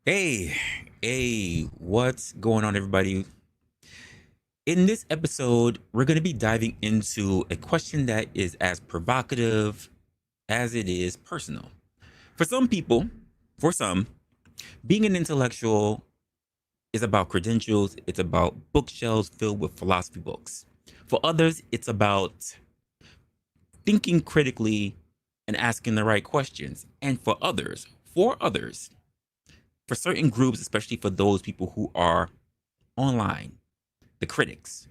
Hey, what's going on, everybody? In this episode, we're going to be diving into a question that is as provocative as it is personal. For some people, for some, being an intellectual is about credentials, it's about bookshelves filled with philosophy books. For others, it's about thinking critically and asking the right questions. And for certain groups, especially for those people who are online, the critics,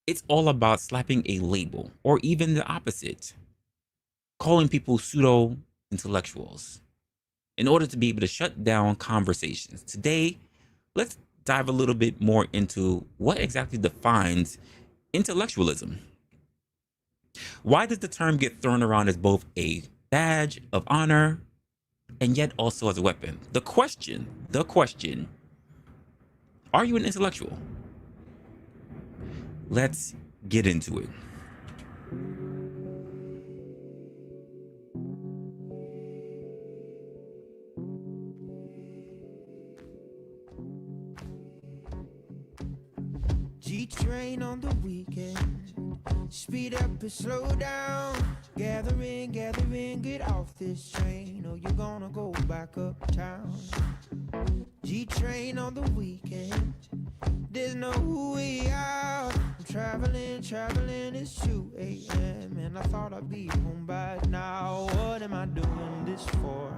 it's all about slapping a label, or even the opposite, calling people pseudo intellectuals in order to be able to shut down conversations. Today, let's dive a little bit more into what exactly defines intellectualism. Why does the term get thrown around as both a badge of honor and yet also as a weapon? The question, are you an intellectual? Let's get into it. G-train on the weekend. Speed up and slow down. Gathering, get off this train, or you're gonna go back uptown. G-train on the weekend. There's no way out. I'm traveling, it's 2 a.m. and I thought I'd be home by now. What am I doing this for?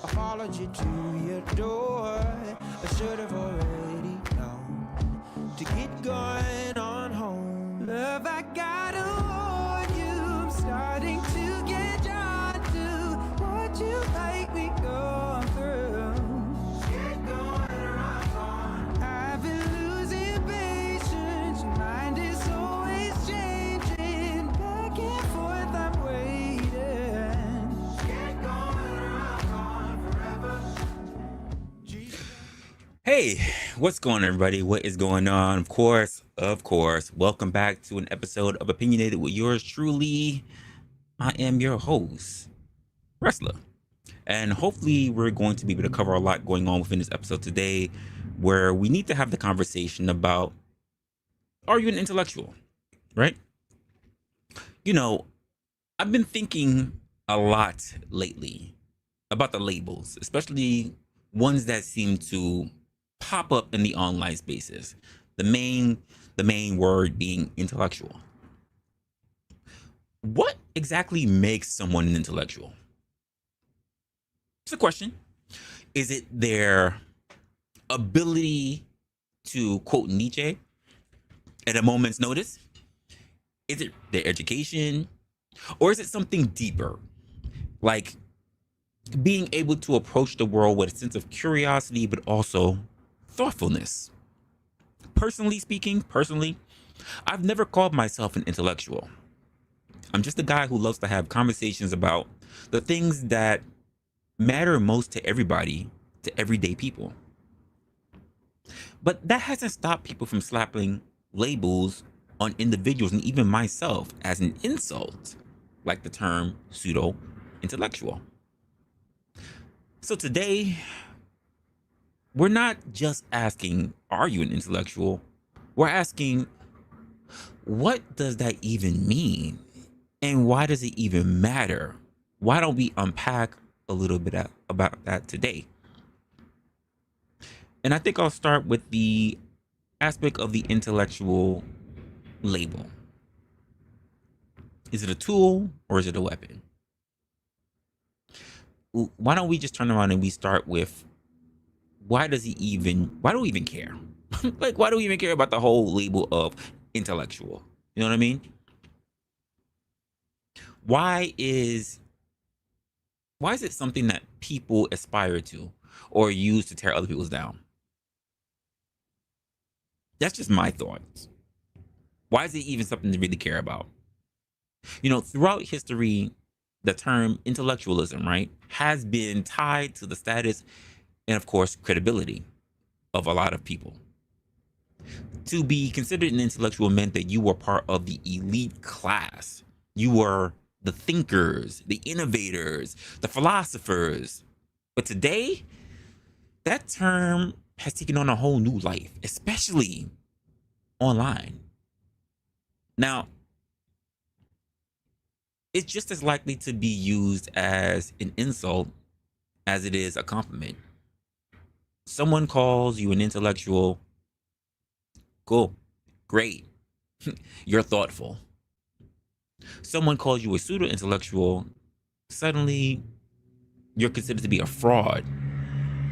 I followed you to your door. I should have already known to get going on home. Love, I gotta warn you, I'm starting to get drawn to what you make me go through. Get going around. I've been losing patience, your mind is always changing. Back and forth, I'm waiting. Get going around forever. Hey, what's going on, everybody? What is going on? Of course, welcome back to an episode of Opinionated with yours truly. I am your host, Resla. And hopefully, we're going to be able to cover a lot going on within this episode today, where we need to have the conversation about, are you an intellectual? Right? You know, I've been thinking a lot lately about the labels, especially ones that seem to pop up in the online spaces. The main word being intellectual. What exactly makes someone an intellectual? It's a question. Is it their ability to quote Nietzsche at a moment's notice? Is it their education? Or is it something deeper? Like being able to approach the world with a sense of curiosity, but also thoughtfulness. Personally, I've never called myself an intellectual. I'm just a guy who loves to have conversations about the things that matter most to everybody, to everyday people. But that hasn't stopped people from slapping labels on individuals and even myself as an insult, like the term pseudo intellectual. So today, we're not just asking, are you an intellectual? We're asking, what does that even mean? And why does it even matter? Why don't we unpack a little bit about that today? And I think I'll start with the aspect of the intellectual label. Is it a tool or is it a weapon? Why don't we just turn around and we start with, why do we even care? Like, why do we even care about the whole label of intellectual? You know what I mean? Why is it something that people aspire to or use to tear other people's down? That's just my thoughts. Why is it even something to really care about? You know, throughout history, the term intellectualism, right, has been tied to the status and, of course, credibility of a lot of people. To be considered an intellectual meant that you were part of the elite class. You were the thinkers, the innovators, the philosophers. But today, that term has taken on a whole new life, especially online. Now, it's just as likely to be used as an insult as it is a compliment. Someone calls you an intellectual. Cool. Great. You're thoughtful. Someone calls you a pseudo intellectual. Suddenly, you're considered to be a fraud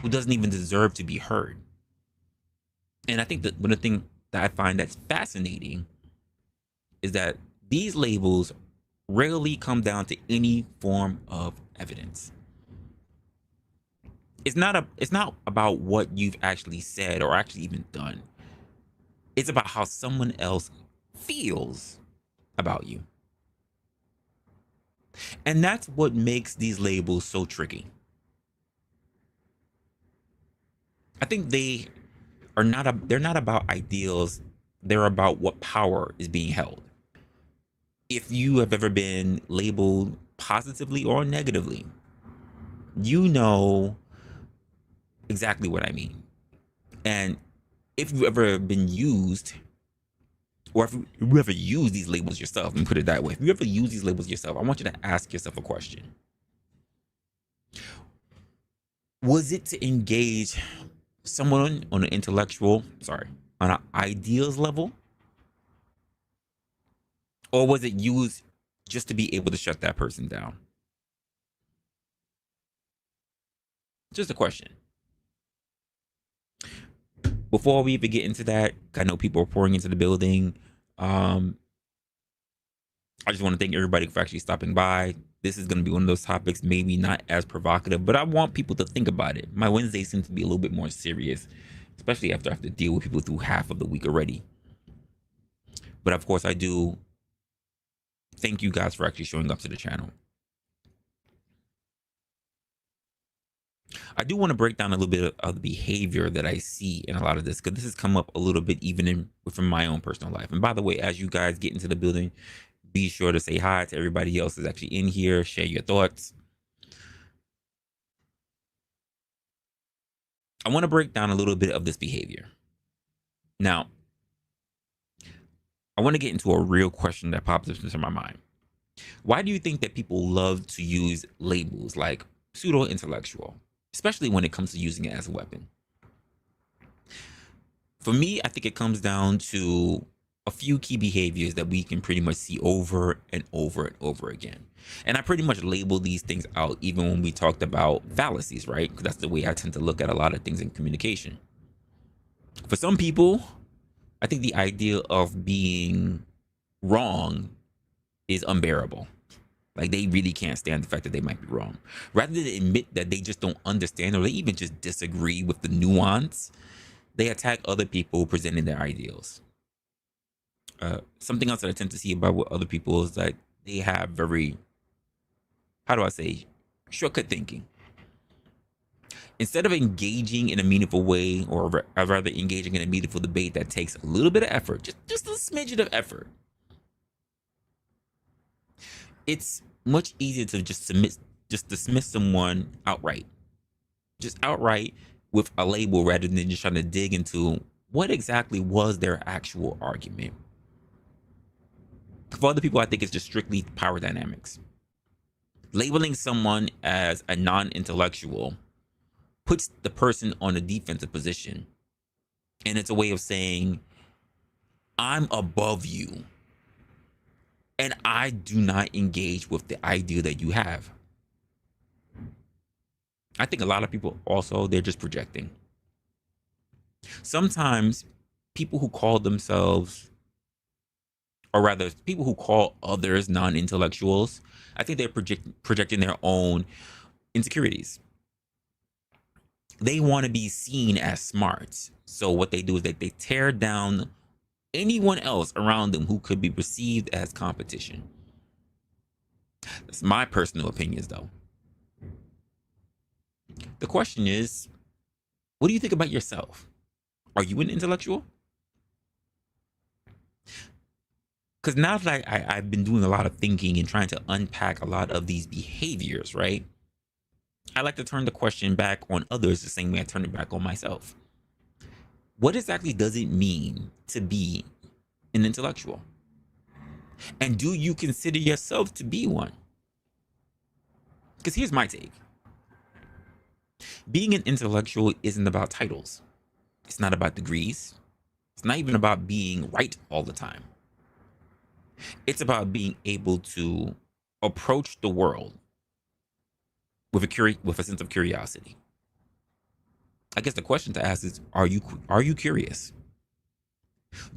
who doesn't even deserve to be heard. And I think that one of the things that I find that's fascinating is that these labels rarely come down to any form of evidence. It's not about what you've actually said or actually even done. It's about how someone else feels about you. And that's what makes these labels so tricky. I think they're not about ideals, they're about what power is being held. If you have ever been labeled positively or negatively, you know exactly what I mean. And if you've ever been used, or if you ever use these labels yourself, and put it that way, if you ever use these labels yourself, I want you to ask yourself a question. Was it to engage someone on an intellectual, on an ideals level? Or was it used just to be able to shut that person down? Just a question. Before we even get into that, I know people are pouring into the building. Um, I just want to thank everybody for actually stopping by. This is going to be one of those topics, maybe not as provocative, but I want people to think about it. My Wednesdays seem to be a little bit more serious, especially after I have to deal with people through half of the week already. But of course, I do thank you guys for actually showing up to the channel. I do want to break down a little bit of the behavior that I see in a lot of this, because this has come up a little bit even within my own personal life. And by the way, as you guys get into the building, be sure to say hi to everybody else that's actually in here, share your thoughts. I want to break down a little bit of this behavior. Now, I want to get into a real question that pops up into my mind. Why do you think that people love to use labels like pseudo-intellectual, especially when it comes to using it as a weapon? For me, I think it comes down to a few key behaviors that we can pretty much see over and over and over again. And I pretty much label these things out even when we talked about fallacies, right? Because that's the way I tend to look at a lot of things in communication. For some people, I think the idea of being wrong is unbearable. Like, they really can't stand the fact that they might be wrong. Rather than admit that they just don't understand, or they even just disagree with the nuance, they attack other people presenting their ideals. Something else that I tend to see about with other people is that they have very, how do I say, shortcut thinking. Instead of engaging in a meaningful way, or rather engaging in a meaningful debate that takes a little bit of effort, just a smidgen of effort, it's much easier to just dismiss someone outright. Just outright with a label, rather than just trying to dig into what exactly was their actual argument. For other people, I think it's just strictly power dynamics. Labeling someone as a non-intellectual puts the person on a defensive position. And it's a way of saying, I'm above you, and I do not engage with the idea that you have. I think a lot of people also, they're just projecting. Sometimes people who call themselves, or rather people who call others non-intellectuals, I think they're projecting their own insecurities. They want to be seen as smart. So what they do is that they tear down anyone else around them who could be perceived as competition. That's my personal opinions, though. The question is, what do you think about yourself? Are you an intellectual? Because now that I've been doing a lot of thinking and trying to unpack a lot of these behaviors, right? I like to turn the question back on others the same way I turn it back on myself. What exactly does it mean to be an intellectual? And do you consider yourself to be one? Because here's my take. Being an intellectual isn't about titles. It's not about degrees. It's not even about being right all the time. It's about being able to approach the world with a sense of curiosity. I guess the question to ask is, are you curious?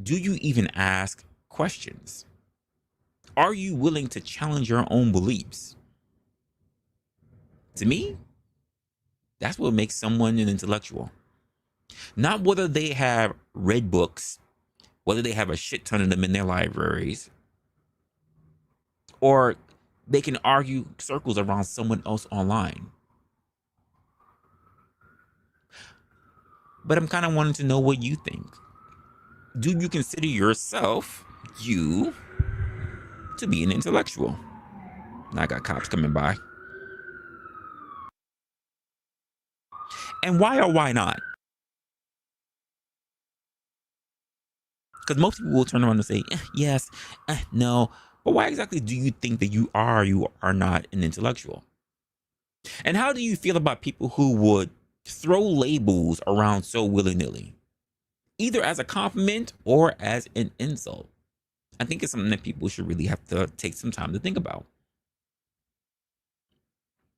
Do you even ask questions? Are you willing to challenge your own beliefs? To me, that's what makes someone an intellectual. Not whether they have read books, whether they have a shit ton of them in their libraries, or they can argue circles around someone else online. But I'm kind of wanting to know what you think. Do you consider yourself, you, to be an intellectual? And I got cops coming by. And why or why not? Because most people will turn around and say, yes, no. But why exactly do you think that you are not an intellectual? And how do you feel about people who would throw labels around so willy-nilly, either as a compliment or as an insult? I think it's something that people should really have to take some time to think about.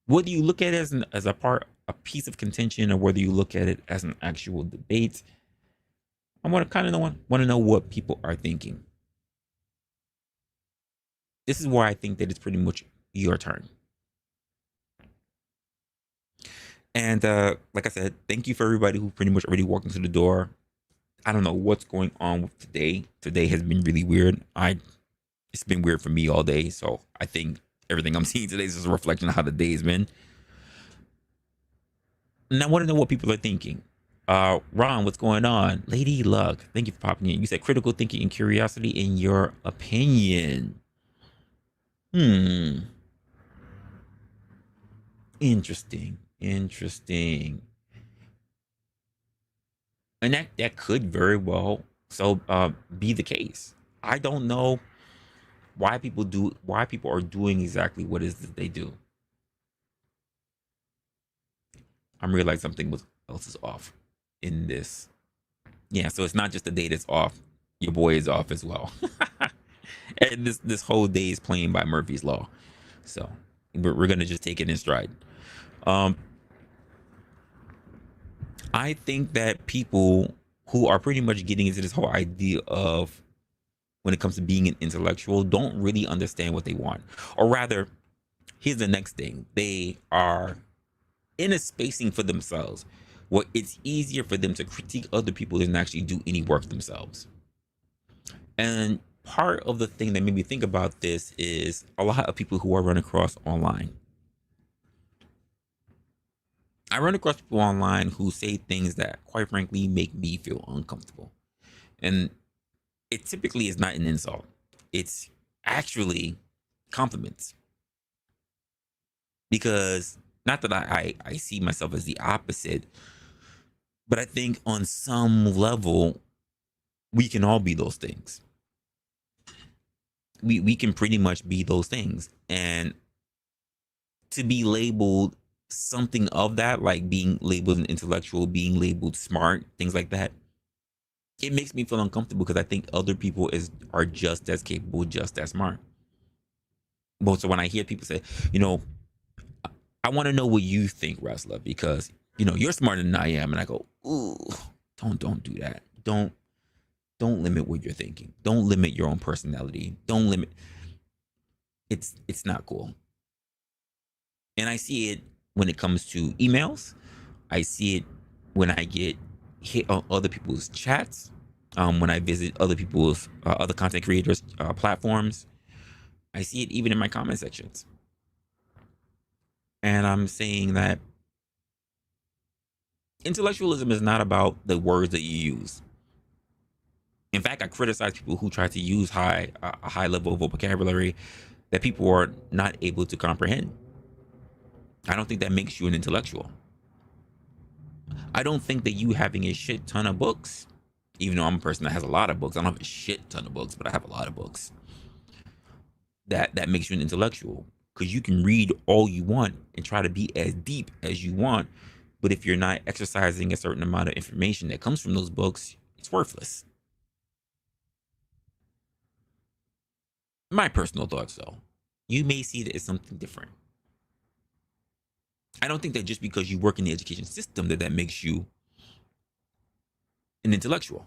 Whether you look at it as a piece of contention, or whether you look at it as an actual debate, I want to know what people are thinking. This is where I think that it's pretty much your turn. And like I said, thank you for everybody who pretty much already walked into the door. I don't know what's going on with today. Today has been really weird. It's been weird for me all day. So I think everything I'm seeing today is just a reflection of how the day has been. And I want to know what people are thinking. Ron, what's going on? Lady Luck, thank you for popping in. You said critical thinking and curiosity in your opinion. Interesting. And that could very well be the case. I don't know why people are doing exactly what it is that they do. I'm realizing something else is off in this. Yeah, so it's not just the day that's off. Your boy is off as well. And this whole day is playing by Murphy's Law. So we're gonna just take it in stride. I think that people who are pretty much getting into this whole idea of, when it comes to being an intellectual, don't really understand what they want. Or rather, here's the next thing. They are in a spacing for themselves where it's easier for them to critique other people than actually do any work themselves. And part of the thing that made me think about this is a lot of people who I run across online. I run across people online who say things that, quite frankly, make me feel uncomfortable. And it typically is not an insult. It's actually compliments. Because not that I see myself as the opposite, but I think on some level, we can all be those things. We can pretty much be those things. And to be labeled something of that, like being labeled an intellectual, being labeled smart, things like that, it makes me feel uncomfortable because I think other people are just as capable, just as smart. But so when I hear people say, I want to know what you think, Resla, because you're smarter than I am, and I go, ooh, don't do that. Don't limit what you're thinking. Don't limit your own personality. Don't limit. It's not cool. And I see it when it comes to emails. I see it when I get hit on other people's chats. When I visit other people's other content creators' platforms. I see it even in my comment sections. And I'm saying that intellectualism is not about the words that you use. In fact, I criticize people who try to use a high level of vocabulary that people are not able to comprehend. I don't think that makes you an intellectual. I don't think that you having a shit ton of books, even though I'm a person that has a lot of books, I don't have a shit ton of books, but I have a lot of books, that makes you an intellectual. Because you can read all you want and try to be as deep as you want, but if you're not exercising a certain amount of information that comes from those books, it's worthless. My personal thoughts, though. You may see that it's something different. I don't think that just because you work in the education system that makes you an intellectual.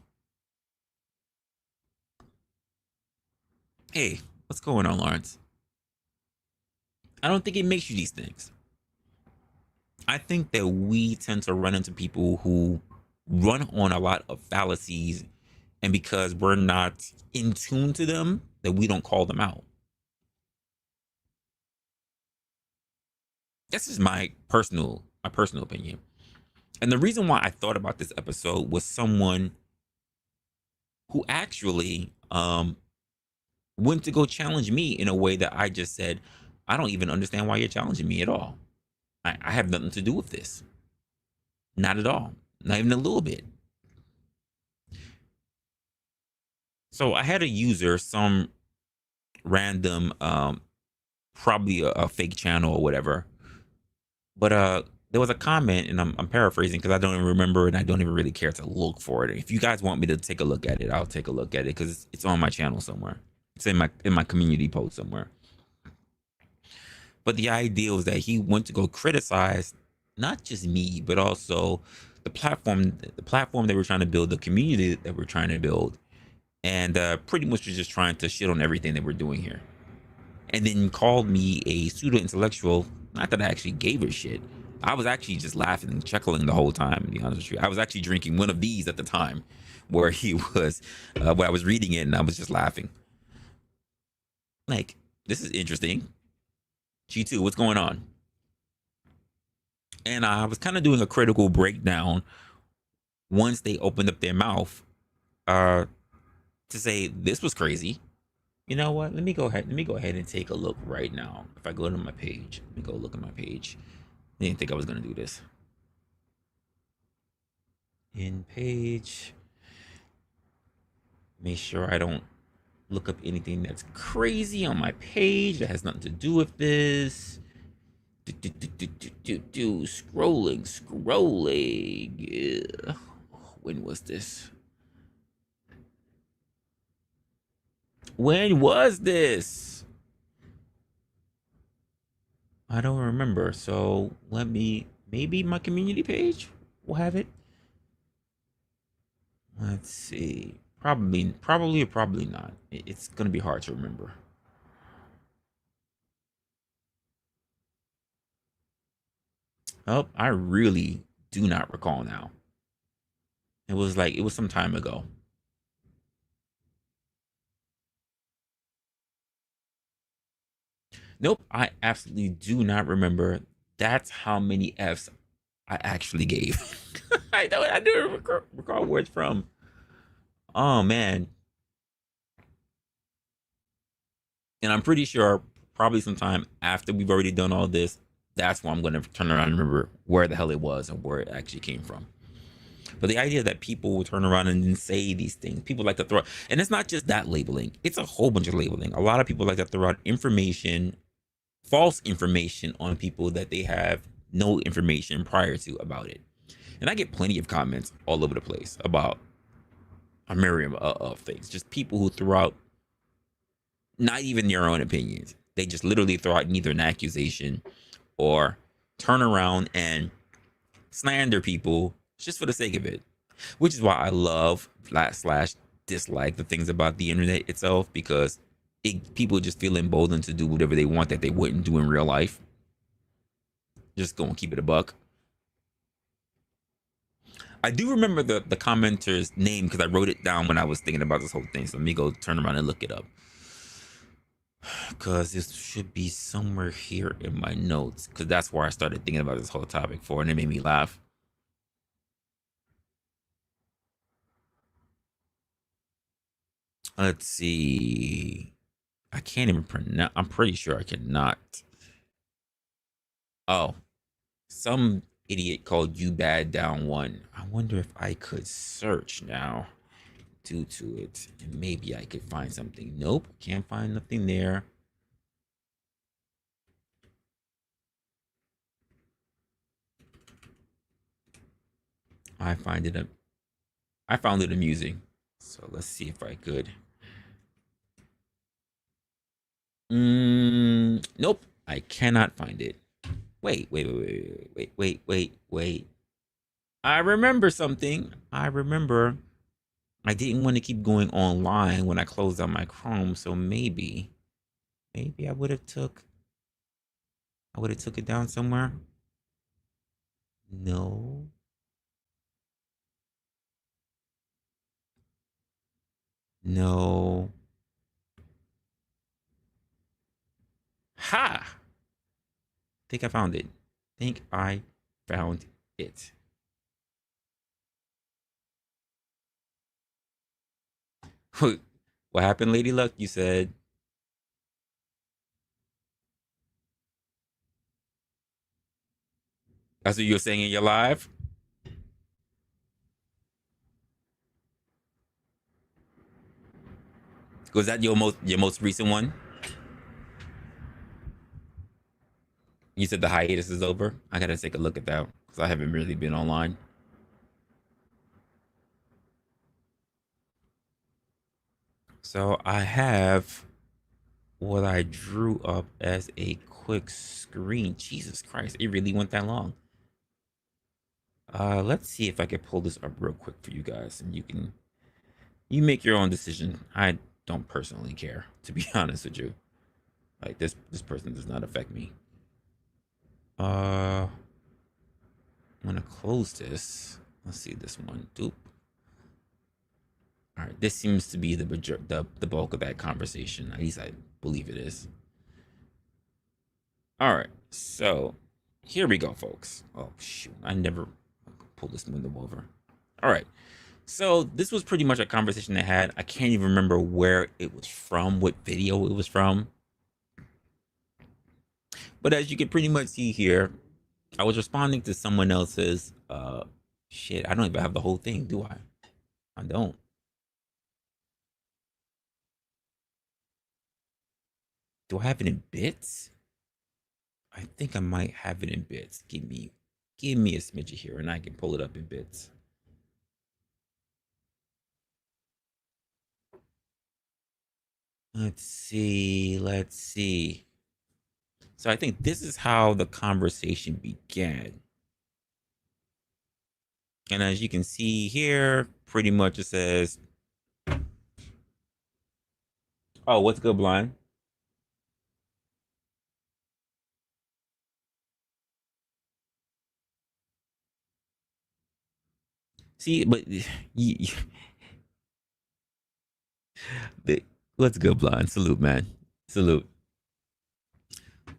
Hey, what's going on, Lawrence? I don't think it makes you these things. I think that we tend to run into people who run on a lot of fallacies, and because we're not in tune to them, that we don't call them out. This is my personal opinion. And the reason why I thought about this episode was someone who actually went to go challenge me in a way that I just said, I don't even understand why you're challenging me at all. I have nothing to do with this. Not at all. Not even a little bit. So I had a user, some random, probably a fake channel or whatever. But there was a comment, and I'm paraphrasing because I don't even remember, and I don't even really care to look for it. If you guys want me to take a look at it, I'll take a look at it because it's on my channel somewhere. It's in my community post somewhere. But the idea was that he went to go criticize not just me, but also the platform that we're trying to build, the community that we're trying to build, and pretty much was just trying to shit on everything that we're doing here. And then called me a pseudo-intellectual. Not that I actually gave a shit. I was actually just laughing and chuckling the whole time, to be honest with you. I was actually drinking one of these at the time where he was, where I was reading it and I was just laughing. Like, this is interesting. G2, what's going on? And I was kind of doing a critical breakdown once they opened up their mouth uh, to say this was crazy. You know what? Let me go ahead. Let me go ahead and take a look right now. If I go to my page, let me go look at my page. I didn't think I was gonna do this. In page. Make sure I don't look up anything that's crazy on my page that has nothing to do with this. Scrolling. Yeah. When was this? When was this? I don't remember. So let me, maybe my community page will have it. Let's see. Probably, or probably not. It's gonna be hard to remember. Oh, I really do not recall now. It was some time ago. Nope, I absolutely do not remember. That's how many F's I actually gave. I don't recall where it's from. Oh man, and I'm pretty sure probably sometime after we've already done all this, that's when I'm gonna turn around and remember where the hell it was and where it actually came from. But the idea that people will turn around and say these things, people like to throw, and it's not just that labeling, it's a whole bunch of labeling. A lot of people like to throw out information, false information on people that they have no information prior to about it. And I get plenty of comments all over the place about a myriad of things. Just people who throw out not even their own opinions. They just literally throw out either an accusation or turn around and slander people just for the sake of it. Which is why I love slash dislike the things about the internet itself, because people just feel emboldened to do whatever they want that they wouldn't do in real life. Just go and keep it a buck. I do remember the commenter's name because I wrote it down when I was thinking about this whole thing. So let me go turn around and look it up. Because this should be somewhere here in my notes. Because that's where I started thinking about this whole topic for, and it made me laugh. Let's see. I can't even pronounce. I'm pretty sure I cannot. Oh, Some idiot called you bad down one. I wonder if I could search now due to it, and maybe I could find something. Nope, can't find nothing there. I find it I found it amusing. So let's see if I could. Nope, I cannot find it. Wait. I remember something. I remember I didn't want to keep going online when I closed out my Chrome, so maybe I would have took it down somewhere. No. No. Ha! Think I found it. Think I found it. What happened, Lady Luck? You said that's what you were saying in your live? Was that your most recent one? You said the hiatus is over. I gotta take a look at that because I haven't really been online. So I have what I drew up as a quick screen. Jesus Christ, it really went that long. Let's see if I can pull this up real quick for you guys, and you make your own decision. I don't personally care, to be honest with you. Like this person does not affect me. I'm gonna close this. Let's see this one. Doop. All right, this seems to be the bulk of that conversation. At least I believe it is. All right, so here we go, folks. Oh shoot, I never pull this window over. All right, so this was pretty much a conversation I had. I can't even remember where it was from, what video it was from. But as you can pretty much see here, I was responding to someone else's shit. I don't even have the whole thing, do I? I don't. Do I have it in bits? I think I might have it in bits. Give me a smidge here and I can pull it up in bits. Let's see. So I think this is how the conversation began. And as you can see here, pretty much it says, "Oh, what's good, blind?" See, but the, what's good, blind? Salute, man. Salute.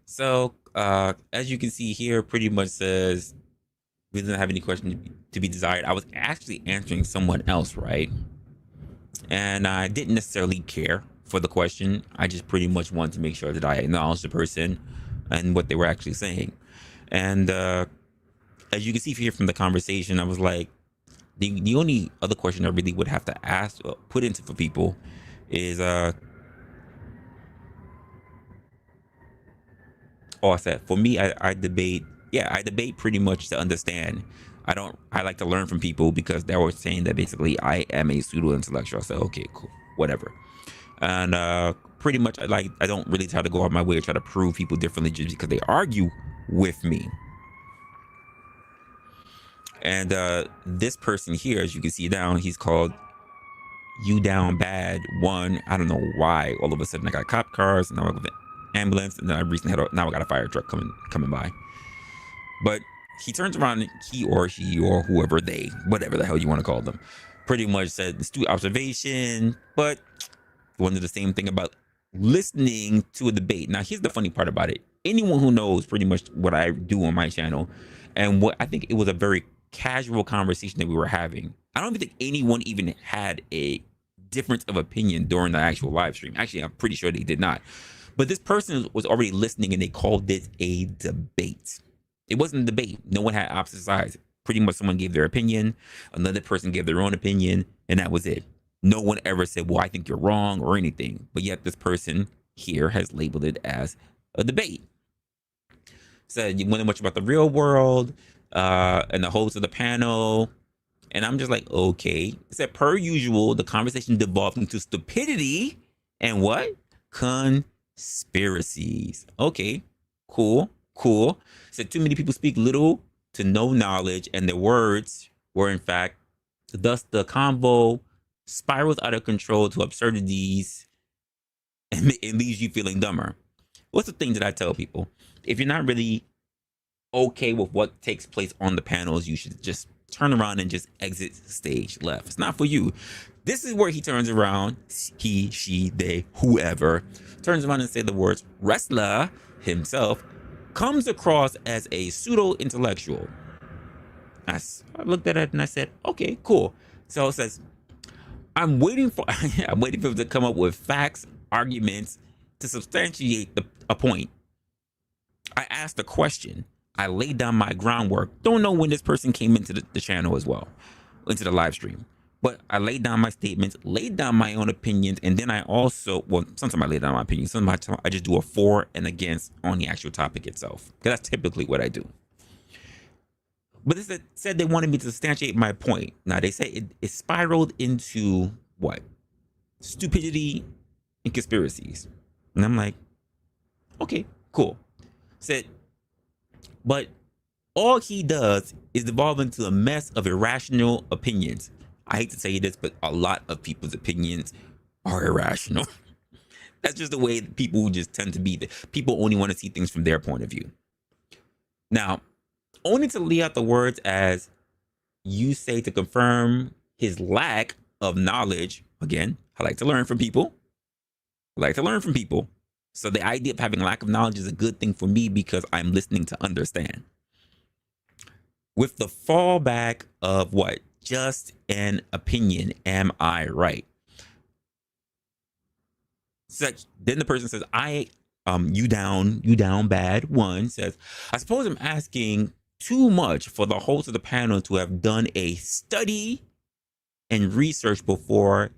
So, as you can see here, pretty much says we didn't have any question to be desired. I was actually answering someone else, right? And I didn't necessarily care for the question. I just pretty much wanted to make sure that I acknowledged the person and what they were actually saying. And as you can see here from the conversation, I was like, the only other question I really would have to ask, put into for people, is I said for me, I debate. Yeah, I debate pretty much to understand. I don't. I like to learn from people because they were saying that basically I am a pseudo-intellectual. I said, okay, cool, whatever. And pretty much, I don't really try to go out my way to try to prove people differently just because they argue with me. And this person here, as you can see down, he's called You Down Bad One. I don't know why. All of a sudden, I got cop cars, and now I got the ambulance, and then I recently now I got a fire truck coming by. But he turns around, he or she or whoever they, whatever the hell you want to call them, pretty much said astute observation, but wanted the same thing about listening to a debate. Now, here's the funny part about it. Anyone who knows pretty much what I do on my channel, and what I think it was a very casual conversation that we were having. I don't even think anyone even had a difference of opinion during the actual live stream. Actually, I'm pretty sure they did not. But this person was already listening and they called this a debate. It wasn't a debate. No one had opposite sides. Pretty much someone gave their opinion, another person gave their own opinion, and that was it. No one ever said, well, I think you're wrong or anything. But yet this person here has labeled it as a debate. Said you wonder much about the real world, and the host of the panel. And I'm just like, okay. It said, per usual, the conversation devolved into stupidity and what? Conspiracies. Okay, cool. Said too many people speak little to no knowledge, and their words were in fact, thus the convo spirals out of control to absurdities and it leaves you feeling dumber. What's the thing that I tell people? If you're not really okay with what takes place on the panels, you should just turn around and just exit stage left. It's not for you. This is where he turns around, he, she, they, whoever, turns around and say the words, Resla himself comes across as a pseudo-intellectual. I looked at it and I said, okay, cool. So it says, I'm waiting for him to come up with facts, arguments to substantiate a point. I asked a question. I laid down my groundwork. Don't know when this person came into the channel as well, into the live stream. But I laid down my statements, laid down my own opinions, and then I also, well, sometimes I lay down my opinions. Sometimes I just do a for and against on the actual topic itself. Because that's typically what I do. But this said they wanted me to substantiate my point. Now, they say it spiraled into what? Stupidity and conspiracies. And I'm like, okay, cool. Said, but all he does is devolve into a mess of irrational opinions. I hate to say this, but a lot of people's opinions are irrational. That's just the way people just tend to be. People only want to see things from their point of view. Now, only to lay out the words as you say to confirm his lack of knowledge. Again, I like to learn from people. So the idea of having a lack of knowledge is a good thing for me because I'm listening to understand. With the fallback of what? Just an opinion. Am I right? Then the person says, you down bad. One says, I suppose I'm asking too much for the host of the panel to have done a study and research before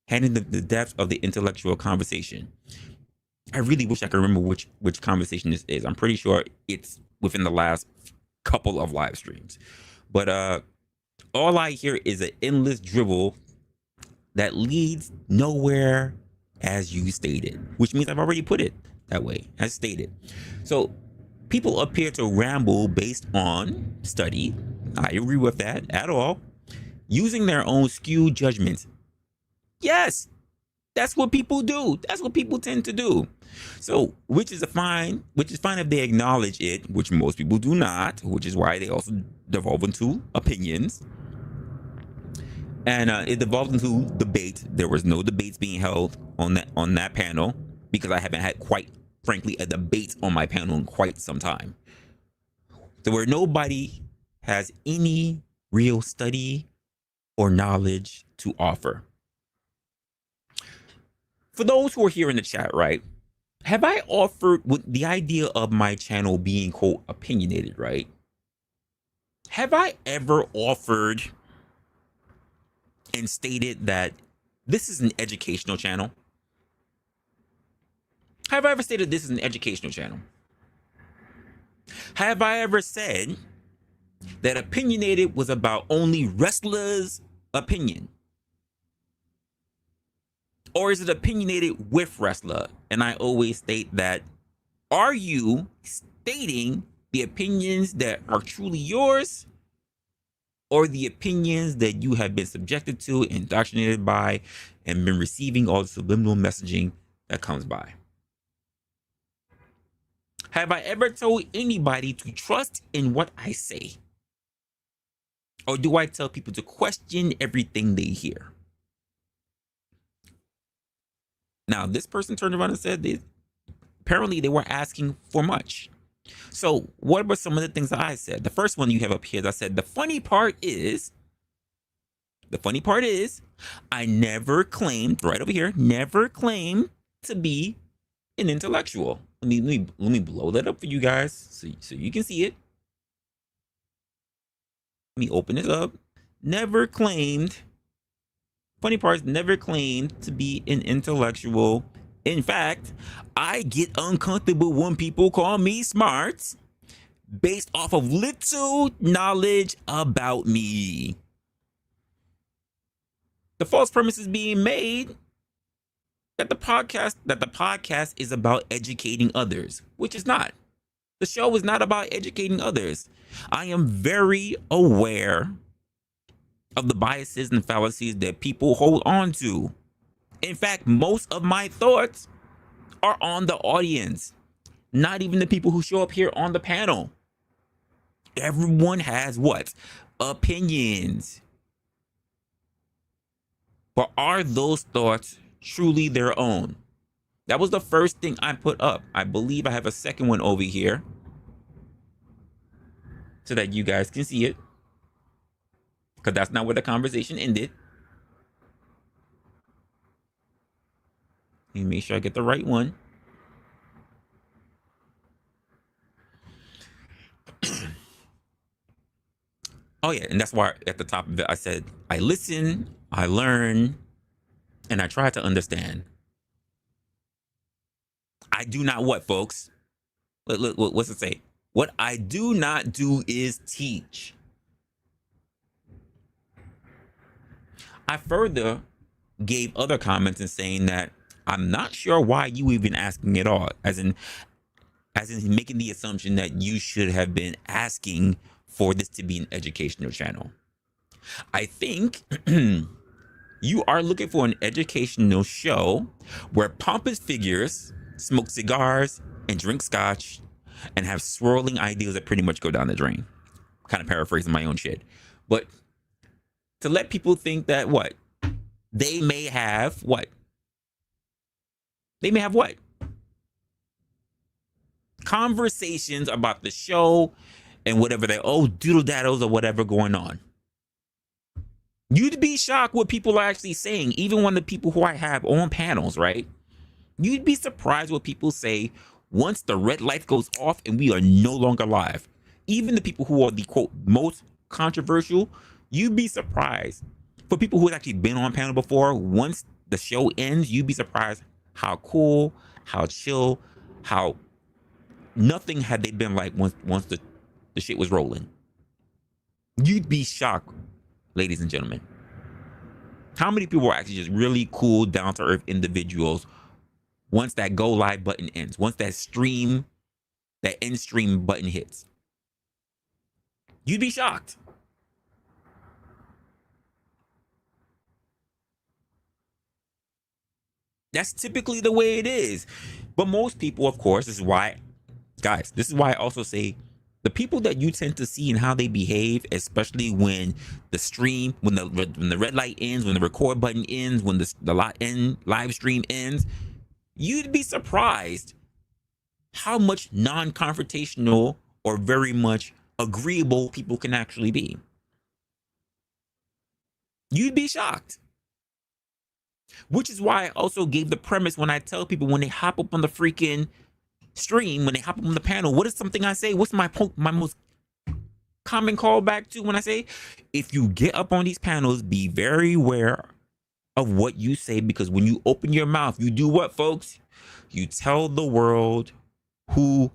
handling the depth of the intellectual conversation. I really wish I could remember which conversation this is. I'm pretty sure it's within the last couple of live streams. But all I hear is an endless dribble that leads nowhere, as you stated, which means I've already put it that way, as stated. So people appear to ramble based on study. I agree with that at all. Using their own skewed judgments. Yes, that's what people do. That's what people tend to do. So, which is fine if they acknowledge it, which most people do not, which is why they also devolve into opinions. And it devolved into debate. There was no debates being held on that panel because I haven't had, quite frankly, a debate on my panel in quite some time. So where nobody has any real study or knowledge to offer. For those who are here in the chat, right? Have I offered, with the idea of my channel being, quote, opinionated, right? Have I ever offered and stated that this is an educational channel? Have I ever stated this is an educational channel? Have I ever said that Opinionated was about only Resla's opinion? Or is it opinionated with Resla? And I always state that, are you stating the opinions that are truly yours, or the opinions that you have been subjected to, indoctrinated by, and been receiving all the subliminal messaging that comes by? Have I ever told anybody to trust in what I say? Or do I tell people to question everything they hear? Now, this person turned around and said apparently they were asking for much. So what were some of the things that I said? The first one you have up here, I said, the funny part is, I never claimed, right over here, never claimed to be an intellectual. Let me blow that up for you guys so you can see it. me open it up. Never claimed, funny part, never claimed to be an intellectual. In fact, I get uncomfortable when people call me smart based off of little knowledge about me. The false premise is being made that the podcast is about educating others, which is not. The show is not about educating others. I am very aware of the biases and fallacies that people hold on to. In fact, most of my thoughts are on the audience, not even the people who show up here on the panel. Everyone has what? Opinions. But are those thoughts truly their own? That was the first thing I put up. I believe I have a second one over here so that you guys can see it, because that's not where the conversation ended. Let me make sure I get the right one. Oh yeah, and that's why at the top of it I said, I listen, I learn, and I try to understand. I do not what, folks? Look, what's it say? What I do not do is teach. I further gave other comments in saying that I'm not sure why you even asking at all, as in making the assumption that you should have been asking for this to be an educational channel. I think you are looking for an educational show where pompous figures smoke cigars and drink scotch and have swirling ideas that pretty much go down the drain. Kind of paraphrasing my own shit. But to let people think that what? They may have what? They may have what? Conversations about the show and whatever they, doodle daddles or whatever going on. You'd be shocked what people are actually saying, even when the people who I have on panels, right? You'd be surprised what people say once the red light goes off and we are no longer live. Even the people who are the quote most controversial, you'd be surprised. For people who have actually been on panel before, once the show ends, you'd be surprised how cool, how chill, how nothing had they been like once the shit was rolling. You'd be shocked, ladies and gentlemen. How many people are actually just really cool, down to earth individuals once that go live button ends, once that end stream button hits? You'd be shocked. That's typically the way it is. But most people, of course, this is why I also say the people that you tend to see and how they behave, especially when the stream, when the red light ends, when the record button ends, when the live stream ends, you'd be surprised how much non-confrontational or very much agreeable people can actually be. You'd be shocked. Which is why I also gave the premise when I tell people when they hop up on the freaking stream, when they hop up on the panel, what is something I say? What's my most common callback to when I say, if you get up on these panels, be very aware of what you say, because when you open your mouth, you do what, folks? You tell the world who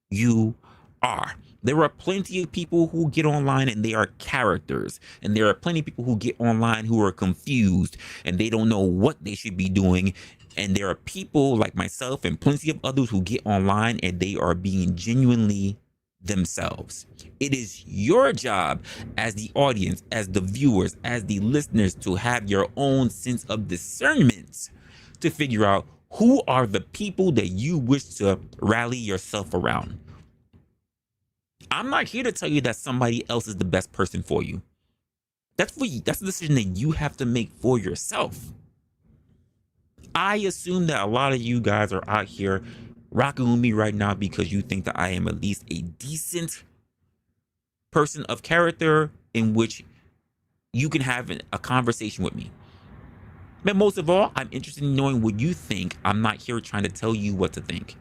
you are. There are plenty of people who get online and they are characters. And there are plenty of people who get online who are confused and they don't know what they should be doing. And there are people like myself and plenty of others who get online and they are being genuinely themselves. It is your job as the audience, as the viewers, as the listeners, to have your own sense of discernment to figure out who are the people that you wish to rally yourself around. I'm not here to tell you that somebody else is the best person for you. That's for you. That's a decision that you have to make for yourself. I assume that a lot of you guys are out here rocking with me right now because you think that I am at least a decent person of character in which you can have a conversation with me. But most of all, I'm interested in knowing what you think. I'm not here trying to tell you what to think.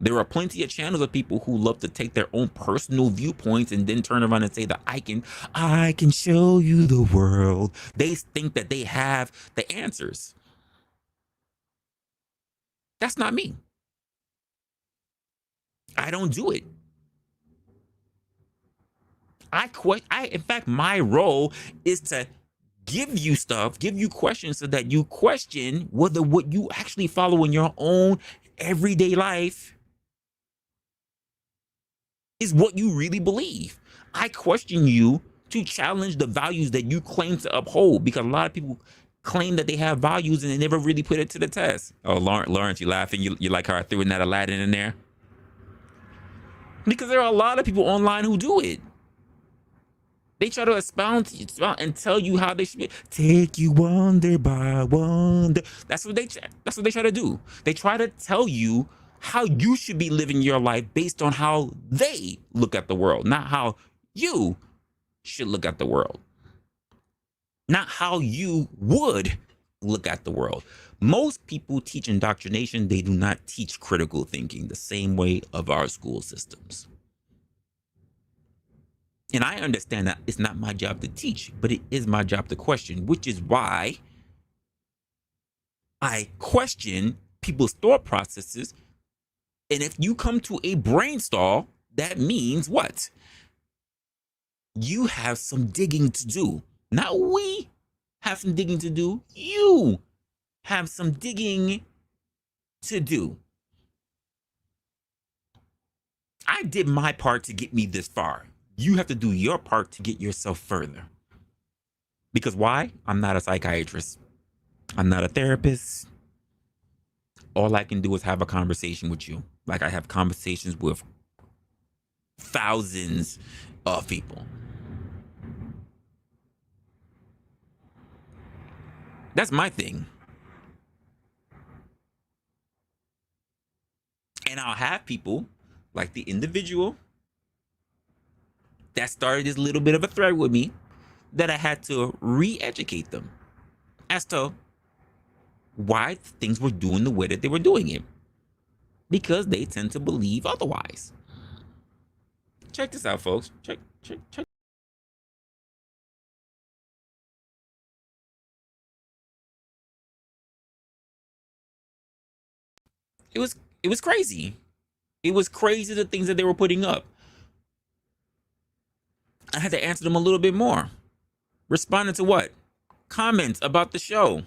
There are plenty of channels of people who love to take their own personal viewpoints and then turn around and say that I can show you the world. They think that they have the answers. That's not me. I don't do it. In fact, my role is to give you stuff, give you questions so that you question whether what you actually follow in your own everyday life is what you really believe. I question you to challenge the values that you claim to uphold, because a lot of people claim that they have values and they never really put it to the test. Oh, Lawrence, you laughing? You like how I threw in that Aladdin in there? Because there are a lot of people online who do it. They try to expound and tell you how they should be. Take you wonder by wonder. That's what they try to do. They try to tell you how you should be living your life based on how they look at the world, not how you should look at the world. Not how you would look at the world. Most people teach indoctrination. They do not teach critical thinking the same way of our school systems. And I understand that it's not my job to teach, but it is my job to question, which is why I question people's thought processes. And if you come to a brain stall, that means what? You have some digging to do. Not we have some digging to do. You have some digging to do. I did my part to get me this far. You have to do your part to get yourself further. Because why? I'm not a psychiatrist. I'm not a therapist. All I can do is have a conversation with you. Like I have conversations with thousands of people. That's my thing. And I'll have people like the individual that started this little bit of a thread with me that I had to re-educate them as to why things were doing the way that they were doing it. Because they tend to believe otherwise. Check this out, folks. Check. It was crazy. It was crazy the things that they were putting up. I had to answer them a little bit more. Responding to what? Comments about the show.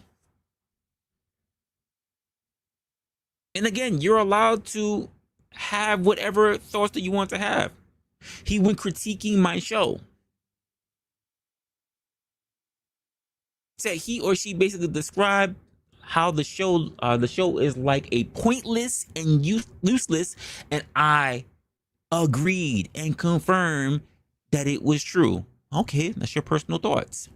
And again, you're allowed to have whatever thoughts that you want to have. He went critiquing my show. Said he or she basically described how the show is like a pointless and useless, and I agreed and confirmed that it was true. Okay, that's your personal thoughts.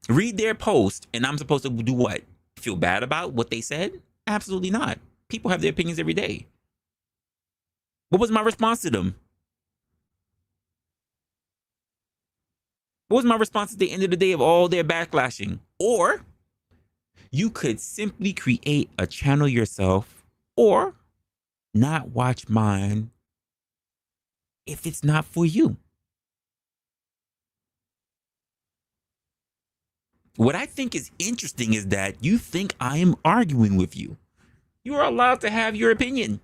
Read their post, and I'm supposed to do what? Feel bad about what they said? Absolutely not. People have their opinions every day. What was my response to them? What was my response at the end of the day of all their backlashing? Or you could simply create a channel yourself or not watch mine if it's not for you. What I think is interesting is that you think I am arguing with you. You are allowed to have your opinion.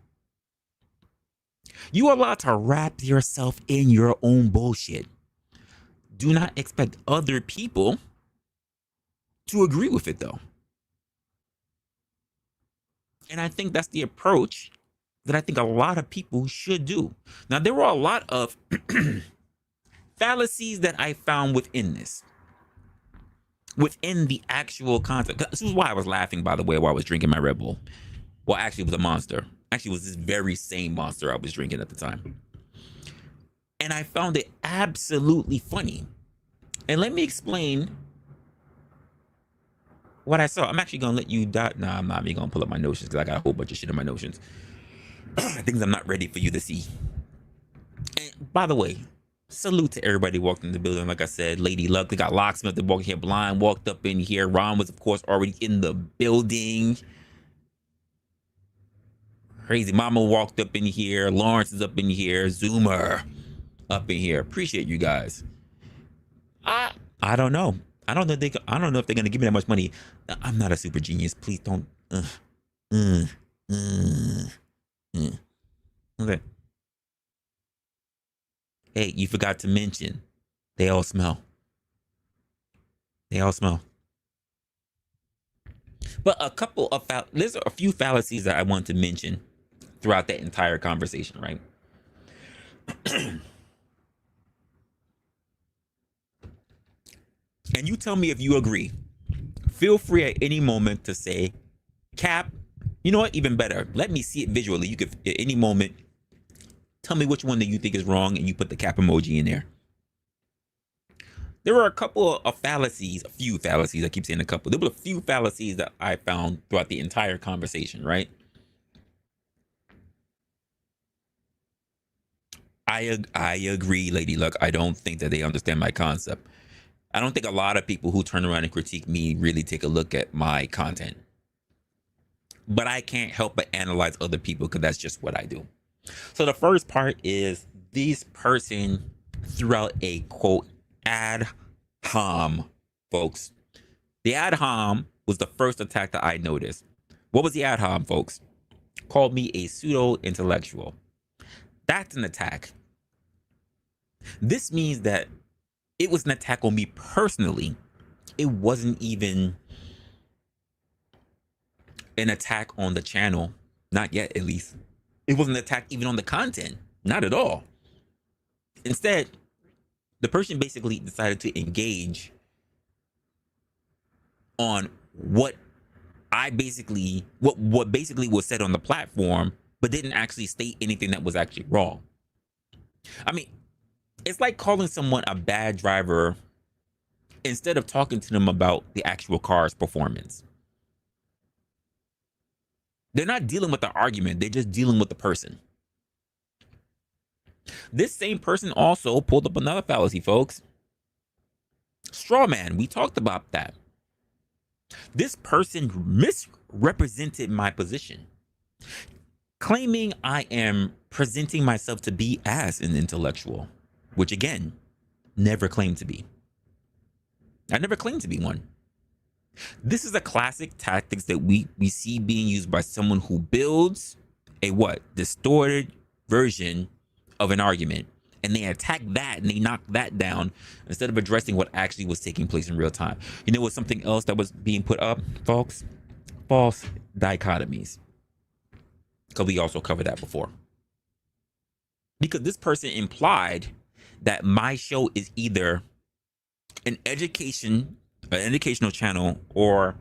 You are allowed to wrap yourself in your own bullshit. Do not expect other people to agree with it, though. And I think that's the approach that I think a lot of people should do. Now, there were a lot of fallacies that I found within this. Within the actual concept. This is why I was laughing, by the way, while I was drinking my Red Bull. Well, actually, it was a Monster. Actually, it was this very same Monster I was drinking at the time. And I found it absolutely funny. And let me explain what I saw. I'm actually going to let you I'm not even going to pull up my notions because I got a whole bunch of shit in my notions. Things I'm not ready for you to see. And by the way, salute to everybody who walked in the building. Like I said, Lady Luck, they got Locksmith, they walked here blind, walked up in here. Ron was, of course, already in the building. Crazy Mama walked up in here. Lawrence is up in here. Zoomer up in here. Appreciate you guys. I don't know. I don't know if they're gonna give me that much money. I'm not a super genius. Please don't. Uh, uh, uh. Okay. Hey, you forgot to mention. They all smell. They all smell. But there's a few fallacies that I want to mention throughout that entire conversation, right? And you tell me if you agree. Feel free at any moment to say, Cap, you know what? Even better. Let me see it visually. You could, at any moment, tell me which one that you think is wrong and you put the cap emoji in there. There were a couple of fallacies, a few fallacies. I keep saying a couple. There were a few fallacies that I found throughout the entire conversation, right? I agree, Lady Luck. I don't think that they understand my concept. I don't think a lot of people who turn around and critique me really take a look at my content. But I can't help but analyze other people because that's just what I do. So the first part is this person threw out a quote ad hom, folks. The ad hom was the first attack that I noticed. What was the ad hom, folks? Called me a pseudo-intellectual. That's an attack. This means that it was an attack on me personally. It wasn't even an attack on the channel. Not yet, at least. It wasn't an attack even on the content. Not at all. Instead, the person basically decided to engage on what basically was said on the platform, but didn't actually state anything that was actually wrong. I mean, it's like calling someone a bad driver instead of talking to them about the actual car's performance. They're not dealing with the argument, they're just dealing with the person. This same person also pulled up another fallacy, folks. Straw man, we talked about that. This person misrepresented my position, claiming I am presenting myself to be as an intellectual, which again, never claimed to be. I never claimed to be one. This is a classic tactics that we see being used by someone who builds a distorted version of an argument, and they attack that and they knock that down instead of addressing what actually was taking place in real time. You know what's something else that was being put up, folks? False dichotomies. Because we also covered that before. Because this person implied that my show is either an educational channel, or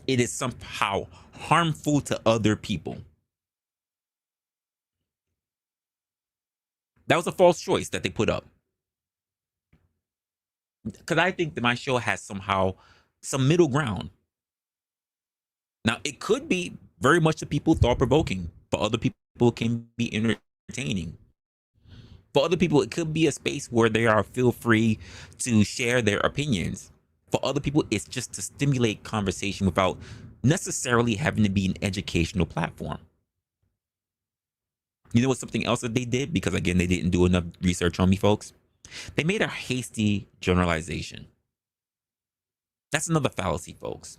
it is somehow harmful to other people. That was a false choice that they put up. Because I think that my show has somehow some middle ground. Now, it could be very much to people thought-provoking. For other people, it can be entertaining. For other people, it could be a space where they feel free to share their opinions. For other people, it's just to stimulate conversation without necessarily having to be an educational platform. You know what's something else that they did? Because again, they didn't do enough research on me, folks. They made a hasty generalization. That's another fallacy, folks.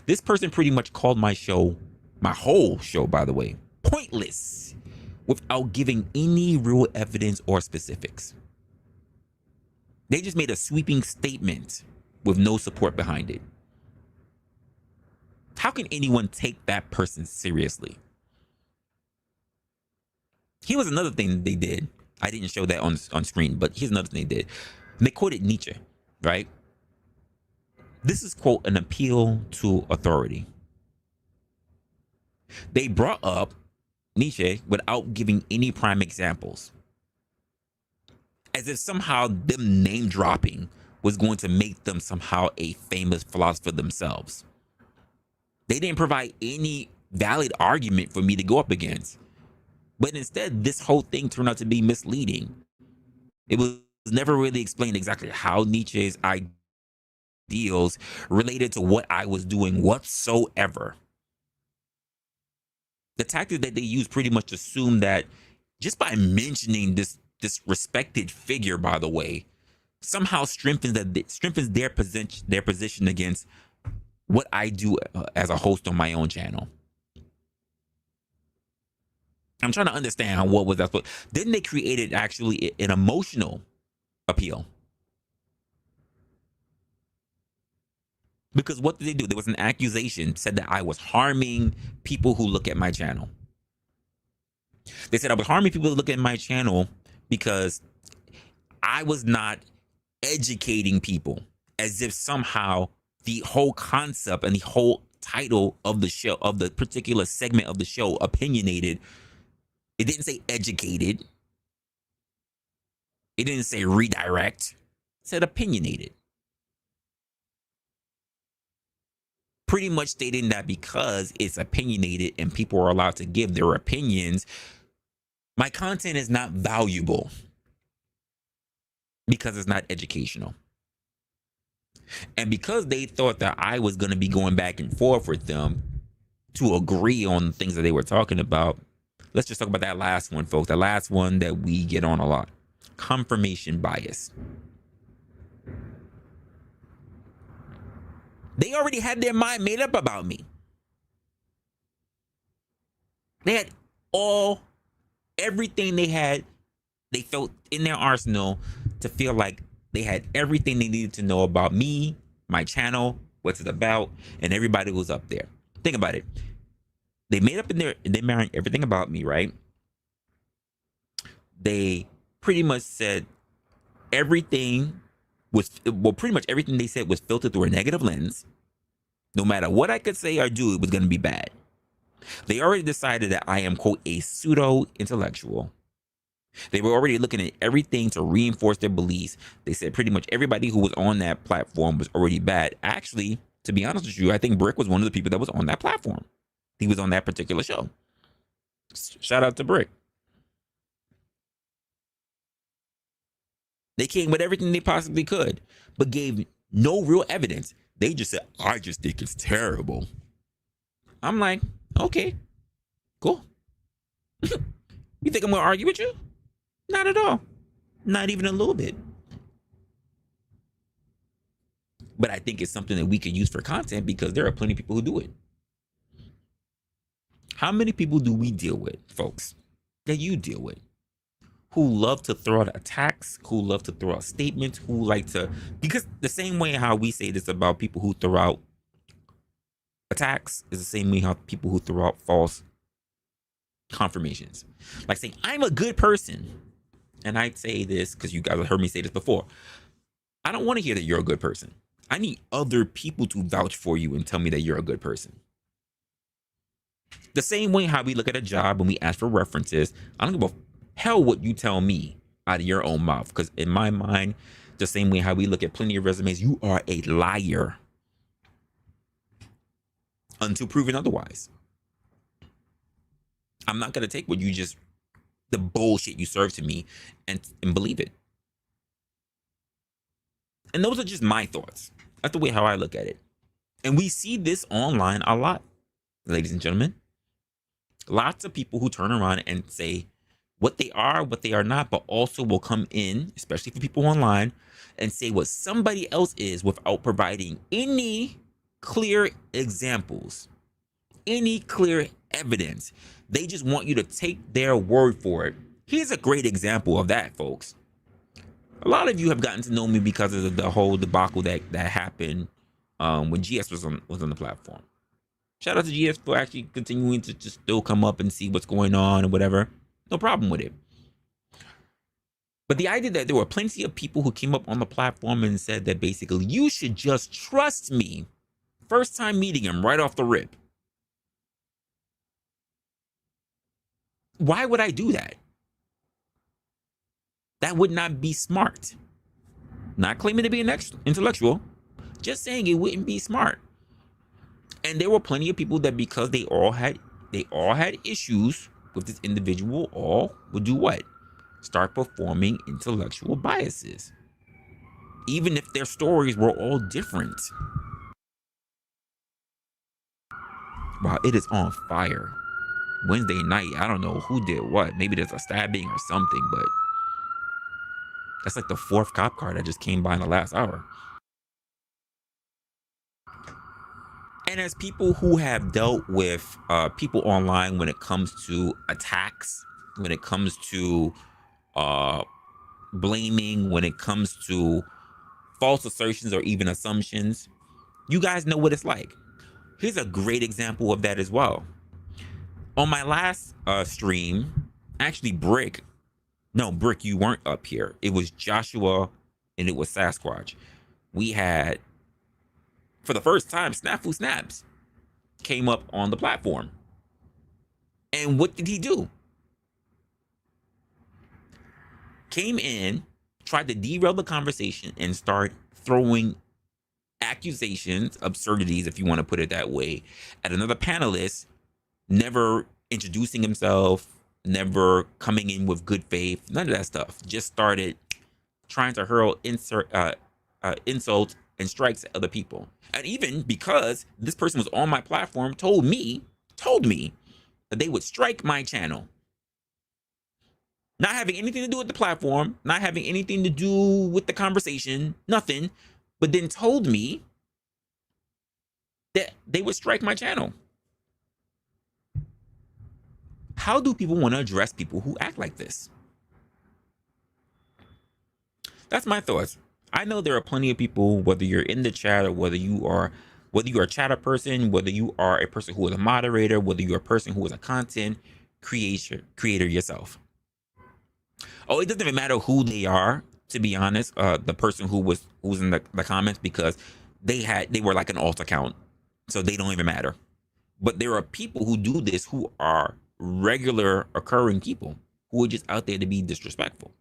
This person pretty much called my show, my whole show, by the way, pointless without giving any real evidence or specifics. They just made a sweeping statement with no support behind it. How can anyone take that person seriously? Here was another thing they did. I didn't show that on screen, but here's another thing they did. They quoted Nietzsche, right? This is, quote, an appeal to authority. They brought up Nietzsche without giving any prime examples, as if somehow them name dropping was going to make them somehow a famous philosopher themselves. They didn't provide any valid argument for me to go up against. But instead, this whole thing turned out to be misleading. It was never really explained exactly how Nietzsche's ideals related to what I was doing whatsoever. The tactic that they use pretty much assume that just by mentioning this respected figure, by the way, somehow strengthens their position against what I do as a host on my own channel. I'm trying to understand what was that. Then they created actually an emotional appeal. Because what did they do? There was an accusation said that I was harming people who look at my channel. They said I was harming people who look at my channel because I was not educating people, as if somehow the whole concept and the whole title of the show, of the particular segment of the show, Opinionated, it didn't say educated. It didn't say redirect. It said opinionated. Pretty much stating that because it's opinionated and people are allowed to give their opinions, my content is not valuable because it's not educational. And because they thought that I was going to be going back and forth with them to agree on the things that they were talking about, let's just talk about that last one, folks. The last one that we get on a lot. Confirmation bias. They already had their mind made up about me. They had everything they felt in their arsenal to feel like they had everything they needed to know about me, my channel, what's it about, and everybody was up there. Think about it. They made up they married everything about me, right? They pretty much said everything was, well, pretty much everything they said was filtered through a negative lens. No matter what I could say or do, it was going to be bad. They already decided that I am, quote, a pseudo-intellectual. They were already looking at everything to reinforce their beliefs. They said pretty much everybody who was on that platform was already bad. Actually, to be honest with you, I think Brick was one of the people that was on that platform. He was on that particular show. Shout out to Brick. They came with everything they possibly could, but gave no real evidence. They just said, I just think it's terrible. I'm like, okay, cool. You think I'm going to argue with you? Not at all. Not even a little bit. But I think it's something that we can use for content because there are plenty of people who do it. How many people do we deal with, folks, that you deal with, who love to throw out attacks, who love to throw out statements, who like to, because the same way how we say this about people who throw out attacks is the same way how people who throw out false confirmations. Like saying, I'm a good person. And I say this because you guys have heard me say this before. I don't want to hear that you're a good person. I need other people to vouch for you and tell me that you're a good person. The same way how we look at a job when we ask for references, I don't give a hell what you tell me out of your own mouth. Because in my mind, the same way how we look at plenty of resumes, you are a liar until proven otherwise. I'm not going to take what you just, the bullshit you serve to me and believe it. And those are just my thoughts. That's the way how I look at it. And we see this online a lot, ladies and gentlemen. Lots of people who turn around and say what they are not, but also will come in, especially for people online, and say what somebody else is without providing any clear examples, any clear evidence. They just want you to take their word for it. Here's a great example of that, folks. A lot of you have gotten to know me because of the whole debacle that happened when GS was on the platform. Shout out to GS for actually continuing to just still come up and see what's going on and whatever. No problem with it. But the idea that there were plenty of people who came up on the platform and said that basically you should just trust me. First time meeting him right off the rip. Why would I do that? That would not be smart. Not claiming to be an intellectual, just saying it wouldn't be smart. And there were plenty of people that because they all had issues with this individual, all would do what? Start performing intellectual biases. Even if their stories were all different. Wow, it is on fire. Wednesday night. I don't know who did what. Maybe there's a stabbing or something, but that's like the fourth cop car that just came by in the last hour. And as people who have dealt with people online when it comes to attacks, when it comes to uh, blaming, when it comes to false assertions or even assumptions, you guys know what it's like. Here's a great example of that as well. On my last stream, actually, Brick, you weren't up here. It was Joshua and it was Sasquatch. We had, for the first time, Snafu Snaps came up on the platform. And what did he do? Came in, tried to derail the conversation, and start throwing accusations, absurdities, if you want to put it that way, at another panelist, never introducing himself, never coming in with good faith, none of that stuff. Just started trying to hurl insults and strikes at other people. And even because this person was on my platform, told me that they would strike my channel. Not having anything to do with the platform, not having anything to do with the conversation, nothing, but then told me that they would strike my channel. How do people want to address people who act like this? That's my thoughts. I know there are plenty of people, whether you're in the chat or whether you are a chatter person, whether you are a person who is a moderator, whether you're a person who is a content creator yourself. Oh, it doesn't even matter who they are, to be honest. The person who was in the comments, because they were like an alt account, so they don't even matter. But there are people who do this who are regular occurring people who are just out there to be disrespectful.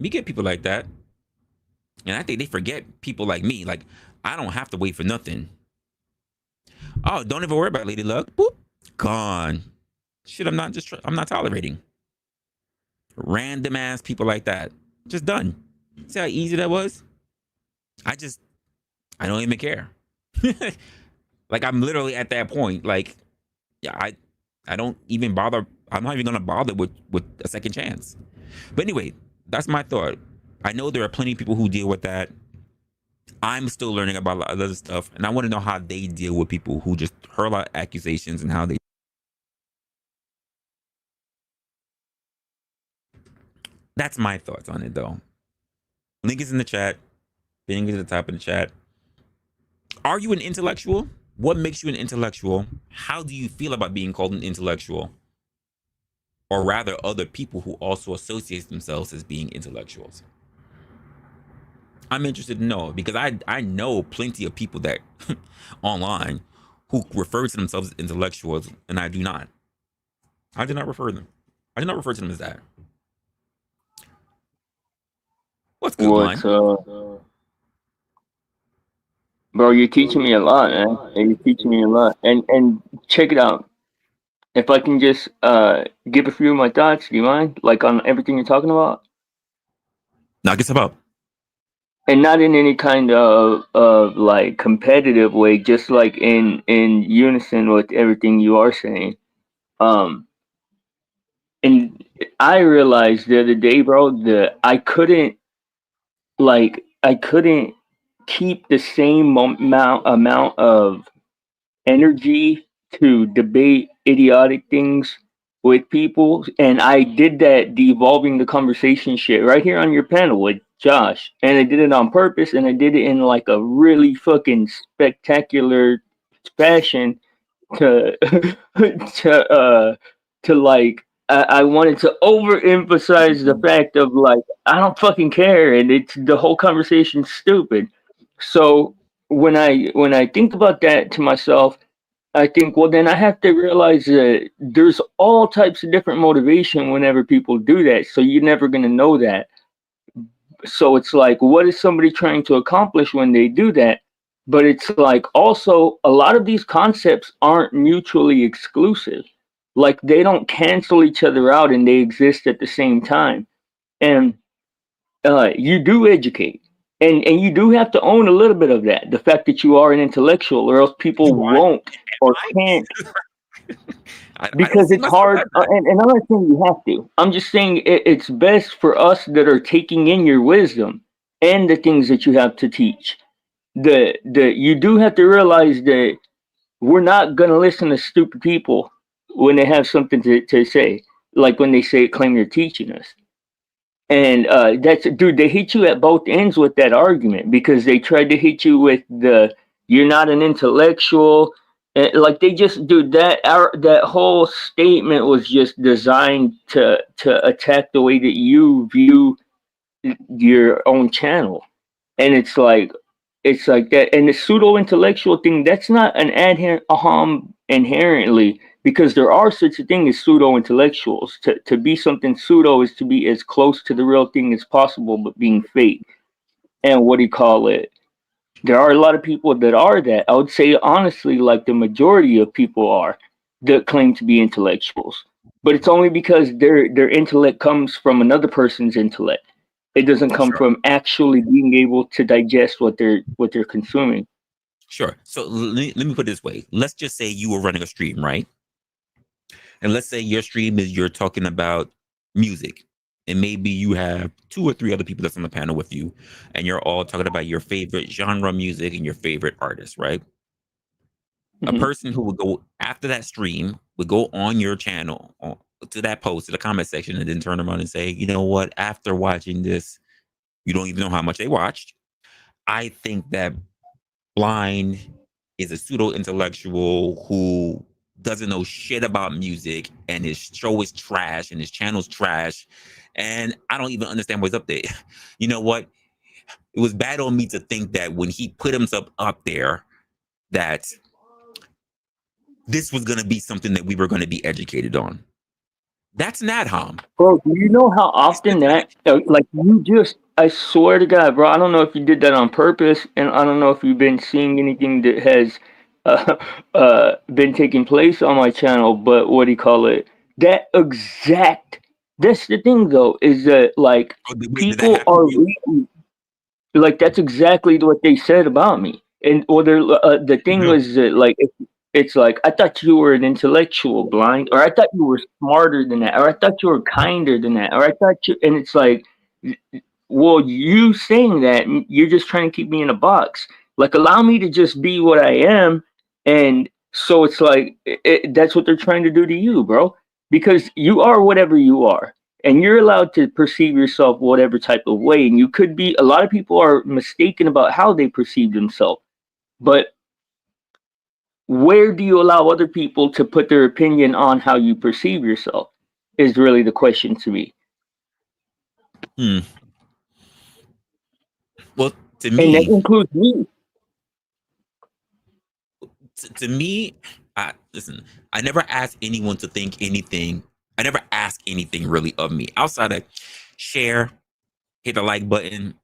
We get people like that, and I think they forget people like me. Like, I don't have to wait for nothing. Oh, don't even worry about Lady Luck. Boop, gone. Shit, I'm not tolerating random ass people like that. Just done. See how easy that was? I don't even care. Like, I'm literally at that point. Like, yeah, I don't even bother. I'm not even gonna bother with a second chance. But anyway, that's my thought. I know there are plenty of people who deal with that. I'm still learning about a lot of other stuff, and I want to know how they deal with people who just hurl out accusations and how they. That's my thoughts on it, though. Link is in the chat. Link is at the top of the chat. Are you an intellectual? What makes you an intellectual? How do you feel about being called an intellectual? Or rather, other people who also associate themselves as being intellectuals. I'm interested to know, because I know plenty of people that online who refer to themselves as intellectuals, and I do not. I do not refer them. I do not refer to them as that. What's good, What's blind? Bro, you're teaching me a lot, man. You're teaching me a lot. And check it out. If I can just give a few of my thoughts, do you mind? Like on everything you're talking about? Knock yourself out. And not in any kind of like competitive way, just like in unison with everything you are saying. Um and I realized the other day, bro, that I couldn't keep the same amount of energy to debate idiotic things with people, and I did that devolving the conversation shit right here on your panel with Josh, and I did it on purpose, and I did it in like a really fucking spectacular fashion to to like I wanted to overemphasize the fact of like I don't fucking care, and it's the whole conversation's stupid. So when I think about that to myself, I think, well, then I have to realize that there's all types of different motivation whenever people do that. So you're never going to know that. So it's like, what is somebody trying to accomplish when they do that? But it's like also a lot of these concepts aren't mutually exclusive. Like they don't cancel each other out and they exist at the same time. And you do educate. And you do have to own a little bit of that. The fact that you are an intellectual, or else people Do I? won't or I? can't, I don't because see it's myself hard. as that. And I'm not saying you have to. I'm just saying it's best for us that are taking in your wisdom and the things that you have to teach. The you do have to realize that we're not gonna listen to stupid people when they have something to say, like when they say claim you're teaching us. And that's, dude, they hit you at both ends with that argument, because they tried to hit you with the you're not an intellectual. Like they just, dude, that whole statement was just designed to attack the way that you view your own channel. And it's like that. And the pseudo intellectual thing, that's not an inherently, because there are such a thing as pseudo intellectuals. To be something pseudo is to be as close to the real thing as possible, but being fake. And what do you call it? There are a lot of people that are that. I would say honestly, like the majority of people are, that claim to be intellectuals. But it's only because their intellect comes from another person's intellect. It doesn't come Sure. from actually being able to digest what they're consuming. Sure. So let me put it this way. Let's just say you were running a stream, right? And let's say your stream is you're talking about music. And maybe you have two or three other people that's on the panel with you, and you're all talking about your favorite genre of music and your favorite artist, right? A Hmm. person who would go after that stream would go on your channel to that post to the comment section and then turn around and say, you know what? After watching this, you don't even know how much they watched. I think that Blind is a pseudo intellectual who doesn't know shit about music, and his show is trash and his channel's trash. And I don't even understand what's up there. You know what? It was bad on me to think that when he put himself up there, that this was going to be something that we were going to be educated on. That's not harm. Bro, do you know how It's the often fact. that, like, you just, I swear to God, bro, I don't know if you did that on purpose, and I don't know if you've been seeing anything that has uh, been taking place on my channel, but what do you call it? That exact, that's the thing, though, is that, like, Oh, wait, did that people happen to are you? reading, like, that's exactly what they said about me. And or the thing No. was that, like, it's like, I thought you were an intellectual, blind, or I thought you were smarter than that, or I thought you were kinder than that, or I thought you, and it's like, well, you saying that, you're just trying to keep me in a box. Like, allow me to just be what I am. And so it's like, that's what they're trying to do to you, bro. Because you are whatever you are. And you're allowed to perceive yourself whatever type of way. And you could be, a lot of people are mistaken about how they perceive themselves. But where do you allow other people to put their opinion on how you perceive yourself? Is really the question to me. Hmm. Well, to And that me, includes me. to me, listen. I never ask anyone to think anything. I never ask anything really of me outside of share, hit the like button.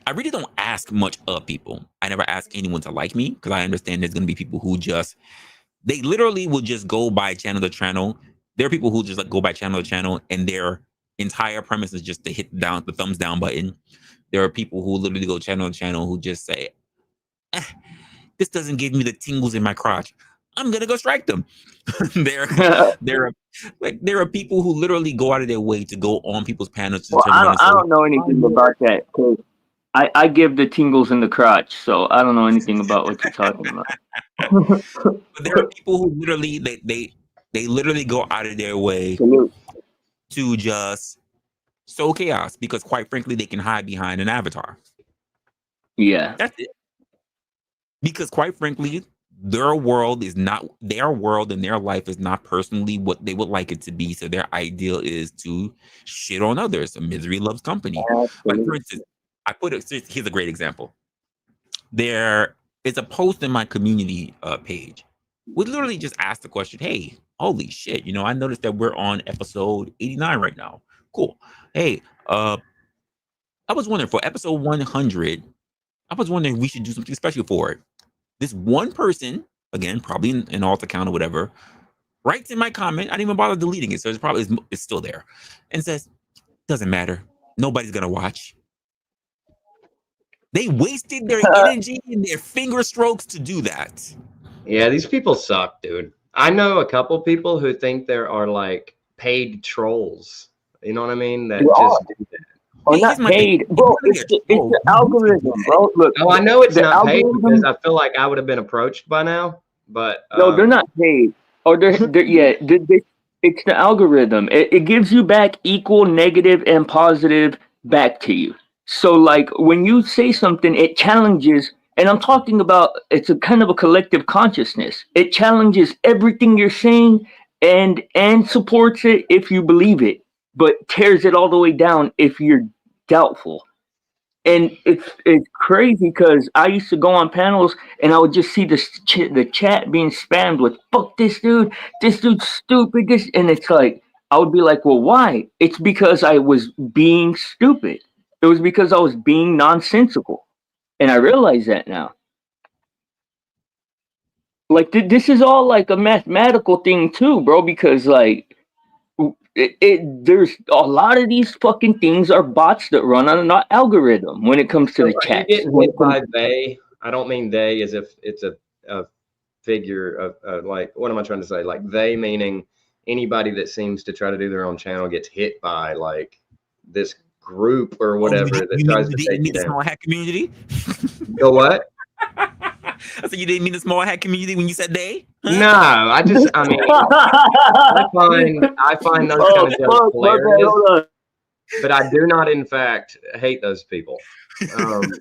I really don't ask much of people. I never ask anyone to like me because I understand there's going to be people who just they literally will just go by channel to channel. There are people who just like go by channel to channel, and their entire premise is just to hit down the thumbs down button. There are people who literally go channel to channel who just say, eh, "This doesn't give me the tingles in my crotch. I'm gonna go strike them." there, there are there are people who literally go out of their way to go on people's panels to Well, turn around and I say, don't know "Oh, anything yeah." about that. 'Cause I give the tingles in the crotch, so I don't know anything about what you're talking about. But there are people who literally they literally go out of their way Salute. to just sow chaos because quite frankly they can hide behind an avatar. Yeah. That's it. Because quite frankly, their world and their life is not personally what they would like it to be. So their ideal is to shit on others. So misery loves company. Like for Absolutely. instance, here's a great example. There is a post in my community page. We literally just asked the question, hey, holy shit, I noticed that we're on episode 89 right now. Cool. Hey, I was wondering for episode 100, I was wondering if we should do something special for it. This one person, again, probably an alt account or whatever, writes in my comment. I didn't even bother deleting it, so it's probably it's still there, and says, "Doesn't matter. Nobody's gonna watch." They wasted their energy and their finger strokes to do that. Yeah, these people suck, dude. I know a couple people who think there are like paid trolls. You know what I mean? They That are, just do that. or Here's not my thing: paid, if bro. you're gonna be a It's troll, the you can do algorithm, that. bro. Look, Oh, I know it's the not paid because algorithm. I feel like I would have been approached by now. But No, they're not paid. Or they're yeah. It's the algorithm. It gives you back equal negative and positive back to you. So like when you say something, it challenges. And I'm talking about it's a kind of a collective consciousness. It challenges everything you're saying and supports it if you believe it, but tears it all the way down if you're doubtful. And it's crazy because I used to go on panels and I would just see the chat being spammed with "fuck this dude's stupid," this, and it's like I would be like, well, why? It's because I was being stupid. It was because I was being nonsensical, and I realize that now. Like this is all like a mathematical thing too, bro. Because like there's a lot of these fucking things are bots that run on an algorithm when it comes to So the are you chats. getting When it hit comes by they? I don't mean they as if it's a figure of like, what am I trying to say? Like they meaning anybody that seems to try to do their own channel gets hit by like this group or Oh, whatever that you mean tries you to didn't take mean you the down. small hat community? Go what? I said you didn't mean the small hat community when you said they, huh? No, I mean, I find those kind Oh of jokes fuck, my bad. hilarious, Hold on. but I do not, in fact, hate those people. Um,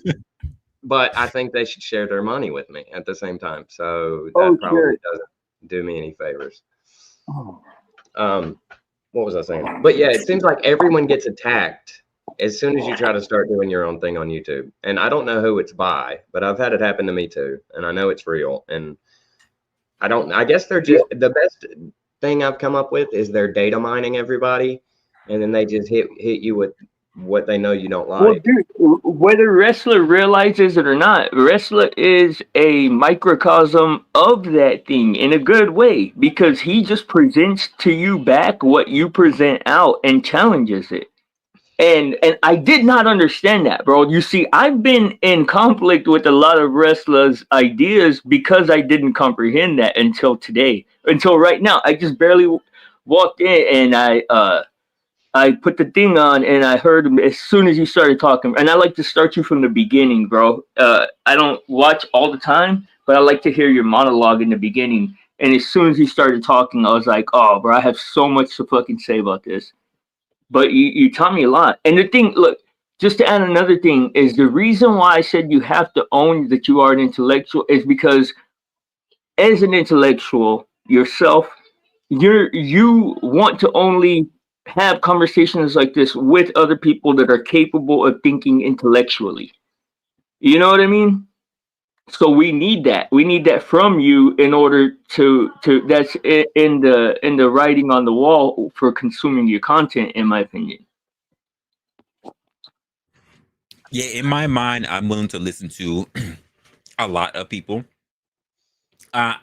but I think they should share their money with me at the same time. So Oh that probably shit. doesn't do me any favors. Oh, Um, what was I saying? But yeah, it seems like everyone gets attacked as soon as you try to start doing your own thing on YouTube. And I don't know who it's by, but I've had it happen to me too, and I know it's real. And I don't. I guess they're yeah. just the best thing I've come up with is they're data mining everybody, and then they just hit you with what they know you don't Well, like. dude, whether wrestler realizes it or not, wrestler is a microcosm of that thing in a good way because he just presents to you back what you present out and challenges it. And I did not understand that, bro. You see, I've been in conflict with a lot of wrestlers' ideas because I didn't comprehend that until today, until right now. I just barely walked in and I put the thing on and I heard him as soon as you started talking. And I like to start you from the beginning, bro. I don't watch all the time, but I like to hear your monologue in the beginning. And as soon as you started talking, I was like, oh, bro, I have so much to fucking say about this. But you taught me a lot. And the thing, look, just to add another thing, is the reason why I said you have to own that you are an intellectual is because as an intellectual yourself, you want to only have conversations like this with other people that are capable of thinking intellectually. You know what I mean? So we need that. We need that from you in order to that's in the writing on the wall for consuming your content, in my opinion. Yeah, in my mind, I'm willing to listen to a lot of people. Uh,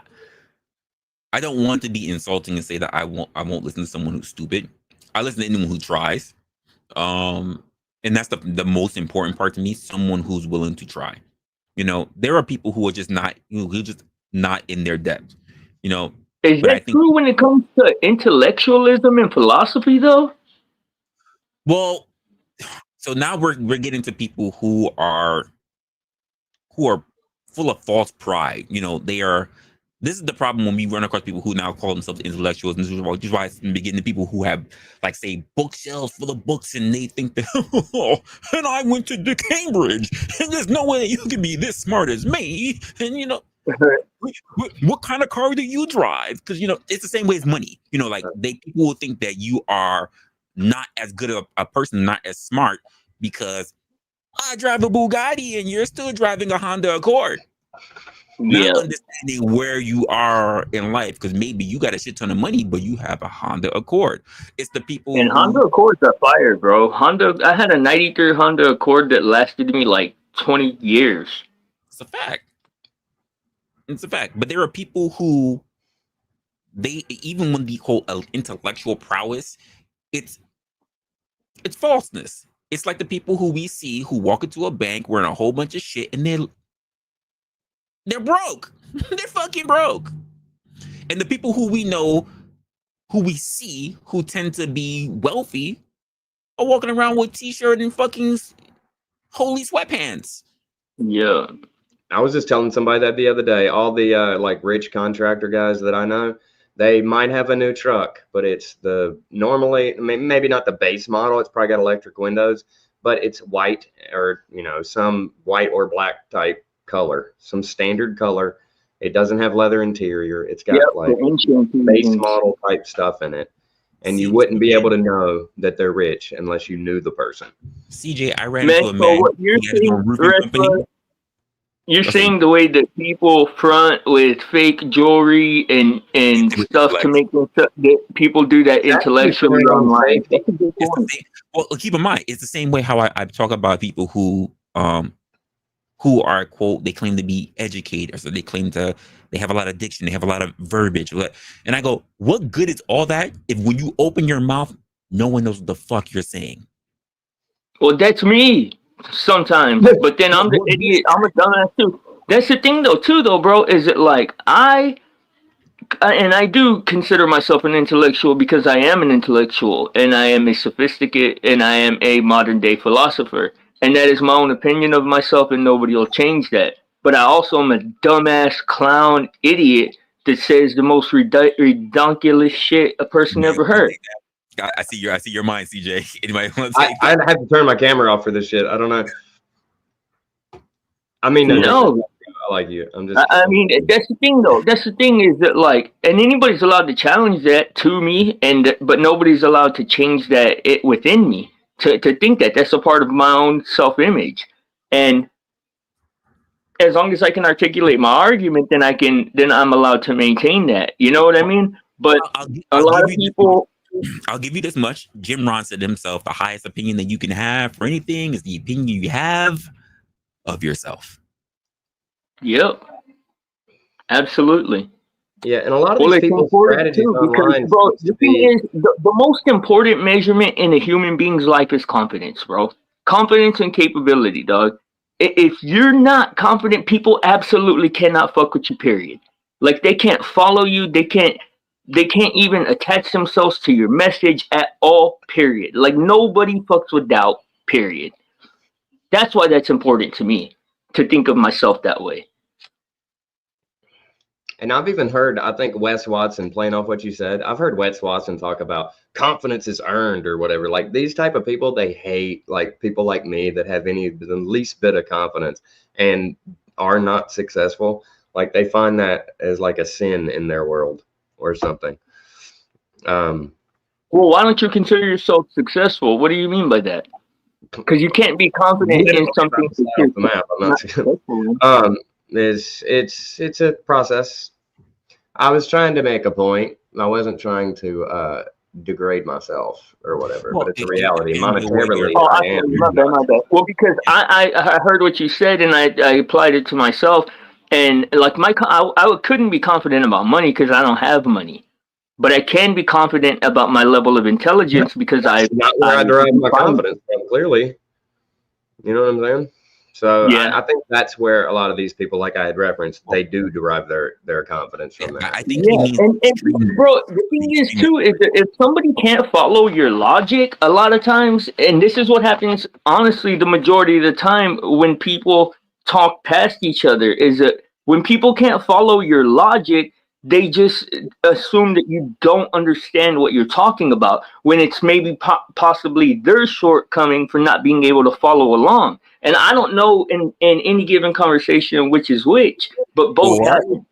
I don't want to be insulting and say that I won't listen to someone who's stupid. I listen to anyone who tries. Um, and that's the most important part to me. Someone who's willing to try. There are people who are just not who just not in their depth. You know, Is but I that think true when it comes to intellectualism and philosophy, though? well, so now we're getting to people who are full of false pride. They are. This is the problem when we run across people who now call themselves intellectuals, and this is why it's in the beginning people who have, like, say, bookshelves full of books, and they think that, oh, and I went to the Cambridge, and there's no way that you can be this smart as me, and what kind of car do you drive? Because it's the same way as money. Like people will think that you are not as good a person, not as smart, because I drive a Bugatti and you're still driving a Honda Accord. Not Yeah. understanding where you are in life, because maybe you got a shit ton of money, but you have a Honda Accord. It's the people And Honda who. Accords are fire, bro. Honda, I had a '93 Honda Accord that lasted me like 20 years. It's a fact. It's a fact. But there are people who they, even when the whole intellectual prowess, it's falseness. It's like the people who we see who walk into a bank wearing a whole bunch of shit, and they're broke. They're fucking broke. And the people who we know, who we see, who tend to be wealthy, are walking around with t-shirt and fucking holy sweatpants. Yeah. I was just telling somebody that the other day. All the like rich contractor guys that I know, they might have a new truck, but it's the normally maybe not the base model. It's probably got electric windows, but it's white or some white or black type color, some standard color. It doesn't have leather interior. It's got like base model type stuff in it. And you wouldn't be able to know that they're rich unless you knew the person. CJ, I ran into a man. What you're saying, you're saying the way that people front with fake jewelry and stuff to make them that people do that intellectually online. Well, keep in mind, it's the same way how I talk about people who are, quote, they claim to be educators, or they claim they have a lot of diction, they have a lot of verbiage. And I go, what good is all that if when you open your mouth, no one knows what the fuck you're saying? Well, that's me sometimes, but then I'm the idiot. I'm a dumbass too. That's the thing though, bro, is it like I do consider myself an intellectual because I am an intellectual and I am a sophisticate and I am a modern day philosopher. And that is my own opinion of myself and nobody will change that. But I also am a dumbass clown idiot that says the most ridiculous shit a person ever heard. I see your mind, CJ. Anybody want to say I have to turn my camera off for this shit. I don't know. I mean, no. I like you. I'm just. I mean, that's the thing, though. That's the thing is that, like, and anybody's allowed to challenge that to me, but nobody's allowed to change that within me to think that that's a part of my own self-image. And as long as I can articulate my argument, then I'm allowed to maintain that. You know what I mean? But a lot of people. I'll give you this much. Jim Rohn said himself, the highest opinion that you can have for anything is the opinion you have of yourself. Yep. Absolutely. Yeah, and a lot of these people's strategies online. Bro, the thing is, the most important measurement in a human being's life is confidence, bro. Confidence and capability, dog. If you're not confident, people absolutely cannot fuck with you, period. Like, they can't follow you. They can't even attach themselves to your message at all, period. Like, nobody fucks with doubt, period. That's why that's important to me, to think of myself that way. And I've even heard, I think Wes Watson, playing off what you said, I've heard Wes Watson talk about confidence is earned or whatever. Like, these type of people, they hate like people like me that have the least bit of confidence and are not successful. Like, they find that as like a sin in their world or something. Well, why don't you consider yourself successful? What do you mean by that? Because you can't be confident in something. It's a process. I was trying to make a point. I wasn't trying to degrade myself or whatever, but it's a reality. Monetarily, I am. My bad. Well, because I heard what you said and I applied it to myself. And like I couldn't be confident about money because I don't have money, but I can be confident about my level of intelligence because That's not where I derive my confidence from. Clearly, you know what I'm saying? So yeah. I think that's where a lot of these people, like I had referenced, they do derive their confidence from that. I think and bro, the thing is too is that if somebody can't follow your logic, a lot of times, and this is what happens honestly the majority of the time when people talk past each other, is that when people can't follow your logic, they just assume that you don't understand what you're talking about when it's maybe possibly their shortcoming for not being able to follow along. And I don't know in any given conversation which is which, but both happen.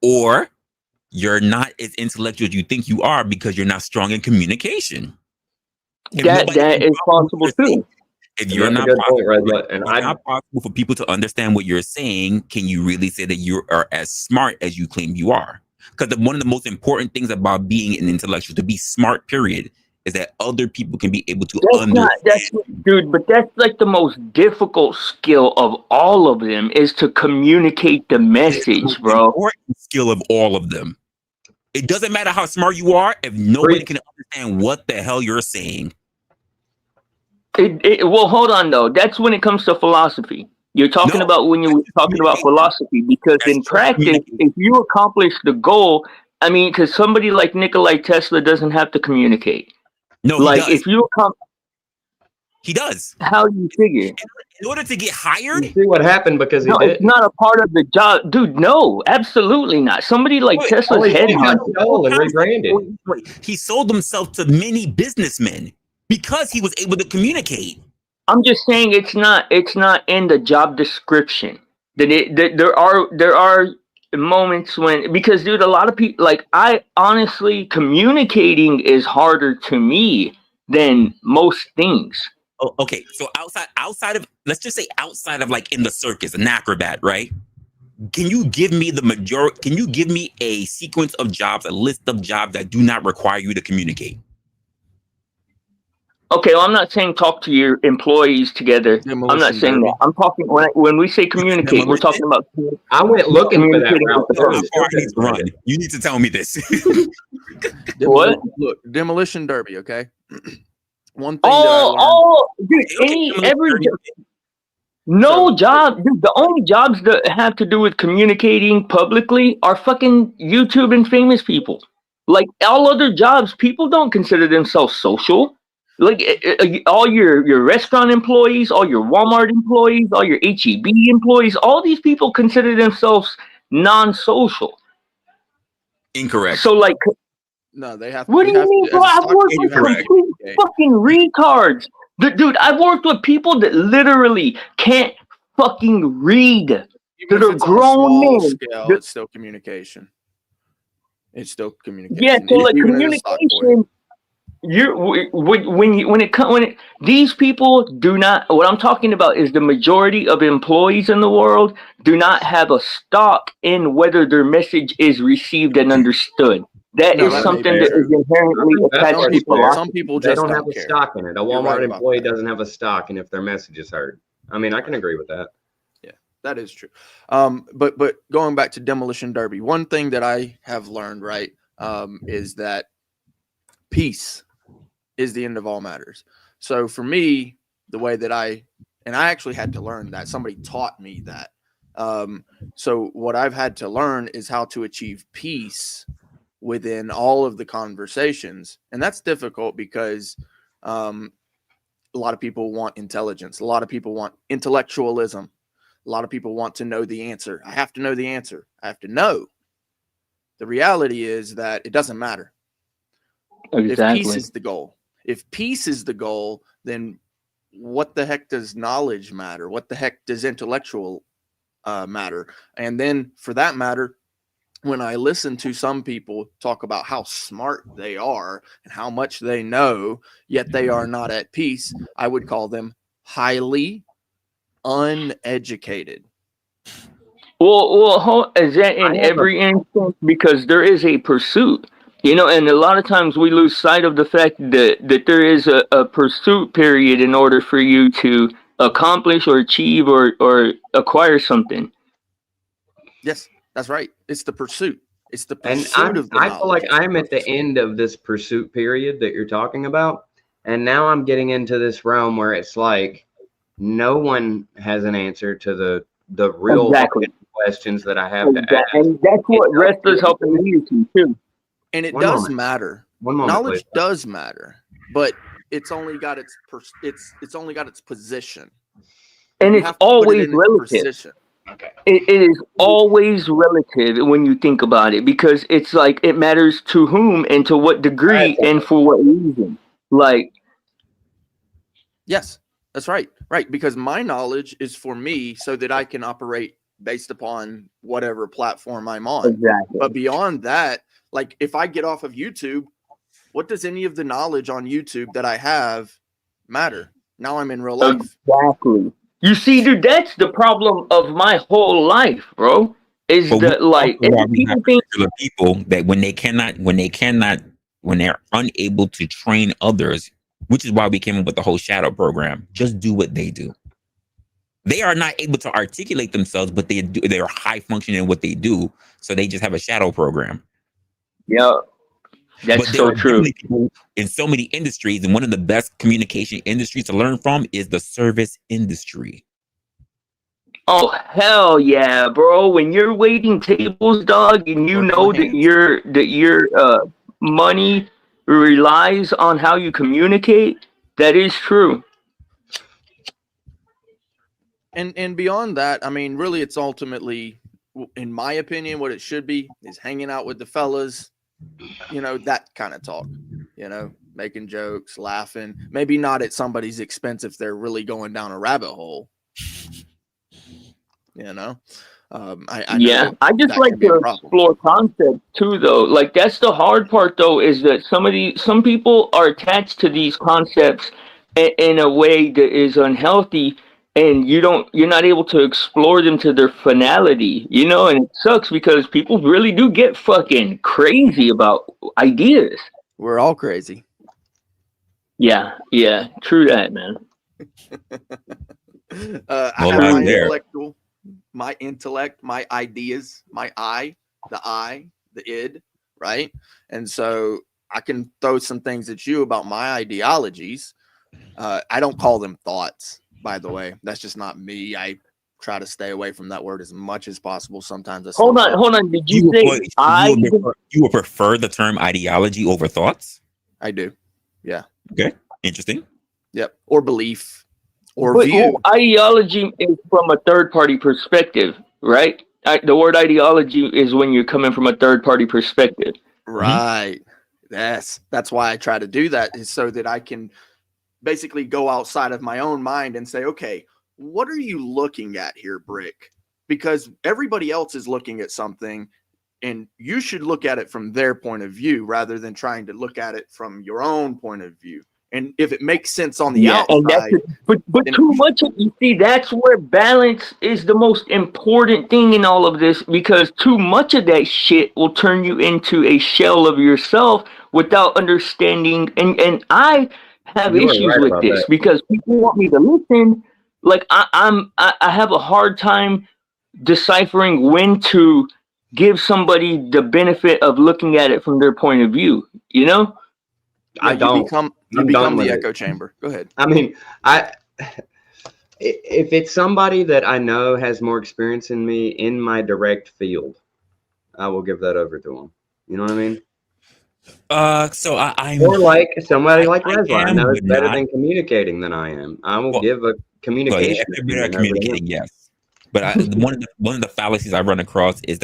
Or you're not as intellectual as you think you are because you're not strong in communication. That is possible too. If you're not possible for people to understand what you're saying, can you really say that you are as smart as you claim you are? Because one of the most important things about being an intellectual, to be smart, period, is that other people can be able to understand. Dude, but that's like the most difficult skill of all of them is to communicate the message, bro. Important skill of all of them. It doesn't matter how smart you are if nobody can understand what the hell you're saying. Well, hold on though. That's when it comes to philosophy. You're talking about when you're talking about philosophy, because in practice, if you accomplish the goal, I mean, because somebody like Nikola Tesla doesn't have to communicate. No, like he does. if you He does. How do you figure? In order to get hired? You see what happened because he did. It's not a part of the job, dude. No, absolutely not. Somebody like Tesla's headhunted and rebranded. He sold himself to many businessmen because he was able to communicate. I'm just saying it's not in the job description. There are moments when, because dude, a lot of people, like, I honestly, communicating is harder to me than most things. Oh, okay, so outside of, let's just say outside of, like, in the circus, an acrobat, right? Can you give me can you give me a sequence of jobs, a list of jobs that do not require you to communicate? Okay, well, I'm not saying talk to your employees together. I'm not saying that. I'm talking when we say communicate, we're talking about. I went looking for that route. You need to tell me this. What? Look, demolition derby. Okay. One thing. No job, dude. The only jobs that have to do with communicating publicly are fucking YouTube and famous people. Like all other jobs, people don't consider themselves social. Like all your restaurant employees, all your Walmart employees, all your HEB employees, all these people consider themselves non-social. Incorrect. So like, no, they have. What do you mean, bro? I've worked with complete fucking retards. Dude, I've worked with people that literally can't fucking read. That are grown men. It's still communication. It's still communication. Yeah, so like communication. These people do not. What I'm talking about is the majority of employees in the world do not have a stock in whether their message is received and understood. That is something that is inherently attached to philosophy. Some people just don't have a stock in it. A Walmart employee doesn't have a stock, and if their message is heard, I mean, I can agree with that. Yeah, that is true. But going back to demolition derby, one thing that I have learned, right, is that peace is the end of all matters. So for me, the way that I actually had to learn that, somebody taught me that. So what I've had to learn is how to achieve peace within all of the conversations. And that's difficult because a lot of people want intelligence. A lot of people want intellectualism. A lot of people want to know the answer. I have to know the answer. I have to know. The reality is that it doesn't matter. Exactly. If peace is the goal. If peace is the goal, then what the heck does knowledge matter? What the heck does intellectual matter? And then for that matter, when I listen to some people talk about how smart they are and how much they know, yet they are not at peace, I would call them highly uneducated. Well, is that in every instance? Because there is a pursuit. You know, and a lot of times we lose sight of the fact that there is a pursuit period in order for you to accomplish or achieve or acquire something. Yes, that's right. It's the pursuit. It's the pursuit of the knowledge. I feel like I'm at the end of this pursuit period that you're talking about. And now I'm getting into this realm where it's like no one has an answer to the real questions that I have to ask. And that's what Resla's helping me to too. And it does matter. Knowledge does matter, but it's only got its position, and it's always relative. Okay. It is always relative when you think about it, because it's like it matters to whom and to what degree and for what reason. Like, yes, that's right. Right, because my knowledge is for me so that I can operate based upon whatever platform I'm on. Exactly. But beyond that, like if I get off of YouTube, what does any of the knowledge on YouTube that I have matter? Now I'm in real life. Exactly. You see, dude, that's the problem of my whole life, bro. Is that like people that when they're unable to train others, which is why we came up with the whole shadow program. Just do what they do. They are not able to articulate themselves, but they are high functioning in what they do. So they just have a shadow program. Yeah, that's But there so are true. definitely people in so many industries, and one of the best communication industries to learn from is the service industry. Oh hell yeah, bro! When you're waiting tables, dog, and you Work for know that hands. your money relies on how you communicate, that is true. And beyond that, I mean, really, it's ultimately, in my opinion, what it should be is hanging out with the fellas, that kind of talk, making jokes, laughing, maybe not at somebody's expense if they're really going down a rabbit hole. I Yeah, know I just that like can be a to problem. explore concepts too, though. Like that's the hard part, though, is that some people are attached to these concepts in a way that is unhealthy, and you're not able to explore them to their finality, and it sucks because people really do get fucking crazy about ideas. We're all crazy. Yeah, true that, man. I No have lies my there. my intellect, my ideas, my I, the id, right? And so I can throw some things at you about my ideologies. I don't call them thoughts, by the way. That's just not me. I try to stay away from that word as much as possible. Sometimes I still Hold on. Did you You say would, you would prefer the term ideology over thoughts? I do. Yeah. Okay, interesting. Yep. Or belief or But view. ideology is from a third party perspective, right? The word ideology is when you're coming from a third party perspective. Right. That's why I try to do that, is so that I can basically go outside of my own mind and say, okay, what are you looking at here, Brick? Because everybody else is looking at something, and you should look at it from their point of view rather than trying to look at it from your own point of view. And if it makes sense on the And that's outside, but too much of, you see, that's where balance is the most important thing in all of this, because too much of that shit will turn you into a shell of yourself without understanding, and I have You are issues right with about this that. because people want me to listen. Like I have a hard time deciphering when to give somebody the benefit of looking at it from their point of view, I don't. you I'm done become the with it. echo chamber. Go ahead. I mean, if it's somebody that I know has more experience than me in my direct field, I will give that over to them. You know what I mean? So I'm Or like somebody like I Resla, I am, know is but better not. than communicating than I am. I will Well, give a well, yeah, communication if they're better at opinion over to him. communicating, yes. But one of the fallacies I run across is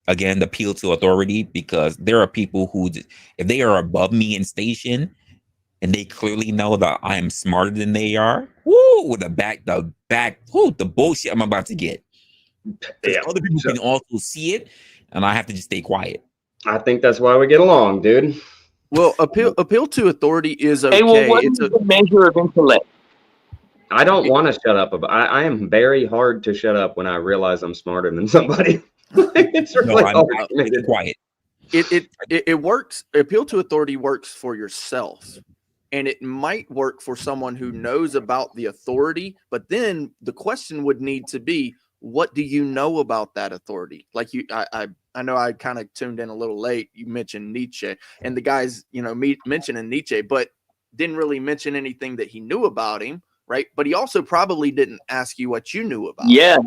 again the appeal to authority, because there are people who, if they are above me in station and they clearly know that I am smarter than they are, woo, the bullshit I'm about to get. Because Yeah. other people So can also see it, and I have to just stay quiet. I think that's why we get along, dude. Well, appeal to authority is Hey, well, okay. what is the measure of intellect? I don't want to shut up about. I am very hard to shut up when I realize I'm smarter than somebody. It's No, really I'm hard not for me staying to. quiet. It works. Appeal to authority works for yourself, and it might work for someone who knows about the authority. But then the question would need to be, what do you know about that authority? Like I know I kind of tuned in a little late. You mentioned Nietzsche, and the guys, mentioning Nietzsche, but didn't really mention anything that he knew about him, right? But he also probably didn't ask you what you knew about him. Yeah.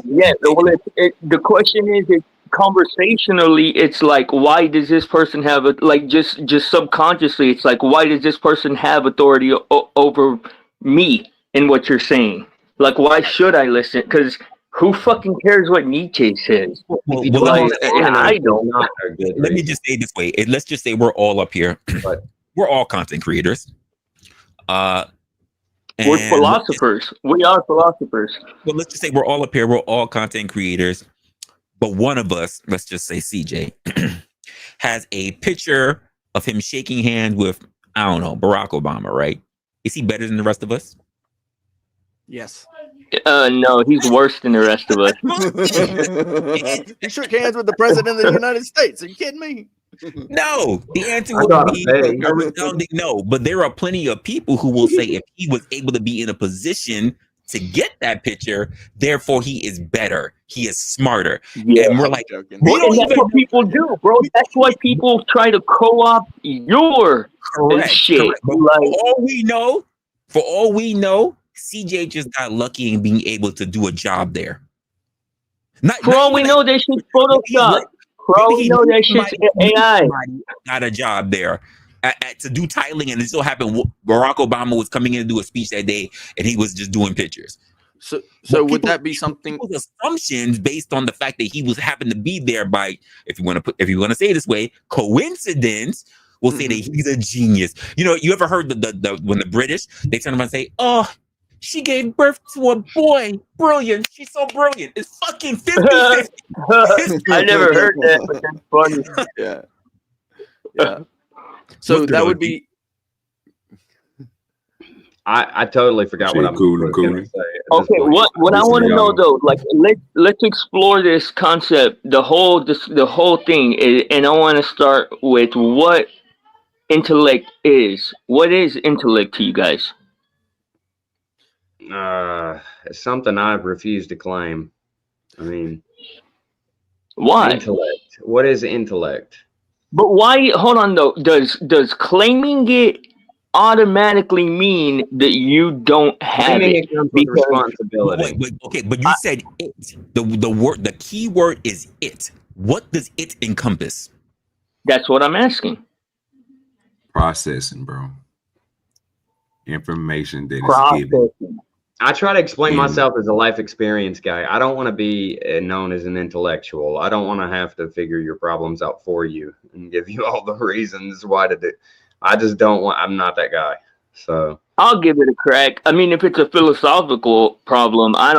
Well, the question is, conversationally, it's like, why does this person have it? Like, just subconsciously, it's like, why does this person have authority over me in what you're saying? Like, why should I listen? Because who fucking cares what Nietzsche says? If you Well, dwell let on me, it long enough, I it's don't. not a good let me reason. just say it this way. Let's just say we're all up here. But We're all content creators. We're And philosophers. We are philosophers. well, let's just say we're all up here. We're all content creators. But one of us, let's just say CJ, has a picture of him shaking hands with, I don't know, Barack Obama, right? Is he better than the rest of us? Yes. No, he's worse than the rest of us. He shook hands with the president of the United States. Are you kidding me? No, the answer I would gotta be say, a resounding no. But there are plenty of people who will say if he was able to be in a position to get that picture. Therefore, he is better. He is smarter. Yeah. And we're I'm like, joking. we don't And that's even what people do, bro. That's why people try to co-opt your correct. shit. But Like, for all we know, CJ just got lucky in being able to do a job there. for all we know, that shit's Photoshop. For all we know, that shit's AI. Got a job there to do titling, and it so happened Barack Obama was coming in to do a speech that day, and he was just doing pictures. So would that be something? People's assumptions based on the fact that he was happened to be there by, if you want to say it this way, coincidence. Will say that he's a genius. You know, you ever heard the when the British they turn around and say, "Oh, she gave birth to a boy. Brilliant. She's so brilliant." It's fucking 50-50. I never heard that, but that's funny. Yeah. Yeah. So that would be. I totally forgot what I'm going to say. Okay, what I want to know though, like let's explore this concept, the whole thing, and I want to start with what intellect is. What is intellect to you guys? It's something I've refused to claim. I mean, why intellect? What is intellect? But why? Hold on though. Does claiming it automatically mean that you don't have Claiming it? it comes with responsibility. Okay, but you said it. The key word is it. What does it encompass? That's what I'm asking. Processing, bro. Information that is given. I try to explain myself as a life experience guy. I don't want to be known as an intellectual. I don't want to have to figure your problems out for you and give you all the reasons why to do. I just don't want. I'm not that guy. So I'll give it a crack. I mean, if it's a philosophical problem, I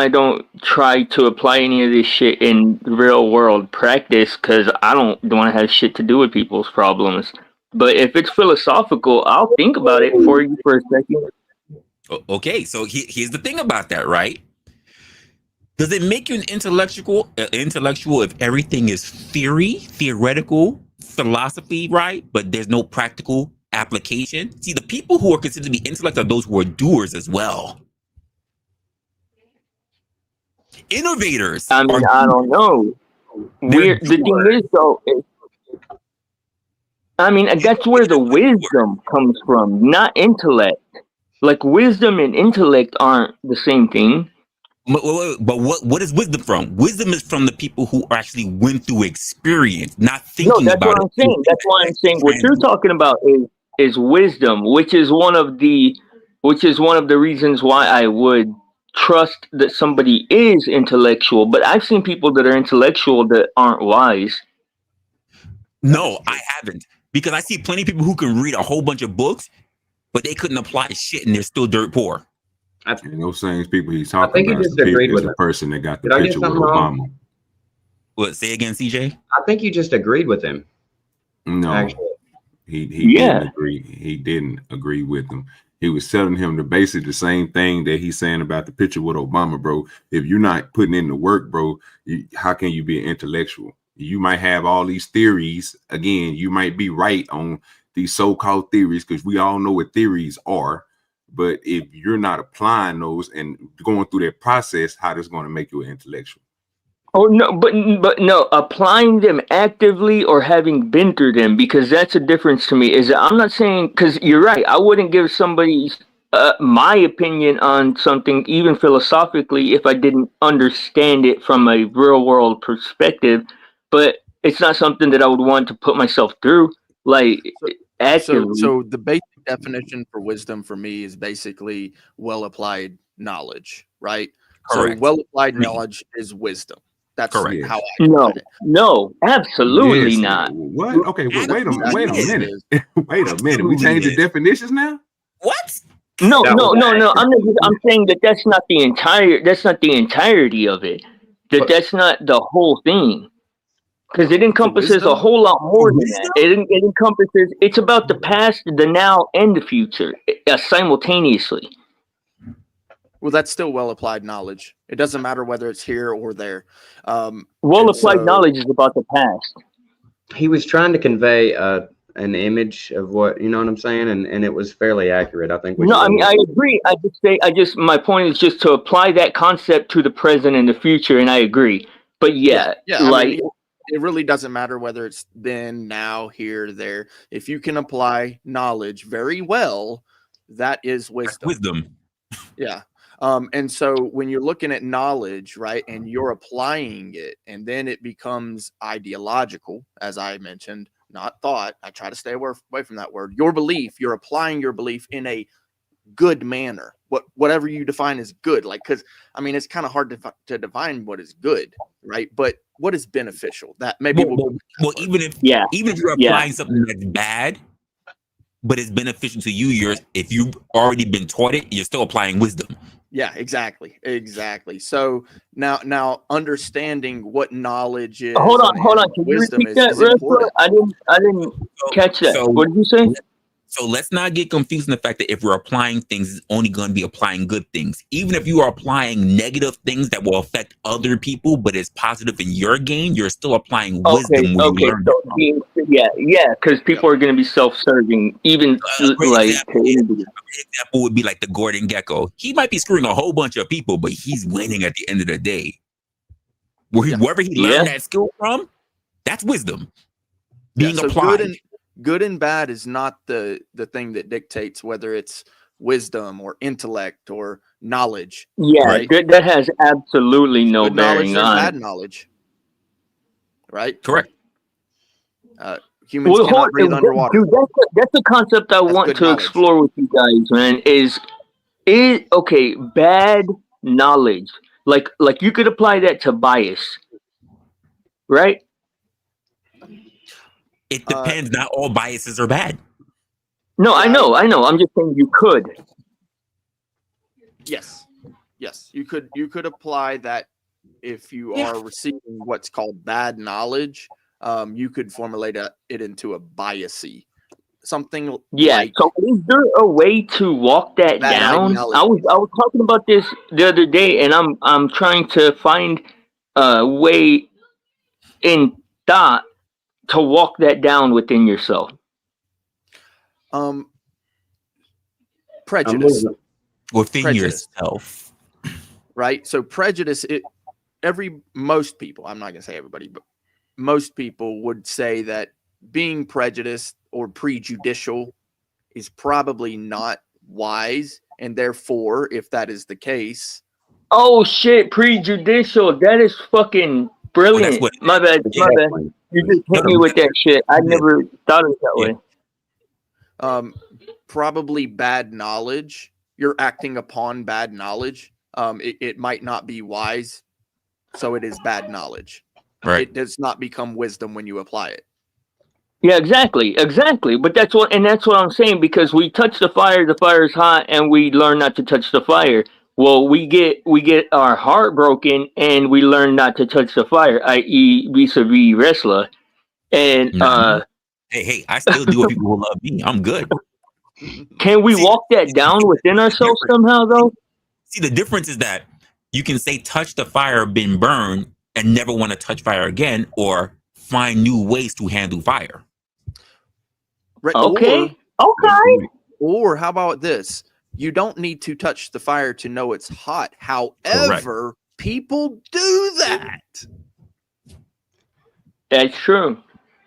don't try to apply any of this shit in real world practice because I don't want to have shit to do with people's problems. But if it's philosophical, I'll think about it for you for a second. Okay, so here's the thing about that, right? Does it make you an intellectual if everything is theoretical, philosophy, right? But there's no practical application? See, the people who are considered to be intellect are those who are doers as well. Innovators. I mean, I don't know. The thing is, though, I mean, that's where the wisdom comes from, not intellect. Like, wisdom and intellect aren't the same thing. But what is wisdom from? Wisdom is from the people who actually went through experience, not thinking about it. No, that's what I'm saying. That's why I'm saying what you're talking about is wisdom, which is one of the reasons why I would trust that somebody is intellectual. But I've seen people that are intellectual that aren't wise. No, I haven't. Because I see plenty of people who can read a whole bunch of books, but they couldn't apply shit and they're still dirt poor. And those same people he's talking about is the person that got the picture with Obama. What, say again, CJ? I think you just agreed with him. No, actually. He didn't agree. He didn't agree with him. He was telling him basically the same thing that he's saying about the picture with Obama, bro. If you're not putting in the work, bro, how can you be an intellectual? You might have all these theories. Again, you might be right on these so-called theories because we all know what theories are. But if you're not applying those and going through that process, how that's going to make you an intellectual? Oh no, but no, applying them actively or having been through them, because that's a difference to me. Is I'm not saying, because you're right, I wouldn't give somebody my opinion on something, even philosophically, if I didn't understand it from a real world perspective. But it's not something that I would want to put myself through, like actively. So the basic definition for wisdom for me is basically well applied knowledge, right? Correct. So well applied knowledge is wisdom. That's correct. How I define it. No, absolutely not. What? Okay, wait a minute. Wait a minute. We changed the definitions now? What? No. I'm saying that that's not the entirety of it. That's not the whole thing. Because it encompasses a whole lot more than that. It encompasses, it's about the past, the now, and the future simultaneously. Well, that's still well applied knowledge. It doesn't matter whether it's here or there. Well applied knowledge is about the past. He was trying to convey an an image of what, you know what I'm saying? And it was fairly accurate. I think we No, should I go mean, with I agree. My point is just to apply that concept to the present and the future, and I agree. But yeah, I like, mean, it really doesn't matter whether it's then, now, here, there. If you can apply knowledge very well, that is wisdom. Wisdom. Yeah. And so when you're looking at knowledge, right, and you're applying it, and then it becomes ideological, as I mentioned, not thought. I try to stay away from that word. Your belief, you're applying your belief in a good manner. Whatever you define as good, like, because I mean, it's kind of hard to define what is good, right? But what is beneficial? That maybe Well, even if you're applying something that's bad, but it's beneficial to you, if you've already been taught it, you're still applying wisdom. Yeah, exactly. So now understanding what knowledge is. Hold on. Can you repeat that, Resla? I didn't catch that. What did you say? So let's not get confused in the fact that if we're applying things, it's only going to be applying good things. Even if you are applying negative things that will affect other people, but it's positive in your gain, you're still applying wisdom. Because people are going to be self-serving, even like. Example would be like the Gordon Gecko. He might be screwing a whole bunch of people, but he's winning at the end of the day. Wherever he learned that skill from, that's wisdom being applied. Good and bad is not the thing that dictates whether it's wisdom or intellect or knowledge. Yeah, right? That has absolutely no good bearing knowledge on bad knowledge. Right? Correct. Humans cannot breathe underwater. Dude, that's a concept I want to explore with you guys, man. Is okay, bad knowledge. Like you could apply that to bias, right? It depends. Not all biases are bad. No, I know. I'm just saying you could. Yes. You could apply that if you are receiving what's called bad knowledge. You could formulate it into a biasy. Something. Yeah. Like, so is there a way to walk that down? I was talking about this the other day, and I'm trying to find a way in thought to walk that down within yourself. Prejudice within yourself, right? So prejudice. Most people. I'm not going to say everybody, but most people would say that being prejudiced or prejudicial is probably not wise, and therefore, if that is the case, oh shit, prejudicial. That is fucking brilliant. My bad. You just hit me with that shit. I never thought of it that way. Probably bad knowledge. You're acting upon bad knowledge. It might not be wise, so it is bad knowledge. Right. It does not become wisdom when you apply it. Yeah, exactly. But that's what I'm saying, because we touch the fire is hot, and we learn not to touch the fire. Well, we get our heart broken, and we learn not to touch the fire, i.e., vis-a-vis Resla. And hey, I still do what people who love me. I'm good. Can we walk that down within ourselves somehow, though? See, the difference is that you can say touch the fire, been burned, and never want to touch fire again, or find new ways to handle fire. Right. Okay. Or how about this? You don't need to touch the fire to know it's hot. However, people do that. That's true.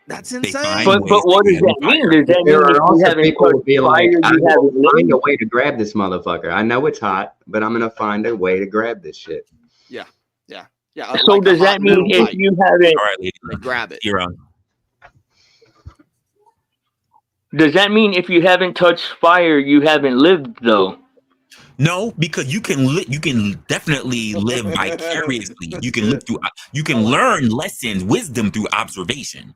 That's insane. But what does that mean? Does that There mean are also people who be like, I will find a way to grab this motherfucker. I know it's hot, but I'm gonna find a way to grab this shit. Yeah. So does that mean if you haven't, all right, grab it? You're on. Does that mean if you haven't touched fire, you haven't lived, though? No, because you can definitely live vicariously. You can live through. You can learn lessons, wisdom through observation.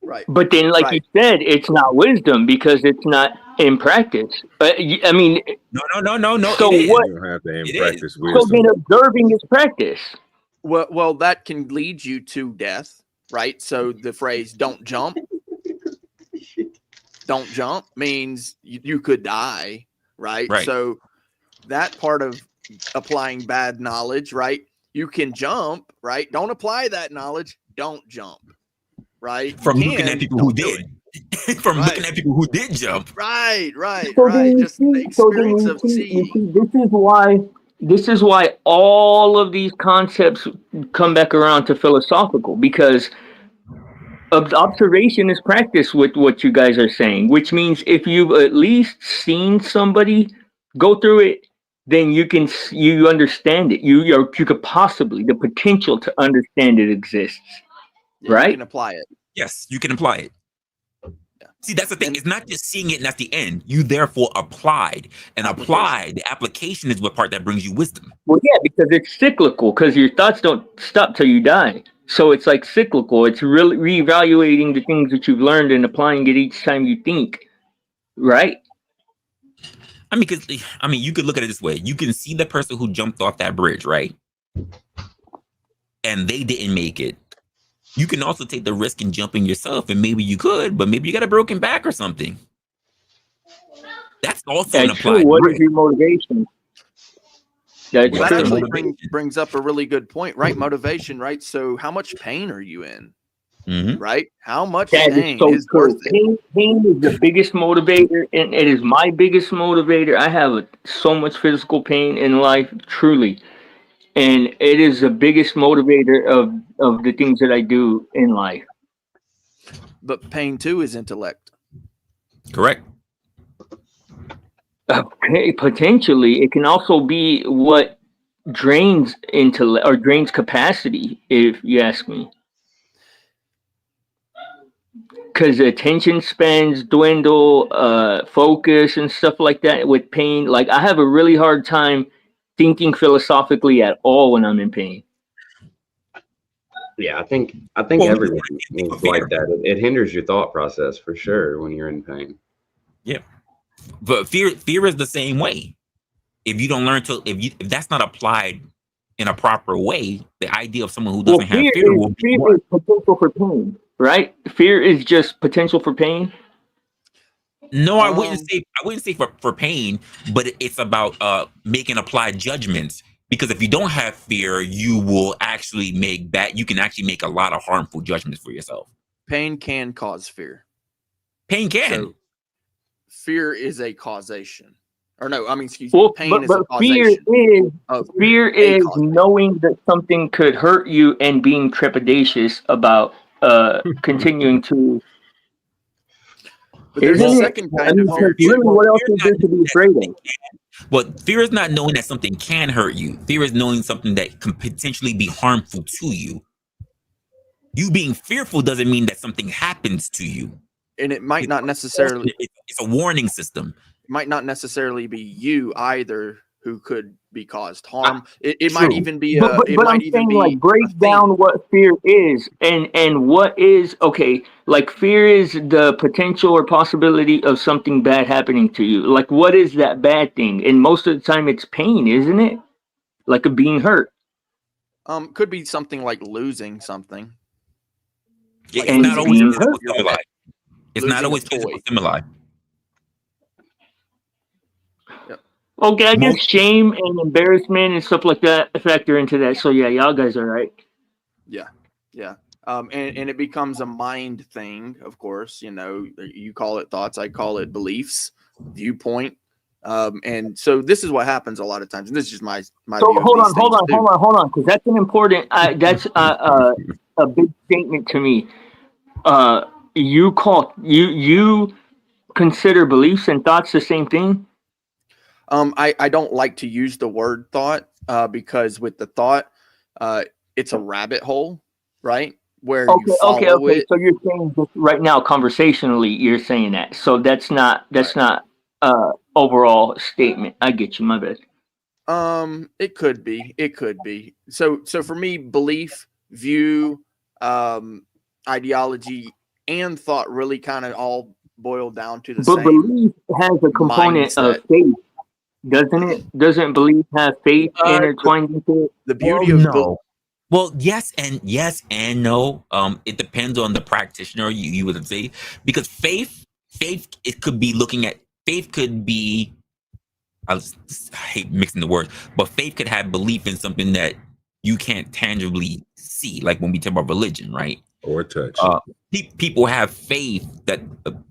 Right. But then, like you said, it's not wisdom because it's not in practice. I mean, no. So what? You don't have to in practice So then, observing is practice. Well, that can lead you to death, right? So the phrase "don't jump." Don't jump means you could die, right? So that part of applying bad knowledge, right? You can jump, right? Don't apply that knowledge. Don't jump, right? From looking at people who did. From looking at people who did jump. Right. So then Just the experience of seeing. This is why all of these concepts come back around to philosophical, because observation is practice with what you guys are saying, which means if you've at least seen somebody go through it, then you understand it. You could possibly, the potential to understand it exists, right? You can apply it. Yes, you can apply it. Yeah. See, that's the thing. It's not just seeing it and that's the end. You therefore applied. And the application is what part that brings you wisdom. Well, yeah, because it's cyclical, because your thoughts don't stop till you die. So it's like cyclical. It's really reevaluating the things that you've learned and applying it each time you think, right? I mean, you could look at it this way. You can see the person who jumped off that bridge, right? And they didn't make it. You can also take the risk in jumping yourself, and maybe you could, but maybe you got a broken back or something. That's also an applied. What is your motivation? That actually brings up a really good point, right? Motivation, right? So how much pain are you in? Mm-hmm. Right? How much pain is worth it? Pain is the biggest motivator, and it is my biggest motivator. I have so much physical pain in life, truly, and it is the biggest motivator of the things that I do in life. But pain too is intellect. Correct. Potentially, it can also be what drains intellect or drains capacity, if you ask me. Because attention spans dwindle, focus and stuff like that with pain. Like, I have a really hard time thinking philosophically at all when I'm in pain. Yeah, I think everyone is like that. It hinders your thought process for sure when you're in pain. Yeah, but fear is the same way. If you don't learn if that's not applied in a proper way, the idea of someone who doesn't have fear will be fear is potential for pain. Right? Fear is just potential for pain. No, I wouldn't say for pain, but it's about making applied judgments. Because if you don't have fear, you will actually you can actually make a lot of harmful judgments for yourself. Pain can cause fear. Pain can. So fear is a causation. Or no, I mean, excuse me. Pain is a causation. Fear is knowing that something could hurt you and being trepidatious about continuing to. But there's a second kind of fear. What else is there to be afraid of? Well, fear is not knowing that something can hurt you. Fear is knowing something that can potentially be harmful to you. You being fearful doesn't mean that something happens to you. And it might not necessarily. It's a warning system. It might not necessarily be you either who could be caused harm. It might even be break down what fear is and what is like fear is the potential or possibility of something bad happening to you. Like, what is that bad thing? And most of the time it's pain, isn't it? Like being hurt. Could be something like losing something. It's not always physical stimuli. It's not always physical stimuli. Okay, I guess shame and embarrassment and stuff like that factor into that. So yeah, y'all guys are right. Yeah. And it becomes a mind thing, of course. You know, you call it thoughts, I call it beliefs, viewpoint. And so this is what happens a lot of times. And this is just my So view hold on, because that's an important. That's a big statement to me. You consider beliefs and thoughts the same thing? I don't like to use the word thought because with the thought, it's a rabbit hole, right? Where you follow it. So you're saying just right now, conversationally, you're saying that. So that's not overall statement. I get you. My bad. It could be. So for me, belief, view, ideology, and thought really kind of all boil down to the same. But belief has a component of faith. Doesn't it? Doesn't belief have faith intertwined into it? The beauty of no. Well, yes and no. It depends on the practitioner. You would say, because faith, it could be looking at faith could be. I hate mixing the words, but faith could have belief in something that you can't tangibly see, like when we talk about religion, right? or touch. People have faith that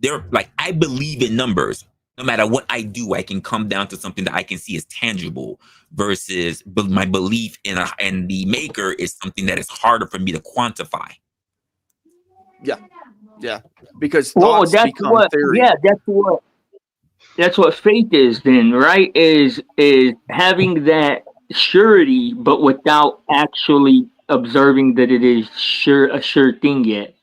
they're like, I believe in numbers. No matter what I do, I can come down to something that I can see as tangible. Versus, my belief in the maker is something that is harder for me to quantify. Yeah, because thoughts become theory. Yeah, that's what faith is then, right? Is having that surety, but without actually observing that it is a sure thing yet.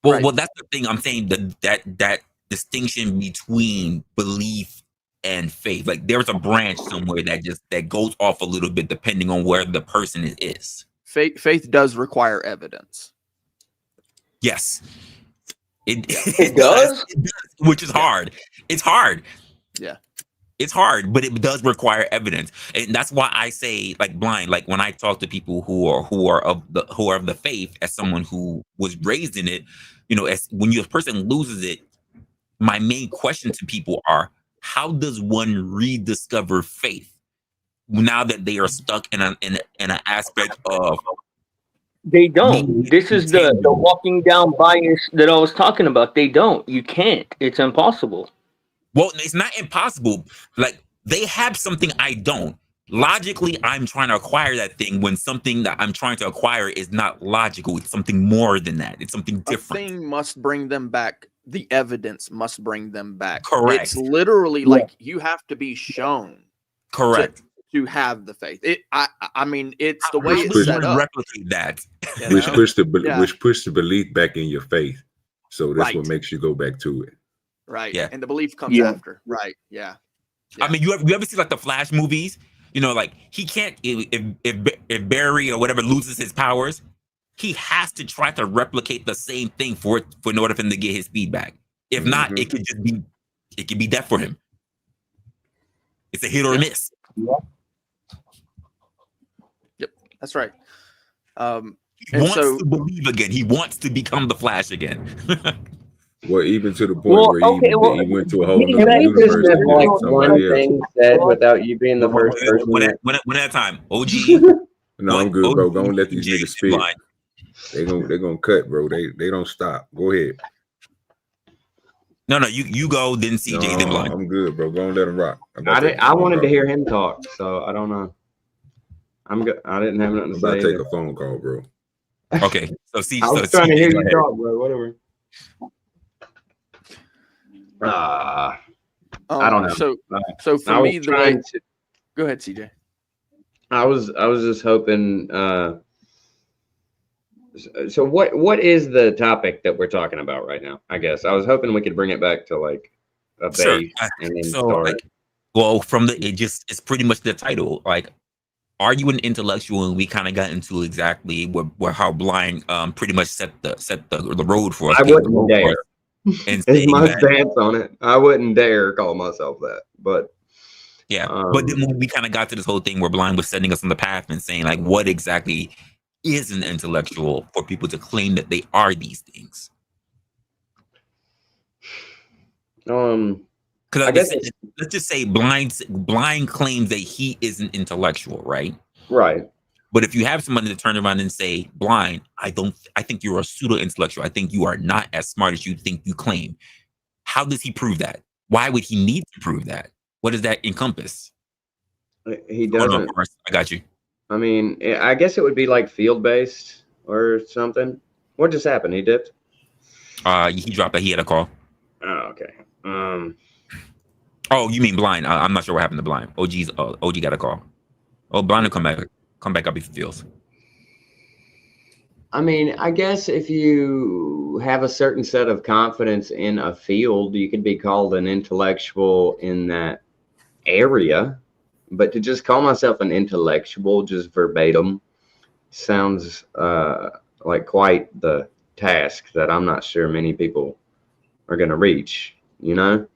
Well, Right. well, that's the thing I'm saying. That distinction between belief and faith, like there's a branch somewhere that goes off a little bit depending on where the person is. Faith does require evidence. Yes, it does? It does, which is hard. It's hard. Yeah. It's hard, but it does require evidence, and that's why I say, like, blind. Like when I talk to people who are of the faith, as someone who was raised in it, as when a person loses it, my main question to people are, how does one rediscover faith now that they are stuck in an aspect of They don't. This is the walking down bias that I was talking about. They don't. You can't. It's impossible. Well, it's not impossible. Like, they have something I don't. Logically, I'm trying to acquire that thing when something that I'm trying to acquire is not logical. It's something more than that. It's something different. A thing must bring them back. The evidence must bring them back. Correct. It's literally like you have to be shown. Correct. To have the faith. I mean, it's the way it's How set up. replicate that. Which push the belief back in your faith. So that's what makes you go back to it. Right. Yeah. And the belief comes after. Right. Yeah. I mean, you ever see like the Flash movies? Like he can't, if Barry or whatever loses his powers, he has to try to replicate the same thing in order for him to get his speed back. If not, it could be death for him. It's a hit or a miss. Yep, that's right. He wants to believe again. He wants to become the Flash again. Well, even to the point where he went to a whole new universe. Can I just have one thing said without you being the first person? One at a time. OG. No, I'm good, bro. Go and let these niggas spit. They're gonna cut, bro. They don't stop. Go ahead. No, you go, then CJ, then blind. I'm good, bro. Go and let him rock. I wanted to hear him talk, so I don't know. I'm good. I didn't have nothing to say. Take a phone call, bro. Okay, so I was trying to hear you talk, bro. Whatever. I don't know. So for me, the way. Go ahead, CJ. I was just hoping. So what is the topic that we're talking about right now? I guess I was hoping we could bring it back to like a base and then start. It's pretty much the title. Like, are you an intellectual? And we kind of got into exactly how blind pretty much set the road for us. I wouldn't dare. And it's my stance on it. I wouldn't dare call myself that, but yeah. But then we kind of got to this whole thing where blind was setting us on the path and saying, like, what exactly is an intellectual for people to claim that they are these things? Because I guess let's just say blind claims that he is an intellectual, right? Right. But if you have somebody to turn around and say, blind, I think you're a pseudo-intellectual. I think you are not as smart as you think you claim. How does he prove that? Why would he need to prove that? What does that encompass? He doesn't. I got you. I mean, I guess it would be like field-based or something. What just happened? He dipped? He dropped he had a call. Oh, okay. Oh, you mean blind? I'm not sure what happened to blind. OG got a call. Oh, blind will come back up if he feels. I mean, I guess if you have a certain set of confidence in a field, you could be called an intellectual in that area. But to just call myself an intellectual, just verbatim, sounds like quite the task that I'm not sure many people are going to reach, you know?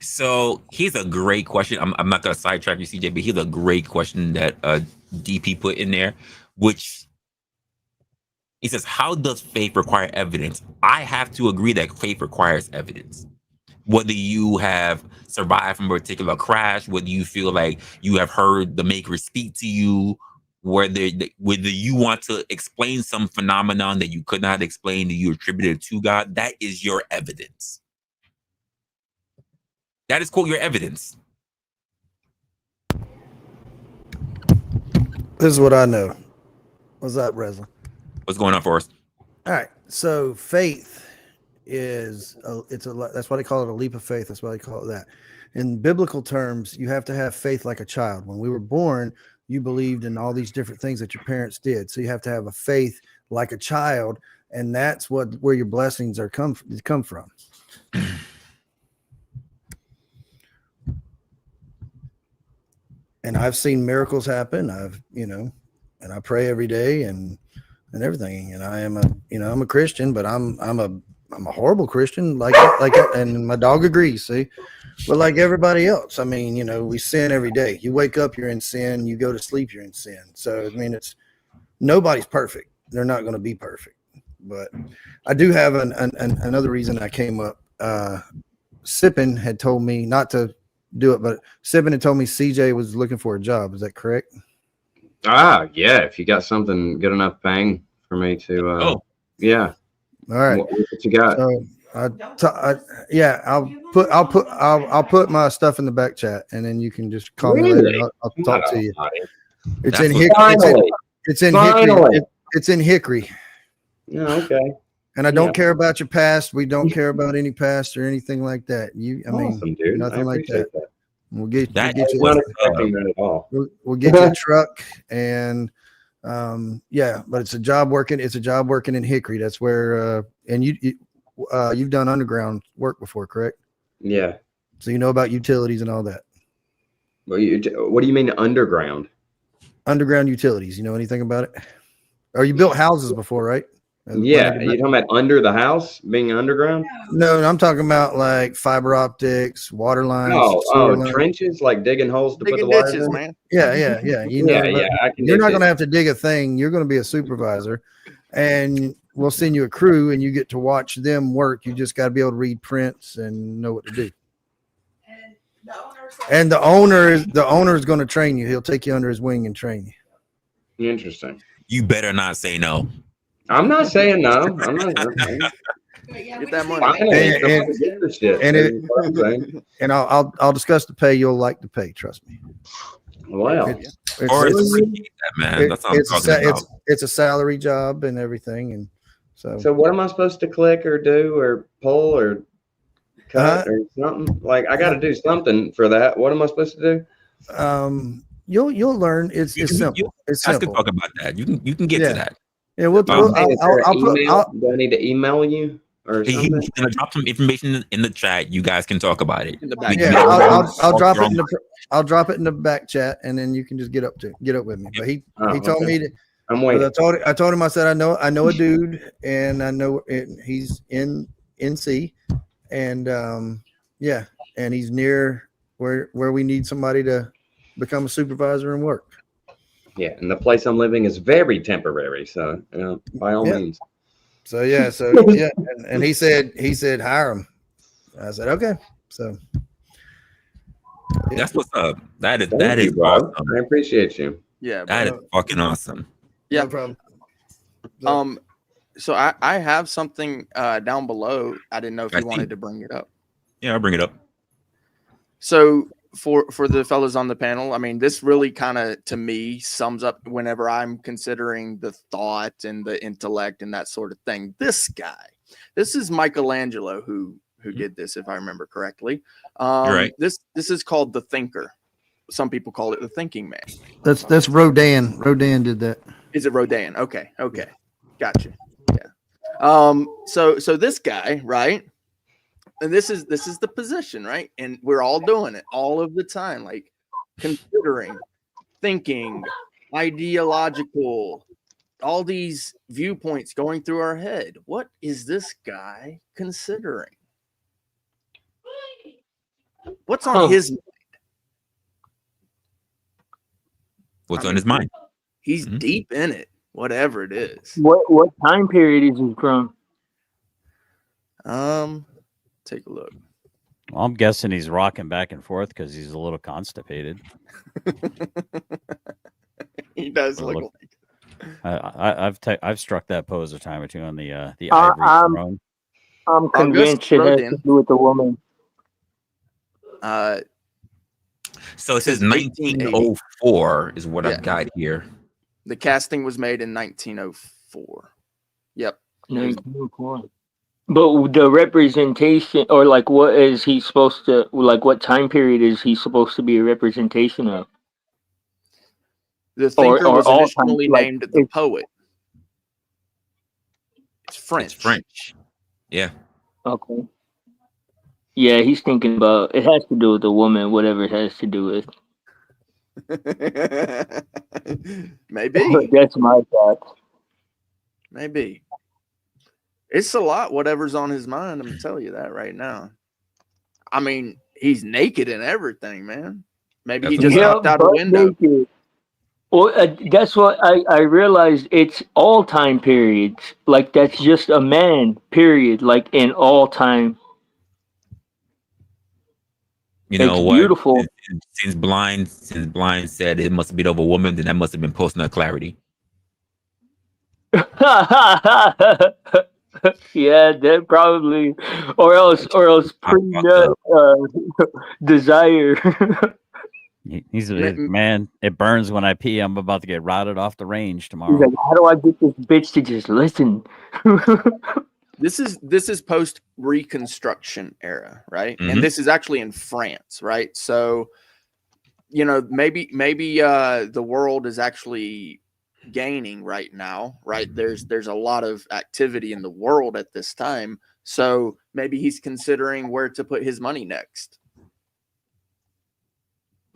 So here's a great question. I'm not going to sidetrack you, CJ, but here's a great question that DP put in there, which he says, how does faith require evidence? I have to agree that faith requires evidence. Whether you have survived from a particular crash, whether you feel like you have heard the maker speak to you, whether you want to explain some phenomenon that you could not explain, that you attribute it to God, that is your evidence. That is, quote, your evidence. This is what I know. What's up, Resla? What's going on for us? All right. So faith is that's why they call it a leap of faith. That's why they call it that. In biblical terms, you have to have faith like a child. When we were born, you believed in all these different things that your parents did. So you have to have a faith like a child, and that's where your blessings are come from. And I've seen miracles happen. And I pray every day and everything. And I'm a Christian, but I'm a horrible Christian, and my dog agrees. See, but like everybody else, I mean, we sin every day. You wake up, you're in sin. You go to sleep, you're in sin. So I mean, nobody's perfect. They're not going to be perfect. But I do have another reason I came up. Sippin had told me not to do it, but Sippin had told me CJ was looking for a job. Is that correct? Yeah. If you got something good enough paying for me to, yeah. All right. What you got? So I'll put my stuff in the back chat, and then you can just call me later. I'll talk to you. It's in Hickory. It's in Hickory. It's in Hickory. Yeah, okay. And I don't care about your past. We don't care about any past or anything like that. Awesome, dude. Nothing like that. We'll get you. Not expecting that at all. We'll get you a truck, and but it's a job working. It's a job working in Hickory. That's where and you've done underground work before, correct? Yeah. So you know about utilities and all that. What do you mean underground? Underground utilities. You know anything about it? Or you built houses before, right? Yeah, you're talking about under the house being underground? No, I'm talking about like fiber optics, water lines. Trenches, like digging holes to put the ditches, wires in? man. Yeah. You're not going to have to dig a thing. You're going to be a supervisor, and we'll send you a crew, and you get to watch them work. You just got to be able to read prints and know what to do. And the owner is going to train you. He'll take you under his wing and train you. Interesting. You better not say no. I'm not saying no. I'm not. Get that money. And I'll discuss the pay. You'll like the pay. Trust me. Wow. It's a salary job and everything, and so what am I supposed to click or do or pull or cut or something? Like I got to do something for that. What am I supposed to do? You'll learn. It's simple. It's simple. I could talk about that. You can get to that. Yeah, do I need to email you or something? He's gonna drop some information in the chat. You guys can talk about it. In the back. Yeah, I'll drop it in the back chat, and then you can just get up with me. But he told me to. I'm waiting. I told him. I said I know a dude, and I know he's in NC, and and he's near where we need somebody to become a supervisor and work. Yeah, and the place I'm living is very temporary, so by all means. So and he said hire him. I said okay. So that's what's up. That is awesome. I appreciate you. Yeah, that is fucking awesome. Yeah, no problem. So I have something down below. I didn't know if you wanted to bring it up. Yeah, I'll bring it up. So for the fellas on the panel, I mean, this really kind of, to me, sums up whenever I'm considering the thought and the intellect and that sort of thing. This is Michelangelo who did this, if I remember correctly. Right. This is called The Thinker. Some people call it The Thinking Man. That's Rodin. Rodin did that. Is it Rodin? Okay. Gotcha. Yeah. So this guy, right? And this is the position, right? And we're all doing it all of the time, like considering, thinking, ideological, all these viewpoints going through our head. What is this guy considering? What's on his mind? What's on his mind? He's deep in it, whatever it is. What time period is he from? Take a look. Well, I'm guessing he's rocking back and forth because he's a little constipated. He does Or look look- like. I've struck that pose a time or two on the I, ivory I'm throne. I'm August convinced it has Rodin. to do with the woman. So it says Says 1880. 1904 is what Yeah. I've got here. The casting was made in 1904. Yep. 1904. But the representation, or like, what is he supposed to, like, what time period is he supposed to be a representation of? The thinker was all time, initially like, named the poet. It's French. It's French. Yeah. Okay. Yeah, he's thinking about it has to do with the woman, whatever it has to do with. Maybe. That's my thoughts. Maybe. It's a lot, whatever's on his mind. I'm going to tell you that right now. I mean, he's naked and everything, man. Maybe he That's a just fact. hopped out a but window. naked. Well, that's what I realized. It's all time periods. Like, that's just a man, period. Like, in all time. You know It's what? beautiful. Since Blind said it must have been over a woman, then that must have been post-nut clarity. Yeah, that probably, or else I fucked pre-nut up. desire. He's Ma- man. It burns when I pee. I'm about to get routed off the range He's tomorrow. like, how do I get this bitch to just listen? This is post Reconstruction era, right? Mhm. And this is actually in France, right? So, you know, maybe the world is actually gaining right now, right? There's a lot of activity in the world at this time, so maybe he's considering where to put his money next,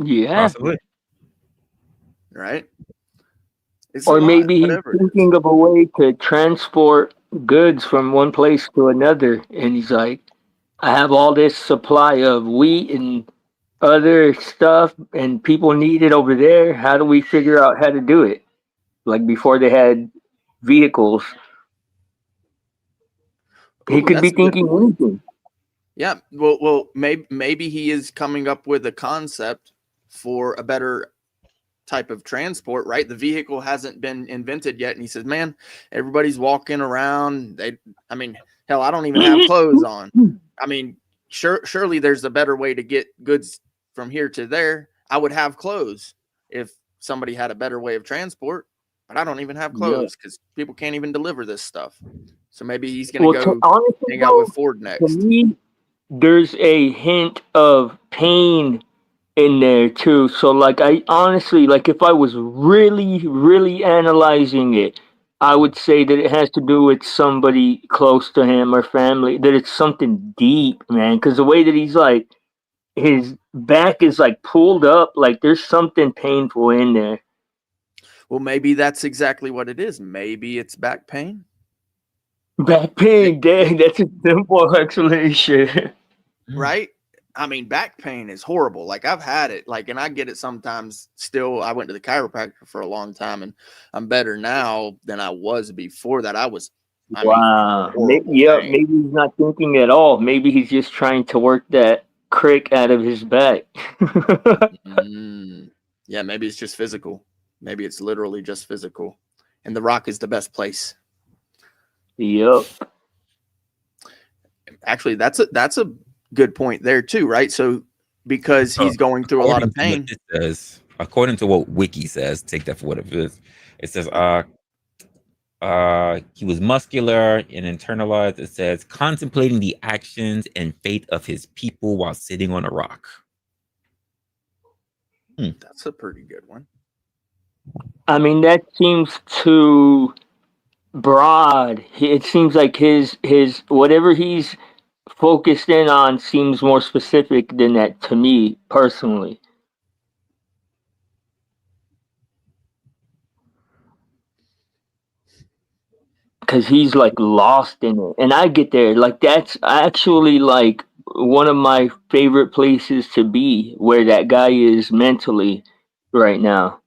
Yeah. Possibly. right? It's a Or lot, maybe he's whatever it is. thinking of a way to transport goods from one place to another. And he's like, I have all this supply of wheat and other stuff, and people need it over there. How do we figure out how to do it? Like, before they had vehicles. He Ooh, could be that's a good thinking point. anything. Yeah, well, maybe he is coming up with a concept for a better type of transport, right? The vehicle hasn't been invented yet, and he says, "Man, everybody's walking around. I mean, hell, I don't even have clothes on. I mean, surely there's a better way to get goods from here to there. I would have clothes if somebody had a better way of transport, but I don't even have Yeah. clothes because people can't even deliver this stuff. So maybe he's gonna Well, go honestly, hang out though, with Ford to next." me, there's a hint of pain in there too. So, like, I honestly, like, if I was really, really analyzing it, I would say that it has to do with somebody close to him or family. That it's something deep, man. Because the way that he's like, his back is like pulled up, like there's something painful in there. Well, maybe that's exactly what it is. Maybe it's back pain. Back pain, dang, that's a simple explanation. Right? I mean, back pain is horrible. Like, I've had it, like, and I get it sometimes still. I went to the chiropractor for a long time, and I'm better now than I was before that. I mean, Wow. horrible Yeah, pain. maybe he's not thinking at all. Maybe he's just trying to work that crick out of his back. Yeah, maybe it's just physical. Maybe it's literally just physical. And The Rock is the best place. Yep. Actually, that's a good point there too, right? So because he's going through a lot of pain. According to what Wiki says, take that for what it is. It says he was muscular and internalized. It says contemplating the actions and fate of his people while sitting on a rock. That's a pretty good one. I mean, that seems too broad. It seems like his whatever he's focused in on seems more specific than that to me personally. Because he's like lost in it, and I get there. Like, that's actually like one of my favorite places to be, where that guy is mentally right now.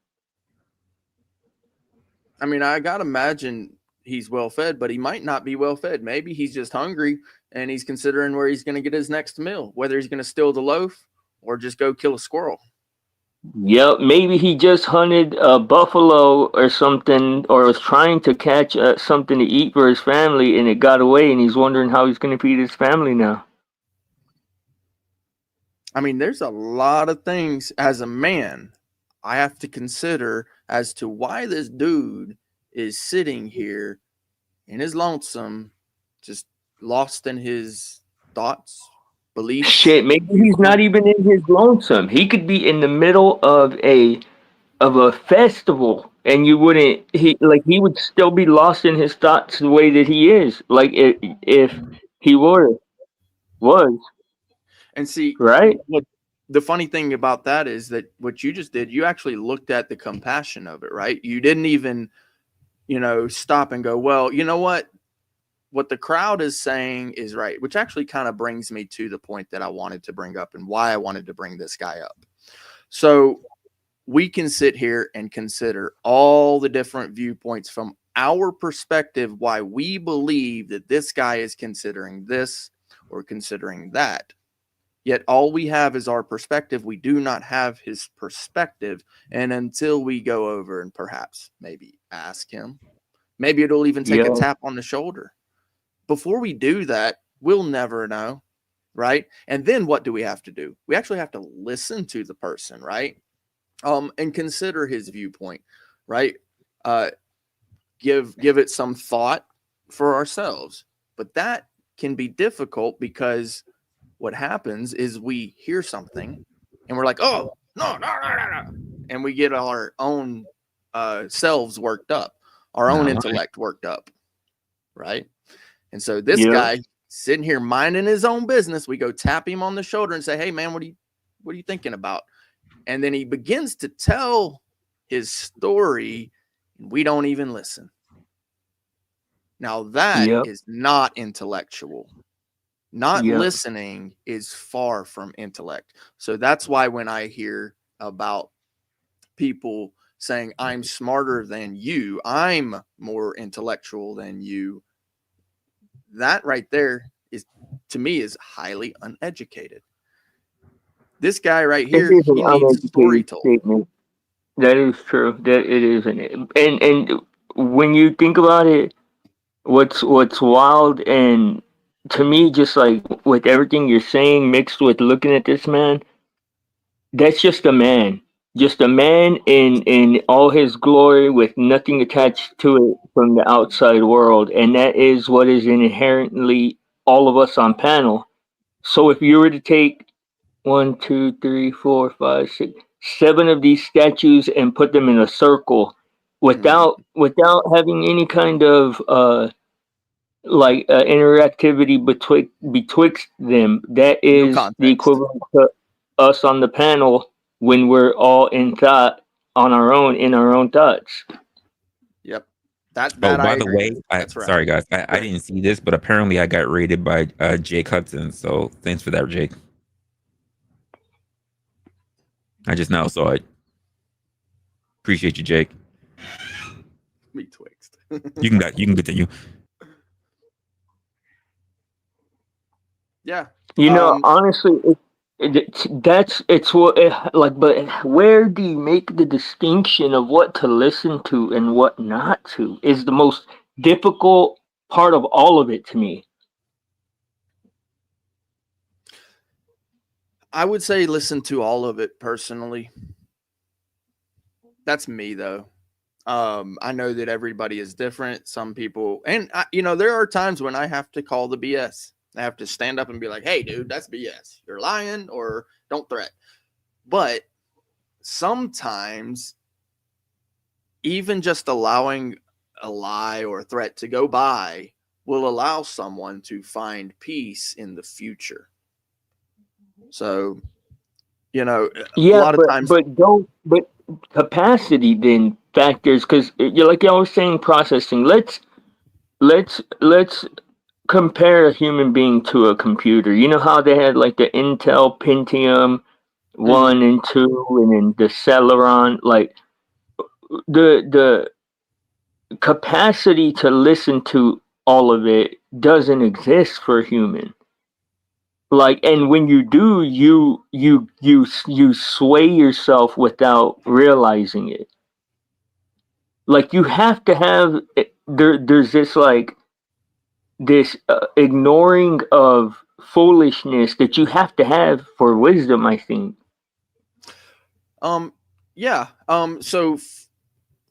I mean, I gotta imagine he's well fed, but he might not be well fed. Maybe he's just hungry and he's considering where he's going to get his next meal, whether he's going to steal the loaf or just go kill a squirrel. Yep, maybe he just hunted a buffalo or something, or was trying to catch something to eat for his family, and it got away, and he's wondering how he's going to feed his family now. I mean, there's a lot of things as a man I have to consider as to why this dude is sitting here in his lonesome, just lost in his thoughts, beliefs. Shit, maybe he's not even in his lonesome. He could be in the middle of a festival, and you wouldn't. He would still be lost in his thoughts the way that he is. Like if he was And see, right. what the funny thing about that is that what you just did, you actually looked at the compassion of it, right? You didn't even, stop and go, well, you know what the crowd is saying is right, which actually kind of brings me to the point that I wanted to bring up and why I wanted to bring this guy up. So we can sit here and consider all the different viewpoints from our perspective, why we believe that this guy is considering this or considering that. Yet all we have is our perspective. We do not have his perspective. And until we go over and perhaps maybe ask him, maybe it'll even take a tap on the shoulder. Before we do that, we'll never know, right? And then what do we have to do? We actually have to listen to the person, right? And consider his viewpoint, right? Give it some thought for ourselves. But that can be difficult because what happens is we hear something and we're like, oh, no. And we get our own selves worked up, our own intellect worked up, right? And so this guy sitting here minding his own business, we go tap him on the shoulder and say, hey, man, what are you thinking about? And then he begins to tell his story, and we don't even listen. Now that is not intellectual. Not listening is far from intellect. So that's why when I hear about people saying, I'm smarter than you, I'm more intellectual than you, that right there is, to me, is highly uneducated. This guy right here, he needs story told. Statement. That is true. That it is, and when you think about it, what's wild, and to me, just like with everything you're saying mixed with looking at this man, that's just a man. Just a man in all his glory with nothing attached to it from the outside world. And that is what is inherently all of us on panel. So if you were to take 1, 2, 3, 4, 5, 6, 7 of these statues and put them in a circle without having any kind of interactivity betwixt them, that is the equivalent to us on the panel when we're all in thought on our own, in our own thoughts. Yep. That by the way, sorry guys, I didn't see this, but apparently I got rated by Jake Hudson. So thanks for that, Jake. I just now saw it. Appreciate you, Jake. Me twixt. You can continue. Yeah. Honestly, it's what but where do you make the distinction of what to listen to and what not to is the most difficult part of all of it to me. I would say listen to all of it personally. That's me though. I know that everybody is different. Some people, and there are times when I have to call the BS. I have to stand up and be like, hey, dude, that's BS. You're lying, or don't threat. But sometimes even just allowing a lie or a threat to go by will allow someone to find peace in the future. So, a lot of times. But capacity then factors, because like I was saying, processing. Let's compare a human being to a computer. You know how they had like the Intel Pentium 1 and 2, and then the Celeron, like the capacity to listen to all of it doesn't exist for a human. Like, and when you do, you sway yourself without realizing it. Like, you have to have there's this, like, this ignoring of foolishness that you have to have for wisdom, I think. Yeah. So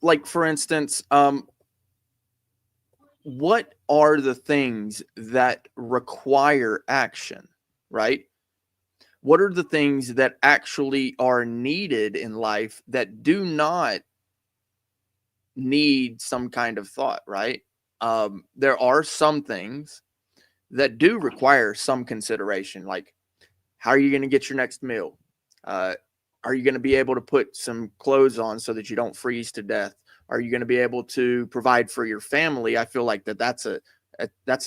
like, for instance, what are the things that require action, right? What are the things that actually are needed in life that do not need some kind of thought, right? There are some things that do require some consideration, like, how are you going to get your next meal? Are you going to be able to put some clothes on so that you don't freeze to death? Are you going to be able to provide for your family? I feel like that's a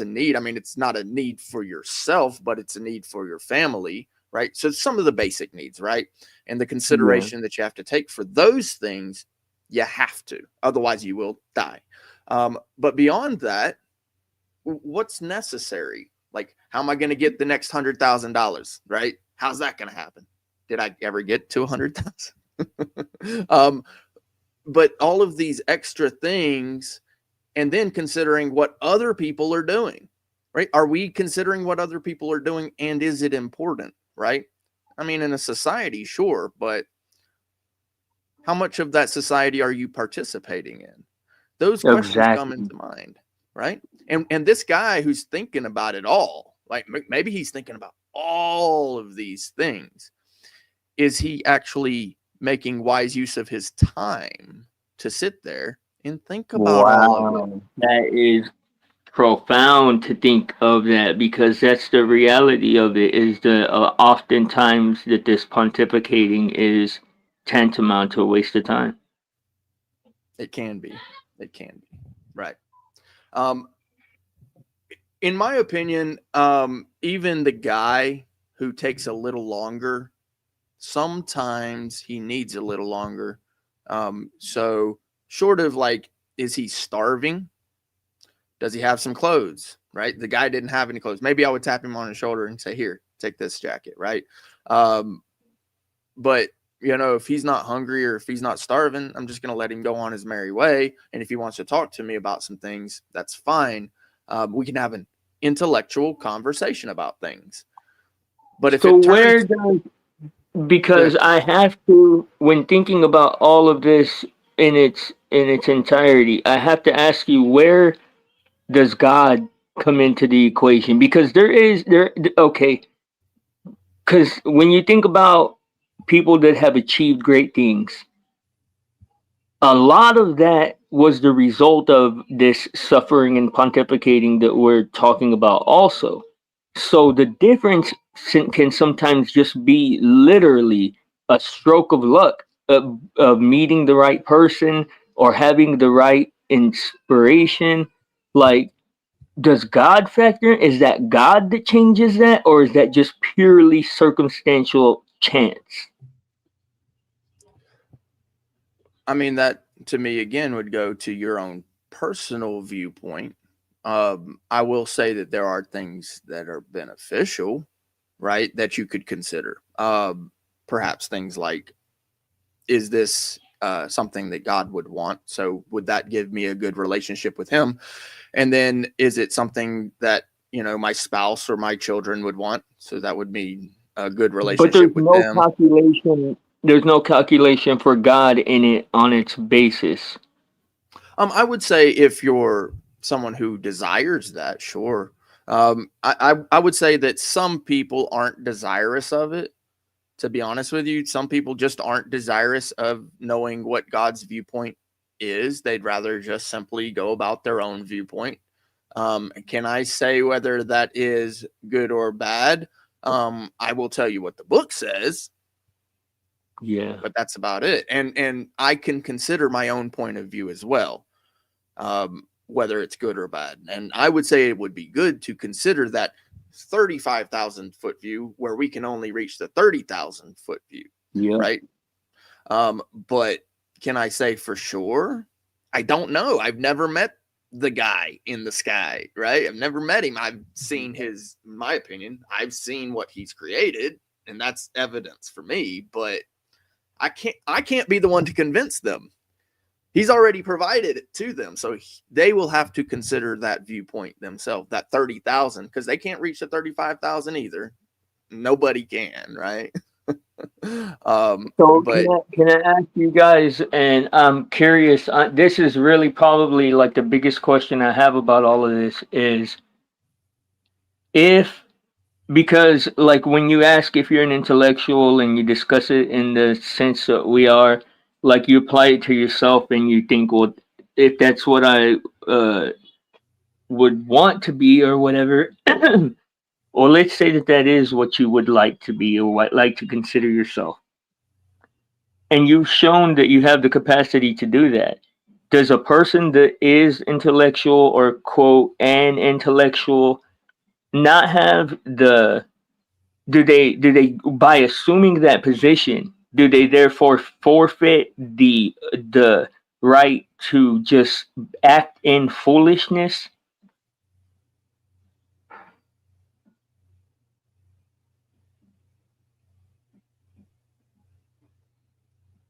need. I mean, it's not a need for yourself, but it's a need for your family, right? So some of the basic needs, right? And the consideration that you have to take for those things, you have to, otherwise you will die. But beyond that, what's necessary? Like, how am I going to get the next $100,000, right? How's that going to happen? Did I ever get to 100,000? But all of these extra things, and then considering what other people are doing, right? Are we considering what other people are doing, and is it important, right? I mean, in a society, sure, but how much of that society are you participating in? Those questions come Exactly. into mind, right? And this guy who's thinking about it all, like, maybe he's thinking about all of these things. Is he actually making wise use of his time to sit there and think about all of it? Wow, that is profound to think of that, because that's the reality of it. Is the oftentimes that this pontificating is tantamount to a waste of time. It can be. It can be. Right. Um, in my opinion, even the guy who takes a little longer, sometimes he needs a little longer. So short of, like, is he starving? Does he have some clothes? Right. The guy didn't have any clothes. Maybe I would tap him on the shoulder and say, here, take this jacket. Right. But if he's not hungry or if he's not starving, I'm just going to let him go on his merry way. And if he wants to talk to me about some things, that's fine. We can have an intellectual conversation about things. But if So it where turns, does, because I have to, when thinking about all of this in its entirety, I have to ask you, where does God come into the equation? Because okay, because when you think about people that have achieved great things, a lot of that was the result of this suffering and pontificating that we're talking about also. So the difference can sometimes just be literally a stroke of luck of meeting the right person or having the right inspiration. Like, does God factor in? Is that God that changes that, or is that just purely circumstantial chance? I mean, that to me again would go to your own personal viewpoint. I will say that there are things that are beneficial, right, that you could consider. Perhaps things like, is this something that God would want? So would that give me a good relationship with him? And then is it something that, my spouse or my children would want? So that would mean a good But there's relationship with no them. calculation. There's no calculation for God in it on its basis. I would say if you're someone who desires that, sure. I would say that some people aren't desirous of it. To be honest with you, some people just aren't desirous of knowing what God's viewpoint is. They'd rather just simply go about their own viewpoint. Can I say whether that is good or bad? I will tell you what the book says. Yeah. But that's about it. And I can consider my own point of view as well, whether it's good or bad. And I would say it would be good to consider that 35,000 foot view where we can only reach the 30,000 foot view. Yeah. Right. But can I say for sure? I don't know. I've never met the guy in the sky, right? I've never met him. I've seen his, in my opinion, I've seen what he's created, and that's evidence for me, but I can't be the one to convince them. He's already provided it to them, so they will have to consider that viewpoint themselves, that 30,000, because they can't reach the 35,000 either. Nobody can, right? So can I ask you guys, and I'm curious, this is really probably like the biggest question I have about all of this is because like when you ask if you're an intellectual and you discuss it in the sense that we are, like you apply it to yourself and you think, well, if that's what I would want to be or whatever, or let's say that is what you would like to be or what like to consider yourself. And you've shown that you have the capacity to do that. Does a person that is intellectual or quote an intellectual not have the do they by assuming that position, do they therefore forfeit the right to just act in foolishness?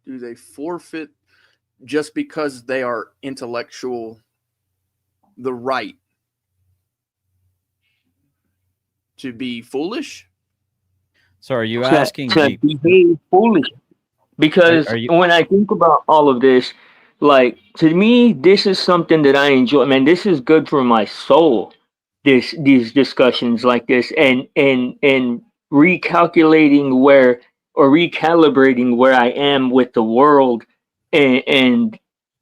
Do they forfeit just because they are intellectual the right to be foolish? So are you asking to behave foolish? Because when I think about all of this, like to me, this is something that I enjoy. Man, this is good for my soul. These discussions like this, and recalculating where or recalibrating where I am with the world, and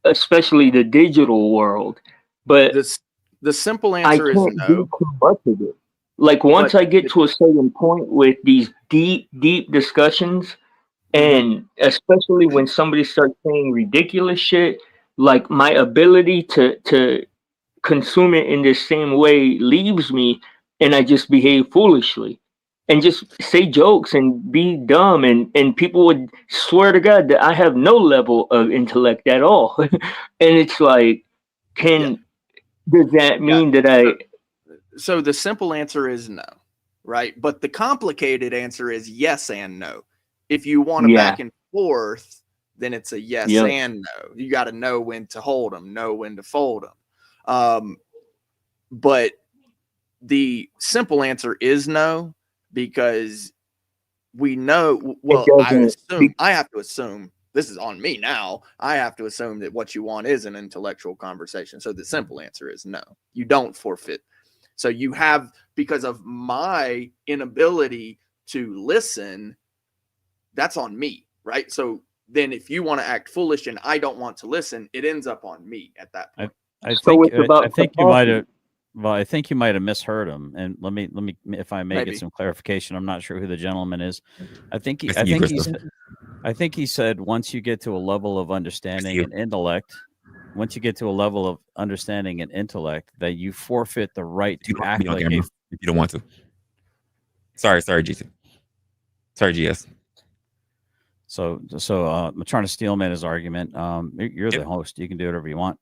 especially the digital world. But the simple answer is no. Do too much of it. Like once I get to a certain point with these deep discussions, and especially when somebody starts saying ridiculous shit, like my ability to consume it in this same way leaves me, and I just behave foolishly and just say jokes and be dumb, and people would swear to God that I have no level of intellect at all. And it's like, does that mean that I... So the simple answer is no, right? But the complicated answer is yes and no. If you want to back and forth, then it's a yes and no. You got to know when to hold them, know when to fold them. But the simple answer is no, because we know, well, I have to assume, this is on me now, I have to assume that what you want is an intellectual conversation. So the simple answer is no. You don't forfeit. So you have, because of my inability to listen, that's on me, right? So then if you want to act foolish and I don't want to listen, it ends up on me at that point. I think you might have, well, I think you might have misheard him. And let me, if I may get some clarification, I'm not sure who the gentleman is. I think he said once you get to a level of understanding and intellect, that you forfeit the right to act like if you don't want to. Sorry, GC. Sorry, GS. So I'm trying to steel man his argument. You're the host. You can do whatever you want.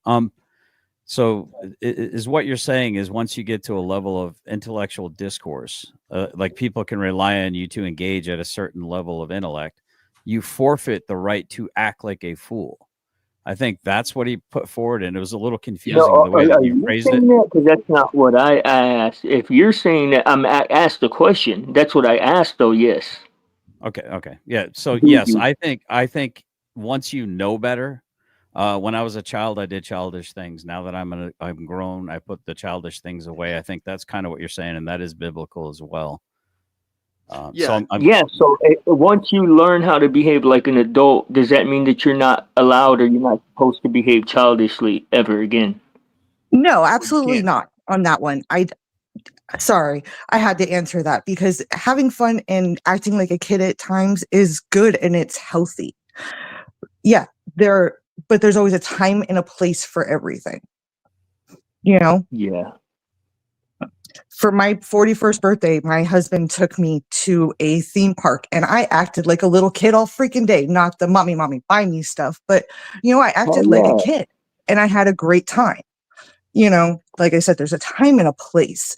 So is what you're saying is once you get to a level of intellectual discourse, like people can rely on you to engage at a certain level of intellect, you forfeit the right to act like a fool. I think that's what he put forward, and it was a little confusing the way that you phrased it. Because that's not what I asked. If you're saying that I'm asked the question, that's what I asked, though. Yes. Okay. Yeah. So yes, I think once you know better. When I was a child, I did childish things. Now that I'm grown, I put the childish things away. I think that's kind of what you're saying, and that is biblical as well. So once you learn how to behave like an adult, does that mean that you're not allowed or you're not supposed to behave childishly ever again? No, absolutely not on that one. Sorry, I had to answer that because having fun and acting like a kid at times is good and it's healthy. Yeah, but there's always a time and a place for everything. You know? Yeah. For my 41st birthday, my husband took me to a theme park and I acted like a little kid all freaking day. Not the mommy, buy me stuff. But, I acted like a kid and I had a great time. You know, like I said, there's a time and a place.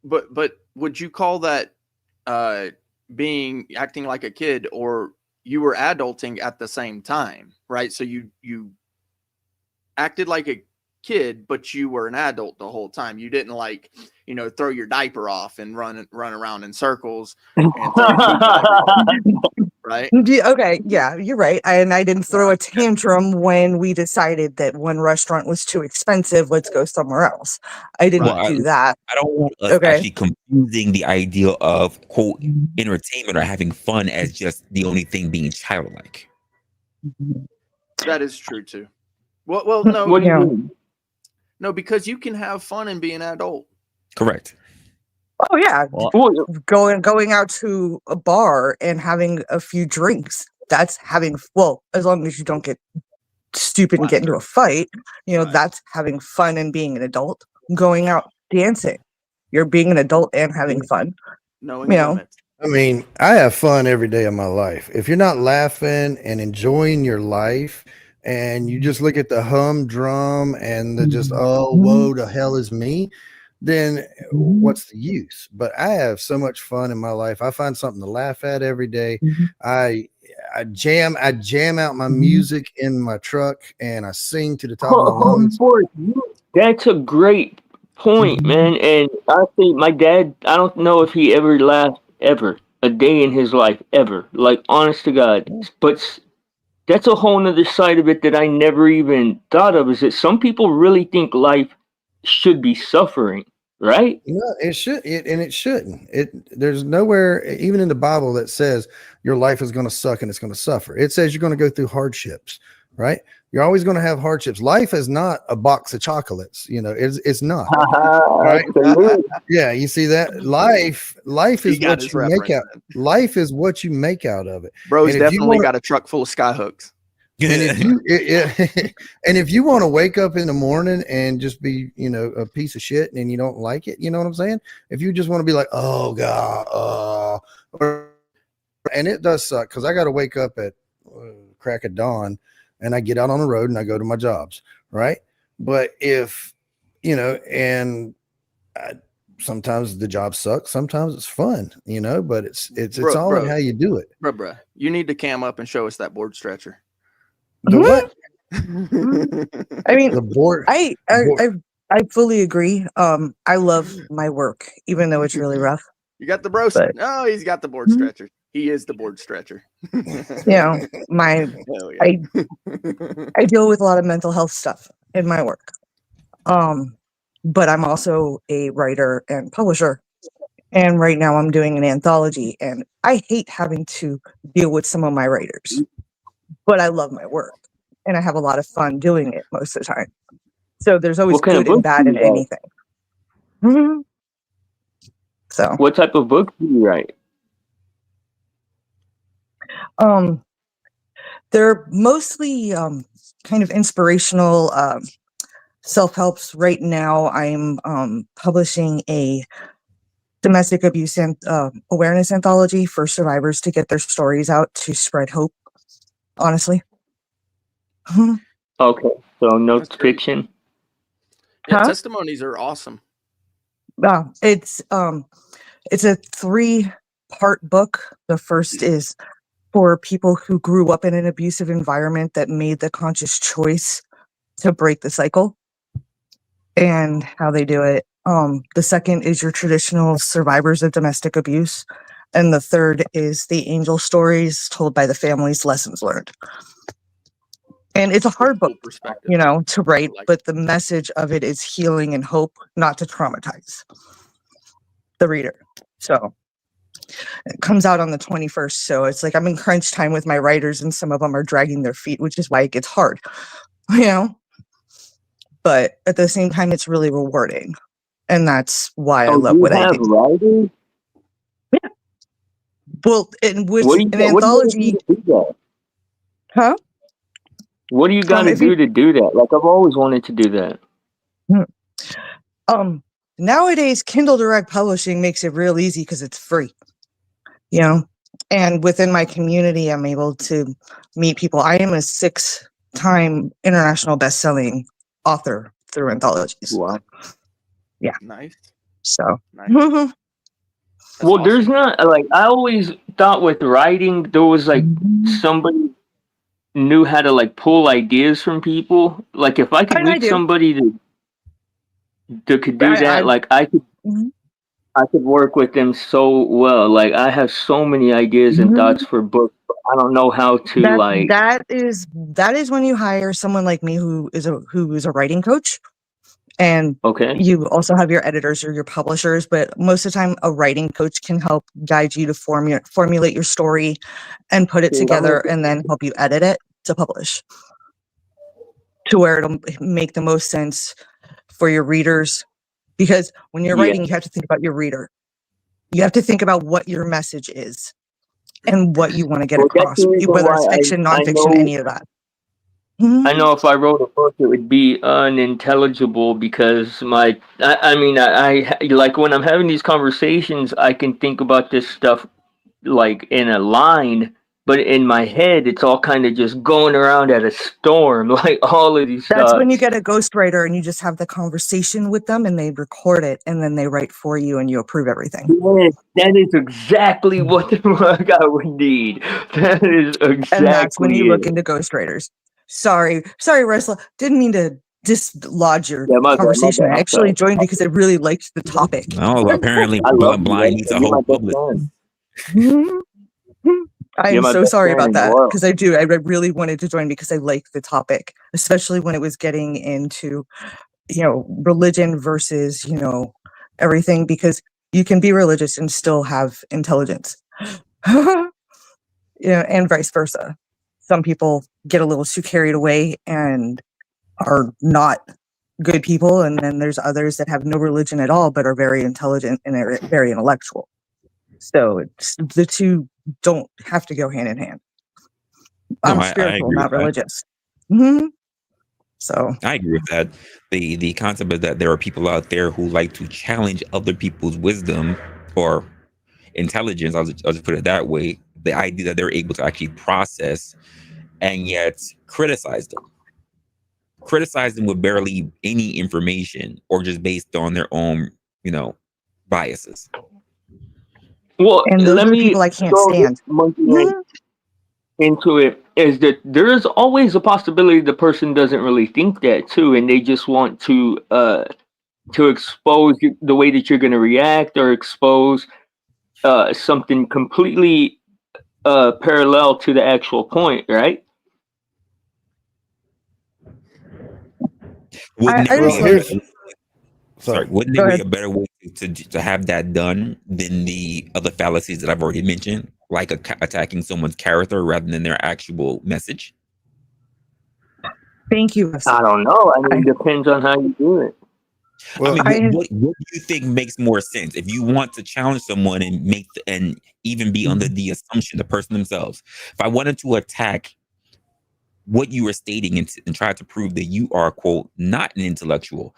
But would you call that being acting like a kid, or you were adulting at the same time, right? So you acted like a kid, but you were an adult the whole time. You didn't like, throw your diaper off and run around in circles and throw your poop everywhere, right? Okay, yeah, you're right. And I didn't throw a tantrum when we decided that one restaurant was too expensive. Let's go somewhere else. I didn't do that. I don't want us actually confusing the idea of quote entertainment or having fun as just the only thing being childlike. That is true too. Well, no. What do you mean? No, because you can have fun and be an adult. Correct. Oh yeah, Well, going out to a bar and having a few drinks. That's having, well, as long as you don't get stupid and get into a fight, Right. that's having fun and being an adult. Going out dancing, you're being an adult and having fun. Knowing limits. I mean, I have fun every day of my life. If you're not laughing and enjoying your life, and you just look at the humdrum and the just, oh, whoa, the hell is me, then what's the use? But I have so much fun in my life. I find something to laugh at every day. I jam out my music in my truck and I sing to the top of my lungs. That's a great point, man. And I think my dad, I don't know if he ever laughed ever a day in his life ever. Like, honest to God. But that's a whole nother side of it that I never even thought of, is that some people really think life should be suffering, right? No, it should, and it shouldn't. There's nowhere, even in the Bible, that says your life is going to suck and it's going to suffer. It says you're going to go through hardships, right? You're always going to have hardships. Life is not a box of chocolates, it's not. Right? Yeah, you see that? Life is what you make out. Life is what you make out of it. Bro's definitely got a truck full of sky hooks. And if you want to wake up in the morning and just be, a piece of shit and you don't like it, you know what I'm saying? If you just want to be like, oh God, and it does suck because I got to wake up at crack of dawn and I get out on the road and I go to my jobs, right? But if, sometimes the job sucks, sometimes it's fun, but it's all in how you do it. Bro, you need to cam up and show us that board stretcher. The what? I mean, the board. I fully agree. I love my work, even though it's really rough. You got the bro. No, he's got the board stretcher. He is the board stretcher. I deal with a lot of mental health stuff in my work. But I'm also a writer and publisher. And right now I'm doing an anthology, and I hate having to deal with some of my writers. But I love my work, and I have a lot of fun doing it most of the time. So there's always good and bad in anything. So, what type of book do you write? They're mostly kind of inspirational self-helps. Right now, I'm publishing a domestic abuse and awareness anthology for survivors to get their stories out to spread hope. Honestly. Okay, so no fiction. Yeah, testimonies are awesome. It's a 3-part book. The first is for people who grew up in an abusive environment that made the conscious choice to break the cycle and how they do it. The second is your traditional survivors of domestic abuse. And the third is the angel stories told by the families, lessons learned. And it's a hard book, to write, but the message of it is healing and hope, not to traumatize the reader. So it comes out on the 21st. So it's like I'm in crunch time with my writers, and some of them are dragging their feet, which is why it gets hard, But at the same time, it's really rewarding. And that's why I love what I do. Writers? Yeah. Well, in which an anthology. Huh? What do you got to do to do that? Like, I've always wanted to do that. Nowadays, Kindle Direct Publishing makes it real easy because it's free. And within my community, I'm able to meet people. I am a 6-time international best-selling author through anthologies. Wow. Yeah. Nice. So. Nice. Mhm. Well, awesome. there's not like I always thought with writing there was like somebody knew how to like pull ideas from people. Like if I could And I meet do. somebody that could do that, like I Mhm. could work with them so well. Like I have so many ideas and Mhm. thoughts for books, but I don't know how to that is when you hire someone like me who is a writing coach, and Okay. you also have your editors or your publishers, but most of the time a writing coach can help guide you to formulate your story and put it together and then help you edit it to publish to where it'll make the most sense for your readers. Because when you're writing, you have to think about your reader. You have to think about what your message is and what you want to get Well, that's across, the reason whether why it's fiction, I nonfiction, know any of that. Mhm. I know if I wrote a book, it would be unintelligible because I mean, I like when I'm having these conversations, I can think about this stuff like in a line, but in my head, it's all kind of just going around at a storm, like all of these That's when you thoughts. get a ghostwriter and you just have the conversation with them and they record it and then they write for you and you approve everything. Yes, that is exactly what the fuck I would need. That is And that's when you exactly look it. into ghostwriters. Sorry, Resla. Didn't mean to dislodge your Yeah, my conversation. bad. I I'm actually sorry. joined because I really liked the topic. Oh, apparently I love Blind you. needs a You're my whole best public. friend. I You're am my so best sorry friend about in the that world. because I do. I really wanted to join because I like the topic, especially when it was getting into, religion versus, everything, because you can be religious and still have intelligence, and vice versa. Some people get a little too carried away and are not good people. And then there's others that have no religion at all, but are very intelligent and are very intellectual. So the two don't have to go hand in hand. No, I'm I spiritual, agree with not that. religious. Mm-hmm. So I agree with that. The concept is that there are people out there who like to challenge other people's wisdom or intelligence. I'll just put it that way. The idea that they're able to actually process and yet criticize them with barely any information or just based on their own, biases. Well, and those let are the me people I can't throw this stand. monkey Mhm. into it is that there is always a possibility the person doesn't really think that too, and they just want to expose the way that you're going to react or expose something completely parallel to the actual point, right? Wouldn't I there just be love. sorry, wouldn't Go there be ahead. a better way to have that done than the other fallacies that I've already mentioned, like attacking someone's character rather than their actual message? Thank you. I don't know. I mean, it depends on how you do it. I mean, what do you think makes more sense? If you want to challenge someone and even be under the assumption, the person themselves, if I wanted to attack what you were stating and try to prove that you are, quote, not an intellectual,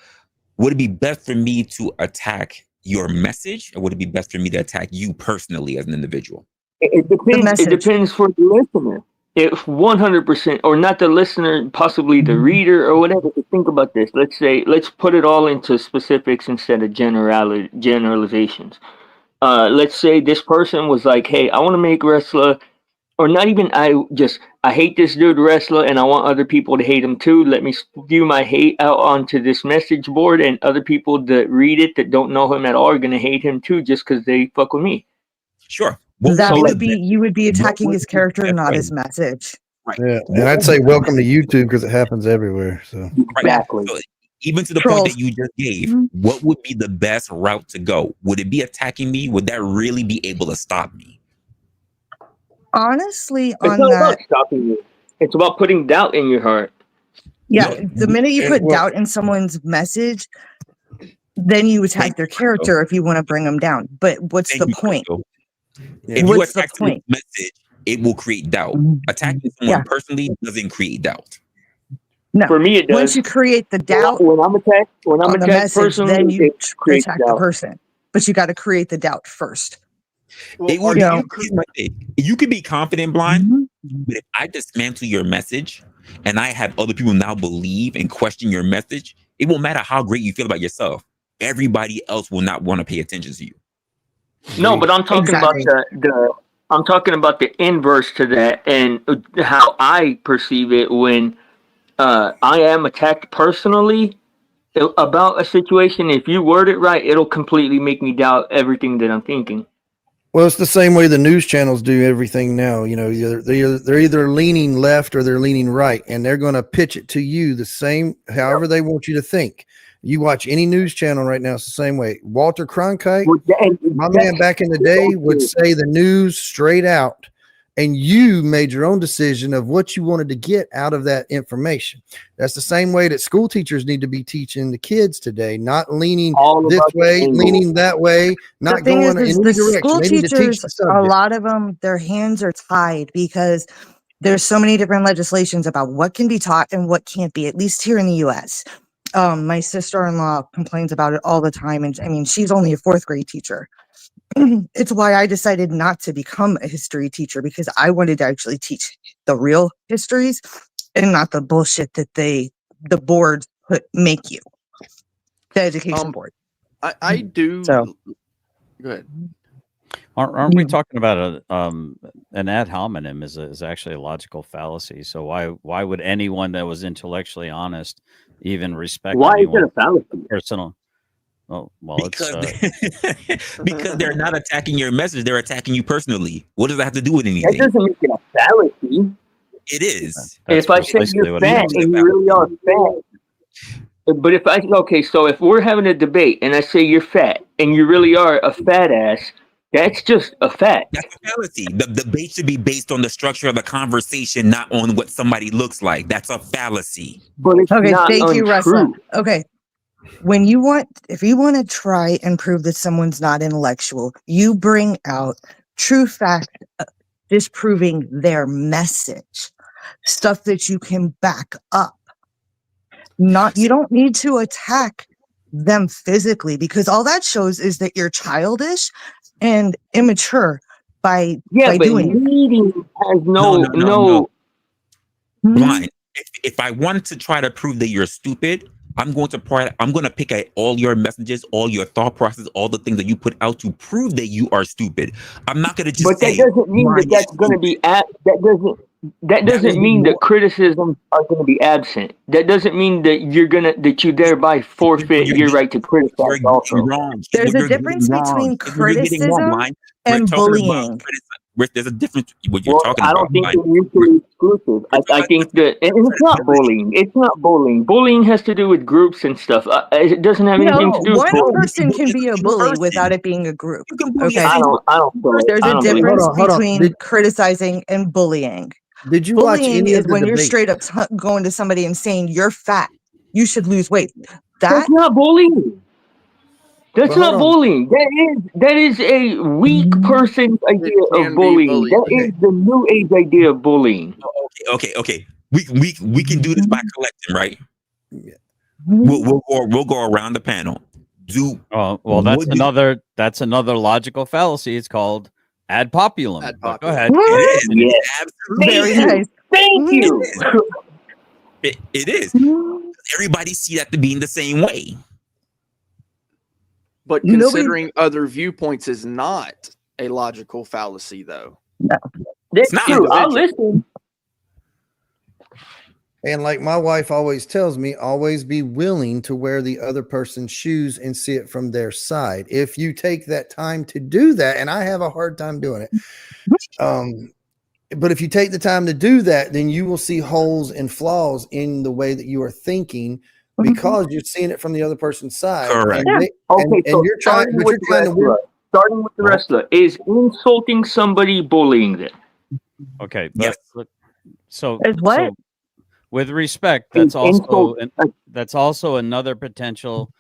would it be best for me to attack your message, or would it be best for me to attack you personally as an individual? It depends. It depends for the listener. If 100%, or not the listener, possibly the reader or whatever. To think about this. Let's put it all into specifics instead of generalizations. Let's say this person was like, "Hey, I want to make Resla," or not even I hate this dude Resla, and I want other people to hate him too. Let me spew my hate out onto this message board, and other people that read it that don't know him at all are gonna hate him too, just because they fuck with me. Sure. You would be attacking his character, not his message. Right. Yeah, and I'd say welcome to YouTube because it happens everywhere. So exactly. So even to the point that you just gave, what would be the best route to go? Would it be attacking me? Would that really be able to stop me? Honestly, It's on not that, about stopping you. It's about putting doubt in your heart. yeah, the minute you put doubt in someone's message, then you attack their character if you want to bring them down. But what's the point? If you attack someone's message, it will create doubt. Attacking someone personally doesn't create doubt. No, for me it does. Once you create the doubt when I'm attacked on the message, personally, then you creates attack doubt. the person. But you got to create the doubt first. You can be confident, Blind, But if I dismantle your message and I have other people now believe and question your message, it won't matter how great you feel about yourself. Everybody else will not want to pay attention to you. No, but I'm talking Exactly. about I'm talking about the inverse to that, and how I perceive it when I am attacked personally about a situation. If you word it right, it'll completely make me doubt everything that I'm thinking. Well, it's the same way the news channels do everything now. You know, they're either leaning left or they're leaning right, and they're going to pitch it to you the same, however they want you to think. You watch any news channel right now, it's the same way. Walter Cronkite, my man back in the day, would say the news straight out, and you made your own decision of what you wanted to get out of that information. That's the same way that school teachers need to be teaching the kids today, not leaning this way, leaning that way, not going in any the direction. school They need to teach teachers, the a subject. lot of them, their hands are tied because there's so many different legislations about what can be taught and what can't be, at least here in the US. My sister-in-law complains about it all the time. And I mean, she's only a 4th grade teacher. It's why I decided not to become a history teacher, because I wanted to actually teach the real histories and not the bullshit that the board make you. The education board. I do. So go ahead. Aren't we talking about an ad hominem is actually a logical fallacy? So why would anyone that was intellectually honest even respect Why is anyone it a fallacy? personal? Well, because because they're not attacking your message; they're attacking you personally. What does that have to do with anything? That doesn't make it a fallacy. It is. If I say you're fat and you really are fat, but if so if we're having a debate and I say you're fat and you really are a fat ass, that's just a fact. That's a fallacy. The debate should be based on the structure of the conversation, not on what somebody looks like. That's a fallacy. But it's not thank you, Resla. untrue. Okay. If you want to try and prove that someone's not intellectual, you bring out true fact, disproving their message, stuff that you can back up. You don't need to attack them physically, because all that shows is that you're childish and immature by doing it. Leading has no. Blind. If I wanted to try to prove that you're stupid, I'm going to pick at all your messages, all your thought process, all the things that you put out to prove that you are stupid. I'm not going to just. But that doesn't mean that that's going to be. That doesn't mean that criticisms are going to be absent. That doesn't mean that you thereby forfeit your right to criticize. Also, there's a difference between criticism and bullying. There's a difference what you're talking about. I don't think they're mutually exclusive. I think that it's not bullying. It's not bullying. Bullying has to do with groups and stuff. It doesn't have anything to do with bullying. One person can be a bully without it being a group. Okay, I don't. There's a difference between criticizing and bullying. Did you watch bullying any of is the when you're debate? straight up going to somebody and saying you're fat, you should lose weight. That's not bullying. That's not bullying. That is a weak person's idea of bullying. That is the new age idea of bullying. Okay. We can do this by collecting, right? We'll go around the panel. That's another logical fallacy. It's called ad populum. Go ahead. Very nice. Thank you. It is. Everybody see that to being the same way. But considering other viewpoints is not a logical fallacy, though. No. That's true. I'll listen. And like my wife always tells me, always be willing to wear the other person's shoes and see it from their side. If you take that time to do that, and I have a hard time doing it, but if you take the time to do that, then you will see holes and flaws in the way that you are thinking, because you're seeing it from the other person's side. Correct. And you're trying with starting with the wrestler. Is insulting somebody bullying them? Okay. Yes. So what? With respect, that's also another potential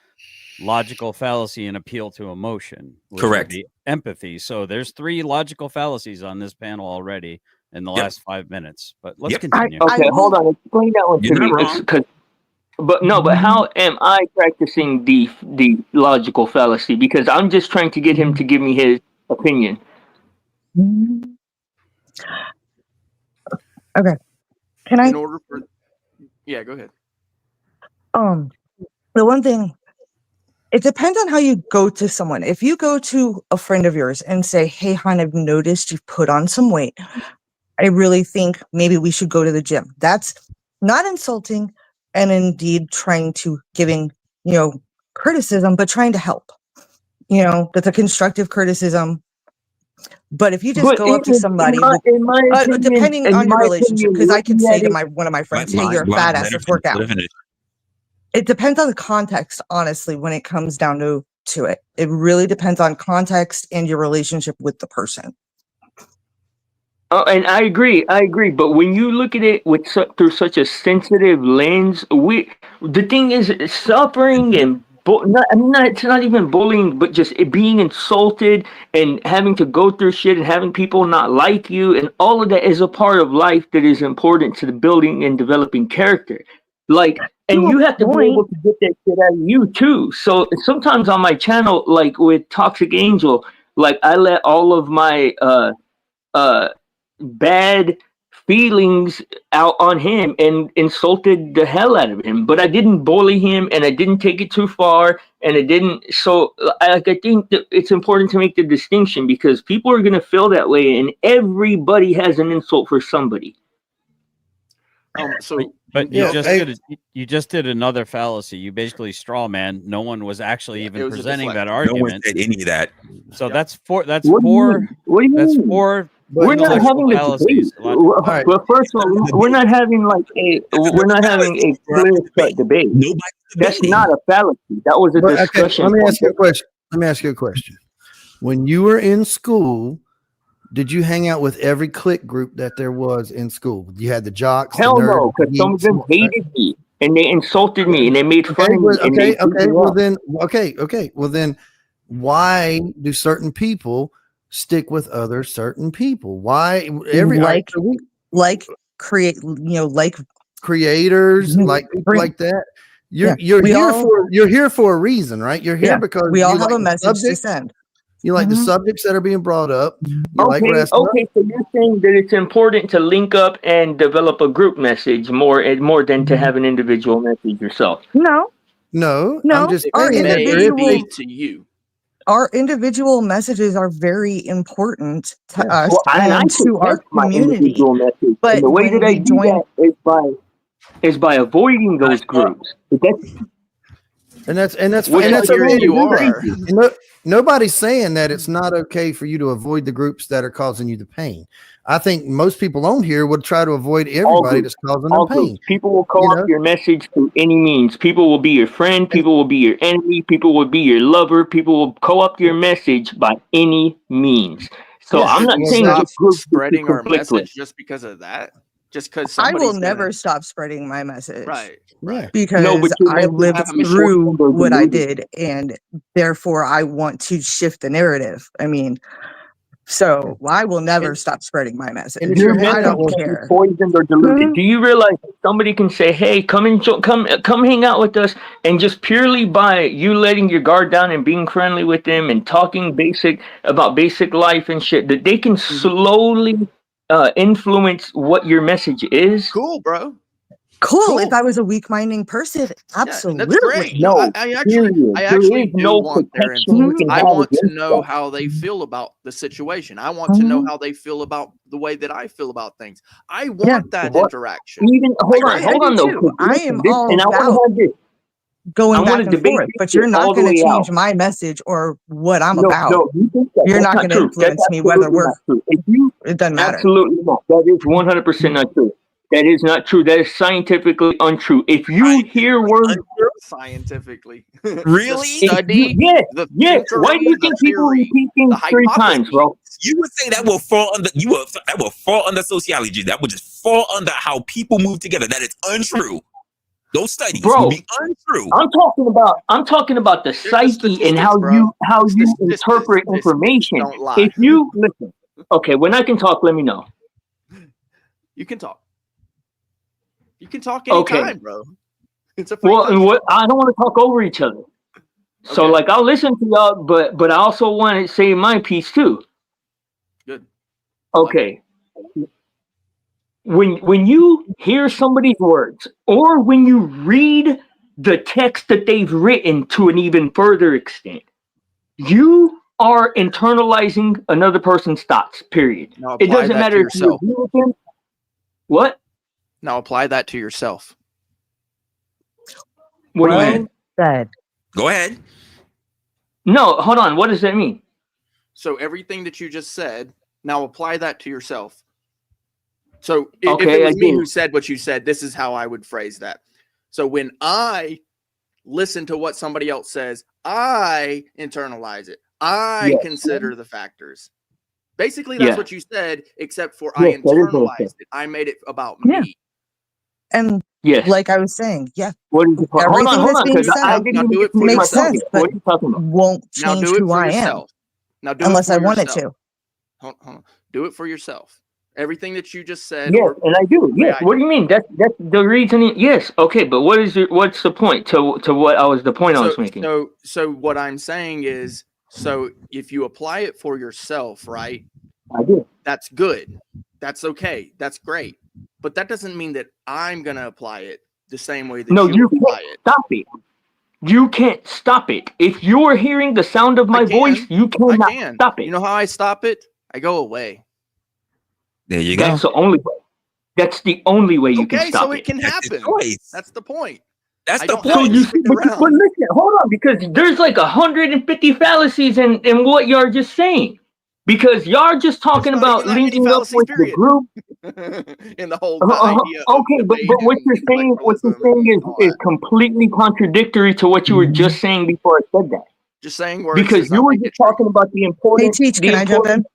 logical fallacy and appeal to emotion. Correct. Empathy. So there's 3 logical fallacies on this panel already in the last 5 minutes. But let's continue. Hold on. Explain that one to me. But how am I practicing the logical fallacy? Because I'm just trying to get him to give me his opinion. Okay. Can I? In order for, yeah, go ahead. The one thing, it depends on how you go to someone. If you go to a friend of yours and say, "Hey, hon, I've noticed you've put on some weight. I really think maybe we should go to the gym." That's not insulting, and indeed trying to giving, criticism, but trying to help. That's a constructive criticism. But if you just go up to somebody, in my opinion, depending on your relationship, because I can say to one of my friends, "Hey, you're a fat ass, let's work out." It depends on the context, honestly, when it comes down to it. It really depends on context and your relationship with the person. And I agree. But when you look at it with through such a sensitive lens, the thing is suffering and it's not even bullying, but just it being insulted and having to go through shit and having people not like you, and all of that is a part of life that is important to the building and developing character. And you have to be able to get that shit out of you too. So sometimes on my channel, like with Toxic Angel, like I let all of my bad feelings out on him and insulted the hell out of him, but I didn't bully him and I didn't take it too far, and I didn't. So I think that it's important to make the distinction, because people are going to feel that way, and everybody has an insult for somebody. But you just did another fallacy. You basically straw man. No one was actually even presenting that argument. No one said any of that. So that's four. That's four. That's four. We're not having a debate. Well, first of all, we're not having a clear-cut debate. That's not a fallacy. That was a discussion. Let me ask you a question. When you were in school, did you hang out with every clique group that there was in school? You had the jocks. Hell no, because some of them hated me and they insulted me and they made fun of me. Well then, why do certain people stick with other certain people? Why creators, like people like that? You're here for a reason, right? You're here because we all have a message to send. You like the subjects that are being brought up. Okay, so you're saying that it's important to link up and develop a group message more than to have an individual message yourself. No. I'm just saying our individual messages are very important to us and to our community. But the way that I do that is by avoiding those groups. That's okay. You are. Nobody's saying that it's not okay for you to avoid the groups that are causing you the pain. I think most people on here would try to avoid everybody that's causing them pain. People will co-opt your message through any means. People will be your friend. People will be your enemy. People will be your lover. People will co-opt your message by any means. So I'm not saying just spreading our message just because of that. Just because I will never stop spreading my message. Right. Because I lived through what I did, and therefore I want to shift the narrative. I mean, so I will never stop spreading my message. I don't care. Poisoned or diluted. Do you realize that somebody can say, "Hey, come hang out with us," and just purely by you letting your guard down and being friendly with them and talking about basic life and shit, that they can slowly influence what your message is? Cool, bro. Cool. If I was a weak-minded person, absolutely. That's great. No, I actually do want their influence. I want to know how they feel about the situation. I want to know how they feel about the way that I feel about things. I want that interaction. Hold on though. I am all about going back and forth, but you're not going to change my message or what I'm about. No, you're not going to influence me whether it doesn't matter. Absolutely not. That is 100% not true. That is not true. That is scientifically untrue. If you hear words scientifically, really? Study, yes. Why do you think people repeat things 3 times, bro? You would say that will fall under sociology. That would just fall under how people move together. That is untrue. Those studies will be untrue. I'm talking about the psyche and how you interpret information. If you listen, okay, when I can talk, let me know. You can talk. You can talk anytime, bro. It's a I don't want to talk over each other. Okay. So I'll listen to y'all, but I also want to say my piece too. Good. Okay. when you hear somebody's words, or when you read the text that they've written to an even further extent, you are internalizing another person's thoughts. Period. Now It apply doesn't that matter to if you yourself. agree with them. What? Now apply that to yourself. What do you Well mean? Said. Go ahead. No, hold on. What does that mean? So everything that you just said, now apply that to yourself. So if Okay, it I was me do. who said what you said, this is how I would phrase that. So when I listen to what somebody else says, I internalize it. I Yes. consider the factors. Basically, that's Yeah. what you said, except for I Yes, that is what I said. internalized it. I made it about Yeah. me. And Yes. like I was saying, yeah, What is it? Hold everything on, that's being because I said didn't Now even do get it to for make makes myself yourself. sense, yet. but What are you talking about? won't Now change do it who for I am yourself. Now do unless it I for wanted yourself. to. Hold on. Do it for yourself. Everything that you just said, Yes, or and I do. the way Yes. I What do you mean? That's the reason. Yes. Okay, but what's the point to what I was the point I was making? So what I'm saying is, so if you apply it for yourself, right? I do. That's good. That's okay. That's great. But that doesn't mean that I'm gonna apply it the same way that No, you you apply can't it. stop it. You can't stop it. If you're hearing the sound of my voice, you I cannot can. stop it. You know how I stop it? I go away. There you That's go. the only way. That's the only way you can Okay, stop so it can That's the happen. choice. That's the point. That's I the don't have So to point. you see, stick but around. listen, hold on, because there's like 150 fallacies in what you're just saying. Because y'all just There's talking not about even that many linking up fallacies, with the period. group. In the whole idea of Okay, but debate what and you're saying, intellectualism and all is that. completely contradictory to what you were just saying before I said that. Just saying words Because does you not were make just it true. talking about the Hey, important. Teach, can I jump in?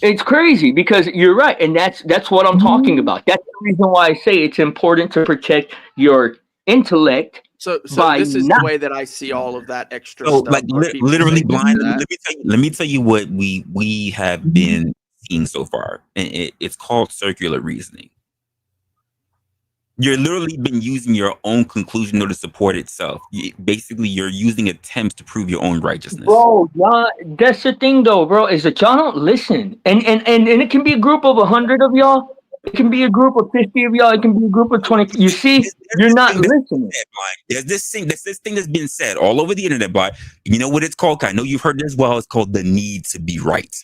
It's crazy because you're right, and that's what I'm talking about. That's the reason why I say it's important to protect your intellect So by this is the not. way that I see all of that extra So, stuff like, where people literally say this blind. or that. Let me tell you what we have been seeing so far, and it's called circular reasoning. You're literally been using your own conclusion to support itself. Basically, you're using attempts to prove your own righteousness. Bro, y'all, that's the thing though, bro, is that y'all don't listen. And it can be a group of 100 of y'all. It can be a group of 50 of y'all. It can be a group of 20. You see, you're not listening. There's this thing that's been said all over the internet, but you know what it's called? I know you've heard it as well. It's called the need to be right.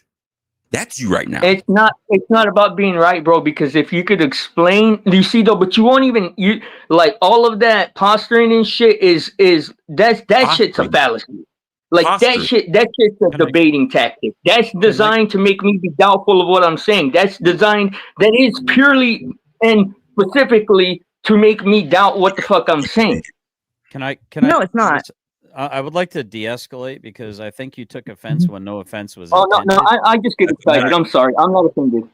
That's you right now. It's not about being right, bro, because if you could explain, you see though, but you won't even, you like all of that posturing and shit is that shit's a fallacy. Like that shit's a debating tactic. That's designed to make me be doubtful of what I'm saying. That is purely and specifically to make me doubt what the fuck I'm saying. No, it's not. I would like to de-escalate because I think you took offense when no offense was Oh intended. no, I just get excited. I'm sorry. I'm not offended.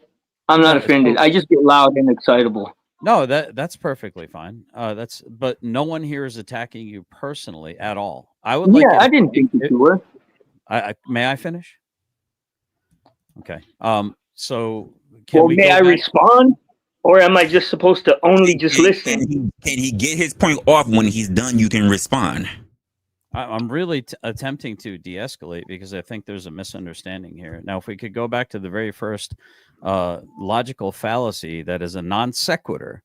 I'm not offended. I just get loud and excitable. No, that's perfectly fine. But no one here is attacking you personally at all. I would like. Yeah, I didn't think you were. May I finish? Okay. So May I respond, or am I just supposed to only just listen? Can he get his point off? When he's done, you can respond. I'm really attempting to de-escalate because I think there's a misunderstanding here. Now, if we could go back to the very first logical fallacy that is a non sequitur,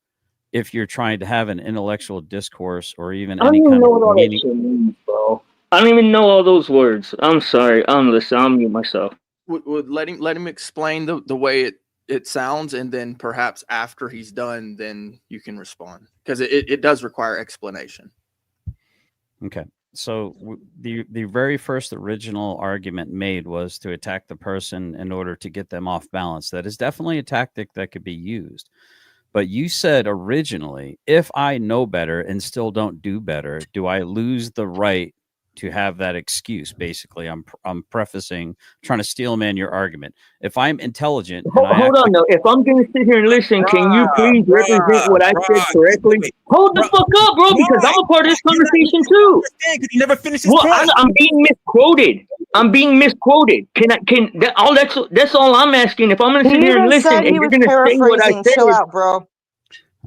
if you're trying to have an intellectual discourse or even any kind of meaning, means, bro. I don't even know all those words. I'm sorry. I'm listening. I'll mute myself. Let him explain the way it sounds, and then perhaps after he's done, then you can respond because it does require explanation. Okay. So the very first original argument made was to attack the person in order to get them off balance. That is definitely a tactic that could be used. But you said originally, if I know better and still don't do better, do I lose the right to have that excuse? Basically, I'm prefacing, trying to steel man your argument. If I'm intelligent, hold on though. If I'm gonna sit here and listen, can you please represent what I said correctly? Hold the fuck up, bro, because I'm a part of this conversation too. You never finished his point. I'm being misquoted. That's all I'm asking. If I'm gonna sit here and listen, and you're gonna say what I said, chill out, bro.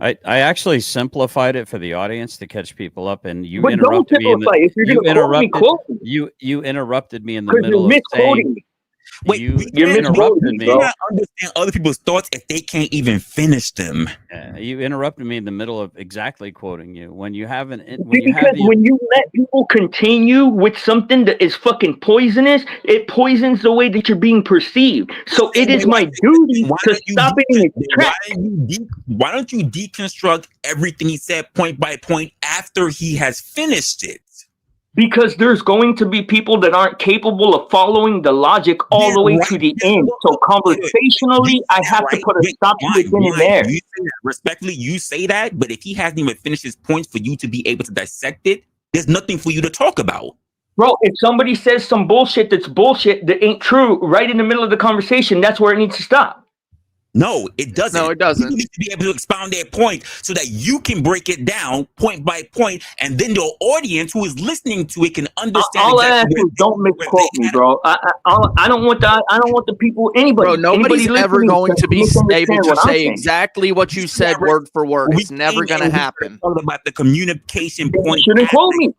I actually simplified it for the audience to catch people up, and you but interrupted don't simplify. me. If you're gonna quote me, You interrupted me in the because middle you're of saying. misquoting me. Wait, you You're interrupted misquoting, me. You bro. cannot understand other people's thoughts if they can't even finish them. You interrupted me in the middle of exactly quoting you. When you have an when See, you have because the when you let people continue with something that is fucking poisonous, it poisons the way that you're being perceived. So it is my duty to stop it in its tracks. Why don't you deconstruct everything he said point by point after he has finished it? Because there's going to be people that aren't capable of following the logic all the way to the end. So conversationally, I have to put a stop to it then and there. You say that. Respectfully, you say that, but if he hasn't even finished his points for you to be able to dissect it, there's nothing for you to talk about. Bro, if somebody says some bullshit that's bullshit that ain't true right in the middle of the conversation, that's where it needs to stop. No, it doesn't. No, it doesn't. People need to be able to expound their point so that you can break it down point by point, and then the audience who is listening to it can understand. All I ask is don't misquote me, bro. I don't want the people, anybody. Bro, nobody's anybody ever going to be able to what say exactly what you said word for word. It's never going to happen. About the communication point. Shouldn't quote me.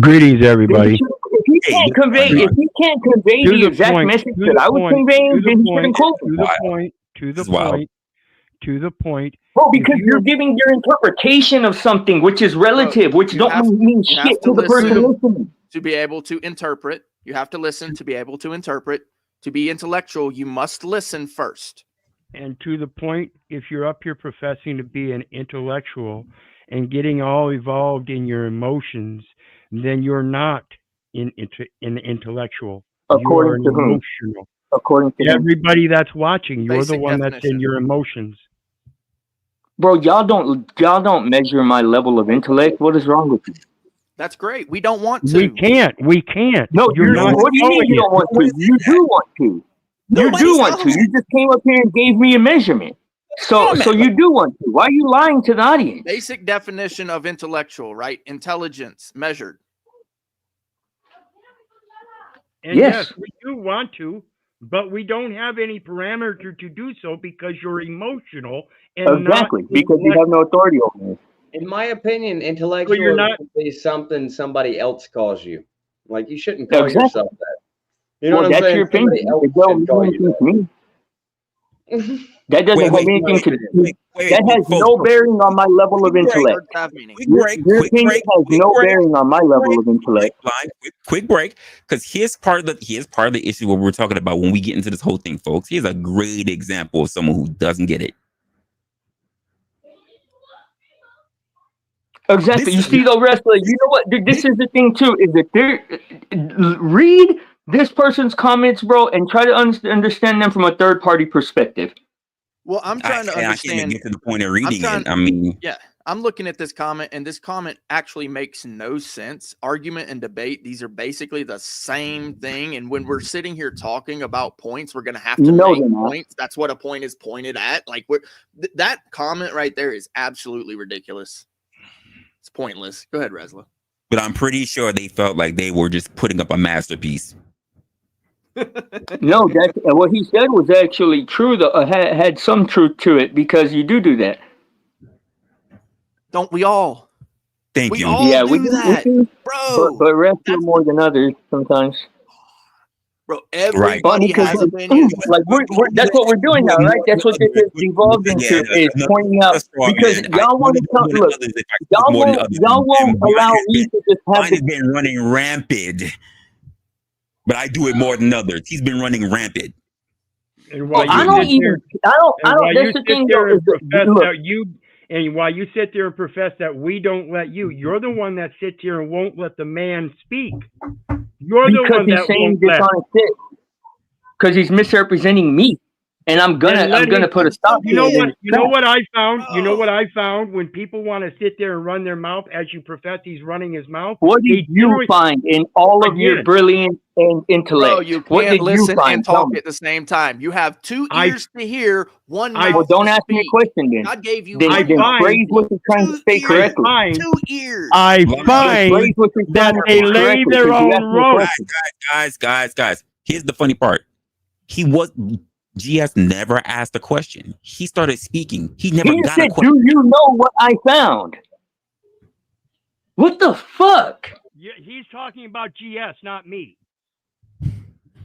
Greetings, everybody. If he can't convey the exact message that I was conveying, then he shouldn't quote me. To the point. Bro, because you're giving your interpretation of something which is relative, which don't mean shit to the person listening. To be able to interpret, you have to listen to be able to interpret. To be intellectual, you must listen first. And to the point, if you're up here professing to be an intellectual and getting all involved in your emotions, then you're not an intellectual. According to whom? Emotional. According to everybody that's watching, you're Basic the one definition. that's in your emotions. Bro, y'all don't measure my level of intellect. What is wrong with you? That's great. We don't want to. We can't. No, you're not. What do you mean you don't want to? You do want to. You do want to. You just came up here and gave me a measurement. So you do want to. Why are you lying to the audience? Basic definition of intellectual, right? Intelligence measured. And yes, we do want to, but we don't have any parameter to do so because you're emotional and exactly because you have no authority over it. In my opinion, intellectual should be something somebody else calls you. Like you shouldn't call yourself that. You know what I'm saying? That's your opinion. It don't mean anything to me. That doesn't have anything to do. That has no bearing on my level of intellect. Your opinion has no bearing on my level of intellect. Quick break, because here's part of the issue what we're talking about when we get into this whole thing, folks. Here's a great example of someone who doesn't get it. Exactly. You see, though, Resla, you know what? This is the thing, too, is that read this person's comments, bro, and try to understand them from a third-party perspective. Well, I'm trying to understand. I can't even get to the point of reading it. I mean, yeah, I'm looking at this comment, and this comment actually makes no sense. Argument and debate, these are basically the same thing. And when we're sitting here talking about points, we're going to have to make points. That's what a point is pointed at. Like that comment right there is absolutely ridiculous. It's pointless. Go ahead, Resla. But I'm pretty sure they felt like they were just putting up a masterpiece. No, what he said was actually true. Had some truth to it because you do that. Don't we all? Thank you. All do that, bro. But Resla more than others sometimes. Bro, everybody has opinions. Like that's what we're doing now, right? That's what this has evolved into is pointing out because y'all want to look. Y'all won't allow me to just have. Mine has been running rampant, but I do it more than others. He's been running rampant. And while I don't. That's the thing. And while you sit there and profess that we don't let you, you're the one that sits here and won't let the man speak. You're the one that won't let. Because he's misrepresenting me, and I'm gonna put a stop. You know what I found? You know what I found when people want to sit there and run their mouth as you profess he's running his mouth. What did you find in all of your brilliance and intellect? Bro, you can't listen and talk at the same time. You have two ears to hear, one mouth. Well, don't ask me a question then. God gave you then phrase what you're trying to say correctly. 2 ears. I find that they lay their own road. Guys. Here's the funny part. GS never asked a question. He started speaking. He never got a question. Do you know what I found? What the fuck? He's talking about GS, not me.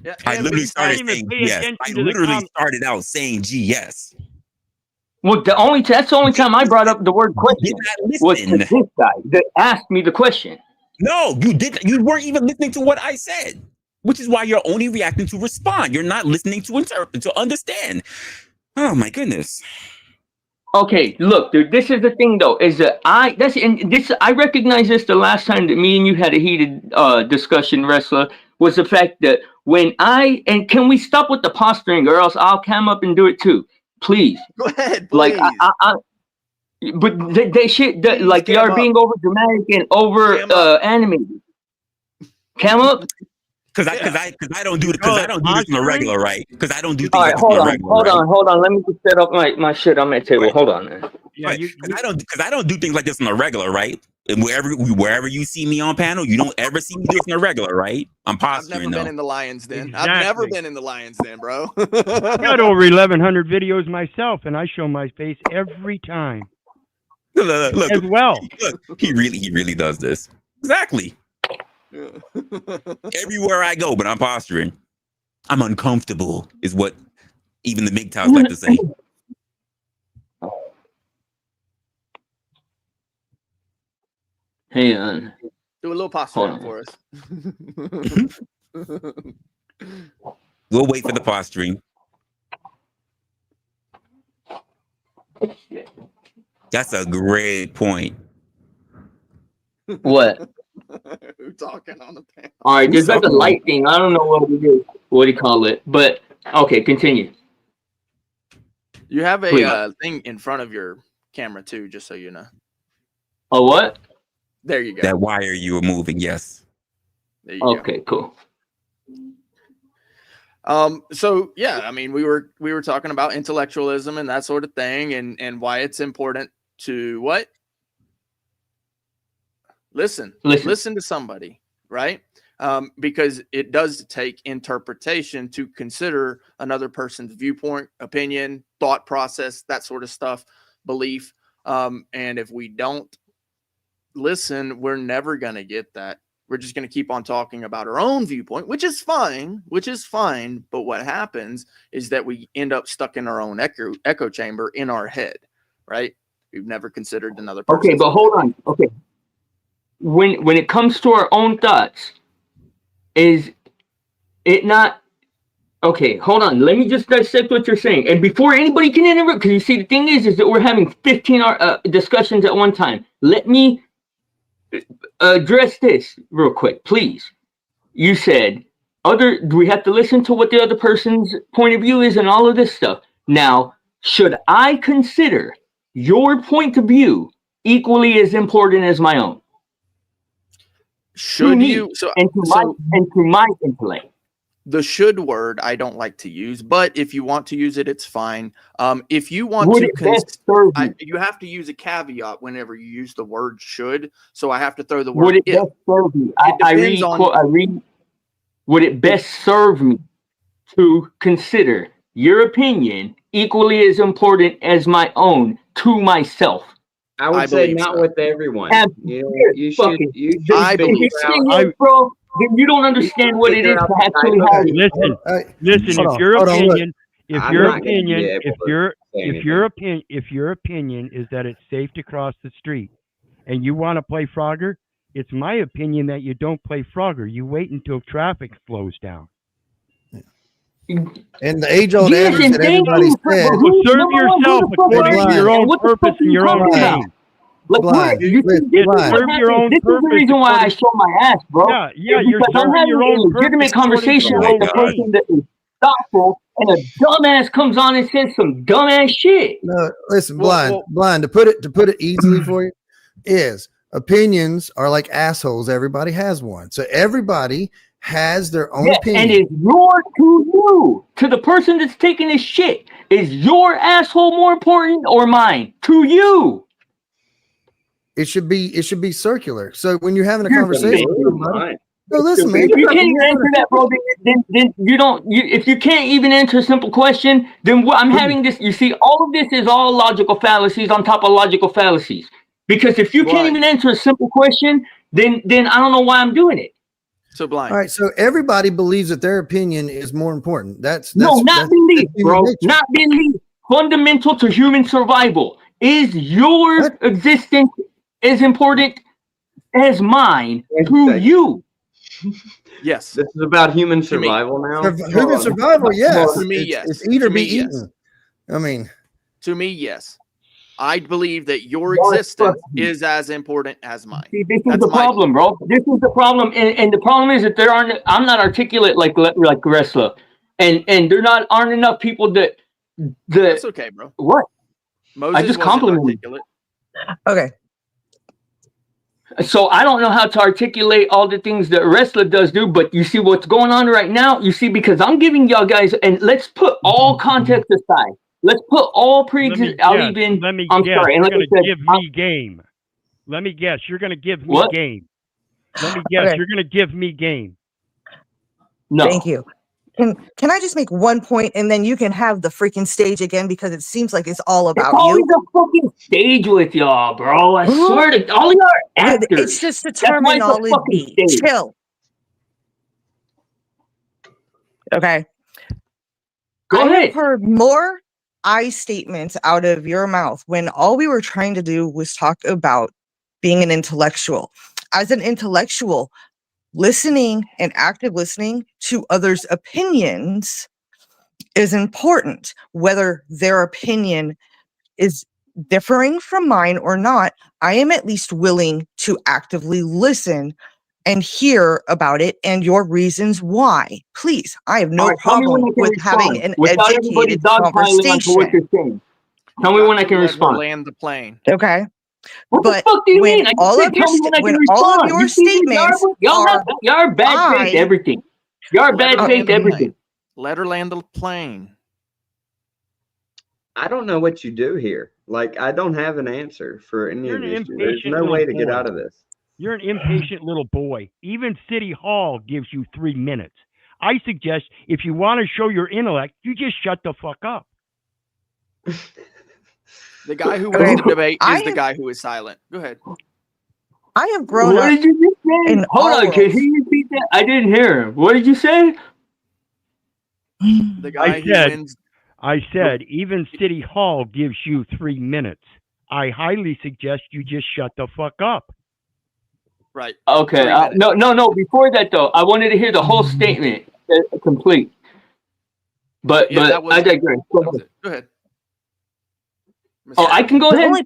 Yeah, I and literally You can't started even saying pay yes. attention I to the literally started out saying GS. Well, that's the only time I brought up the word You question did not was to listen. this guy that asked me the question. No, you didn't. You weren't even listening to what I said, which is why you're only reacting to respond. You're not listening to interpret, to understand. Oh my goodness. Okay, look, dude. This is the thing, though, is that I recognize this the last time that me and you had a heated discussion, Resla, was the fact that can we stop with the posturing, or else I'll come up and do it too, please. Go ahead, Like please. but they shit that, Please, like you cam are being up. over dramatic and over Cam up. animated. Cam up. Because I don't do this on a regular, right? Because I don't do All things right, like this on a regular, right? hold on. Let me just set up my shit on my table. Right. Hold on, man. Yeah, Right. Because I don't do things like this on a regular, right? And wherever you see me on panel, you don't ever see me do this on a regular, right? I'm I've posturing never though. been in the Lions Den. I've never Exactly. been in the Lions Den, bro. I got over 1,100 videos myself, and I show my face every time Look, as well. look, he really does this. Exactly. Everywhere I go, but I'm posturing. I'm uncomfortable, is what even the MGTOWs like to say. Hey, on. Do a little posturing for us. We'll wait for the posturing. That's a great point. What? Who talking on the panel? All right, there's like a talking? light thing. I don't know what it is. What do you call it? But okay, continue. You have Please. a thing in front of your camera too, just so you know. Oh, what? There you go. That wire you were moving, yes. There you go. Okay, cool. So yeah, I mean, we were talking about intellectualism and that sort of thing, and why it's important to what? Listen to somebody, right? Because it does take interpretation to consider another person's viewpoint, opinion, thought process, that sort of stuff, belief. And if we don't listen, we're never going to get that. We're just going to keep on talking about our own viewpoint, which is fine. But what happens is that we end up stuck in our own echo chamber in our head, right? We've never considered another person. Okay, but hold on. Okay. When it comes to our own thoughts, is it not okay? Hold on, let me just dissect what you're saying, and before anybody can interrupt, because you see, the thing is that we're having 15 discussions at one time. Let me address this real quick, please. You said we have to listen to what the other person's point of view is and all of this stuff. Now, should I consider your point of view equally as important as my own? Should you? And to my intellect. The should word I don't like to use, but if you want to use it, it's fine. If you want you have to use a caveat whenever you use the word should. So I have to throw the word. Would it best serve me? Would it best serve me to consider your opinion equally as important as my own to myself? I would say not with everyone. You should I believe so. Bro, then you don't understand what it is to actually have it. Listen. If your opinion is that it's safe to cross the street, and you want to play Frogger, it's my opinion that you don't play Frogger. You wait until traffic slows down. And the age-old adage that everybody said, serve yourself according to your own purpose and your own game. Blind. Serve your own this purpose. Is the reason why I show my ass, bro. Yeah, you're serving your own legitimate conversation with the person that is thoughtful, and a dumbass comes on and says some dumbass shit. No, listen, blind. To put it easily for you, is opinions are like assholes. Everybody has one, so everybody has their own opinion. And it's to the person that's taking this shit. Is your asshole more important or mine? To you. It should be circular. So when you're having a conversation, no, listen, man. If you can't even answer that, bro, then you don't. If you can't even answer a simple question, then I'm having this. You see, all of this is all logical fallacies on top of logical fallacies. Because if you can't even answer a simple question, then I don't know why I'm doing it. So blind. All right, so everybody believes that their opinion is more important. That's not belief, bro. nature. Not belief. Fundamental to human survival. Is your existence as important as mine to you? Yes. This is about human survival now. Human survival, yes. To me, It's, yes. it's eat or To be me, yes. eaten. I mean, to me, yes. I believe that your existence is as important as mine. See, this is the problem, bro. This is the problem, and the problem is that there aren't. I'm not articulate like Resla, and there aren't enough people that. That's okay, bro. What? Moses I just wasn't complimented. articulate. Okay. So I don't know how to articulate all the things that Resla does do, but you see what's going on right now? You see, because I'm giving y'all guys, and let's put all context aside. Let's put all pre-existing. Let me guess. Sorry. You're And going to give me game. Let me guess. You're going to give me game. Let me guess. Okay. You're going to give me game. No. Thank you. Can I just make one point and then you can have the freaking stage again because it seems like it's all about it's always you. a fucking stage with y'all, bro. I swear to all y'all are actors. It's just the terminology. Chill. Okay. Go ahead. I've heard more I statements out of your mouth when all we were trying to do was talk about being an intellectual. As an intellectual, listening and active listening to others' opinions is important, whether their opinion is differing from mine or not. I am at least willing to actively listen and hear about it and your reasons why. Please, I have no problem with having an educated conversation. Tell me when I can respond. Land the plane. Okay. What the fuck do you mean? I All of your statements y'all are bad faith everything. Y'all are bad faith everything. Let her land the plane. I don't know what you do here. Like, I don't have an answer for any of these. There's no way to get out of this. You're an impatient little boy. Even City Hall gives you 3 minutes. I suggest if you want to show your intellect, you just shut the fuck up. The guy who wins the debate is the guy who is silent. Go ahead. I have grown up. What did you just say? Hold on, can you repeat that? I didn't hear him. What did you say? The guy who wins. I said, even City Hall gives you 3 minutes. I highly suggest you just shut the fuck up. Right. Okay. No. Before that, though, I wanted to hear the whole statement complete. But I digress. Go ahead. Oh, I can go ahead.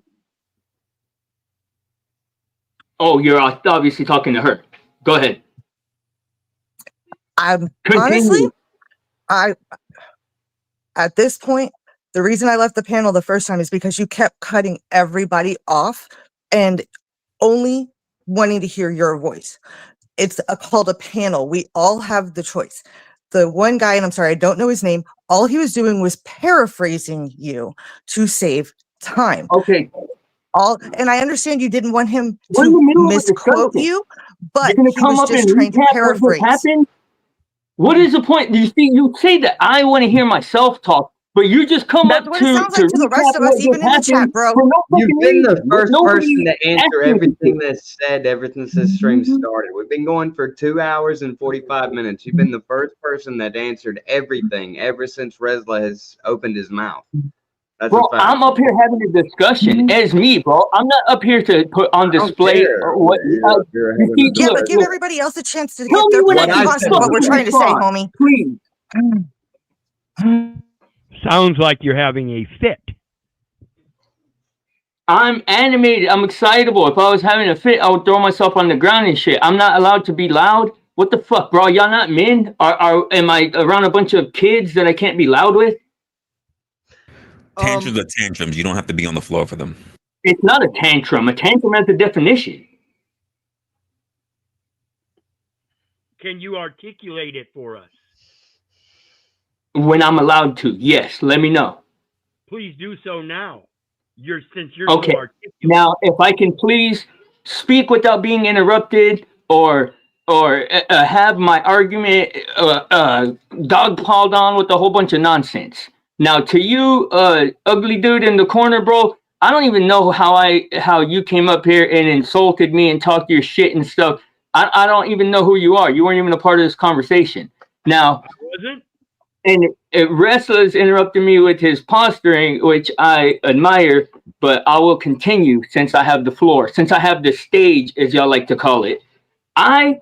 Oh, you're obviously talking to her. Go ahead. Honestly, at this point, the reason I left the panel the first time is because you kept cutting everybody off and only wanting to hear your voice. It's called a panel. We all have the choice. The one guy, and I'm sorry, I don't know his name, all he was doing was paraphrasing you to save time. Okay. And I understand you didn't want him to misquote you, but he was just trying to paraphrase. What is the point? You say that I want to hear myself talk, but you just come up to. That's what it sounds like to the rest of us, even in the chat, bro. You've been the first person to answer everything that's said ever since this stream started. We've been going for 2 hours and 45 minutes. You've been the first person that answered everything ever since Resla has opened his mouth. That's bro, I'm up here having a discussion as me, bro. I'm not up here to put on display what. Yeah, but give everybody else a chance to get their point across what we're trying to say, homie. Please. Sounds like you're having a fit. I'm animated. I'm excitable. If I was having a fit, I would throw myself on the ground and shit. I'm not allowed to be loud. What the fuck, bro? Y'all not men? Am I around a bunch of kids that I can't be loud with? Tantrums are tantrums. You don't have to be on the floor for them. It's not a tantrum. A tantrum has a definition. Can you articulate it for us? When I'm allowed to, yes. Let me know. Please do so now. Since you're okay. So articulate. Now, if I can please speak without being interrupted, or have my argument dogpiled on with a whole bunch of nonsense. Now, to you, ugly dude in the corner, bro, I don't even know how you came up here and insulted me and talked your shit and stuff. I don't even know who you are. You weren't even a part of this conversation. Now, I wasn't. and Resla is interrupting me with his posturing, which I admire, but I will continue since I have the floor, since I have the stage, as y'all like to call it. I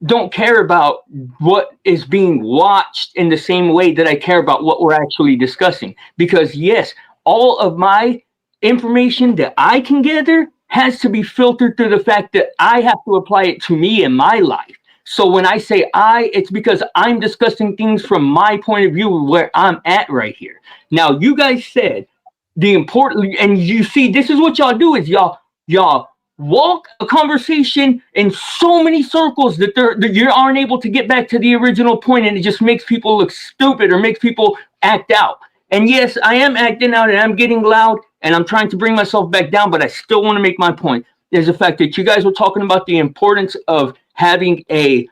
don't care about what is being watched in the same way that I care about what we're actually discussing. Because yes, all of my information that I can gather has to be filtered through the fact that I have to apply it to me in my life. So when I say it's because I'm discussing things from my point of view where I'm at right here. Now, you guys said the important, and you see, this is what y'all do is y'all walk a conversation in so many circles that you aren't able to get back to the original point, and it just makes people look stupid or makes people act out. And yes, I am acting out and I'm getting loud and I'm trying to bring myself back down, but I still want to make my point. Is the fact that you guys were talking about the importance of having a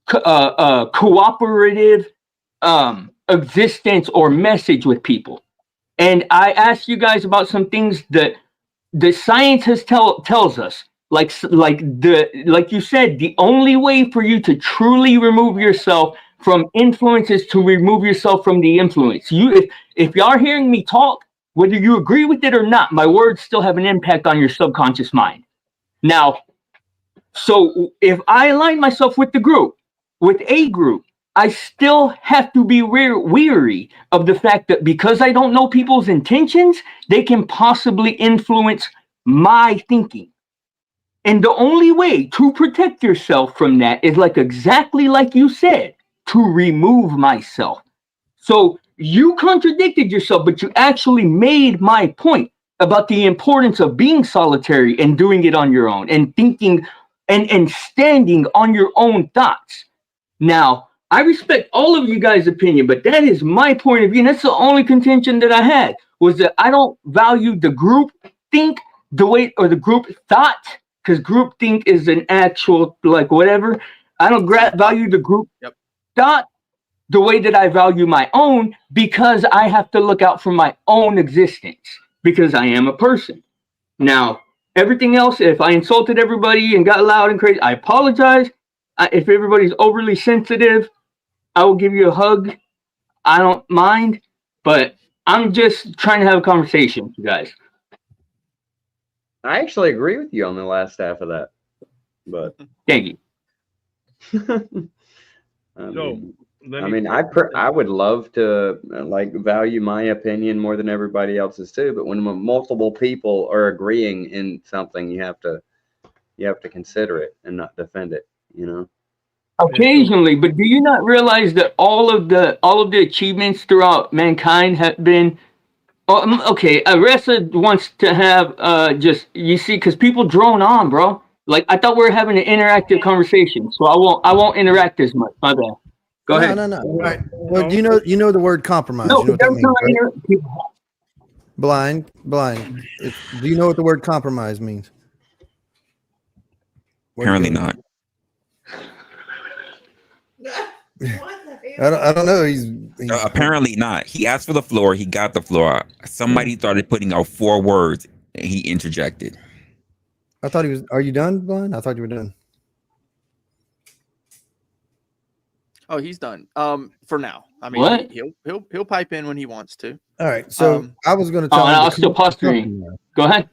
cooperative existence or message with people. And I asked you guys about some things that the science tells us, like you said, the only way for you to truly remove yourself from influence is to remove yourself from the influence. If y'all are hearing me talk, whether you agree with it or not, my words still have an impact on your subconscious mind. Now, so if I align myself with a group, I still have to be weary of the fact that because I don't know people's intentions, they can possibly influence my thinking. And the only way to protect yourself from that is exactly like you said, to remove myself. So you contradicted yourself, but you actually made my point about the importance of being solitary and doing it on your own and thinking and standing on your own thoughts. Now, I respect all of you guys' opinion, but that is my point of view. And that's the only contention that I had, was that I don't value the group think the way, or the group thought, because group think is an actual, whatever. I don't value the group thought the way that I value my own, because I have to look out for my own existence, because I am a person. Now, everything else, if I insulted everybody and got loud and crazy, I apologize. If everybody's overly sensitive, I will give you a hug. I don't mind, but I'm just trying to have a conversation with you guys. I actually agree with you on the last half of that, but thank you. I would love to value my opinion more than everybody else's too, but when multiple people are agreeing in something, you have to consider it and not defend it, Occasionally, but do you not realize that all of the achievements throughout mankind have been okay? Resla wants to have you see, because people drone on, bro. I thought we were having an interactive conversation, so I won't interact as much. My bad. Go ahead. No. All right. Well, you know the word compromise. No, you know what that means, right? Blind. Do you know what the word compromise means? Apparently not. I don't know. He's apparently not. He asked for the floor. He got the floor. Somebody started putting out 4 words, and he interjected. I thought he was. Are you done, Blind? I thought you were done. Oh, he's done. For now. I mean, what? He'll pipe in when he wants to. All right. So I was going to tell. I was still posturing. Go ahead.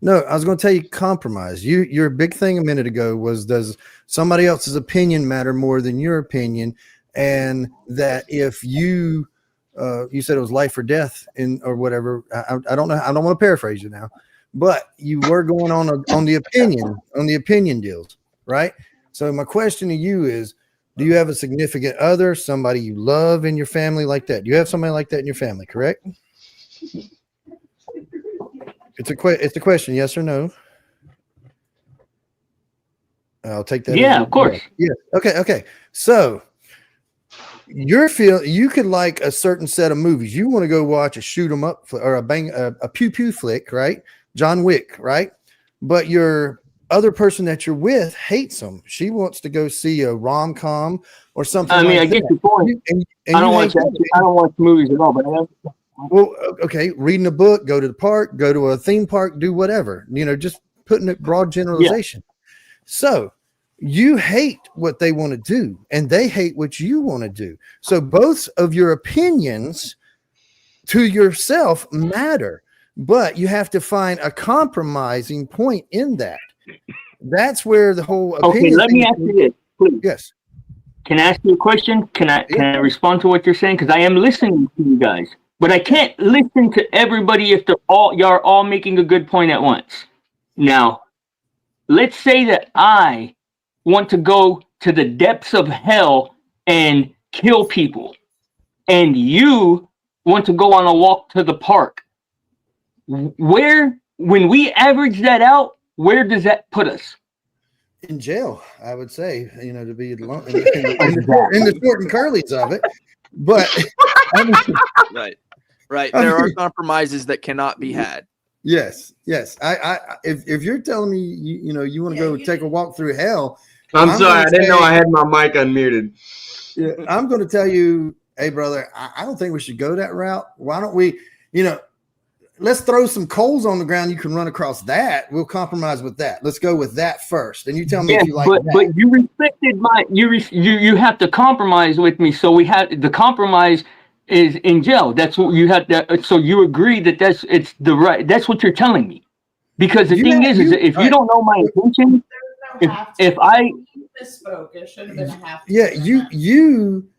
No, I was going to tell you compromise. Your big thing a minute ago was, does somebody else's opinion matter more than your opinion? And that if you said it was life or death or whatever. I don't know. I don't want to paraphrase you now, but you were going on the opinion deals, right? So my question to you is, do you have a significant other, somebody you love in your family like that? Do you have somebody like that in your family, correct? It's a question, yes or no? I'll take that. Yeah, of course. Yeah. Okay. So you could like a certain set of movies. You want to go watch a shoot 'em up or a pew pew flick, right? John Wick, right? But your other person that you're with hates them. She wants to go see a rom-com or something. I mean, like I get the point. I don't watch movies at all, but well, okay, reading a book, go to the park, go to a theme park, do whatever, just putting it broad generalization. Yeah. So You hate what they want to do, and they hate what you want to do. So both of your opinions to yourself matter, but you have to find a compromising point in that. That's where the whole Okay, opinion let me ask you this, please. Yes. Can I ask you a question? Can I respond to what you're saying? Because I am listening to you guys, but I can't listen to everybody if y'all all making a good point at once. Now, let's say that I want to go to the depths of hell and kill people, and you want to go on a walk to the park. When we average that out, where does that put us? In jail, I would say, to be in the short and curlies of it. But right. There are compromises that cannot be had. Yes. If you're telling me you want to go take a walk through hell, I'm sorry, I didn't know I had my mic unmuted. Yeah, I'm going to tell you, hey brother, I don't think we should go that route. Why don't we, let's throw some coals on the ground. You can run across that. We'll compromise with that. Let's go with that first. And you tell me if you like that. But you respected you have to compromise with me. So we had the compromise is in jail. That's what you had. So you agree that it's the right. That's what you're telling me. Because the thing is if you don't know my intention, if I misspoke, it should have been a half. Yeah, you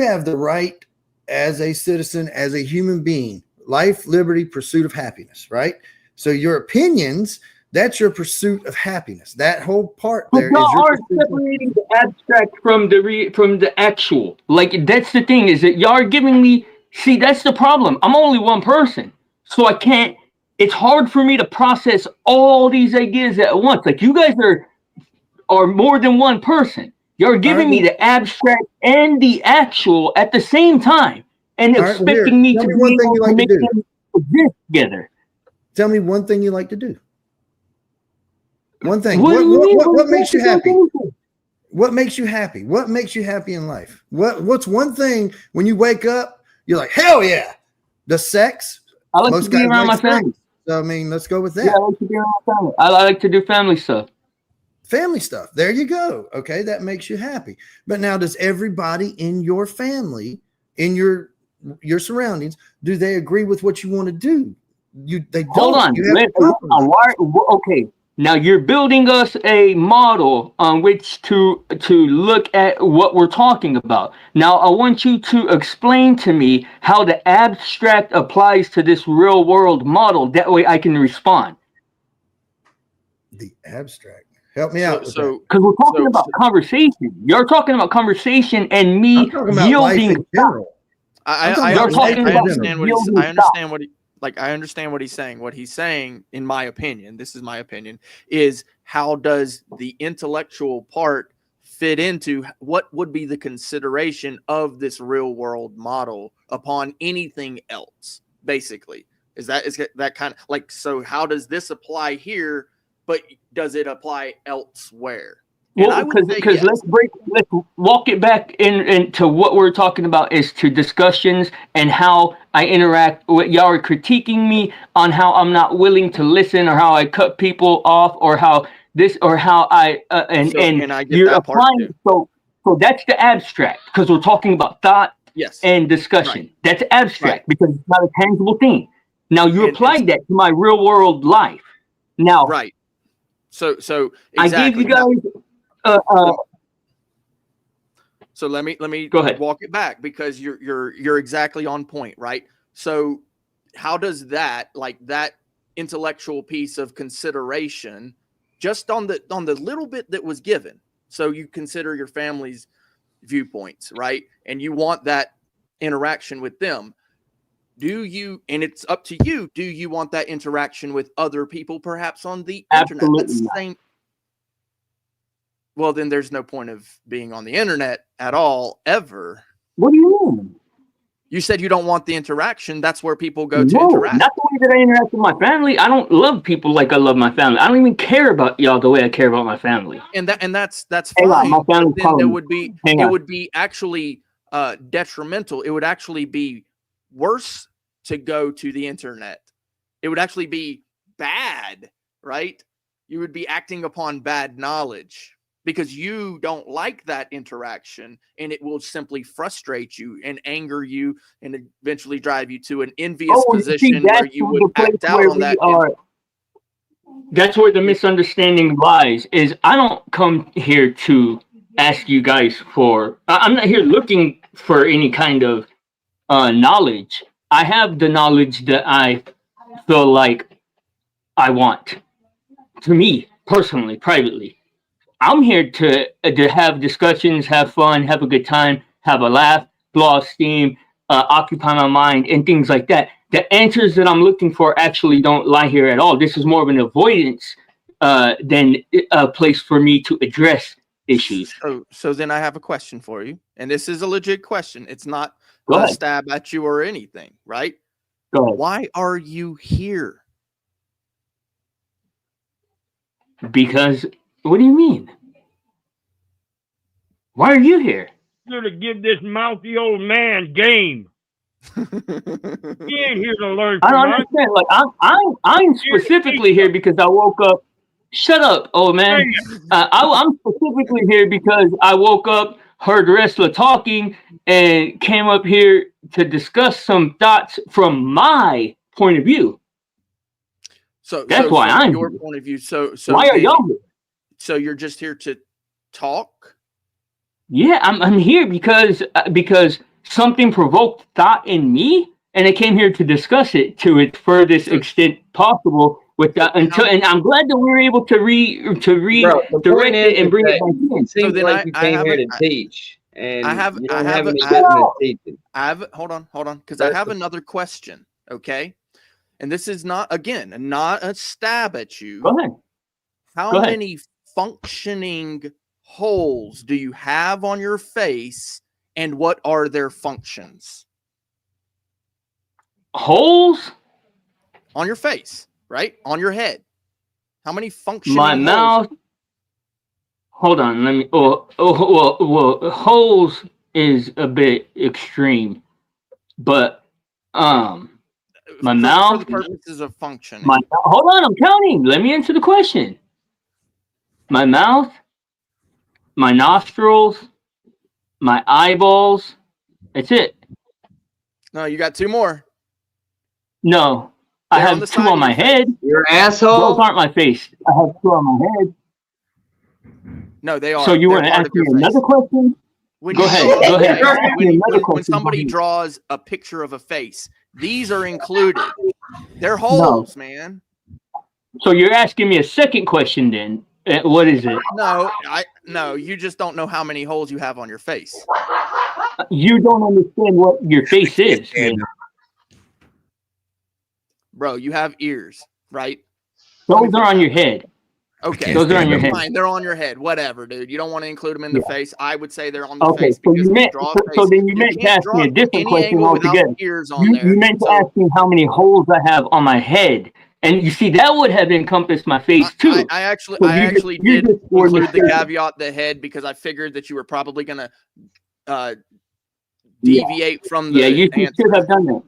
have the right as a citizen, as a human being. Life, liberty, pursuit of happiness, right? So your opinions, that's your pursuit of happiness. That whole part there is y'all are separating the abstract from the actual. Like, that's the thing, is that y'all are giving me, see, that's the problem. I'm only one person. So I can't, it's hard for me to process all these ideas at once. Like, you guys are more than one person. You're giving me the abstract and the actual at the same time. And expecting me to be able to make them exist together. Tell me one thing you like to do. One thing. What makes you happy? What makes you happy? What makes you happy in life? What's one thing when you wake up, you're like, hell yeah. The sex. I like to be around my family. So, let's go with that. Yeah, I like to be around my family. I like to do family stuff. Family stuff. There you go. Okay, that makes you happy. But now, does everybody in your family, in your surroundings, do they agree with what you want to do? They don't. Hold on. Okay. Now you're building us a model on which to look at what we're talking about. Now I want you to explain to me how the abstract applies to this real world model. That way I can respond. The abstract. Help me out. So because we're talking about conversation. You're talking about conversation and me yielding. I understand what he's saying. What he's saying, in my opinion, this is my opinion, is how does the intellectual part fit into what would be the consideration of this real world model upon anything else? Basically, is that kind of like, so how does this apply here, but does it apply elsewhere? Well, because let's walk it back into what we're talking about, is to discussions and how I interact with y'all are critiquing me on how I'm not willing to listen, or how I cut people off, or how this, or how I you're applying. So that's the abstract, because we're talking about thought and discussion. Right. That's abstract because it's not a tangible thing. Now you applied that to my real world life. Now, right. So exactly. I gave you guys. So let me go ahead. Walk it back, because you're exactly on point, right? So how does that intellectual piece of consideration, just on the little bit that was given, so you consider your family's viewpoints, right? And you want that interaction with them. Do you, and it's up to you, do you want that interaction with other people, perhaps on the internet? That's the same. Well, then there's no point of being on the internet at all, ever. What do you mean? You said you don't want the interaction. That's where people go to interact. Not the way that I interact with my family. I don't love people like I love my family. I don't even care about y'all the way I care about my family. And that's fine. My family, then it would be actually detrimental. It would actually be worse to go to the internet. It would actually be bad, right? You would be acting upon bad knowledge. because you don't like that interaction, and it will simply frustrate you and anger you and eventually drive you to an envious position where you would act out on that. That's where the misunderstanding lies. Is I don't come here to ask you guys for. I'm not here looking for any kind of knowledge. I have the knowledge that I feel like I want. To me personally, privately, I'm here to have discussions, have fun, have a good time, have a laugh, blow off steam, occupy my mind, and things like that. The answers that I'm looking for actually don't lie here at all. This is more of an avoidance than a place for me to address issues. So then I have a question for you, and this is a legit question. It's not a stab at you or anything, right? Go ahead. Why are you here? Because, what do you mean? Why are you here? To give this mouthy old man game. He ain't here to learn. I don't understand. Like I'm specifically here because I woke up. Shut up, old man. I'm specifically here because I woke up, heard Resla talking, and came up here to discuss some thoughts from my point of view. So that's why I'm your here. Point of view. So why are y'all here? So you're just here to talk? Yeah, I'm here because something provoked thought in me, and I came here to discuss it to its furthest extent possible. With that, and I'm glad that we were able to redirect it and bring it back in. It seems like you came here to teach, and I have you don't have any business teaching. Hold on, because I have another question. Okay, and this is not a stab at you. Go ahead. How many functioning holes do you have on your face, and what are their functions? Holes on your face, right? On your head. How many functioning My holes? mouth. Hold on, let me. Well, holes is a bit extreme, but my mouth. For the purposes of functioning. Hold on, I'm counting. Let me answer the question. My mouth, my nostrils, my eyeballs. That's it. No, you got two more. No, I have two on my head. Your asshole. Those aren't my face. I have two on my head. No, they are. So you want to ask me another question? Go ahead. When somebody draws a picture of a face, these are included. They're holes, man. So you're asking me a second question then? What is it? No, you just don't know how many holes you have on your face. You don't understand what your face is. Bro, you have ears, right? Those are on your head. Okay, those are on your head. Fine, they're on your head. Whatever, dude. You don't want to include them in the face. I would say they're on the face. So then you meant to ask me a different question altogether. You meant to ask me how many holes I have on my head. And you see, that would have encompassed my face too. I actually did include the caveat, the head, because I figured that you were probably going to deviate from the you answer. should have done that.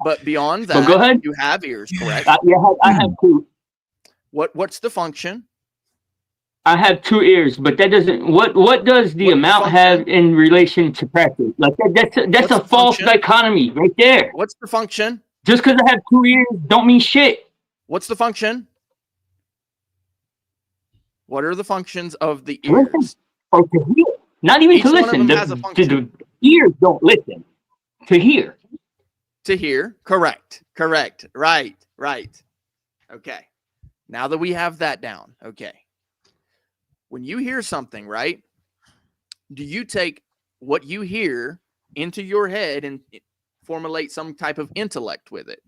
But beyond that, go ahead. You have ears, correct? I have two. What's the function? I have two ears, but that doesn't. What does the amount have in relation to practice? Like that's a false dichotomy right there. What's the function? Just because I have two ears don't mean shit. What's the function? What are the functions of the ears? Listen. Or to hear. Not even to listen. The ears don't listen. To hear. To hear. Correct. Right. Okay. Now that we have that down, okay. When you hear something, right, do you take what you hear into your head and formulate some type of intellect with it?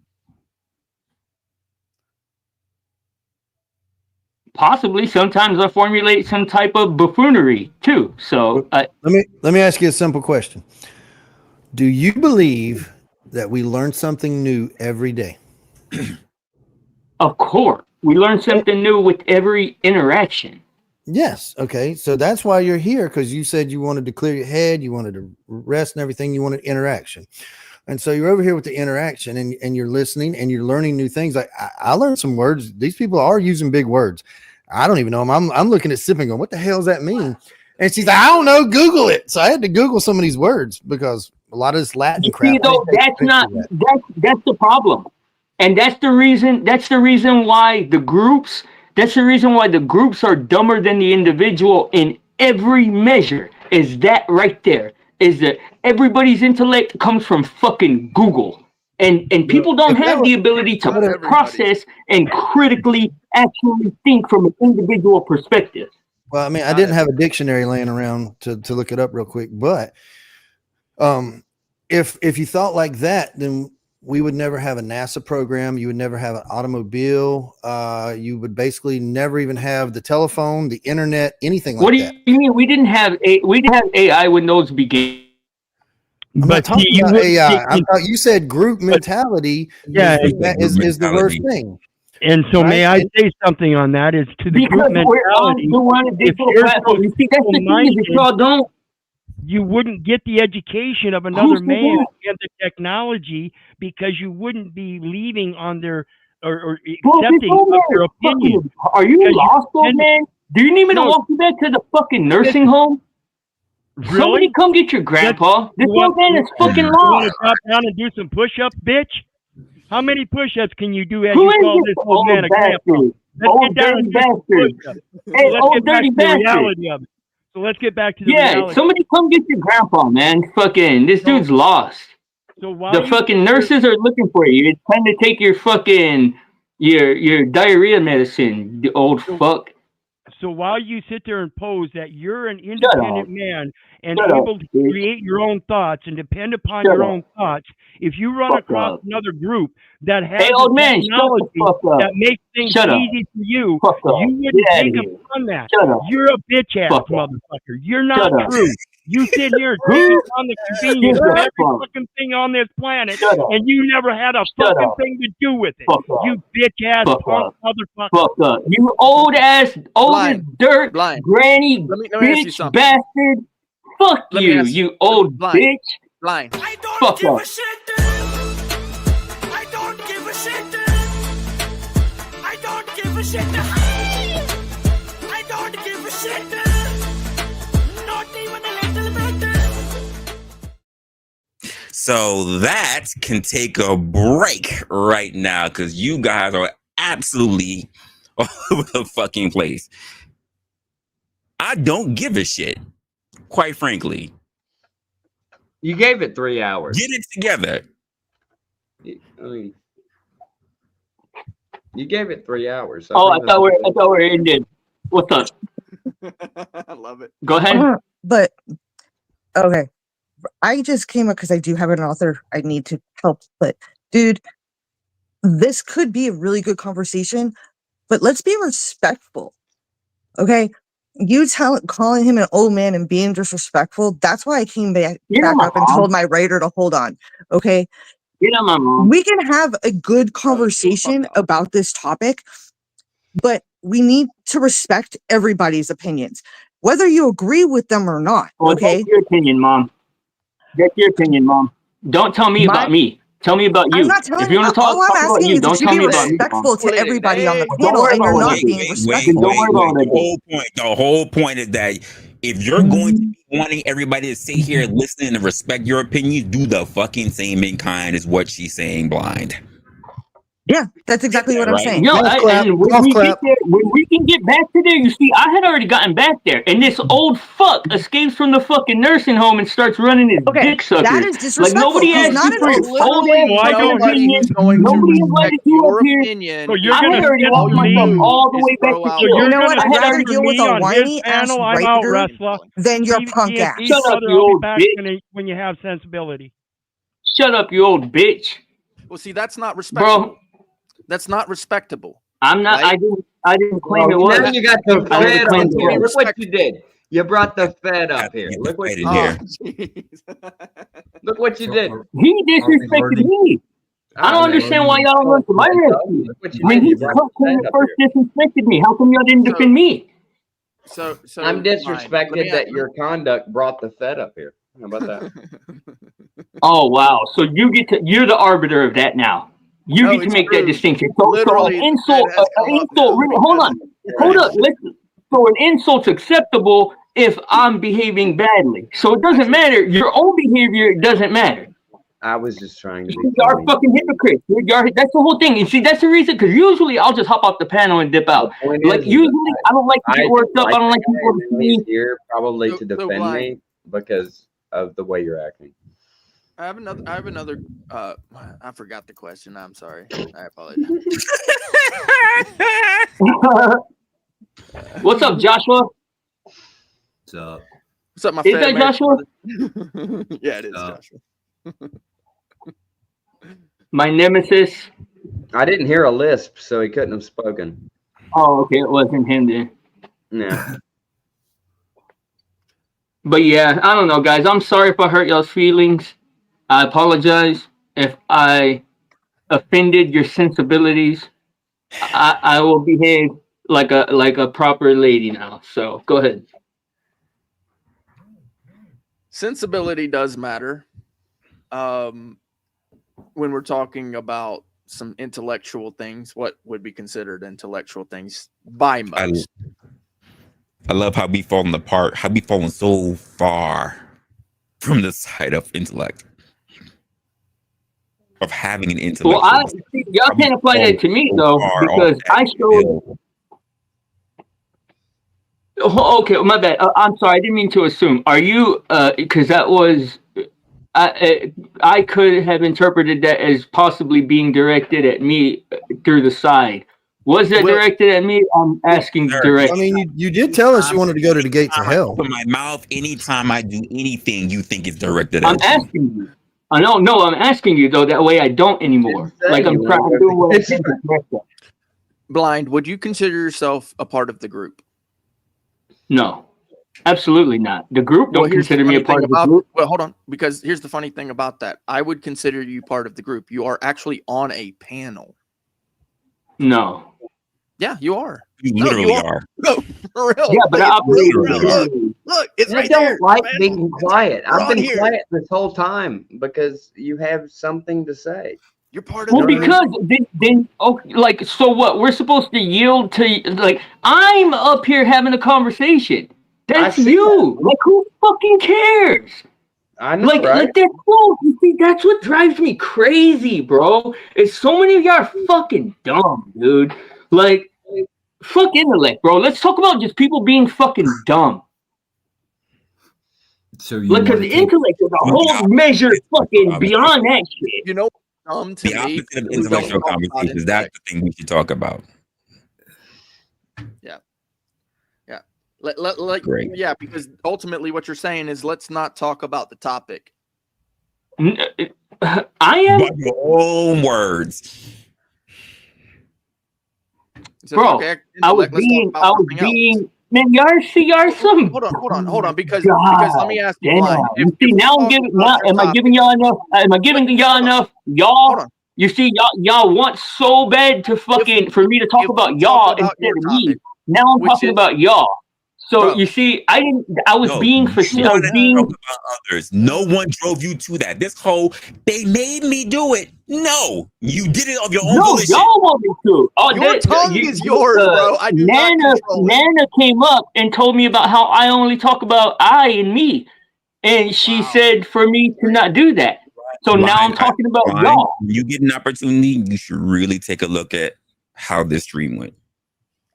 Possibly. Sometimes I formulate some type of buffoonery too. So let me ask you a simple question. Do you believe that we learn something new every day? Of course. We learn something new with every interaction. Yes. Okay. So that's why you're here, because you said you wanted to clear your head, you wanted to rest and everything, you wanted interaction. And so you're over here with the interaction and you're listening and you're learning new things. Like I learned some words. These people are using big words. I don't even know them. I'm looking at sipping going, what the hell does that mean? And she's like, I don't know, Google it. So I had to Google some of these words because a lot of this Latin crap. See, though, that's the problem. And that's the reason why the groups are dumber than the individual in every measure. Is that right there? Is that everybody's intellect comes from fucking Google. And people don't have the ability to process and critically actually think from an individual perspective. Well, I mean, I didn't have a dictionary laying around to look it up real quick, but if you thought like that, then we would never have a NASA program. You would never have an automobile. You would basically never even have the telephone, the internet, anything like that. What do you mean? We didn't have AI when those began. I'm not talking about AI. I thought you said group mentality. Yeah, is the worst thing. And so, may I say something on that? Is to the group mentality. If you're so simple-minded, you wouldn't get the education of another man and the technology because you wouldn't be leaving on their or accepting of their opinion. Are you lost, old man? Do you need me to walk you back to the fucking nursing home? Really? Somebody come get your grandpa. This old man is fucking lost. You want to drop down and do some push-ups, bitch? How many push-ups can you do as you call this old man a grandpa? Let's get down and do some push-ups. Hey, old dirty bastard. Reality of it. So let's get back to the reality. Somebody come get your grandpa, man. Fucking, this dude's lost. So the fucking nurses are looking for you. It's time to take your fucking your diarrhea medicine, you old fuck. So while you sit there and pose that you're an independent man and able to create your own thoughts and depend upon your own thoughts, if you run across another group that has technology that makes things easy for you, you wouldn't take upon that. You're a bitch ass motherfucker. You're not true. You sit here and take on the convenience of every fucking thing on this planet, and you never had a fucking thing to do with it. You bitch ass punk motherfucker. You old ass, old as dirt, granny, bitch bastard. Fuck you, you old bitch. I don't give a shit. I don't give a shit. I don't give a shit. I don't give a shit. Not even a little bit. So that can take a break right now because you guys are absolutely all over the fucking place. I don't give a shit, quite frankly. You gave it 3 hours. Get it together. I mean, you gave it 3 hours. I thought we're ended. What's up? I love it. Go ahead. But okay, I just came up because I do have an author I need to help. But dude, this could be a really good conversation. But let's be respectful, okay? You calling him an old man and being disrespectful. That's why I came back up and told my writer to hold on. Okay. We can have a good conversation about this topic, but we need to respect everybody's opinions, whether you agree with them or not. Okay. That's your opinion, Mom. That's your opinion, Mom. Don't tell me about me. Tell me about you. I'm not telling if you want to talk about you, don't tell me about me. Respectful to everybody on the panel, and you're not being respectful. The whole point is that if you're going to be wanting everybody to sit here and listen and respect your opinions, do the fucking same in kind is what she's saying, blind. Yeah, that's exactly what I'm saying. No, when we can get back to there, you see, I had already gotten back there, and this old fuck escapes from the fucking nursing home and starts running his dick suckers. That is disrespectful. Like nobody asked you for your old ass opinion. Nobody invited you up here. So you're I had already walked myself all the way back to so you know what? I'd rather deal with a whiny ass writer than your punk ass. Shut up, you old bitch. When you have sensibility. Shut up, you old bitch. Well, see, that's not respectable. Bro. That's not respectable. I'm not. Right? I didn't claim it was. Now you got the Fed up here. Look what you did. You brought the Fed up here. Look what you did. Look what you did. He disrespected me. I don't understand why y'all don't run to my rescue. When he first disrespected me, how come y'all didn't defend me? So I'm disrespected that your conduct brought the Fed up here. How about that? Oh wow! So you're the arbiter of that now. You get to make that distinction. So an insult. Really, hold on. hold up. So an insult's acceptable if I'm behaving badly. So it doesn't matter. Your own behavior doesn't matter. I was just trying to be You are funny. fucking hypocrites. That's the whole thing. And see, that's the reason. Because usually I'll just hop off the panel and dip out. Like usually, I don't like to get worked up. I don't like people to see. He's here probably to defend Blind. me because of the way you're acting. I have another. I forgot the question. I'm sorry. I apologize. What's up, Joshua? What's up? What's up, my Is that Joshua? Yeah, it is Joshua. My nemesis. I didn't hear a lisp, so he couldn't have spoken. Oh, okay, it wasn't him then. Yeah. But yeah, I don't know, guys. I'm sorry if I hurt y'all's feelings. I apologize if I offended your sensibilities. I will behave like a proper lady now. So go ahead. Sensibility does matter. When we're talking about some intellectual things, what would be considered intellectual things by most? I love how we falling apart, how we falling so far from the side of intellect, of having an intellect. Well, y'all can't apply that to me though, because I showed. Oh, okay, my bad. I'm sorry, I didn't mean to assume. Are you? Because that was. I could have interpreted that as possibly being directed at me through the side. Was that directed at me? I'm asking directly. I mean, you did tell us you wanted to go to the gates of hell. Open my mouth anytime I do anything you think is directed at I'm asking you. I don't know. I'm asking you though. That way I don't anymore. Like I'm trying to do what I think is correct. Blind, would you consider yourself a part of the group? No. Absolutely not. The group don't consider me a part of the group. Well, hold on, because here's the funny thing about that. I would consider you part of the group. You are actually on a panel. No. Yeah, you are. You literally are. No, for real. Yeah, but I operate. Look, it's I right don't there. like being quiet. I've been here. quiet this whole time because you have something to say. You're part of Well, the group. because then okay, like, so what? We're supposed to yield to, like, I'm up here having a conversation. That's you. Like, who fucking cares? I know, Like, right? like they're close. You see, that's what drives me crazy, bro. Is so many of y'all are fucking dumb, dude. Like, fuck intellect, bro. Let's talk about just people being fucking dumb. So you Like, because intellect is a whole measure fucking beyond that shit. You know, dumb to The me. opposite of who don't intellectual talk about conversations. That's the thing we should talk about. Yeah. Yeah. Great. Yeah, because ultimately what you're saying is let's not talk about the topic. I am. By your own words. Bro, okay, I was being, man, y'all some. Hold on, because let me ask you, Blind. You see, now I'm giving, now, am I giving y'all enough? Am I giving y'all enough? Y'all, you see, y'all want so bad to fucking, for me to talk about y'all instead of me. Now I'm talking about y'all. So you see, I was being facetious. About others. No one drove you to that. This whole, they made me do it. No, you did it of your own volition. Y'all want me to. Oh, your tongue is yours, bro. I do Nana came up and told me about how I only talk about I and me, and she said for me to not do that. So now I'm talking about y'all. When you get an opportunity, you should really take a look at how this stream went.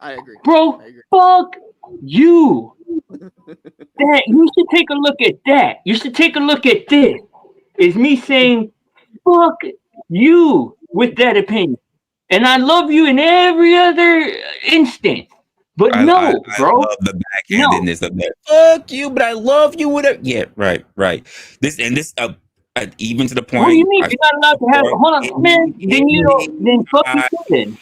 I agree, bro. Fuck you. That you should take a look at that. You should take a look at this. Is me saying, fuck you with that opinion. And I love you in every other instance. But bro. I love the backhandedness of that. Fuck you, but I love you. Whatever. Yeah, right. This even to the point. What do you mean? You're not allowed to have. Hold on, man. Then fuck you.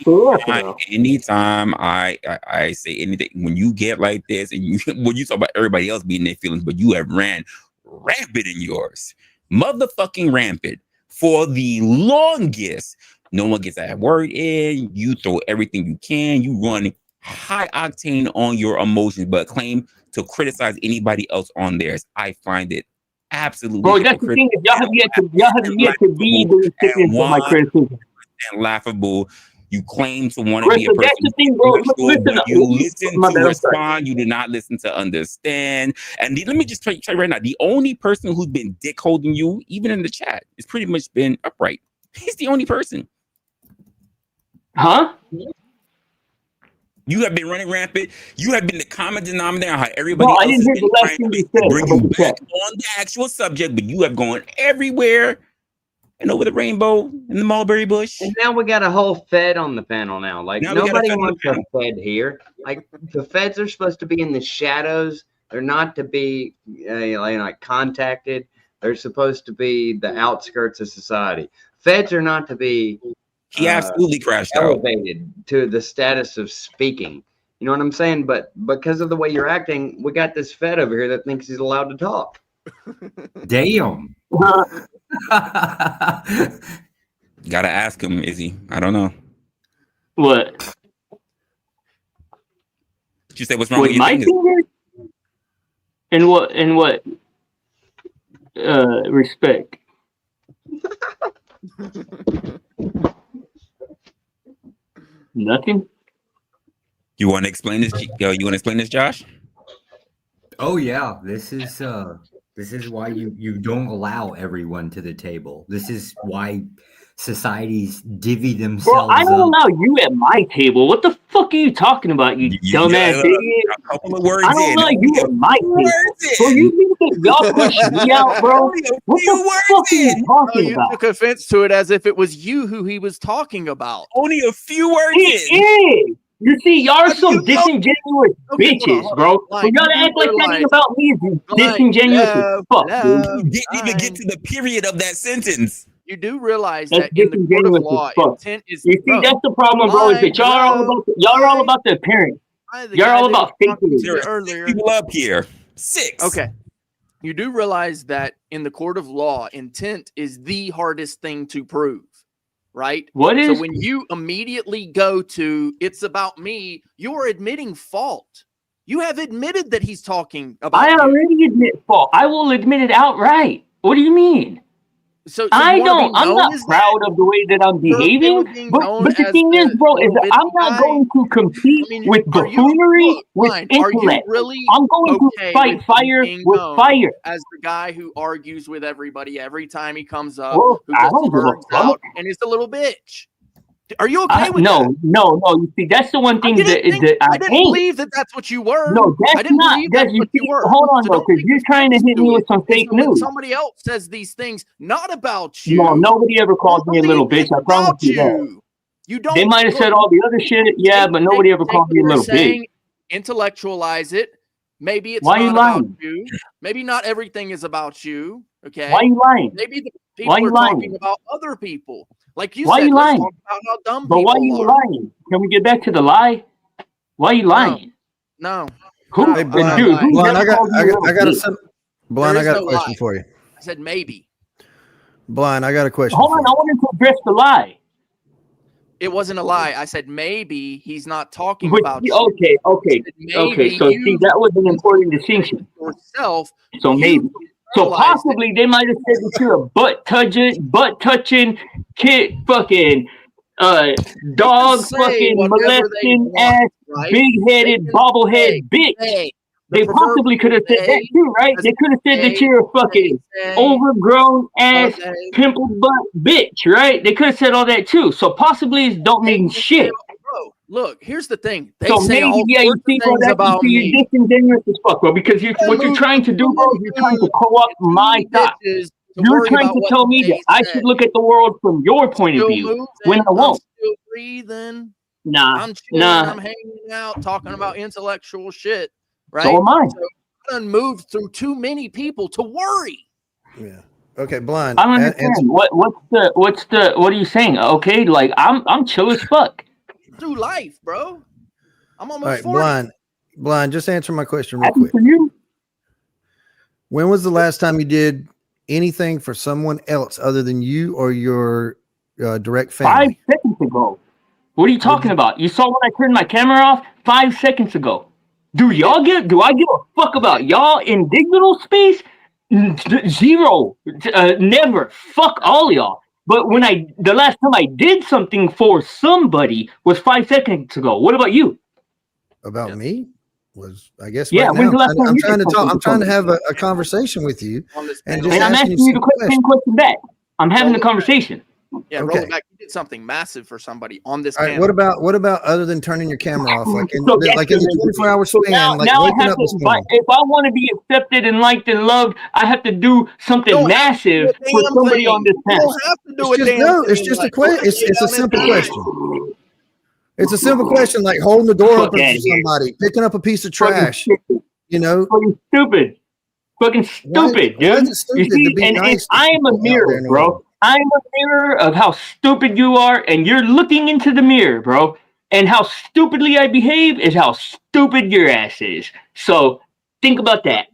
Then. Anytime I say anything, when you get like this, and when you talk about everybody else being their feelings, but you have ran rampant in yours, motherfucking rampant for the longest. No one gets that word in. You throw everything you can. You run high octane on your emotions, but claim to criticize anybody else on theirs. I find it absolutely. Bro, that's the thing. Y'all have yet to be the recipients of my criticism. And laughable. You claim to want to be a Listen, person that's the thing, bro. intellectual, but you listen My to bad, I'm sorry. respond. You do not listen to understand. And let me just tell you right now, the only person who's been dick holding you, even in the chat, has pretty much been Upright. He's the only person. Huh? You have been running rampant. You have been the common denominator on how everybody No, I else didn't has hear been the last trying thing you to said bring about you the back chat. on the actual subject, but you have gone everywhere and over the rainbow in the mulberry bush. And now we got a whole Fed on the panel now. Like Now we got a nobody Fed on the wants a Fed here. Like the Feds are supposed to be in the shadows. They're not to be like contacted. They're supposed to be the outskirts of society. Feds are not to be He absolutely crashed out. elevated to the status of speaking. You know what I'm saying? But because of the way you're acting, we got this Fed over here that thinks he's allowed to talk. Damn. Gotta ask him, is he? I don't know. What? Did you say what's wrong With with your my fingers? fingers? In what respect? Nothing. You want to explain this? You want to explain this, Josh? Oh yeah, this is why you don't allow everyone to the table. This is why societies divvy Bro, themselves I don't up. allow you at my table. What the fuck are you talking about, you dumbass idiot? A couple of words I don't in. allow you at my table. Bro, you think that y'all push me out, bro? What the fuck are you talking You about? took offense to it as if it was you who he was talking about. Only a few words It in. is. You see, y'all are some disingenuous bitches, bro. Like, For y'all to act like that ain't about me is disingenuous as fuck, dude. You didn't even get to the period of that sentence. You do realize That's that in the court of disingenuous law, as fuck. intent is. You see, that's the problem, bro. Is that y'all are all about the appearance. You're all about fakeness. There are 6 people up here. 6. Okay. You do realize that in the court of law, intent is the hardest thing to prove, right? What is? So when you immediately go to "it's about me," you're admitting fault. You have admitted that he's talking about. I already admit fault. I will admit it outright. What do you mean? So I don't. I'm not proud of the way that I'm behaving. But the thing is, bro, is that I'm not going to compete with buffoonery with intellect. I'm going to fight fire with fire. As the guy who argues with everybody every time he comes up, Well, who I gets don't give a birds fuck. out and is a little bitch. Are you okay with no, that? No. You see, that's the one thing that I didn't hate. believe that that's what you were. No, I that's didn't not. believe that's what you were. Hold on, So though, don't because take you're trying to hit me with some it. fake So when news. somebody else says these things, not about you. No, nobody ever calls me a little bitch. I promise you that. You don't. They might have said all the other shit, yeah, but nobody ever called me a little bitch. Intellectualize it. Maybe it's Why not you about lying? you. Maybe not everything is about you. Okay. Why you lying? Maybe the Why people you are lying? talking about other people. Like you Why said, you let's lying? talk about how dumb But people why you are. lying? Can we get back to the lie? Why you lying? No. Who? Hey, Blind, Dude, who Blind, never called you a little bitch? Blind, I There is got a no question lie. for you. I said maybe. Blind, I got a question Hold for on, you. I wanted to address the lie. It wasn't a lie. I said maybe he's not talking But, about you. okay. So see, that was an important distinction. Yourself. So maybe. So possibly they might have said that you're a butt touching, kid, fucking, dog, fucking molesting ass, big headed, bobblehead bitch. They possibly could have said that too, right? They could have said that you're a fucking overgrown ass, pimple butt bitch, right? They could have said all that too. So possibly don't mean shit. Bro, look, here's the thing. They So say maybe, all yeah, you sorts of see, bro, things that's about you're me. disingenuous as fuck, bro, because what you're trying to do, bro, you're trying to co-opt my thought. You're trying to tell me that I should look at the world from your point of view when I won't. I'm still breathing. Nah, I'm chilling. nah. I'm hanging out, talking about intellectual shit. Right? So am I. So I done moved through too many people to worry. Yeah. Okay, Blind. I don't understand. What are you saying? Okay, like I'm chill as fuck. Through life, bro. I'm almost All right, 40. Blind, just answer my question real Happy quick. for you. When was the last time you did anything for someone else other than you or your direct 5 family? seconds ago. What are you talking about? You saw when I turned my camera off 5 seconds ago. Do I give a fuck about y'all in digital space? Zero. Never. Fuck all y'all. But the last time I did something for somebody was 5 seconds ago. What about you? About me was, I guess, Yeah, right when's now. the last time I'm you trying did to talk. something I'm for trying to somebody? have a conversation with you, and just And I'm asking asking you the simple same questions. question back. I'm having a conversation. Yeah, roll it back. You did something massive for somebody on this All right. panel. What about other than turning your camera off, like in So the that's the 24-hour so span, like now I waking have up to, this morning? if I want to be accepted and liked and loved, I have to do something Don't have to do massive a for damn somebody on thing. this You panel. don't have to do It's a just damn no. It's thing. just a Like, question. It's a down and simple die. question. It's a simple question, like holding the door Fuck open outta for here. somebody, picking up a piece of Fucking trash. stupid. You know, Fucking stupid. Fucking why stupid, is dude. it You stupid to see, be and nice to I am a people out there mirror, in the world? bro. I'm a mirror of how stupid you are, and you're looking into the mirror, bro. And how stupidly I behave is how stupid your ass is. So think about that.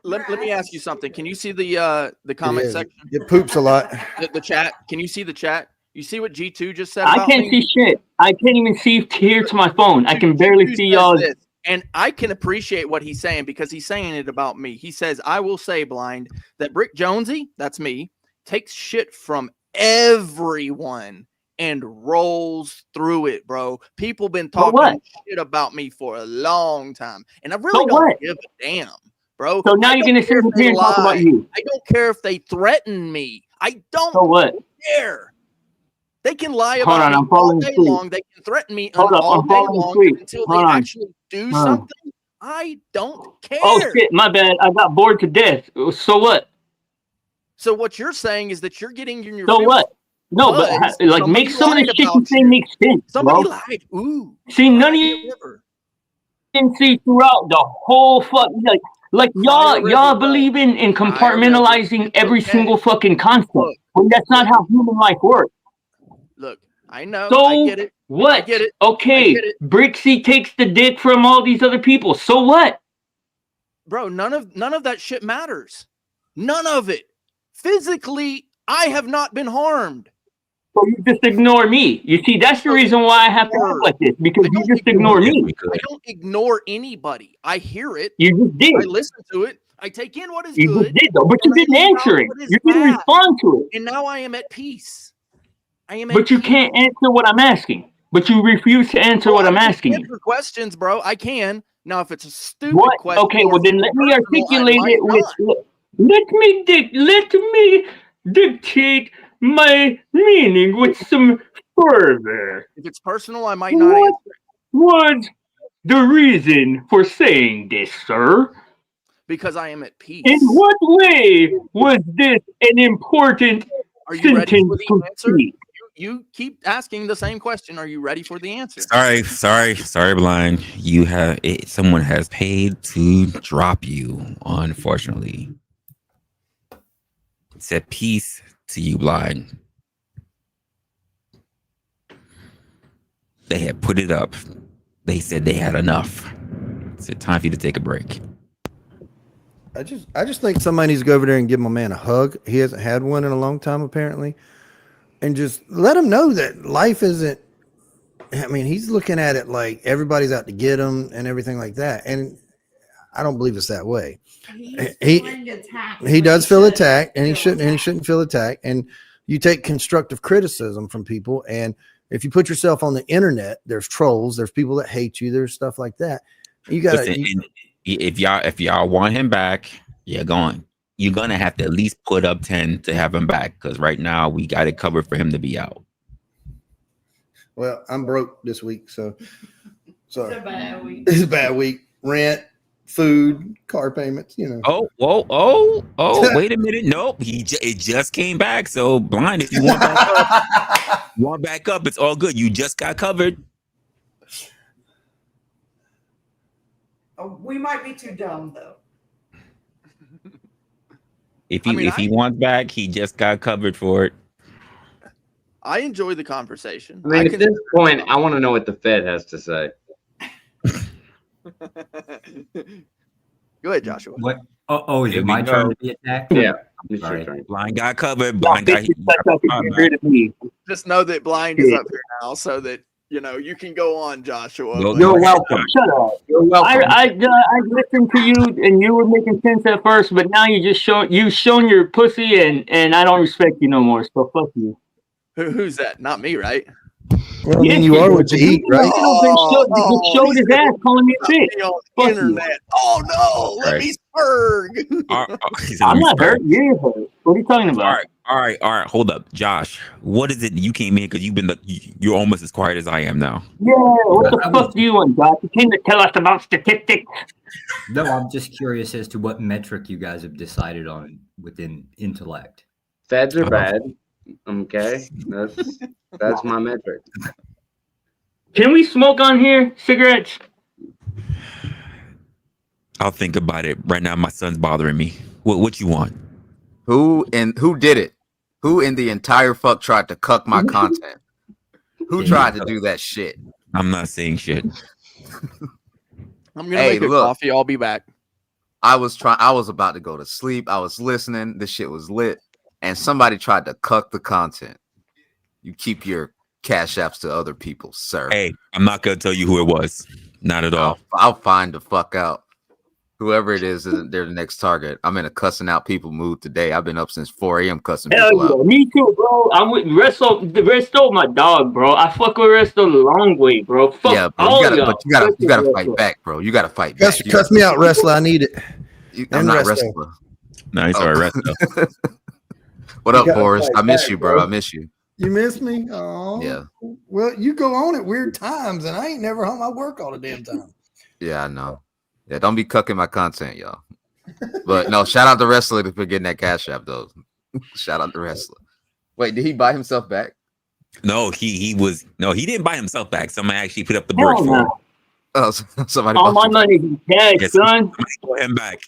Let me ask you something. Can you see the comment is. section? It poops a lot. The chat. Can you see the chat? You see what G2 just said I about can't me? see shit. I can't even see here to my phone. I can barely G2 see says y'all. this, and I can appreciate what he's saying because he's saying it about me. He says, I will say, Blind, that Brick Jonesy, that's me, takes shit from everyone and rolls through it, bro. People been So talking what? shit about me for a long time, and I So really don't what? give a damn, bro. So now I you're don't gonna sit care if they here and talk about lie. you. I don't care if they threaten me. I don't So what? care. They can lie Hold about on, me I'm all falling day asleep. long. They can threaten me Hold up, all I'm day falling long asleep. until Hold they on. actually do something. I don't care. Oh shit, my bad. I got bored to death. So what? So what you're saying is that you're getting in your So feelings what? No, but because like somebody make some of lied the shit you about say you. make sense, Somebody bro. lied. Ooh. See, none of Cry a you river. can see throughout the whole fuck like Cry a river, y'all bro. believe in Cry a river. compartmentalizing It's every okay. single fucking concept. Look, When that's not how human life works. look. I know. So I get it. what? I get it. Okay, I get it. Brixie takes the dick from all these other people. So what? Bro, none of that shit matters. None of it. Physically, I have not been harmed. So you just ignore me. You see, that's the reason why I have to act like this, because you just ignore me. I don't ignore anybody. I hear it. You just did. I listen to it. I take in what is You good. just did though, but you and I didn't leave out answer it. what is You didn't bad. respond to it. And now I am at peace. I am at But you peace. can't answer what I'm asking. But you refuse to answer what I'm I can asking you. answer questions, bro. I can. Now, if it's a stupid What? question, Okay, or well then let me personal, I articulate might it with. Let me dictate my meaning with some fervor. If it's personal, I might not answer. What was the reason for saying this, sir? Because I am at peace. In what way was this an important Are you ready for sentence the to answer? speak? You keep asking the same question. Are you ready for the answer? Sorry, Blind. You have someone has paid to drop you, unfortunately. Said peace to you, Blind. They had put it up. They said they had enough. It's time for you to take a break. I just think somebody needs to go over there and give my man a hug. He hasn't had one in a long time, apparently. And just let him know that life isn't, I mean, he's looking at it like everybody's out to get him and everything like that. And I don't believe it's that way. He does feel attacked, and he shouldn't feel attacked. And you take constructive criticism from people, and if you put yourself on the internet, there's trolls, there's people that hate you, there's stuff like that. You gotta if y'all want him back, you're gonna have to at least put up 10 to have him back, because right now we got it covered for him to be out. Well, I'm broke this week, so sorry. It's a bad week. It's a bad week. Rent, food, car payments, you know. Oh, wait a minute. Nope. It just came back. So Blind, if you want back up, it's all good. You just got covered. We might be too dumb though. If he wants back, he just got covered for it. I enjoy the conversation. I mean, at this point, I want to know what the Fed has to say. Go ahead, Joshua. What? Oh, is it my turn to be attacked? Yeah. Sorry. Blind got covered. Blind got Just know that Blind is up here now, so that you can go on, Joshua. You're welcome. Shut up. You're welcome. I listened to you, and you were making sense at first, but now you've shown your pussy, and I don't respect you no more. So fuck you. Who's that? Not me, right? Well, I mean, you are what you eat, right? Just showed his ass calling me a bitch. On Fuck you. internet. Oh no, let Right. me spurg. He said, "Let I'm me not start." hurt. You're hurt. What are you talking about? All right. Hold up, Josh. What is it you came in because you're almost as quiet as I am now. Yeah, what the fuck do you want, Josh? You came to tell us about statistics. No, I'm just curious as to what metric you guys have decided on within intellect. Feds are bad. Okay, that's my metric. Can we smoke on here? Cigarettes? I'll think about it. Right now, my son's bothering me. What you want? Who did it? Who in the entire fuck tried to cuck my content? Who tried to do that shit? I'm not saying shit. I'm gonna make a coffee. I'll be back. I was about to go to sleep. I was listening. This shit was lit, and somebody tried to cuck the content. You keep your cash apps to other people, sir. Hey, I'm not gonna tell you who it was. Not at all. I'll find the fuck out. Whoever it is, they're the next target. I'm in a cussing out people mood today. I've been up since 4 a.m. cussing people out. Me too, bro. I'm with Resto, my dog, bro. I fuck with Resto the long way, bro. Fuck Yeah, bro. all You y'all. gotta fight back, bro. You gotta fight back. Cuss me out, Resla. I need it. I'm not wrestler. No, sorry, Resto. What You up, gotta Forrest? fight I miss back, you, bro. bro. I miss you. You miss me? Oh, Yeah. Well, you go on at weird times, and I ain't never home. I work all the damn time. Yeah, I know. Yeah, don't be cucking my content, y'all. But no, shout out to Wrestler for getting that cash app though. Shout out to Wrestler. Wait, did he buy himself back? No, he didn't buy himself back. Somebody actually put up the bridge for him. Oh, somebody. All my money in cash, son. Somebody bought him back.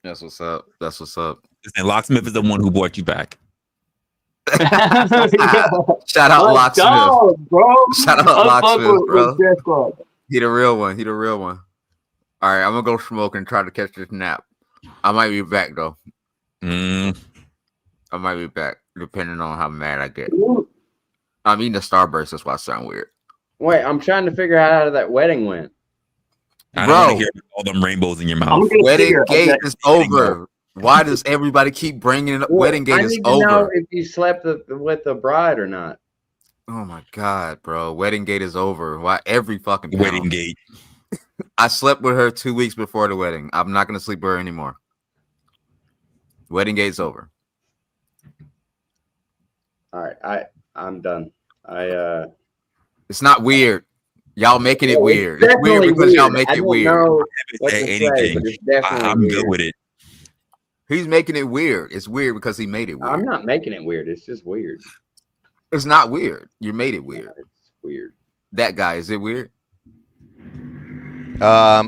That's what's up. That's what's up. And Locksmith is the one who bought you back. Shout out Locksmith, bro. Shout out Locksmith, bro. He the real one. He the real one. All right, I'm gonna go smoke and try to catch this nap. I might be back though. I might be back depending on how mad I get. I'm eating a Starburst. That's why I sound weird. Wait, I'm trying to figure out how that wedding went. I don't want to hear all them rainbows in your mouth. Wedding gate is over. Why does everybody keep bringing it up? Wedding gate is over. I need to know if you slept with the bride or not. Oh my god, bro! Wedding gate is over. Why every fucking wedding gate? I slept with her 2 weeks before the wedding. I'm not gonna sleep with her anymore. Wedding gate's over. All right, I'm done. It's not weird. Y'all making it weird. It's weird because y'all make it weird. I'm good with it. He's making it weird. It's weird because he made it weird. I'm not making it weird. It's just weird. It's not weird. You made it weird. It's weird. That guy, is it weird? Yeah,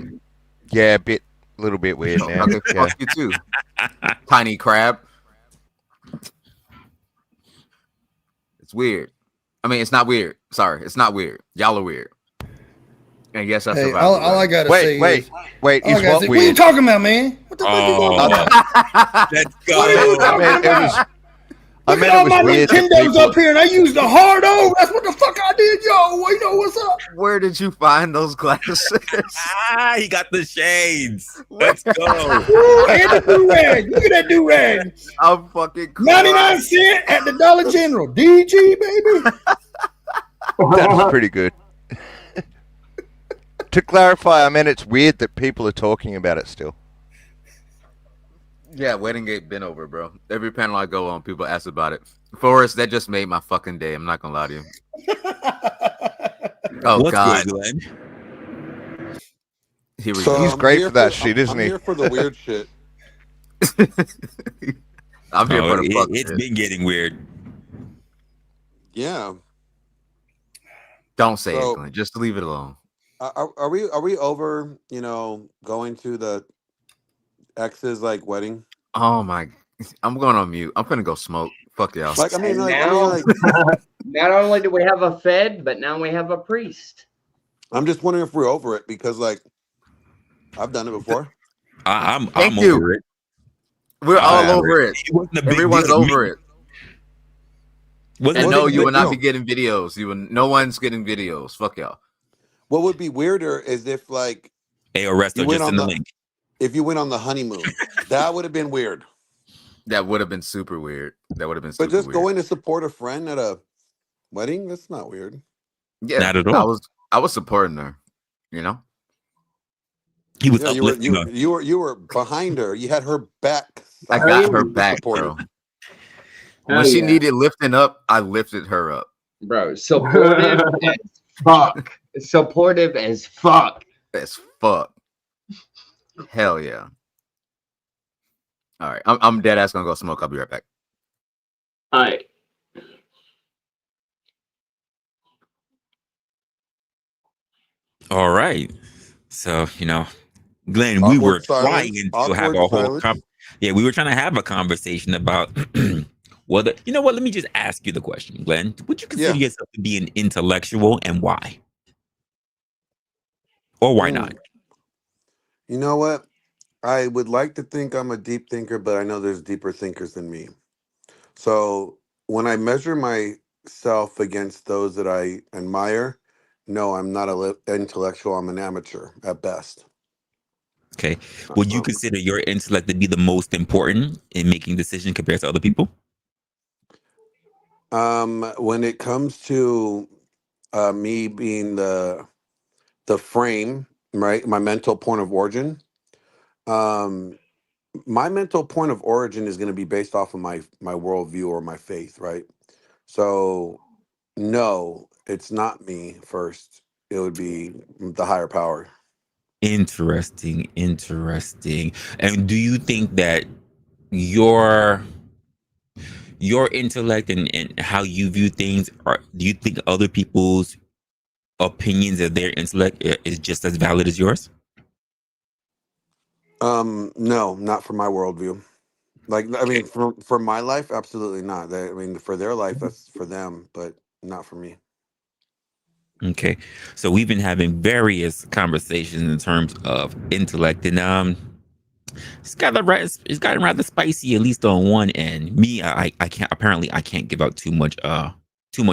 a little bit weird now. Okay, Yeah. fuck you too. Tiny crab. It's weird. I mean, it's not weird. Sorry, it's not weird. Y'all are weird. And yes, I survived. All I gotta say wait. Is what what are you weird? talking about, man? What the fuck you going on? Let's go. What are you talking about? I Look meant at all it my was weird. that Nintendos people- up here, and I used the hard O. That's what the fuck I did, yo. You know what's up? Where did you find those glasses? He got the shades. Let's go. Ooh, and the do-rag. Look at that do-rag. I'm fucking 99 cents at the Dollar General. DG, baby. That's pretty good. To clarify, I meant it's weird that people are talking about it still. Yeah, wedding gate been over, bro. Every panel I go on, people ask about it. Forrest, that just made my fucking day. I'm not gonna lie to you. Oh What's god, good, Glenn? Here we So, go. he's great for that shit, isn't he? I'm here for the weird shit. I'm here for the fuck It's shit. been getting weird. Yeah. Don't say So- it, Glenn. Just leave it alone. Are we over, going to the ex's like wedding? Oh my, I'm going on mute. I'm gonna go smoke. Fuck y'all. Like, Now, not only do we have a Fed, but now we have a priest. I'm just wondering if we're over it because, like, I've done it before. I'm Thank you. over it. We're all Yeah. over it. It wasn't a big Everyone's deal to me. over it. Wasn't And a no, big you will not deal. be getting videos. No one's getting videos. Fuck y'all. What would be weirder is if, like, Hey, Oresto, You went just on in the the- link. if you went on the honeymoon. That would have been weird. That would have been super weird. That would have been But super just weird. going to support a friend at a wedding, that's not weird. Yeah, Not at all. I was supporting her. You know, He was Yeah, uplifting her. you were behind her. You had her back. I got her back, bro. When she needed lifting up, I lifted her up. Bro, supportive as fuck. Supportive as fuck. As fuck. Hell yeah. All right, I'm dead ass gonna go smoke. I'll be right back. All right. All right. So, Glenn, we were trying to have a whole we were trying to have a conversation about whether, you know what, let me just ask you the question, Glenn. Would you consider yourself to be an intellectual, and why? Or why not? You know what? I would like to think I'm a deep thinker, but I know there's deeper thinkers than me. So when I measure myself against those that I admire, no, I'm not an intellectual. I'm an amateur at best. Okay. Would you consider your intellect to be the most important in making decisions compared to other people? When it comes to me being the frame, right, my mental point of origin, my mental point of origin is going to be based off of my worldview or my faith, right? So no, it's not me first. It would be the higher power. Interesting. And do you think that your intellect and how you view things, do you think other people's opinions of their intellect is just as valid as yours? No, not for my worldview. Like, I mean, for my life, absolutely not. I mean, for their life, that's for them, but not for me. Okay, so we've been having various conversations in terms of intellect, and it's gotten rather spicy, at least on one end. Me, I can't give out too much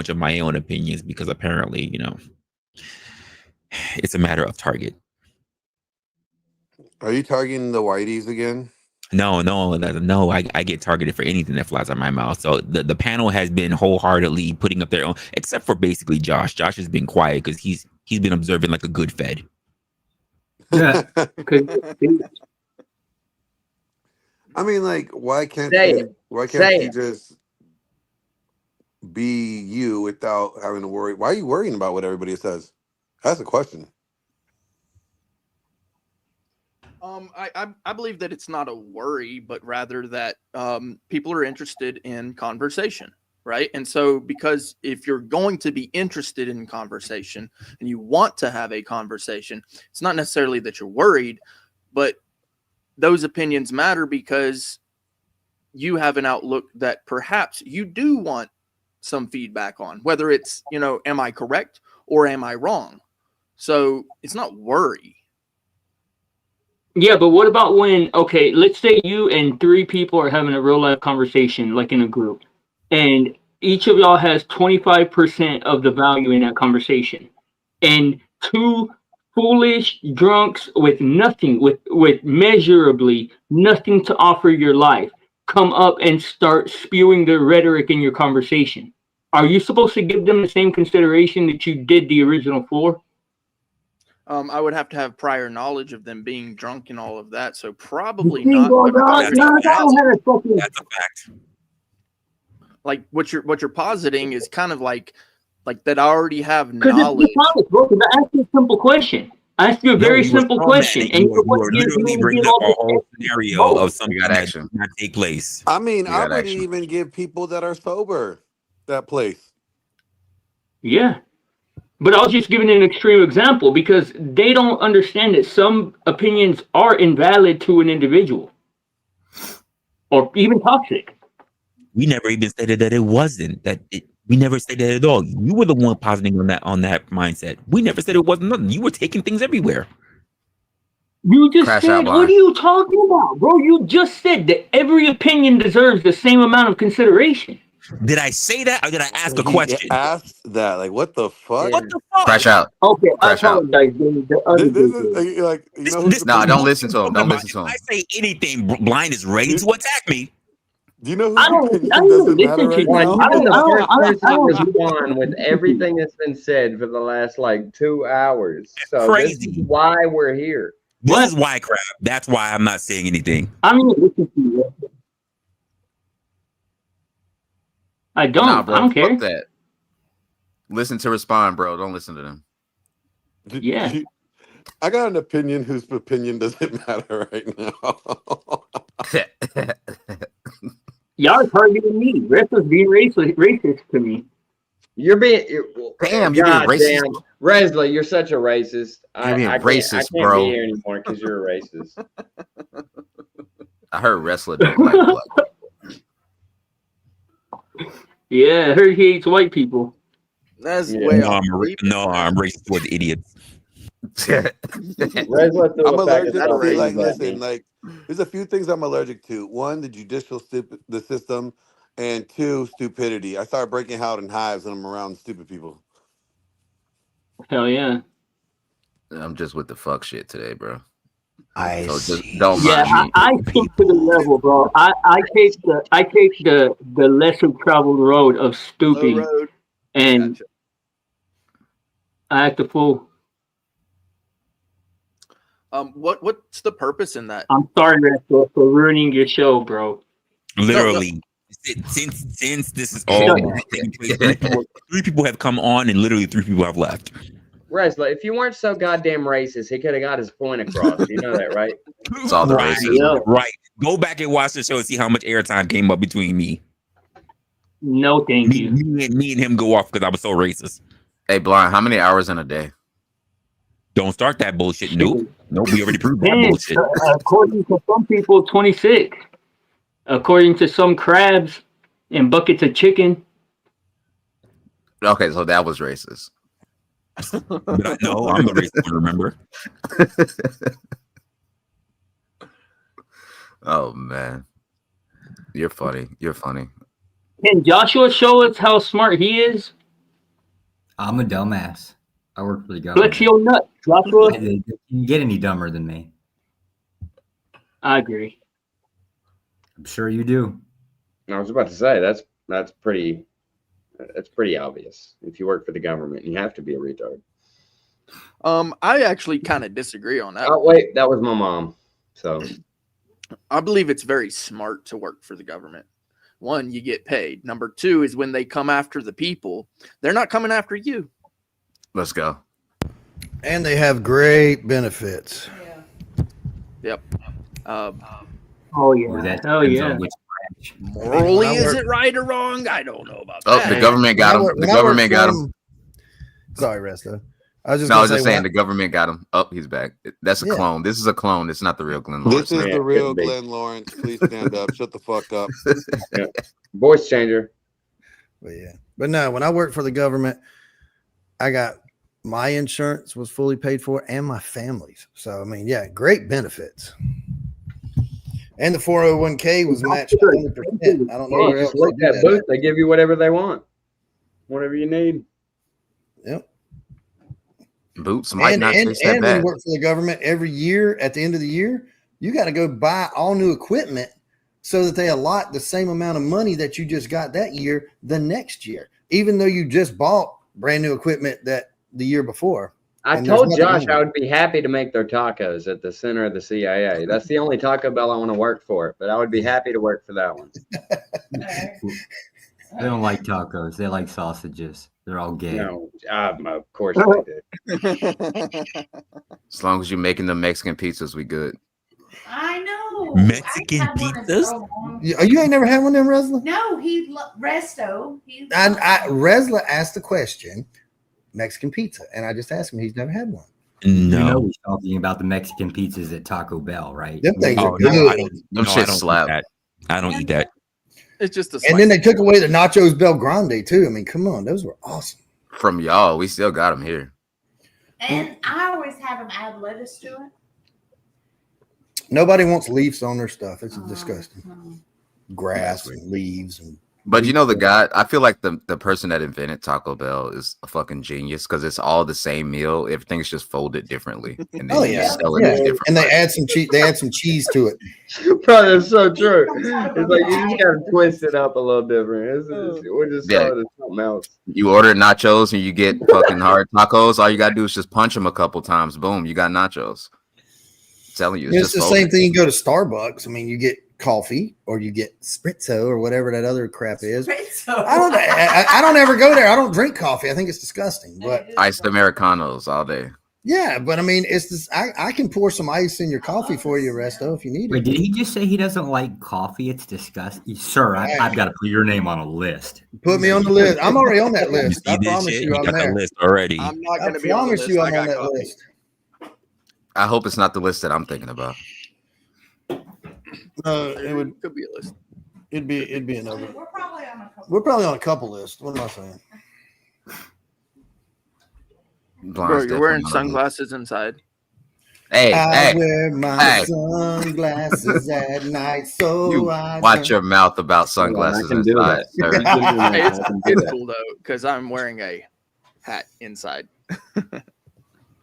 of my own opinions, because apparently, it's a matter of target. Are you targeting the whiteys again? No, I get targeted for anything that flies out my mouth. So the panel has been wholeheartedly putting up their own, except for basically Josh. Josh has been quiet because he's been observing like a good Fed. Yeah. I mean, like, why can't you just be you without having to worry? Why are you worrying about what everybody says? That's the question. I believe that it's not a worry, but rather that people are interested in conversation, right? And so, because if you're going to be interested in conversation and you want to have a conversation, it's not necessarily that you're worried, but those opinions matter because you have an outlook that perhaps you do want some feedback on, whether it's, am I correct or am I wrong? So it's not worry. Yeah, but what about when, okay, let's say you and 3 people are having a real life conversation, like in a group, and each of y'all has 25% of the value in that conversation, and 2 foolish drunks with nothing, with measurably nothing to offer your life, come up and start spewing their rhetoric in your conversation. Are you supposed to give them the same consideration that you did the original 4? I would have to have prior knowledge of them being drunk and all of that, so probably not. That's a fact. Like what you're positing is kind of like that. I already have knowledge. I asked you a simple question. I asked you a very simple question, and you are literally bringing up a whole scenario of something that did not take place. I mean, I wouldn't even give people that are sober that place. Yeah. But I was just giving an extreme example because they don't understand that some opinions are invalid to an individual or even toxic. We never even stated that it wasn't. We never said that at all. You were the one positing on that mindset. We never said it wasn't nothing. You were taking things everywhere. You just said, what are you talking about, bro? You just said that every opinion deserves the same amount of consideration. Did I say that, or did I ask a question? Asked that, like, what the fuck? What the fuck? Crash out. Okay, Crash I apologize. This is like, no, don't listen to him. Don't listen to him. If I say anything, Blind is ready to attack me. Do you know I whose don't opinion doesn't matter right Juan, now? you've been the first person I to don't. respond with everything that's been said for the last like 2 hours. So this is Crazy. why we're here. This What? is why crap. That's why I'm not saying anything. I mean, listen to you. I don't. Nah, bro, I don't care. fuck that. Listen to respond, bro. Don't listen to them. Yeah. I got an opinion whose opinion doesn't matter right now. Y'all are targeting me. Resla's being racist to me. You're being Damn, you're being racist. Damn. Resla, you're such a racist. You're being I racist, can't bro. be here anymore because you're a racist. I heard wrestler don't like black. Yeah, I heard he hates white people. That's Yeah. way No, off. I'm racist toward the idiots. Resla threw I'm a pack allergic of to sardines like at listen, me. like there's a few things I'm allergic to. One, the the system, and two, stupidity. I start breaking out in hives when I'm around stupid people. Hell yeah. I'm just with the fuck shit today, bro. I So just see. don't Yeah, mind me. I stick to the level, bro. I take the lesser traveled road of Low stupid, road. and Gotcha. I act a fool. What's the purpose in that? I'm sorry, Resla, for ruining your show, bro. Literally. Since this is all taking place, three people have come on and literally 3 people have left. Resla, if you weren't so goddamn racist, he could have got his point across. You know that, right? It's all the Right, racism. right. Go back and watch the show and see how much airtime came up between me. No, thank you. Me and him go off because I was so racist. Hey, Blind, how many hours in a day? Don't start that bullshit. Nope. We already proved that 10, bullshit. according to some people, 26. According to some crabs and buckets of chicken. Okay, so that was racist. But no, I'm the racist one, remember? Oh man, you're funny. You're funny. Can Joshua show us how smart he is? I'm a dumbass. I work for the government. Flex your nut, Joshua. Can you get any dumber than me? I agree. I'm sure you do. I was about to say that's pretty obvious. If you work for the government, you have to be a retard. I actually kind of disagree on that. Oh wait, that was my mom. So I believe it's very smart to work for the government. One, you get paid. Number two is when they come after the people, they're not coming after you. Let's go. And they have great benefits. Yep. Oh yeah. Hell yeah. Morally, is it right or wrong? I don't know about Oh, that. the government got him. The government got him. Sorry, Resta. I was just saying the government got him. Oh, he's back. That's a clone. This is a clone. It's not the real Glenn Lawrence. This is the real Glenn Lawrence. Please stand up. Shut the fuck up. Yeah. Voice changer. But no, when I worked for the government, I got my insurance was fully paid for and my family's. So I mean, yeah, great benefits. And the 401k was matched 100%. I don't know where else. Just look at that booth. They give you whatever they want, whatever you need. Yep. Boots might not taste that and when bad. you work for the government every year at the end of the year, you got to go buy all new equipment so that they allot the same amount of money that you just got that year the next year, even though you just bought brand new equipment that the year before. I told Josh I would be happy to make their tacos at the center of the CIA. That's the only Taco Bell I want to work for, but I would be happy to work for that one. They don't like tacos. They like sausages. They're all gay. No, of course they do. As long as you're making the Mexican pizzas, we good. I know. Mexican pizzas? You ain't never had one of them, Resla? No, Resto. Resla asked the question, Mexican pizza, and I just asked him. He's never had one. No. You know we're talking about the Mexican pizzas at Taco Bell, right? Them things are good. Them shit slap. I don't eat that. It's just and then they took away the nachos Bel Grande too. I mean, come on, those were awesome. From y'all, we still got them here. And I always have them add lettuce to it. Nobody wants leaves on their stuff. It's disgusting. Grass and leaves and But you know, the guy, I feel like the person that invented Taco Bell is a fucking genius because it's all the same meal. Everything's just folded differently, and then you just sell it as different. And they add some cheese. They add some cheese to it. Bro, that's so true. It's like you just gotta twist it up a little different. We're just selling it as something else. You order nachos and you get fucking hard tacos. All you gotta do is just punch them a couple times. Boom, you got nachos. I'm telling you, It's the same thing. You go to Starbucks. I mean, you get coffee or you get spritzo or whatever that other crap is. I don't ever go there. I don't drink coffee. I think it's disgusting. But iced Americanos all day. Yeah, but I mean, it's this. I can pour some ice in your coffee for you, Resto, if you need it. Wait, did he just say he doesn't like coffee? It's disgusting, sir. I've got to put your name on a list. Put me on the list. I'm already on that list. I promise you, I'm got there. the list already. I'm not I going to be on the promise list. you, I I'm got on that coffee. list. I hope it's not the list that I'm thinking about. It could be a list. It'd be another. We're probably on a couple lists. What am I saying? Bro, you're wearing sunglasses inside. Hey, I wear my sunglasses at night, so You I watch your mouth about sunglasses inside, sir. Hey, it's cool though, because I'm wearing a hat inside.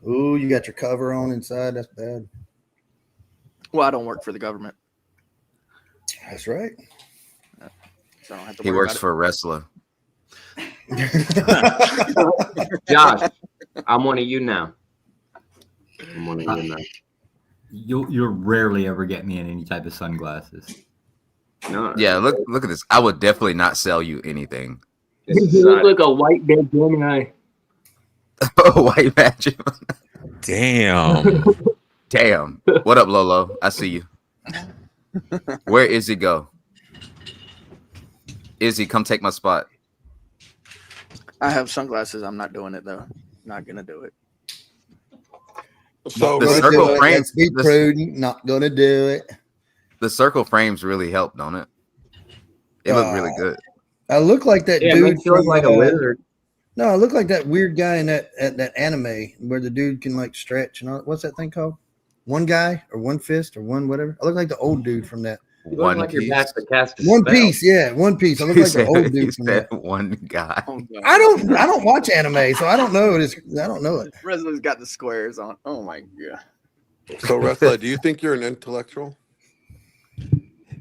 Ooh, you got your cover on inside. That's bad. Well, I don't work for the government. That's right. So I don't have to He worry works about for Resla. Josh, I'm one of you now. I'm one of you now. You'll rarely ever get me in any type of sunglasses. No. Yeah, look at this. I would definitely not sell you anything. You look like a white bed Gemini. White magic. Damn. Damn. What up, Lolo? I see you. Where Izzy go? Izzy, come take my spot. I have sunglasses. I'm not doing it though. Not gonna do it. So the circle frames. Be prudent. Not gonna do it. The circle frames really help, don't it? It looked really good. I look like that Yeah, dude. it makes you look like a wizard. No, I look like that weird guy in that anime where the dude can like stretch and all. What's that thing called? One guy or one fist or one whatever. I look like the old dude from that. You look like you're back to cast a One spell. Piece, yeah, One Piece. I look like the old dude from that. One guy. I don't watch anime, so I don't know it. I don't know it. Resla's got the squares on. Oh my god. So, Resla, do you think you're an intellectual?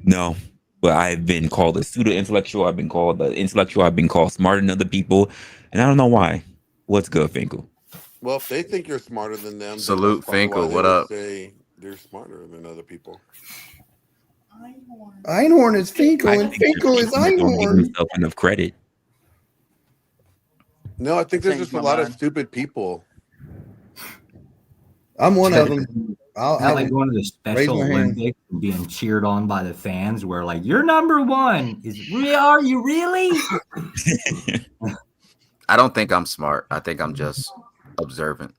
No, but I've been called a pseudo-intellectual. I've been called the intellectual. I've been called smarter than other people, and I don't know why. What's good, Finkel? Well, if they think you're smarter than them, Salute, Finkel. What up? Say they're smarter than other people. Einhorn is Finkel, I and think Finkel there's is people that don't give Einhorn. themselves enough credit. No, I think there's Changed just a my lot of mind. stupid people. I'm one of them. Not like going to the Special my hand. Olympics and being cheered on by the fans, where like you're number one. Are you really? I don't think I'm smart. I think I'm just observant.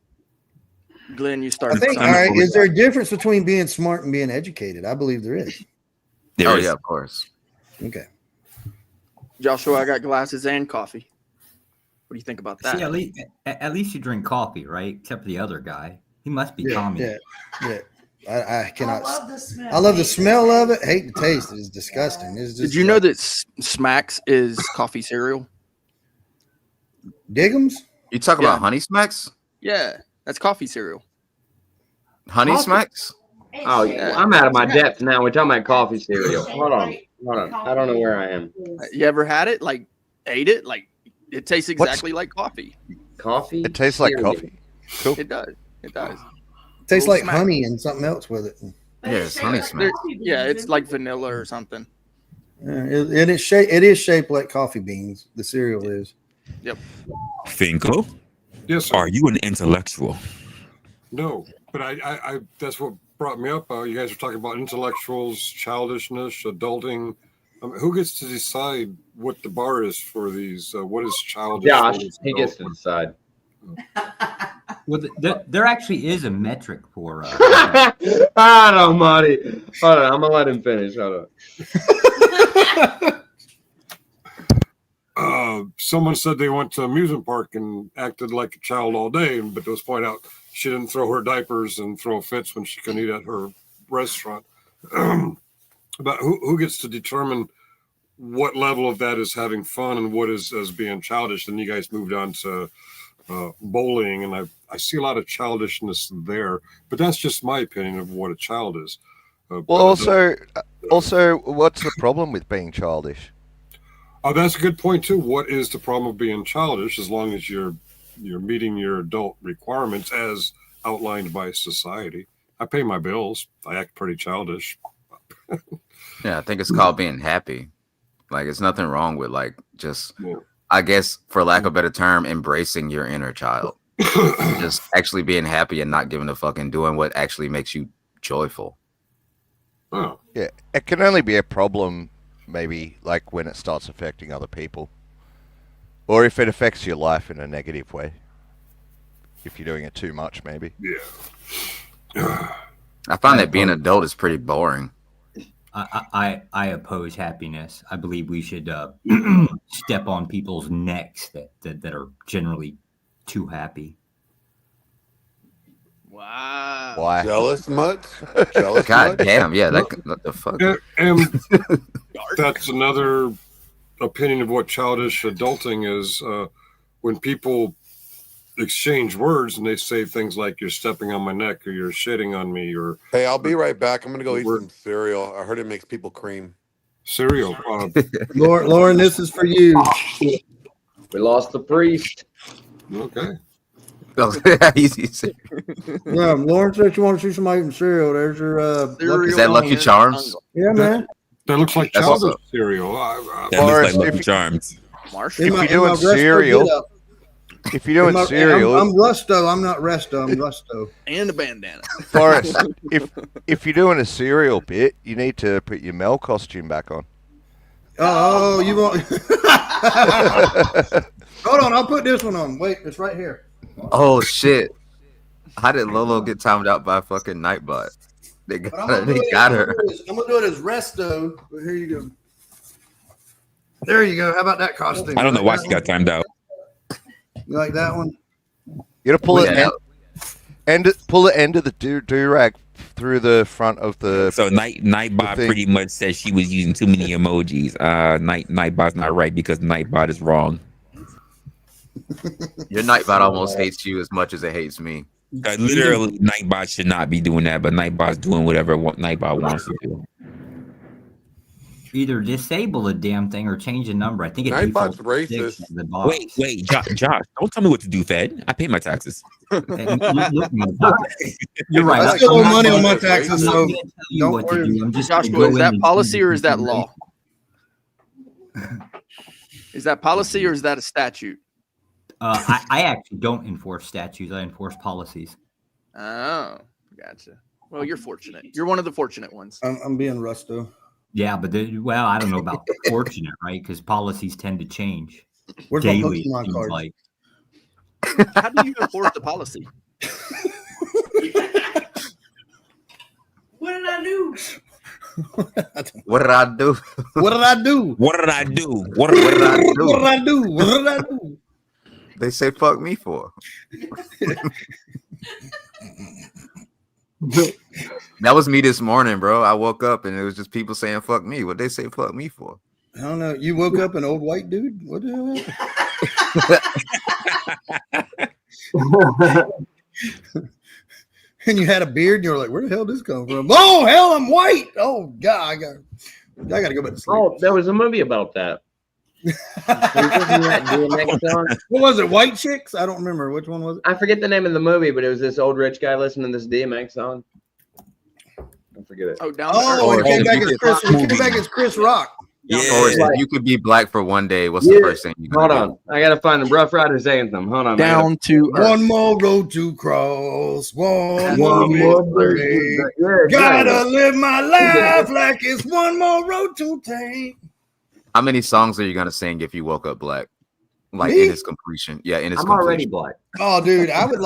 Glenn, you I started. think. All something. right, is there a difference between being smart and being educated? I believe there is. There Oh is- yeah, of course. Okay. Joshua, I got glasses and coffee. What do you think about that? See, at least you drink coffee, right? Except for the other guy. He must be Tommy. Yeah. I cannot. I love the smell. I love the smell of it. Hate the taste. It's disgusting. It's just Did you know that Smacks is coffee cereal? Diggums? You talk Yeah. about Honey Smacks? Yeah, that's coffee cereal. Honey Coffee. Smacks? Oh, yeah. I'm out of my depth now. We're talking about coffee cereal. Hold on. I don't know where I am. You ever had it? Like ate it? Like it tastes exactly like coffee. Coffee? It tastes like cereal. coffee. Cool. It does. It does. Tastes Little like smack. honey and something else with it. Yeah, it's Honey There- Smacks. yeah, it's like vanilla or something. It is shaped like coffee beans. The cereal is. Yep. Finkel, Yes, sir. are you an intellectual? No, but I that's what brought me up. You guys are talking about intellectuals, childishness, adulting. Who gets to decide what the bar is for these? What is childish? Josh, what is he gets to adult? decide. Well, there actually is a metric for. I don't, Marty. Hold on, I'm gonna let him finish. Hold on. Someone said they went to an amusement park and acted like a child all day, but it was pointed out she didn't throw her diapers and throw fits when she couldn't eat at her restaurant. But who gets to determine what level of that is having fun and what is as being childish. Then you guys moved on to bowling, and I see a lot of childishness there, but that's just my opinion of what a child is. Well, also, what's the problem with being childish? Oh, that's a good point too. What is the problem of being childish? As long as you're meeting your adult requirements as outlined by society. I pay my bills. I act pretty childish. Yeah, I think it's called being happy. Like, it's nothing wrong with like just, I guess, for lack of a better term, embracing your inner child. Just actually being happy and not giving a fuck and doing what actually makes you joyful. Oh. Yeah, it can only be a problem maybe like when it starts affecting other people. Or if it affects your life in a negative way. If you're doing it too much, maybe. Yeah. I find that being an adult is pretty boring. I oppose happiness. I believe we should step on people's necks that are generally too happy. Wow. Why? Jealous much? Jealous God much? damn, yeah, what the fuck? And that's another opinion of what childish adulting is. When people exchange words and they say things like "you're stepping on my neck" or "you're shitting on me," or Hey, I'll be right back. I'm gonna go eat some cereal. I heard it makes people cream. Cereal. Lauren, this is for you. We lost the priest. Okay. Yeah, Lauren said you want to see somebody eating cereal. There's your Is that Lucky Charms? Yeah, man. That looks like childish cereal. That looks like Lucky Charms. If you're doing cereal, I'm Rusto. I'm not Resto. I'm Rusto. And a bandana. Forrest, if you're doing a cereal bit, you need to put your Mel costume back on. Oh, you want? Hold on, I'll put this one on. Wait, it's right here. Oh shit! How did Lolo get timed out by fucking Nightbot? They got her. I'm gonna do it as Resto. But here you go. There you go. How about that costume? I don't know why she got timed out. You like that one? You gotta pull pull the end of the do-rag through the front of the. So Nightbot pretty much said she was using too many emojis. Nightbot's not right because Nightbot is wrong. Your Nightbot almost hates you as much as it hates me. Literally, Nightbot should not be doing that, but Nightbot's doing whatever Nightbot wants to do. Either disable the damn thing or change the number. I think it Nightbot's defaults racist. to the box. Wait, Josh, don't tell me what to do, Fed. I pay my taxes. You're right. I still owe money on my taxes, I'm so not gonna tell you what to do. I'm just Joshua, gonna go is in that and policy do or is that something law? Is that policy or is that a statute? I actually don't enforce statutes. I enforce policies. Oh, gotcha. Well, you're fortunate. You're one of the fortunate ones. I'm being Rusto. Yeah, but well, I don't know about fortunate, right? Because policies tend to change Where's my daily. Pokemon it seems card? like. How do you enforce the policy? What did I do? What did I do? What did I do? What did I do? What did I do? What did I do? What did I do? They say fuck me for. That was me this morning, bro. I woke up and it was just people saying fuck me. What they say fuck me for? I don't know. You woke up an old white dude? What the hell happened? And you had a beard and you were like, where the hell did this come from? Oh, hell, I'm white. Oh, God, I got to go back to sleep. Oh, there was a movie about that. What was it? White Chicks? I don't remember. Which one was it? I forget the name of the movie, but it was this old rich guy listening to this DMX song. I forget it. Oh, down Oh, he came back as Chris Rock. Yeah, if you could be black for one day, what's the first thing you Hold on. I got to find the Rough Riders anthem. Hold on. Down to earth. One more road to cross. One more victory. Gotta live my life like it's one more road to take. How many songs are you gonna sing if you woke up black? Like Me? in its completion. Yeah, in its I'm completion. already black. Oh, dude, I would.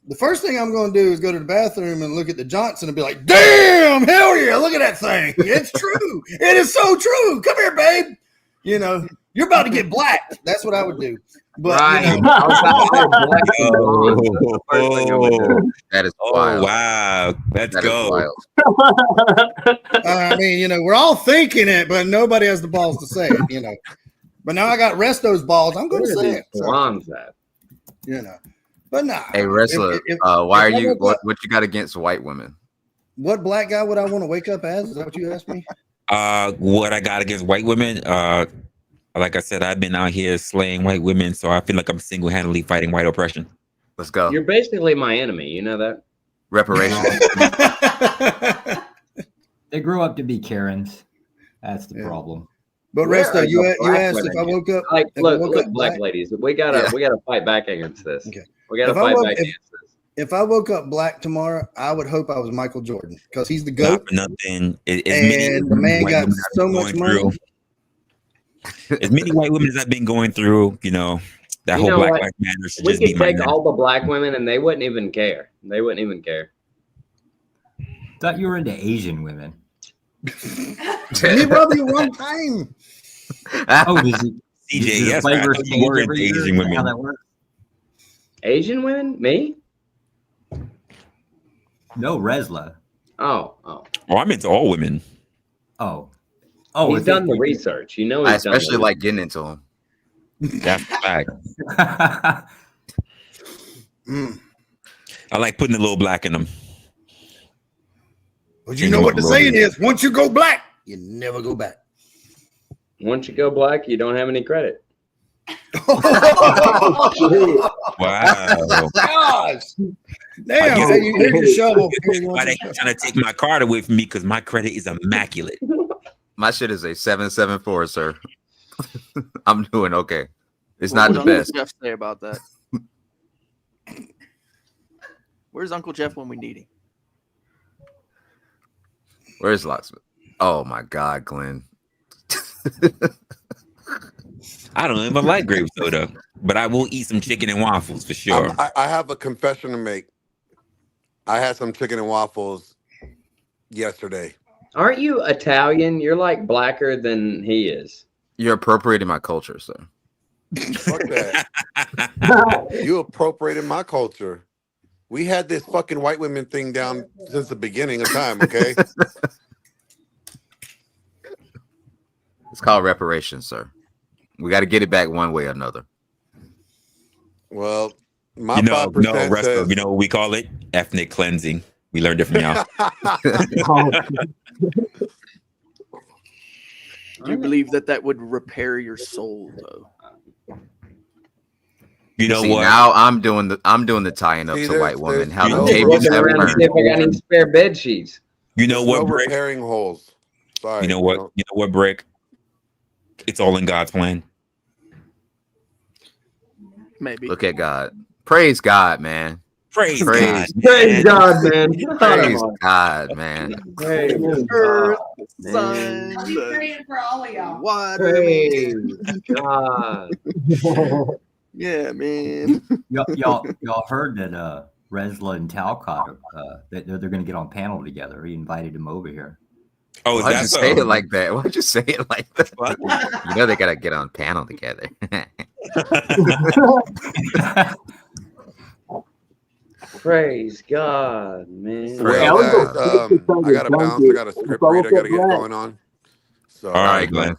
The first thing I'm going to do is go to the bathroom and look at the Johnson and be like, damn, hell yeah, look at that thing. It's true. It is so true. Come here, babe. You know, You're about to get blacked. That's what I would do. But Right. you know, I was about to say black and blonde. That's the first thing I would do. That is Oh wild. wow, let's That is go. wild. I mean, you know, we're all thinking it, but nobody has the balls to say it. You know. But now I got Resto's balls. I'm going to Where are say these it. So, blondes at? you know. But nah. Hey, wrestler, why are you? What you got against white women? What black guy would I want to wake up as? Is that what you asked me? What I got against white women? Like I said, I've been out here slaying white women, so I feel like I'm single-handedly fighting white oppression. Let's go. You're basically my enemy. You know that? Reparations. They grew up to be Karens. That's the problem. But Where Resto, are you the black asked women? if I woke up. Like, if I look, woke look, up black ladies. We gotta fight back against this. Okay. We gotta If I fight woke- back if- against this. If I woke up black tomorrow, I would hope I was Michael Jordan because he's the Not GOAT. for nothing. And the man white got women I've so been much going money. through- as many white women as I've been going through, you know, that You whole know Black what? Lives Matter should We just be could my take name. all the black women and they wouldn't even care. They wouldn't even care. Thought you were into Asian women. Me rub you one time. Oh, does it? CJ, does the yes, flavor I thought you change were every into year? Asian Is that women. How that works? Asian women? Me? No, Resla. Oh. Oh, I'm into all women. Oh, He's done the research. You know, I he's done the especially like research. getting into them. That's the fact. I like putting a little black in them. But you know what the saying is: once you go black, you never go back. Once you go black, you don't have any credit. Wow. Gosh. I Damn, guess- hey, here's your shovel. Why they trying to take my card away from me because my credit is immaculate. My shit is a 774, sir. I'm doing okay. It's What not would the Uncle best. Jeff say about that? Where's Uncle Jeff when we need him? Where's Locksmith? Oh my God, Glenn. I don't even like grape soda, but I will eat some chicken and waffles for sure. I have a confession to make. I had some chicken and waffles yesterday. Aren't you Italian? You're like blacker than he is. You're appropriating my culture, sir. Fuck that. You appropriated my culture. We had this fucking white women thing down since the beginning of time, okay? It's called reparations, sir. We got to get it back one way or another. Well, my You know, 5% no, Resto, says, you know what we call it? Ethnic cleansing. We learned it from y'all. Do you believe that would repair your soul, though? You know See, what? now I'm doing the tying up See, to white there's- women. there's How no- the tables Looking have around to turned. see if I got any spare bed sheets. You know there's what, no Brick? repairing holes. Sorry. You know what? You know what, Brick? It's all in God's plan. Maybe. Look at God. Praise God, man. Praise God. Praise God, man. Praise God, man. Praise Earth, God, sun, I'll be praying for all of y'all. water. Praise God. Yeah, man. Y'all heard that Resla and Talcott that they're going to get on panel together. He invited him over here. Oh, is Why'd that you say so? it like that? Why'd you say it like that? You know they gotta get on panel together. Praise God, man. Well, guys, I got to bounce. I got a script read I got to get going on. So, All right, Glenn.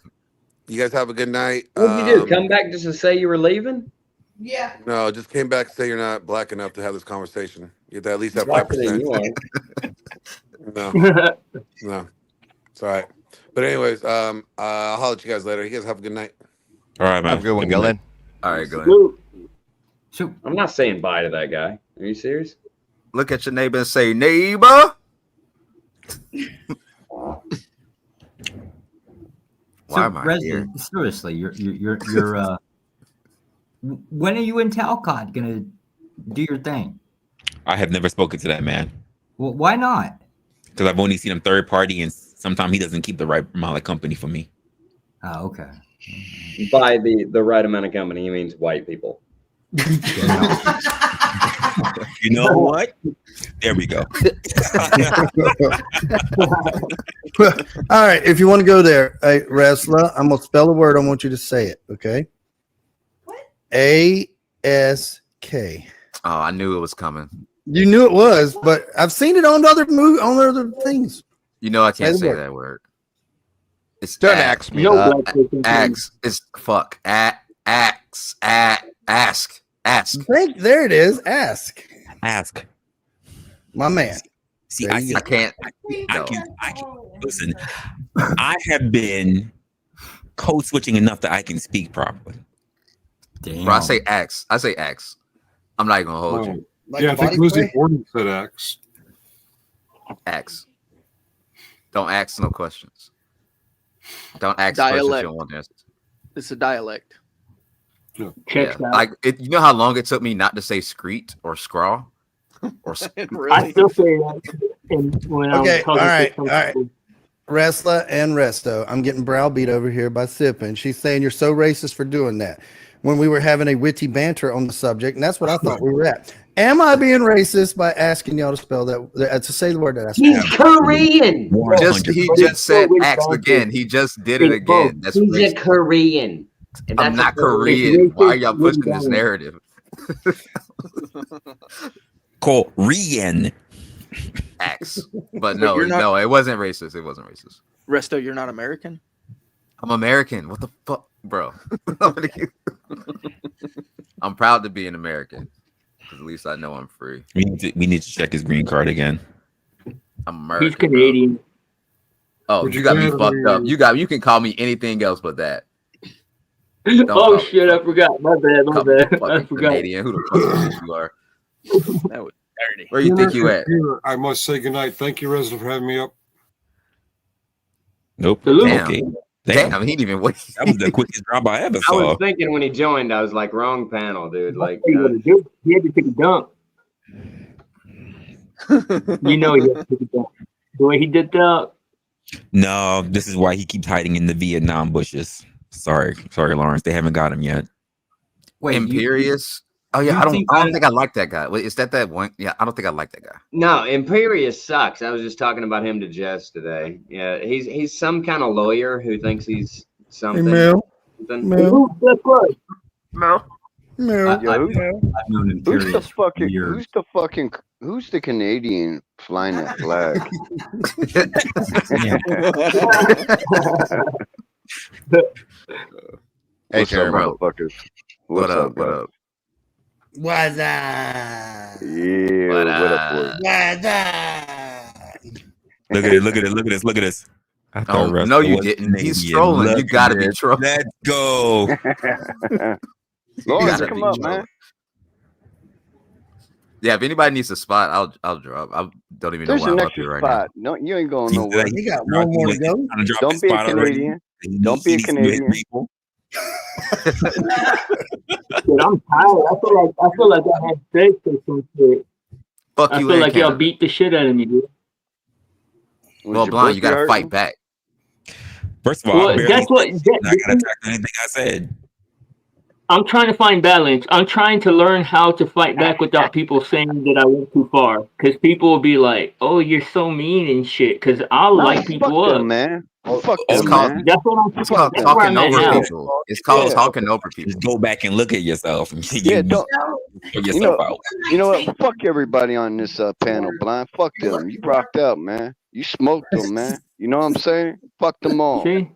you guys have a good night. What'd you do? Come back just to say you were leaving? Yeah. No, just came back to say you're not black enough to have this conversation. You have to at least have Blacker than 5%. you No, no, it's all right. But anyways, I'll holler at you guys later. You guys have a good night. All right, man. Have a good one, Glenn. All right, Glenn. So I'm not saying bye to that guy. Are you serious? Look at your neighbor and say, neighbor. Why am I here? Seriously, you're when are you and Talcott gonna do your thing? I have never spoken to that man Well, why not? because I've only seen him third party, and sometimes he doesn't keep the right amount of company for me. Oh, okay. By the right amount of company, he means white people. You know what? There we go. All right, if you want to go there, hey, Resla, I'm gonna spell a word. I want you to say it. Okay. A-S-K. Oh, I knew it was coming. You knew it was, but I've seen it on other things. You know I can't Say the say word. that word. It's Don't ask. ask me that. Ask. It's fuck. Ask. There it is. Ask. Ask. My man. See, There I you can, go. I can. Listen, I have been code switching enough that I can speak properly. Damn. Bro, I say axe. I'm not even gonna hold you. Like I think Lizzie Borden said axe. Axe. Don't ask no questions. Don't ask Dialect. questions you don't want to answer. It's a dialect. Yeah. Like you know how long it took me not to say screet or scrawl or I still say that when Okay, I'm talking all right, to all right. Resla and Resto, I'm getting browbeat over here by Sippin. She's saying you're so racist for doing that. When we were having a witty banter on the subject, and that's what I thought we were at. Am I being racist by asking y'all to spell that to say the word that I said? He's Korean. He just said axe again. He just did it again. That's He's racist. a Korean. And I'm that's not Korean. Why are y'all pushing this narrative? Korean. Axe. But no, it wasn't racist. It wasn't racist. Resto, you're not American? I'm American. What the fuck, bro? I'm proud to be an American. At least I know I'm free. We need to check his green card again. I'm American. He's Canadian. Bro. Oh, you got me fucked up. You can call me anything else but that. Oh shit! I forgot. My bad. I forgot. Canadian. Who the fuck you think you are? That was dirty. Where you think you at? I must say goodnight. Thank you, Resla, for having me up. Nope. Damn. Okay. Damn, he didn't even wait. That was the quickest drop I ever I saw. was thinking when he joined, I was like, wrong panel, dude. Like, He had to take a dump. You know he had to take a dump. The way he did that. No, this is why he keeps hiding in the Vietnam bushes. Sorry, Lawrence. They haven't got him yet. Wait, Imperious? Oh yeah, I don't think I like that guy. Wait, is that one? Yeah, I don't think I like that guy. no, Imperious sucks. I was just talking about him to Jess today. Yeah, he's some kind of lawyer who thinks he's something. Mel. Mel. That's right. Mel. I've known Imperious who's the Canadian flying that flag? Hey, What's up, Jeremy. motherfuckers? What up? guys? What's up? Yeah, what up, boys? What's up? Look at this. I thought Oh, Russell no, you was didn't. He's Canadian. trolling. Look You gotta at be this. trolling. Let's go. Lawrence, gotta come be up, trolling. man. Yeah, if anybody needs a spot, I'll drop. I don't even There's know why an I'm up extra here right spot. No, you ain't going nowhere. You got one more to go. Don't be a Canadian. Don't be a Canadian. Dude, I'm tired. I feel like I had sex or some shit. Fuck I you feel and like y'all Canada. beat the shit out of me, dude. Well, Blind, you gotta fight back. First of all, Well, that's what. I got attacked on anything I said. I'm trying to find balance. I'm trying to learn how to fight back without people saying that I went too far. Because people will be like, "Oh, you're so mean and shit." Because I'll light people up. Them, man. Fuck It's them, called, man. That's what I'm. it's called That's where talking I'm at over now. people. It's called Yeah. talking over people. Just go back and look at yourself and Yeah, don't. figure yourself out. You know what? Fuck everybody on this panel, Blind. Fuck them. You rocked out, man. You smoked them, man. You know what I'm saying? Fuck them all. See?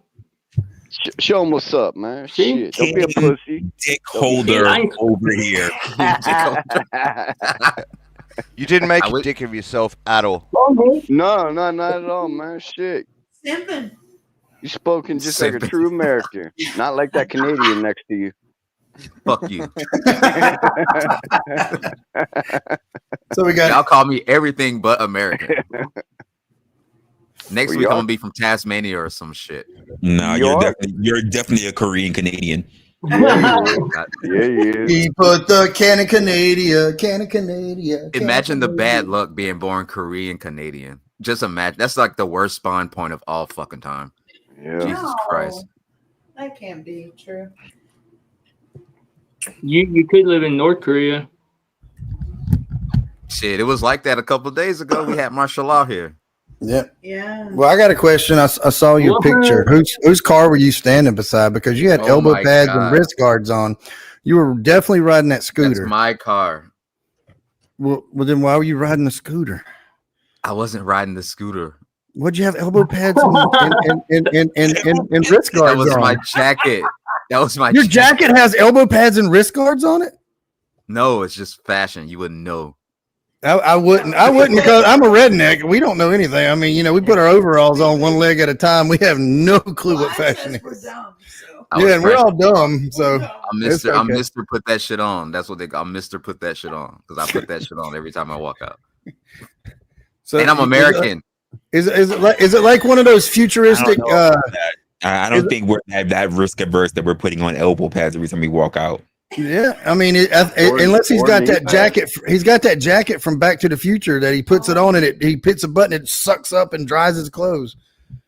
Show them what's up, man. See? Shit. Don't be a pussy. Dick holder over here. You didn't make a dick of yourself at all. No, not at all, man. Shit. Simping. You spoken just like a true American, not like that Canadian next to you. Fuck you. So we got. Y'all call me everything but American. Next Well, week I'm y'all- gonna be from Tasmania or some shit. No, You you're definitely a Korean Canadian. Yeah, yeah. He put the can of Canada. Imagine the bad luck being born Korean Canadian. Just imagine. That's like the worst spawn point of all fucking time. Yeah. Jesus Christ. That can't be true. You could live in North Korea. Shit, it was like that a couple of days ago. We had martial law here. Yeah. Yeah. Well, I got a question. I saw your picture. Whose car were you standing beside? Because you had Oh elbow my pads and God. wrist guards on. You were definitely riding that scooter. That's my car. Well, then why were you riding the scooter? I wasn't riding the scooter. What'd you have elbow pads and wrist guards That was on? my jacket. That was my Your jacket has elbow pads and wrist guards on it? No, it's just fashion. You wouldn't know. I wouldn't because I'm a redneck. We don't know anything. I mean, we put our overalls on one leg at a time. We have no clue what fashion is. Yeah, and we're all dumb. So I'm Mr. Put that shit on. That's what they call Mr. Put that shit on. Because I put that shit on every time I walk out. So and I'm American. Is it like one of those futuristic? I don't think we're that risk averse that we're putting on elbow pads every time we walk out. Yeah, I mean, unless he's got that jacket, he's got that jacket from Back to the Future that he puts it on and he hits a button, it sucks up and dries his clothes.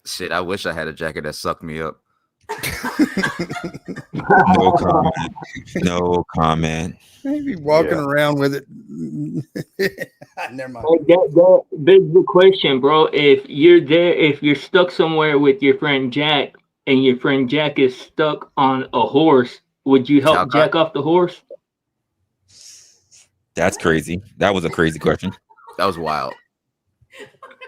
Shit, I wish I had a jacket that sucked me up. No comment. No comment. Maybe walking around with it. Never mind. That begs the question, bro. If you're stuck somewhere with your friend Jack, and your friend Jack is stuck on a horse, would you help Jack off the horse? That's crazy. That was a crazy question. That was wild.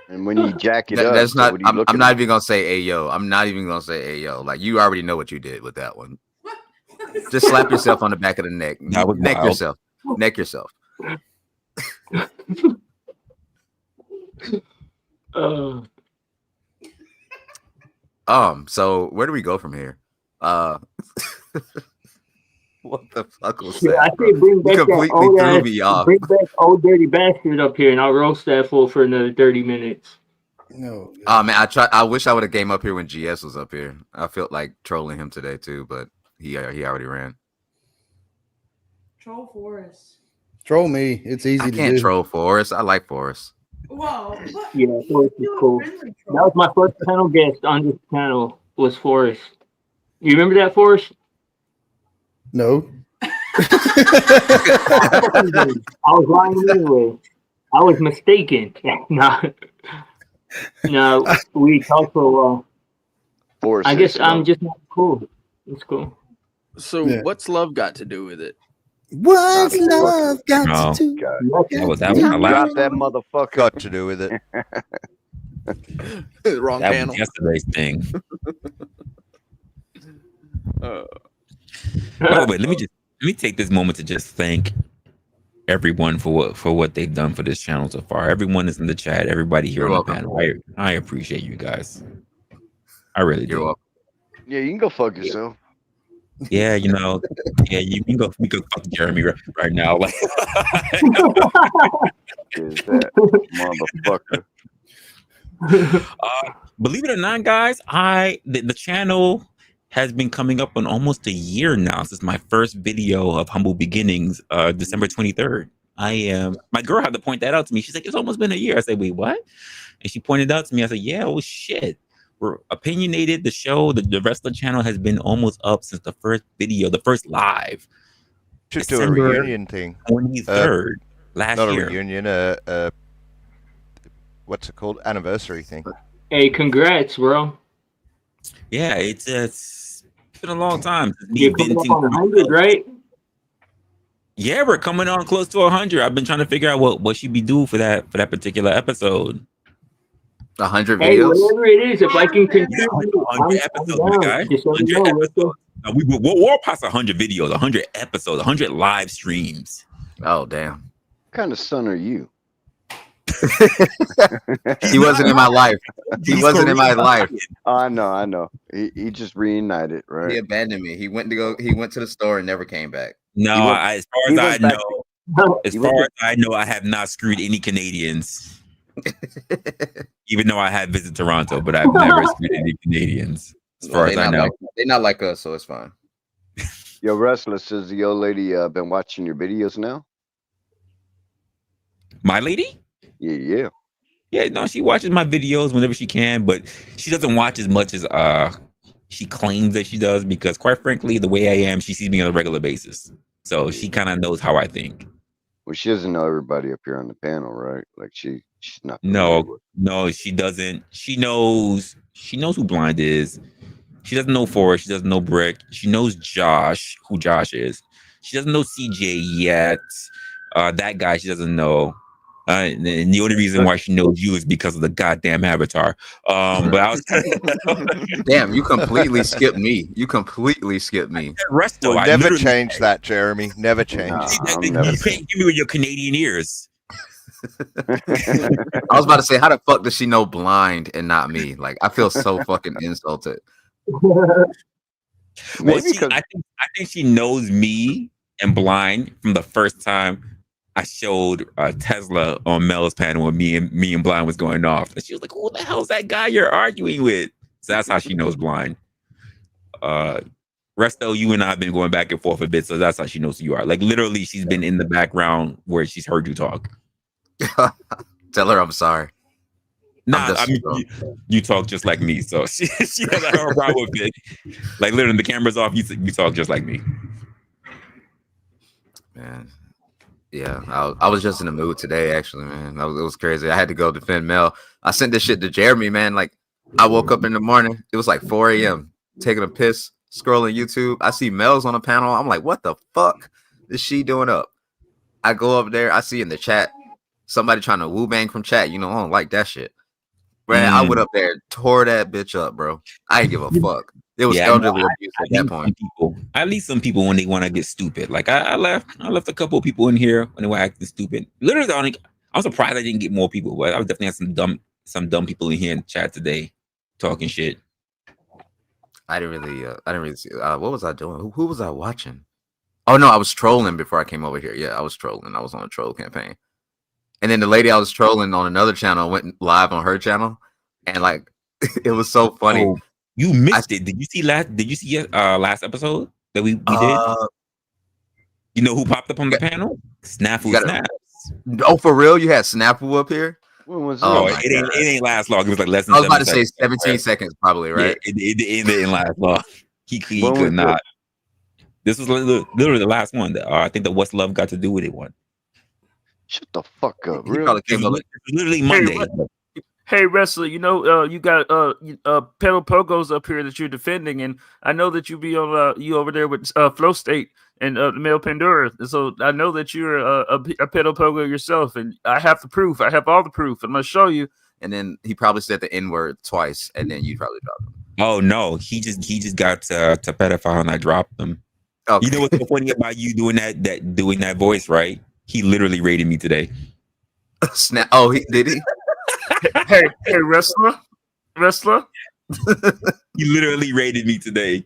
And when you jack it up, that's not. what are you I'm looking not at? even gonna say "Hey yo." I'm not even gonna say "Hey yo." Like you already know what you did with that one. Just slap yourself on the back of the neck. That was neck wild. yourself. Neck yourself. So where do we go from here? What the fuck was that? I say bring back completely that old threw ass, me off. bring back old dirty bastard up here, and I'll roast that fool for another 30 minutes. No. Oh man, I wish I would have came up here when GS was up here. I felt like trolling him today too, but he already ran. Troll Forest. Troll me. It's easy I to can't do. troll Forrest. I like Forrest. Whoa. Yeah, Forrest is cool. That was my first panel guest on this panel was Forrest. You remember that, Forrest? No. I was lying anyway. I was mistaken. No, we talked for a while. Forrest I guess is I'm slow. just not cool. It's cool. So what's love got to do with it? What's love got to do? That was my Drop last. that motherfucker. Got to do with it. Wrong That panel. was yesterday's thing. By the way, let me take this moment to just thank everyone for what they've done for this channel so far. Everyone is in the chat. Everybody here You're on welcome. the panel. I appreciate you guys. I really You're do. welcome. Yeah, you can go fuck yourself. Yeah, you can go fuck Jeremy right now. Like, Is that motherfucker? believe it or not, guys, the channel has been coming up on almost a year now since my first video of Humble Beginnings, December 23rd. My girl had to point that out to me. She's like, it's almost been a year. I said, wait, what? And she pointed out to me. I said, yeah, oh shit. We're Opinionated, the show, the Resla channel has been almost up since the first video, the first live. Should do a December reunion thing. 23rd last Not year. a reunion, what's it called? Anniversary thing. Hey, congrats, bro. Yeah, it's been a long time. Since me You're coming up on 100, right? Yeah, we're coming on close to 100. I've been trying to figure out what should be due for that particular episode. 100 Hey, videos. whatever it is, if I can contribute, 100 episodes, my guy. Just let me 100 know. episodes. We're past 100 videos, 100 episodes, 100 live streams. Oh damn! What kind of son are you? He wasn't in my life. He wasn't in my life. I know. He just reunited, right? He abandoned me. He went to the store and never came back. No, as far as I know, I have not screwed any Canadians. Even though I have visited Toronto, but I've never screwed any Canadians. As far as I know, they're not like us, so it's fine. Yo, Resla, says the old lady been watching your videos now? My lady? Yeah. Yeah, no, she watches my videos whenever she can, but she doesn't watch as much as she claims that she does because, quite frankly, the way I am, she sees me on a regular basis. So she kind of knows how I think. Well, she doesn't know everybody up here on the panel, right? Like she's not familiar with. No, she doesn't. She knows who Blind is. She doesn't know Forrest. She doesn't know Brick. She knows Josh, who Josh is. She doesn't know CJ yet. That guy she doesn't know. And the only reason why she knows you is because of the goddamn avatar. But I was damn, you completely skipped me. You completely skipped me. Resto, Well, never change that, Jeremy. Never change. You can't give me with your Canadian ears. I was about to say, how the fuck does she know Blind and not me? Like, I feel so fucking insulted. Well, I think she knows me and Blind from the first time I showed Tesla on Mel's panel when me and Blind was going off. And she was like, who the hell is that guy you're arguing with? So that's how she knows Blind. Resto, you and I have been going back and forth a bit, so that's how she knows who you are. Like, literally, she's been in the background where she's heard you talk. Tell her I'm sorry. Nah, I mean, you talk just like me, so she doesn't have a problem with it. Like, literally, the camera's off, you talk just like me. Man. Yeah, I was just in the mood today, actually, man. It was crazy. I had to go defend Mel. I sent this shit to Jeremy, man. Like, I woke up in the morning. It was like 4 a.m. taking a piss, scrolling YouTube. I see Mel's on the panel. I'm like, what the fuck is she doing up? I go up there. I see in the chat somebody trying to woo bang from chat. You know, I don't like that shit. Man, I went up there, tore that bitch up, bro. I didn't give a fuck. It was elderly abuse at that point. At least some people when they want to get stupid. Like I left a couple of people in here when they were acting stupid. Literally, I was surprised I didn't get more people, but I was definitely had some dumb people in here in chat today talking shit. I didn't really see. What was I doing? Who was I watching? Oh no, I was trolling before I came over here. Yeah, I was trolling. I was on a troll campaign. And then the lady I was trolling on another channel went live on her channel, and like it was so funny. Oh, you missed it. Did you see last episode that we did? You know who popped up on the panel? Snafu Snaps. Oh, for real? You had Snafu up here? When was it ain't last long. It was like less than. I was about to say 17 seconds, probably, right? Yeah, it didn't last long. He could not. This was literally the last one. I think the What's Love Got to Do with it one. Shut the fuck up. He probably came up literally Monday. Hey, Resla, you know, you got Pedal Pogos up here that you're defending, and I know that you be on you over there with Flow State and Male Pandora. So I know that you're a Pedal Pogo yourself, and I have the proof. I have all the proof. I'm gonna show you. And then he probably said the N-word twice, and then you probably dropped him. Oh no, he just got to pedophile and I dropped him. Okay. You know what's so funny about you doing that voice, right? He literally rated me today. Snap! Oh, did he? hey, Resla. He literally rated me today.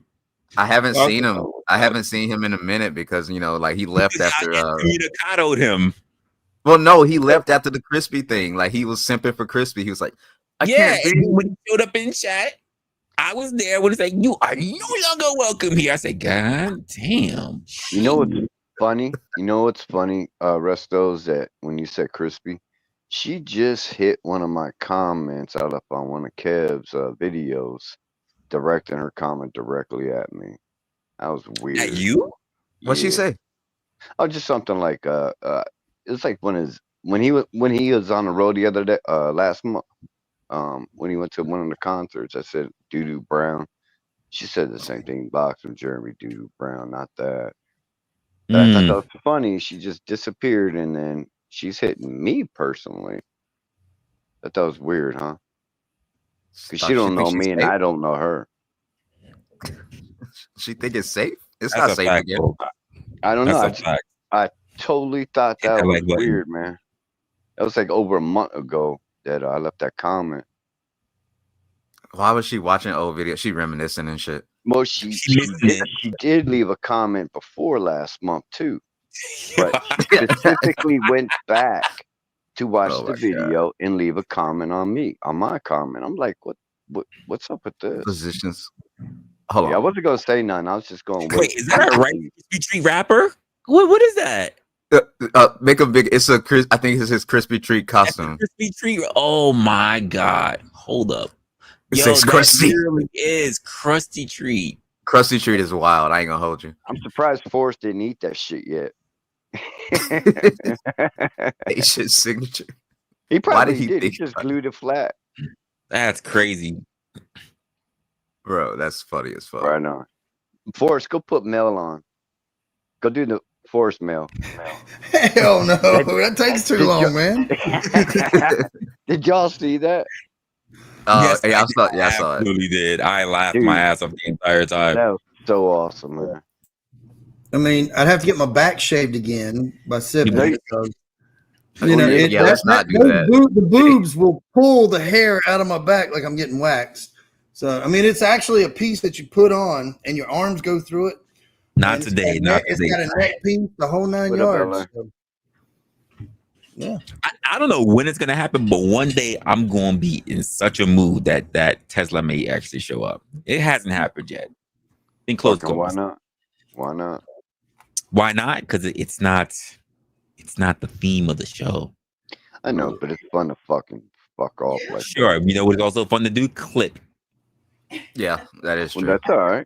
I haven't seen him. I haven't seen him in a minute because like he left after. Communicatoed him. Well, no, he left after the Crispy thing. Like he was simping for Crispy. He was like, when he showed up in chat, I was there when it's like, you are no longer welcome here. I said, God damn. You know what's funny? Restos, that when you said Crispy, she just hit one of my comments out up on one of Kev's videos, directing her comment directly at me. That was weird. At you? What'd she say? Oh, just something like it's like when he was on the road the other day, last month, when he went to one of the concerts. I said Doo-Doo Brown. She said the same thing. Boxer Jeremy Doo-Doo Brown, not that. I thought that was funny. She just disappeared, and then she's hitting me personally. I thought that was weird, huh? Because she don't know me, and I don't know her. She think it's safe? It's not safe again. I don't know. I totally thought that was weird, man. That was like over a month ago that I left that comment. Why was she watching old videos? She reminiscing and shit. Well, she did leave a comment before last month too, but specifically went back to watch the video and leave a comment on my comment. I'm like, what's up with this? Positions. Hold on. I wasn't gonna say nothing. I was just going. Wait, is that a right Crispy Treat rapper? What is that? Make a big. It's I think it's his Crispy Treat costume. Crispy Treat. Oh my god! Hold up. Yo, that really is Krusty Treat. Krusty Treat is wild. I ain't gonna hold you. I'm surprised Forrest didn't eat that shit yet. Asian signature. He probably Why did he did. He think just about it? glued it flat. That's crazy. Bro, that's funny as fuck. Right on. Forrest, go put Mel on. Go do the Forrest Mel. Hell no, that takes too long, man. Did y'all see that? Yes, yeah, I saw it. Absolutely did. I laughed Dude, my ass off the entire time. That was so awesome, man. I mean, I'd have to get my back shaved again by siblings. So, let's not do that. The boobs will pull the hair out of my back like I'm getting waxed. So, I mean, it's actually a piece that you put on, and your arms go through it. Not today. It's got a neck piece, the whole 9 yards. So, yeah. I don't know when it's gonna happen, but one day I'm gonna be in such a mood that Tesla may actually show up. It hasn't happened yet. In close Why calls. not? Why not? Why not? Because it's not the theme of the show. I know, but it's fun to fucking fuck off like Sure. You know what's also fun to do? Clip. Yeah, that is true. Well, that's all right.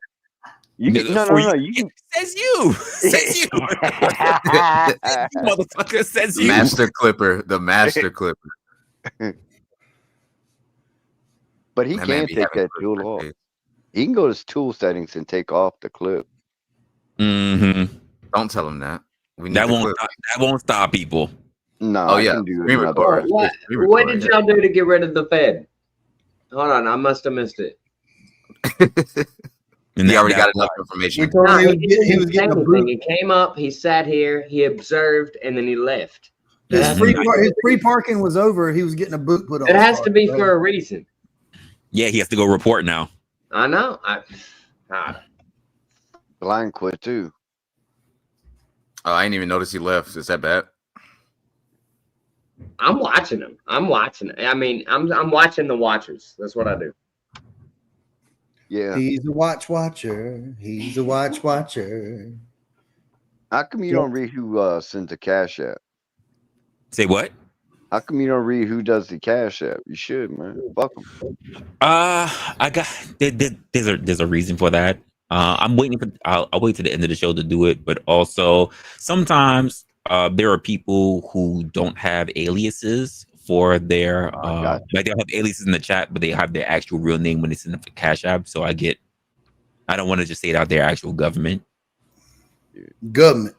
You can, no. You can. Says you. Says you. Says you, motherfucker. Says you. Master Clipper. The Master Clipper. But he can't take that tool off. He can go to tool settings and take off the clip. Mm-hmm. Don't tell him that. That won't stop people. No, oh I yeah. can do it another What did y'all do to get rid of the Fed? Hold on, I must have missed it. He already got enough information. No, he didn't say anything. He came up, he sat here, he observed, and then he left. His free parking was over. He was getting a boot put on. It has to be for a reason. Yeah, he has to go report now. I know. The line quit too. Oh, I didn't even notice he left. Is that bad? I'm watching him. I'm watching the watchers. That's what I do. Yeah. He's a watcher. He's a watcher. How come you don't read who sends the cash app? Say what? How come you don't read who does the cash app? You should, man. Fuck them. I got there's a reason for that. I'm waiting for I'll wait to the end of the show to do it, but also sometimes there are people who don't have aliases for their like they'll have aliases in the chat, but they have their actual real name when it's in the cash app. So I don't want to just say it out there, actual government. So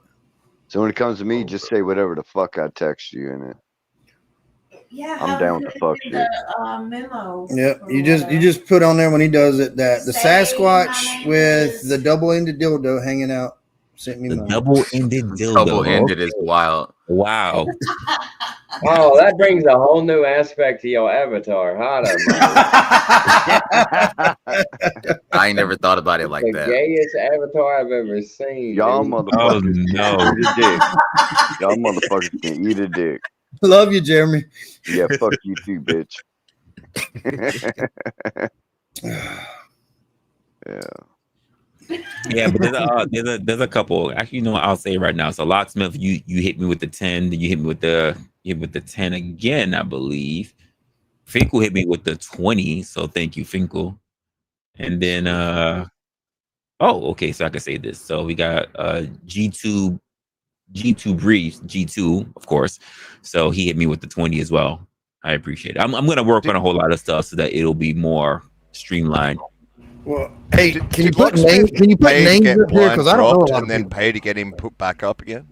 when it comes to me, just say whatever the fuck I text you in it. Yeah, I'm down with the fuck shit. Memo. Yep, you just put on there when he does it that the Sasquatch with the double-ended dildo hanging out sent me the mine. double-ended dildo. Double-ended is wild. Wow. Oh, that brings a whole new aspect to your avatar, huh? I ain't never thought about it like the that. gayest avatar I've ever seen. Y'all dude. motherfuckers no. can eat a dick. Y'all motherfuckers can eat a dick. Love you, Jeremy. Yeah, fuck you too, bitch. Yeah, but there's a couple. Actually, you know what I'll say right now. So Locksmith, you hit me with the 10, then you hit me with the 10 again, I believe. Finkel hit me with the 20, so thank you, Finkel. And then okay, so I can say this. So we got G2 Briefs, G2, of course. So he hit me with the 20 as well. I appreciate it. I'm gonna work on a whole lot of stuff so that it'll be more streamlined. Well, hey, can you put Locksmith names up pay to here? get Because I don't know a dropped lot and of then people. pay to get him put back up again?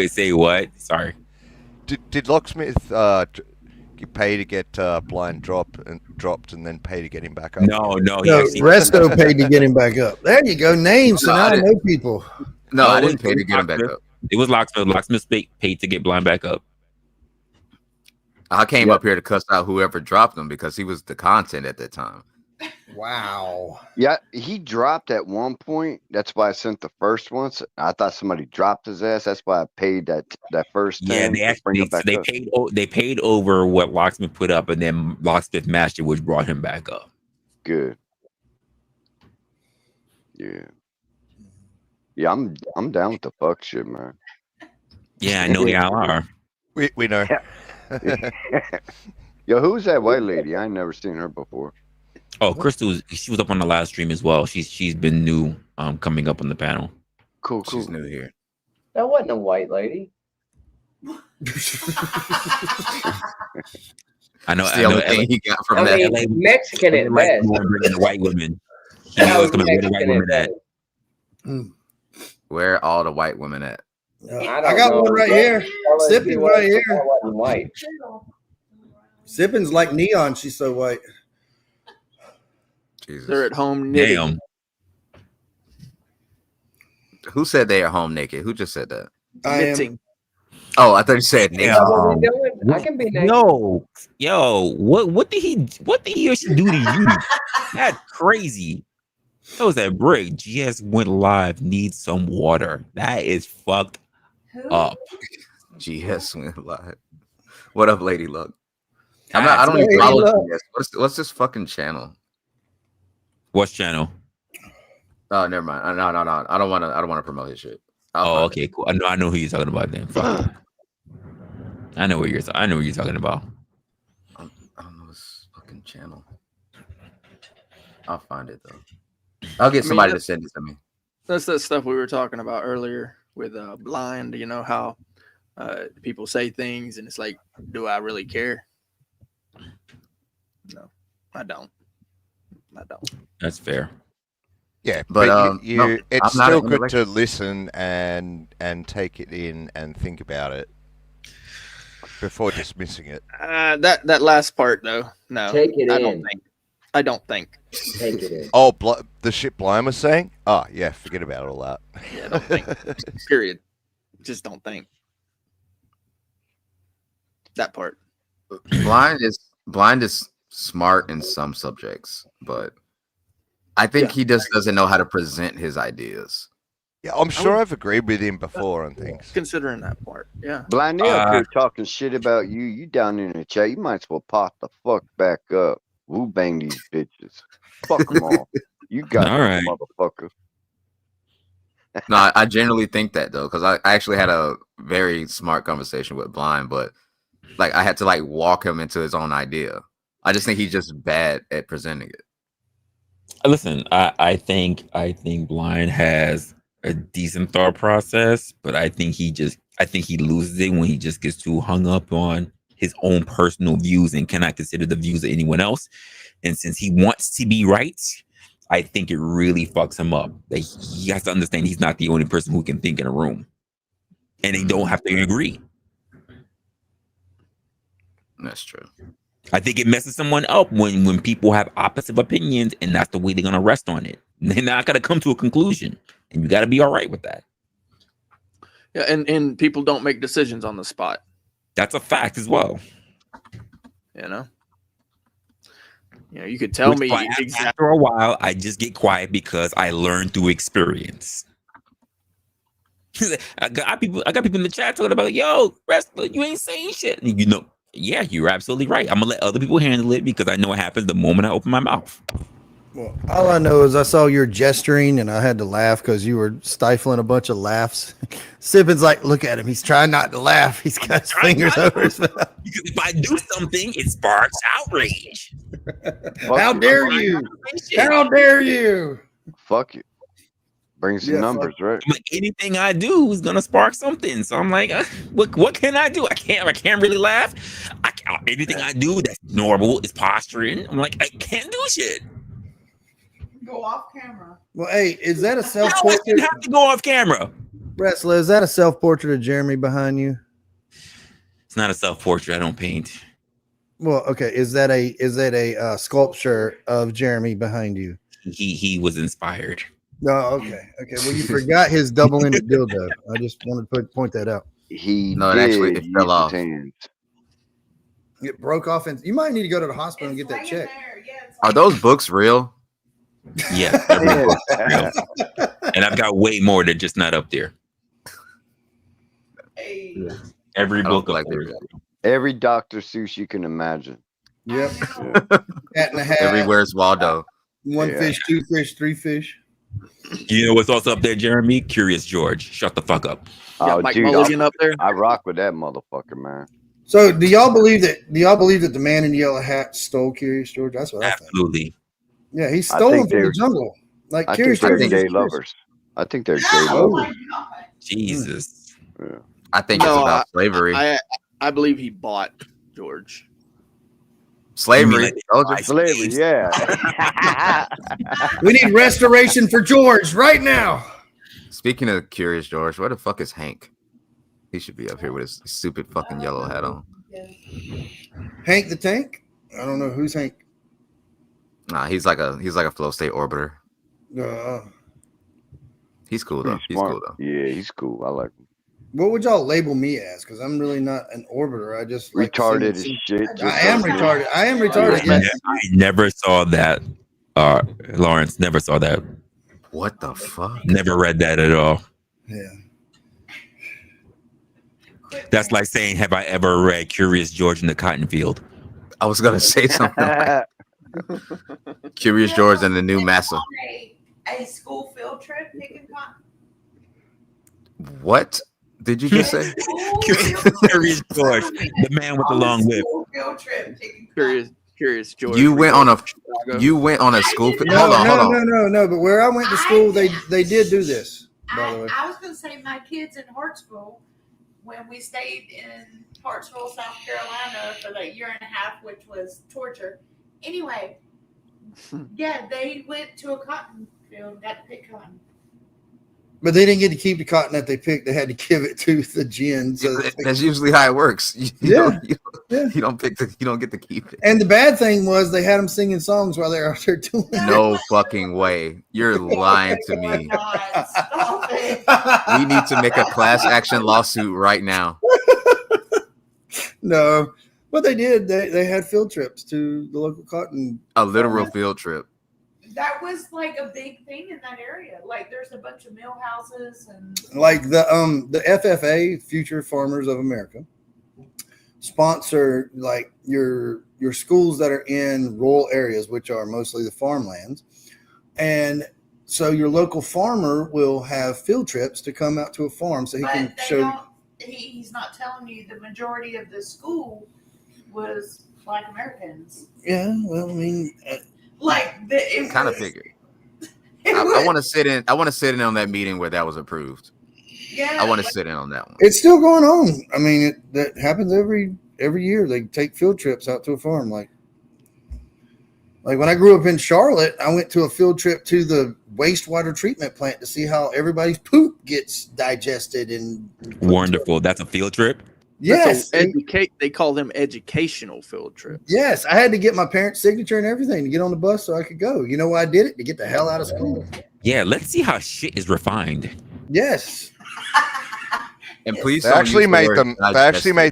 Say what? Sorry. Did Locksmith pay to get Blind dropped and then pay to get him back up? No. Resto paid to get him back up. There you go. Names. So now I know people. No, I didn't pay to get him back up. It was Locksmith. Locksmith paid to get Blind back up. I came up here to cuss out whoever dropped him because he was the content at that time. Wow. Yeah, he dropped at one point. That's why I sent the first one. So I thought somebody dropped his ass. That's why I paid that first 10. Yeah, they paid over what Locksmith put up, and then Locksmith matched it, which brought him back up. Good. Yeah. Yeah, I'm down with the fuck shit, man. Yeah, I know y'all are. We know. Yo, who's that white lady? I ain't never seen her before. Oh, Crystal, she was up on the last stream as well. She's been new, coming up on the panel. Cool. She's new here. That wasn't a white lady. I know. It's the only thing he got from that. LA, Mexican at best. Bringing the white women. He That knows was where the white Mexican women at at. Where are all the white women at? I got one right here. Sipping right here. White. Sipping's like neon. She's so white. Jesus. They're at home knitting. Damn. Who said they are home naked? Who just said that? Knitting. Oh, I thought you said naked. I can be naked. Yo, what did he or she do to you? That's crazy. That was that break. GS went live. Needs some water. That is fucked up. GS went live. What up, Lady Luck? I don't even follow GS. What's this fucking channel? What channel? Oh, never mind. No. I don't want to promote his shit. Okay, cool. I know who you're talking about then. Fuck. I know what you're talking about. I don't know this fucking channel. I'll find it though. I'll get somebody to send it to me. That's that stuff we were talking about earlier with blind. You know how people say things, and it's like, do I really care? No, I don't. That's fair. Yeah, but no, it's still good to listen and take it in and think about it before dismissing it. That last part though, no, Take it in. I don't think. Take it in. Oh, the shit Blind was saying? Oh, yeah, forget about all that. Yeah, don't think. Period. Just don't think. That part. Blind is smart in some subjects, but I think he just doesn't know how to present his ideas. Yeah, I'm sure I've agreed with him before on things. Considering that part, yeah. Blind up here talking shit about you. You down in the chat. You might as well pop the fuck back up. Woo bang these bitches. Fuck them all. You got all right, motherfucker. No, I generally think that though, because I actually had a very smart conversation with Blind, but like I had to like walk him into his own idea. I just think he's just bad at presenting it. Listen, I think Blind has a decent thought process, but I think he loses it when he just gets too hung up on his own personal views and cannot consider the views of anyone else. And since he wants to be right, I think it really fucks him up. Like, he has to understand he's not the only person who can think in a room, and they don't have to agree. That's true. I think it messes someone up when people have opposite opinions, and that's the way they're gonna rest on it. They're not gonna come to a conclusion, and you got to be all right with that. Yeah, and people don't make decisions on the spot. That's a fact as well. You know, you could tell me exactly. After a while, I just get quiet because I learned through experience. I got people in the chat talking about, yo, Resla, you ain't saying shit. And yeah, you're absolutely right. I'm gonna let other people handle it because I know what happens the moment I open my mouth. Well, all I know is I saw your gesturing and I had to laugh because you were stifling a bunch of laughs. Sippin's like, look at him. He's trying not to laugh. He's got his fingers over his mouth. Because if I do something, it sparks outrage. How dare you? How dare you? Fuck you. Bring some numbers, right? Like, anything I do is gonna spark something. So I'm like, what can I do? I can't really laugh. Anything I do that's normal is posturing. I'm like, I can't do shit. Go off camera. Well, hey, is that a self-portrait? You have to go off camera. Resla, is that a self-portrait of Jeremy behind you? It's not a self-portrait. I don't paint. Well, okay. Is that a sculpture of Jeremy behind you? He was inspired. No, okay. Well, you forgot his double-ended dildo. I just wanted to point that out. It fell off. It broke off, and you might need to go to the hospital and get that checked. Are those books real? Yeah, every book is real. And I've got way more that just not up there. Yeah. Every book up there. Every Dr. Seuss you can imagine. Yep. Cat in a hat. Everywhere's Waldo. One fish, two fish, three fish. You know what's also up there, Jeremy? Curious George. Shut the fuck up. Oh, Mike dude, Mulligan up there. I rock with that motherfucker, man. So, do y'all believe that the man in the yellow hat stole Curious George? That's what I think. Absolutely. Yeah, he I stole them think from the they're. jungle. Like I Curious think they're George was gay curious. lovers. I think they're gay Oh lovers. Jesus. Yeah. I think it's about slavery. I believe he bought George. Slavery. Slavery, yeah. We need restoration for George right now. Speaking of Curious George, where the fuck is Hank? He should be up here with his stupid fucking yellow hat on. Hank the Tank? I don't know who's Hank. Nah, he's like a flow state orbiter. He's cool though. He's cool though. Yeah, he's cool. I like him. What would y'all label me as? Because I'm really not an orbiter. I just like Retarded as shit. I am retarded. I am retarded. Yes. I never saw that. Lawrence never saw that. What the fuck? Never read that at all. Yeah. That's like saying, have I ever read Curious George in the Cotton Field? I was gonna say something like Curious George and the New Massa. A school field trip picking cotton. What did you just say? Curious George, the man with the long whip. Field trip picking Curious George. You went on a school. Hold on. No. But where I went to school, they did do this. By the way, I was going to say my kids in Hartsville, when we stayed in Hartsville, South Carolina for that year and a half, which was torture. Anyway, yeah, they went to a cotton field and got to pick cotton. but they didn't get to keep the cotton that they picked. They had to give it to the gin. So That's usually how it works. You don't get to keep it. And the bad thing was they had them singing songs while they were out there doing it. No fucking way. You're lying to me. We need to make a class action lawsuit right now. No, but they did. They had field trips to the local cotton. A literal field trip. That was like a big thing in that area. Like there's a bunch of mill houses and Like the FFA, Future Farmers of America, sponsor like your schools that are in rural areas, which are mostly the farmlands, and so your local farmer will have field trips to come out to a farm so he can show. He's not telling you the majority of the school was Black Americans. Yeah, well, I mean, Kind of figured. I want to sit in. I want to sit in on that meeting where that was approved. Yeah, I want to sit in on that one. it's still going on. I mean, that happens every year. They take field trips out to a farm. Like when I grew up in Charlotte, I went to a field trip to the wastewater treatment plant to see how everybody's poop gets digested and Wonderful. That's a field trip. Yes, they call them educational field trips. Yes, I had to get my parents' signature and everything to get on the bus so I could go. You know why I did it? To get the hell out of school. Yeah, let's see how shit is refined. Yes. And please, They actually made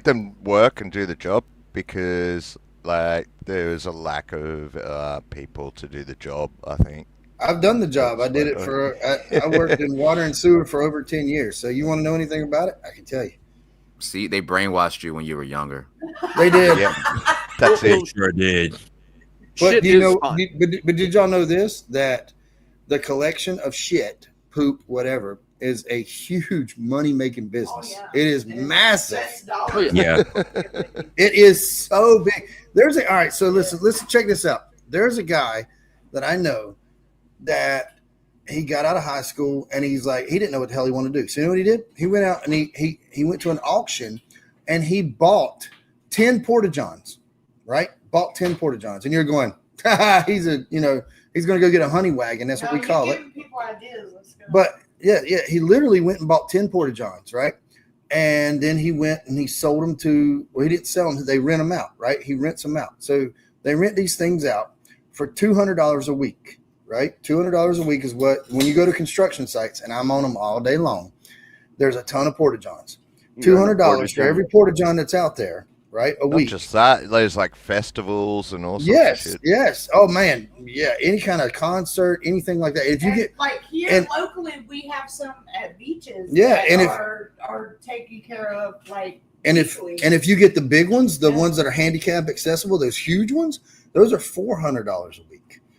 them work and do the job because like there was a lack of people to do the job. I think I've done the job. I did it for. I worked in water and sewer for over 10 years. So you want to know anything about it? I can tell you. See, they brainwashed you when you were younger. They did. Yeah, that's it. Sure did. But but did y'all know this? That the collection of shit, poop, whatever, is a huge money-making business. It is massive. Yeah. It is so big. All right, so listen, check this out. There's a guy that I know that he got out of high school and he's like, he didn't know what the hell he wanted to do. So you know what he did? He went out and he went to an auction and he bought 10 porta-johns, right? Bought 10 porta-johns. And you're going, he's going to go get a honey wagon. That's what we call it. People ideas. Let's go. But yeah, he literally went and bought 10 porta-johns, right? And then he went and he sold them he didn't sell them. They rent them out, right? He rents them out. So they rent these things out for $200 a week. Right? $200 a week is what, when you go to construction sites, and I'm on them all day long, there's a ton of porta-johns. $200 for every porta-john that's out there, right? A week. Not just that, there's like festivals and all sorts of shit. Yes. Oh man, yeah. Any kind of concert, anything like that. If you get like here locally, we have some at beaches. Yeah, and are taken care of like. And if you get the big ones, the ones that are handicap accessible, those huge ones, those are $400 a week.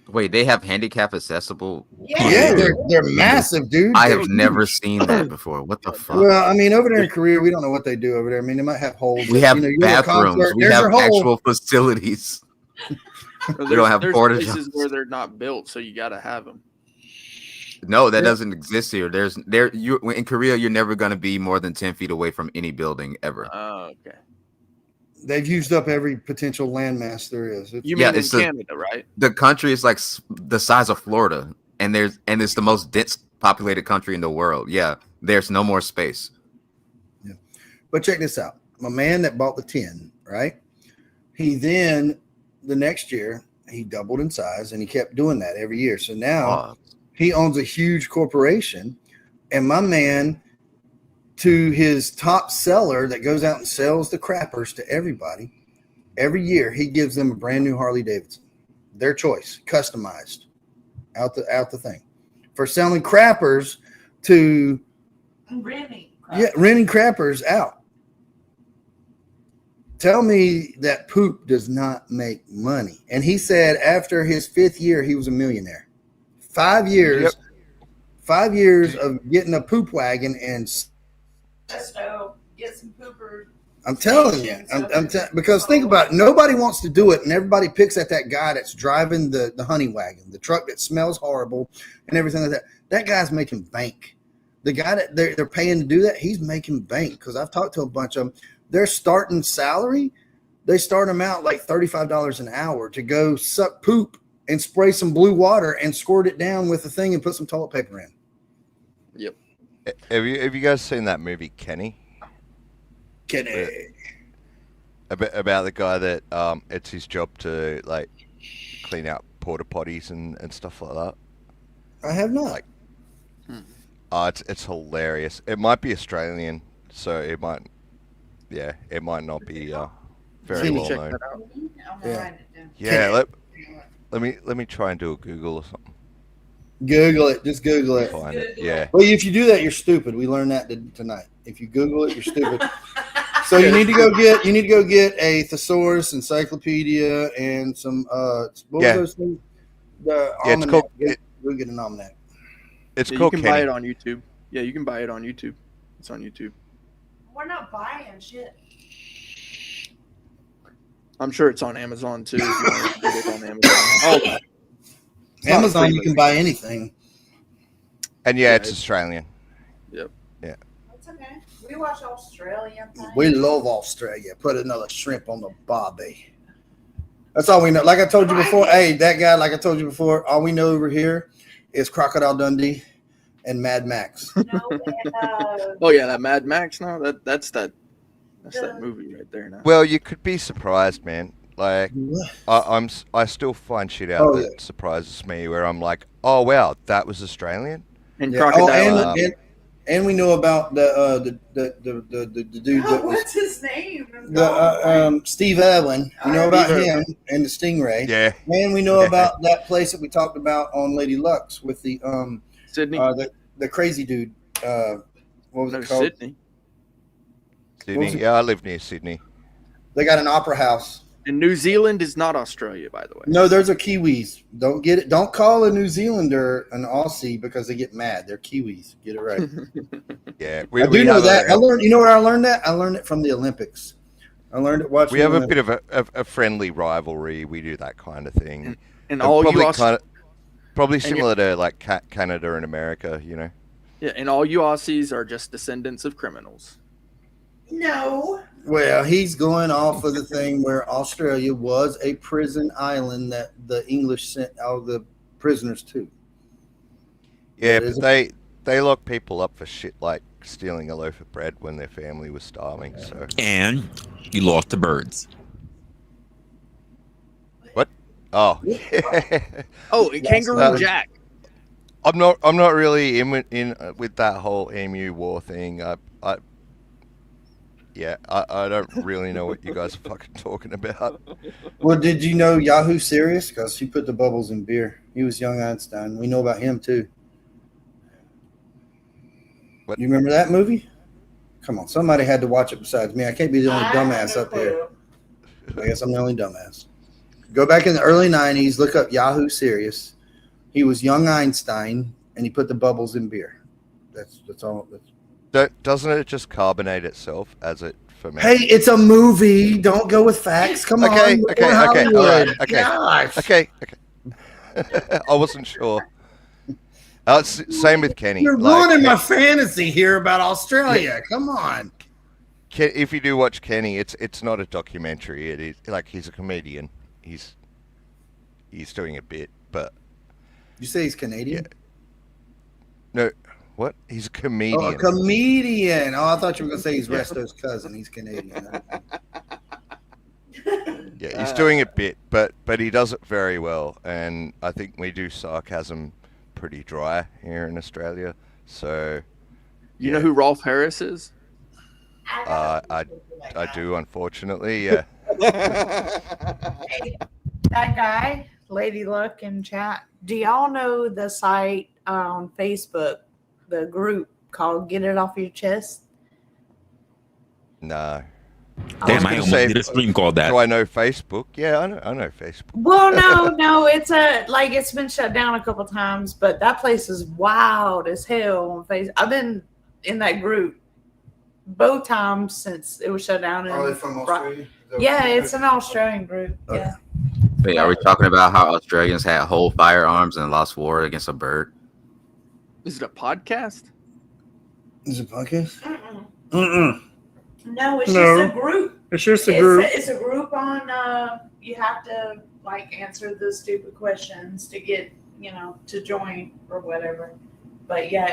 Wait, they have handicap accessible? Yeah, they're massive, dude. I have never seen that before. What the fuck? Well, I mean, over there in Korea, we don't know what they do over there. I mean, they might have holes. We have bathrooms. We have actual facilities. Well, We don't have there's porta places johns. where they're not built, so you got to have them. No, that Yeah. doesn't exist here. You in Korea, you're never going to be more than 10 feet away from any building ever. Oh, okay. They've used up every potential landmass there is. You mean in Canada, right? The country is like the size of Florida, and it's the most dense populated country in the world. Yeah, there's no more space. Yeah. But check this out. My man that bought the 10, right? He then the next year he doubled in size, and he kept doing that every year. So now he owns a huge corporation, and my man, to his top seller that goes out and sells the crappers to everybody, every year he gives them a brand new Harley Davidson, their choice, customized, out the thing, for selling crappers to renting crappers out. Tell me that poop does not make money. And he said after his 5th year, he was a millionaire. 5 years, Yep. 5 years of getting a poop wagon and Get some pooper. I'm telling you, because think about it, nobody wants to do it, and everybody picks at that guy that's driving the honey wagon, the truck that smells horrible and everything like that. That guy's making bank. The guy that they're paying to do that, he's making bank, because I've talked to a bunch of them. Their starting salary, they start them out like $35 an hour to go suck poop and spray some blue water and squirt it down with a thing and put some toilet paper in. Yep. Have you guys seen that movie Kenny? Kenny. About the guy that it's his job to like clean out porta potties and stuff like that. I have not. It's hilarious. It might be Australian, so it might not be very well check known. that out. Yeah. Let me try and do a Google or something. Google it. Just Google it. Find it. Yeah. Well, if you do that, you're stupid. We learned that tonight. If you Google it, you're stupid. So you need to go get a thesaurus encyclopedia and some what were those things? The it's called. We'll get an almanac. It's Yeah, called you can buy Kenny. it on YouTube. Yeah, you can buy it on YouTube. It's on YouTube. We're not buying shit. I'm sure it's on Amazon too. If you want to get it on Amazon. Oh, Amazon, you can buy anything. And yeah, it's Australian. Yep. Yeah. That's okay. We watch Australian things. We love Australia. Put another shrimp on the barbie. That's all we know. Like I told you before, hey, that guy, like I told you before, all we know over here is Crocodile Dundee and Mad Max. Oh yeah, that Mad Max. No, that's that movie right there. Now. Well, you could be surprised, man. Like, I still find shit out that surprises me. Where I'm like, oh wow, that was Australian. And Crocodile. And we know about the dude that was What's his name? Steve Irwin. We know about him and the Stingray. Yeah. And we know about that place that we talked about on Lady Luck's with the Sydney. The crazy dude. What was it called? Sydney. Yeah, I live near Sydney. They got an opera house. And New Zealand is not Australia, by the way. No, those are Kiwis. Don't get it. Don't call a New Zealander an Aussie because they get mad. They're Kiwis. Get it right. Yeah, I do know that. I learned. You know where I learned that? I learned it from the Olympics. I learned it watching. We have a bit of a friendly rivalry. We do that kind of thing. And all probably you probably similar to like Canada and America, you know. Yeah, and all you Aussies are just descendants of criminals. No. Well, he's going off of the thing where Australia was a prison island that the English sent all the prisoners to. Yeah, but they lock people up for shit like stealing a loaf of bread when their family was starving. So And you lost the birds. What? Oh. Oh, Kangaroo Jack. I'm not really in with that whole emu war thing. I don't really know what you guys are fucking talking about. Well, did you know Yahoo Serious? Because he put the bubbles in beer. He was young Einstein. We know about him too. What? You remember that movie? Come on, somebody had to watch it besides me. I can't be the only dumbass up here. I guess I'm the only dumbass. Go back in the early 90s, look up Yahoo Serious. He was young Einstein, and he put the bubbles in beer. That's all. Doesn't it just carbonate itself as it ferments? Hey, it's a movie. Don't go with facts. Come on. Okay, We're all right, Hollywood. okay. Gosh. Okay. I wasn't sure. Same with Kenny. You're like, ruining my fantasy here about Australia. Come on. If you do watch Kenny, it's not a documentary. It is like he's a comedian. He's doing a bit, but You say he's Canadian? no, what? He's a comedian. Oh, a comedian. Oh, I thought you were gonna say he's Resto's cousin. He's Canadian. Yeah, he's doing a bit, but he does it very well, and I think we do sarcasm pretty dry here in Australia. So, You know who Rolf Harris is? I do, unfortunately. Yeah. Hey, that guy, Lady Luck in chat. Do y'all know the site on Facebook, the group called "Get It Off Your Chest"? No. Damn, I almost did a stream called that. Do I know Facebook? Yeah, I know Facebook. Well, no, it's it's been shut down a couple times, but that place is wild as hell on Facebook. I've been in that group both times since it was shut down. Are they from Australia? Yeah, it's an Australian group. Yeah. Wait, are we talking about how Australians had whole firearms and lost war against a bird? Is it a podcast? Is it a podcast? No, it's No. just a group. It's just a group. It's a group on. You have to answer the stupid questions to get to join or whatever. But yeah,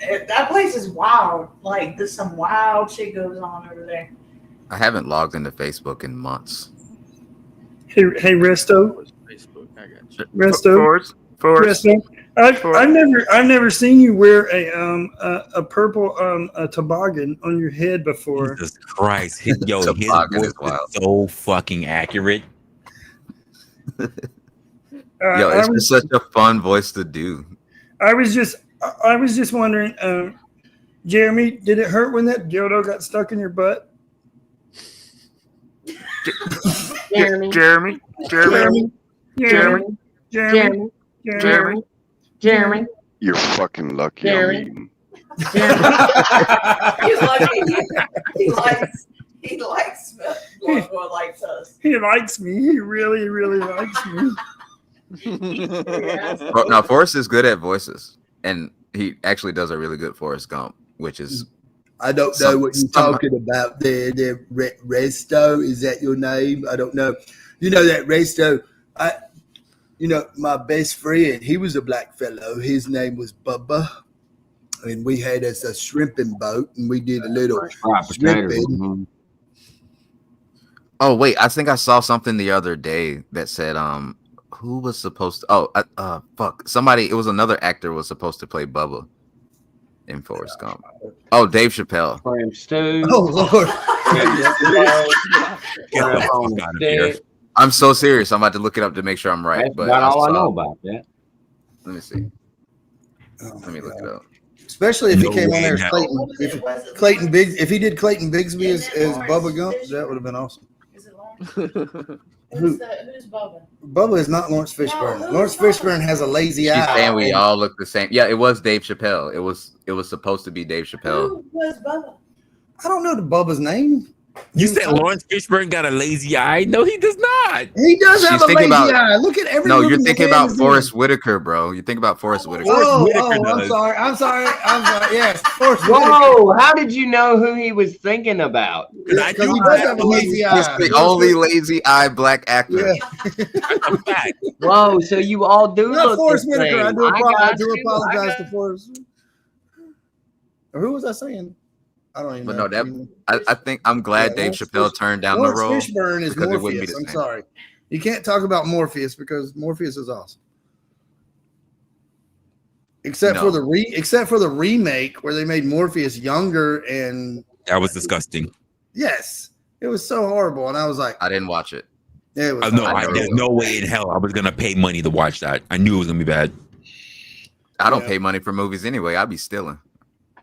that place is wild. Like there's some wild shit goes on over there. I haven't logged into Facebook in months. Hey, Resto. Facebook, I got you. Resto. Resto. I've never seen you wear a purple a toboggan on your head before. Jesus Christ. His voice is so fucking accurate. Yo, it's just such a fun voice to do. I was just wondering, Jeremy, did it hurt when that dildo got stuck in your butt? Jeremy. You're fucking lucky. Jeremy. He's lucky. He likes us. He likes me. He really, really likes me. Now, Forrest is good at voices, and he actually does a really good Forrest Gump, which is. I don't know what you're talking about there. Resto, is that your name? I don't know. You know that Resto, my best friend, he was a black fellow. His name was Bubba. And we had us a shrimping boat, and we did a little shrimping. Oh, wait, I think I saw something the other day that said, who was supposed to, fuck, somebody, it was another actor was supposed to play Bubba in Forrest Gump. Oh, Dave Chappelle. Oh, Lord. Get the fuck out of here. I'm so serious. I'm about to look it up to make sure I'm right. That's But about all I know about that. Let me see. Let me look it up. Especially if he came on there as Clayton. If he did Clayton Bigsby as Bubba Gump, that would have been awesome. Who's Bubba? Bubba is not Lawrence Fishburne. Lawrence Fishburne has a lazy She's eye. saying we all look the same. Yeah, it was Dave Chappelle. It was supposed to be Dave Chappelle. Who was Bubba? I don't know the Bubba's name. You said Lawrence Fishburne got a lazy eye? No, he does not. He does have a lazy eye. Look at every. No, you're thinking about Forrest Whitaker, bro. You think about Forrest Whitaker. I'm sorry. Yes, Forrest Whoa! How did you know who he was thinking about? Because he does have a lazy eye. He's the only lazy eye black actor. Yeah. Whoa! So you all do Not look Forrest the Whitaker. same. I do apologize to Forrest. Or who was I saying? I don't even But know. no, I think I'm glad Dave Chappelle turned down Lawrence the role. Fishburne is because it wouldn't be Morpheus. the I'm same. sorry. You can't talk about Morpheus because Morpheus is awesome. Except for the remake where they made Morpheus younger, and that was disgusting. Yes, it was so horrible, and I was like, I didn't watch it. It was there's no way in hell I was gonna pay money to watch that. I knew it was gonna be bad. I don't pay money for movies anyway. I'd be stealing.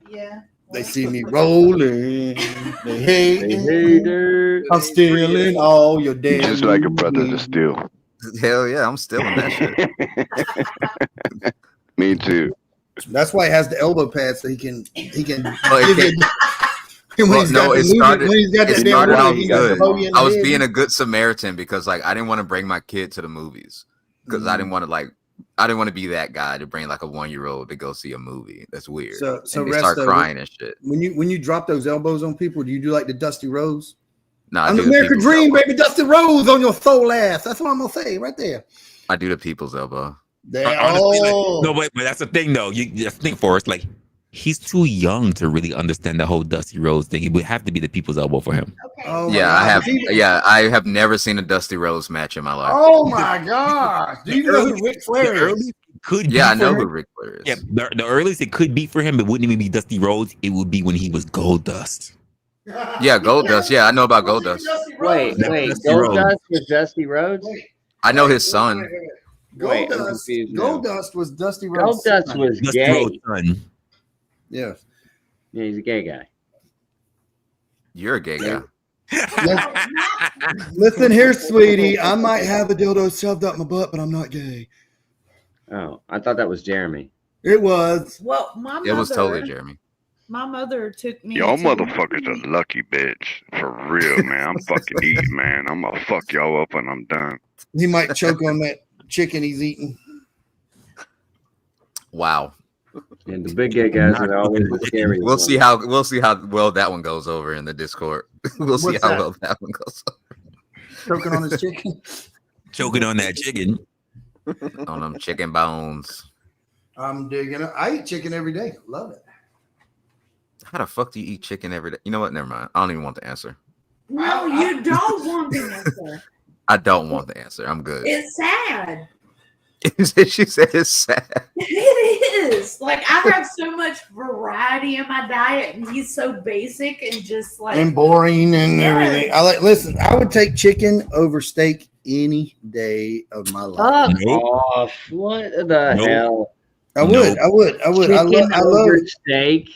Yeah. They see me rolling. They hate it. I'm stealing all your damn. Just like a brother to steal. Hell yeah, I'm stealing that shit. Me too. That's why he has the elbow pad so he can Well, give you. Well, no, it started. It started out he good. blow you in I the was head. being a good Samaritan because, like, I didn't want to bring my kid to the movies because I didn't want to, like, I didn't want to be that guy to bring like a 1-year-old to go see a movie. That's weird. So and they start Resto, crying and shit. When you drop those elbows on people, do you do like the Dusty Rose? No, I'm the American Dream, baby. Dusty Rose on your soul ass. That's what I'm gonna say right there. I do the people's elbow. Honestly, no, but that's the thing though. You just think for us, like he's too young to really understand the whole Dusty Rose thing. It would have to be the people's elbow for him. Oh yeah, I have. Yeah, I have never seen a Dusty Rose match in my life. Oh my God! Do you know who Ric Flair is? Could yeah, I be know for who him. Ric Flair is. Yeah, the earliest it could be for him, it wouldn't even be Dusty Rhodes. It would be when he was Gold Dust. Yeah, Gold Dust. Yeah, I know about Gold Dust. Wait, Dusty Gold Rhodes. Dust was Dusty Rhodes? I know his son. Wait, I'm Dust. confused now. Gold Dust was Dusty Rhodes. Gold Dust was Dusty gay. Rhodes' son. Yes. Yeah, he's a gay guy. You're a gay guy. Listen here, sweetie. I might have a dildo shoved up my butt, but I'm not gay. Oh, I thought that was Jeremy. It was. Well, my mother. It was totally Jeremy. My mother took me. Y'all to- motherfuckers are lucky, bitch. For real, man. I'm fucking eating, man. I'm gonna fuck y'all up when I'm done. He might choke on that chicken he's eating. Wow. And the big gay guys are always the scary We'll ones. see how well that one goes over in the Discord. We'll see What's how that? well that one goes over. Choking on his chicken. Choking on that chicken. On them chicken bones. I'm digging it. I eat chicken every day. Love it. How the fuck do you eat chicken every day? You know what? Never mind. I don't even want the answer. No, you don't want the answer. I don't want the answer. I'm good. It's sad. She said it's sad. It is. Like I have so much variety in my diet, and he's so basic and just like And boring and Yes. everything. Listen, I would take chicken over steak any day of my life. Fuck off. What the hell? I would. Chicken I over love steak?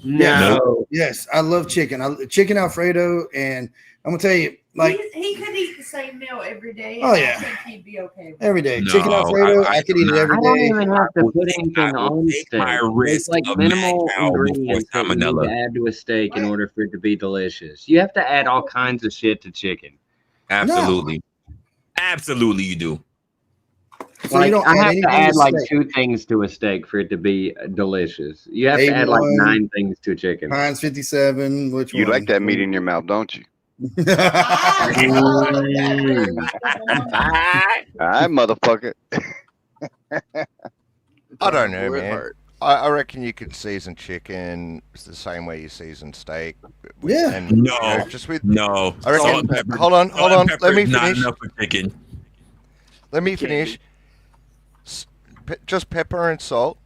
Yes. No. Yes, I love chicken. Chicken Alfredo, and I'm gonna tell you, like he could eat the same meal every day. Oh, and yeah. I think he'd be okay. With every day. No, Chicken Alfredo, I could eat it every I don't day. even have to would put take- anything I would on take steak. my There's risk like of minimal mad cow before ingredients that you need to salmonella. add to a steak in order for it to be delicious. You have to add all kinds of shit to chicken. Absolutely. Absolutely, you do. So Like, you don't I add have anything to add to like steak. 2 things to a steak for it to be delicious. You have to add like A1, 9 things to chicken. Heinz 57. Which You one? like that meat in your mouth, don't you? All right, motherfucker. I don't know, Word man. heart. I reckon you could season chicken the same way you season steak. Yeah. And, No. just with No. I reckon. Salt and pepper. Hold on. Salt and pepper Let me is not finish. enough for chicken. Let me finish. Just pepper and salt.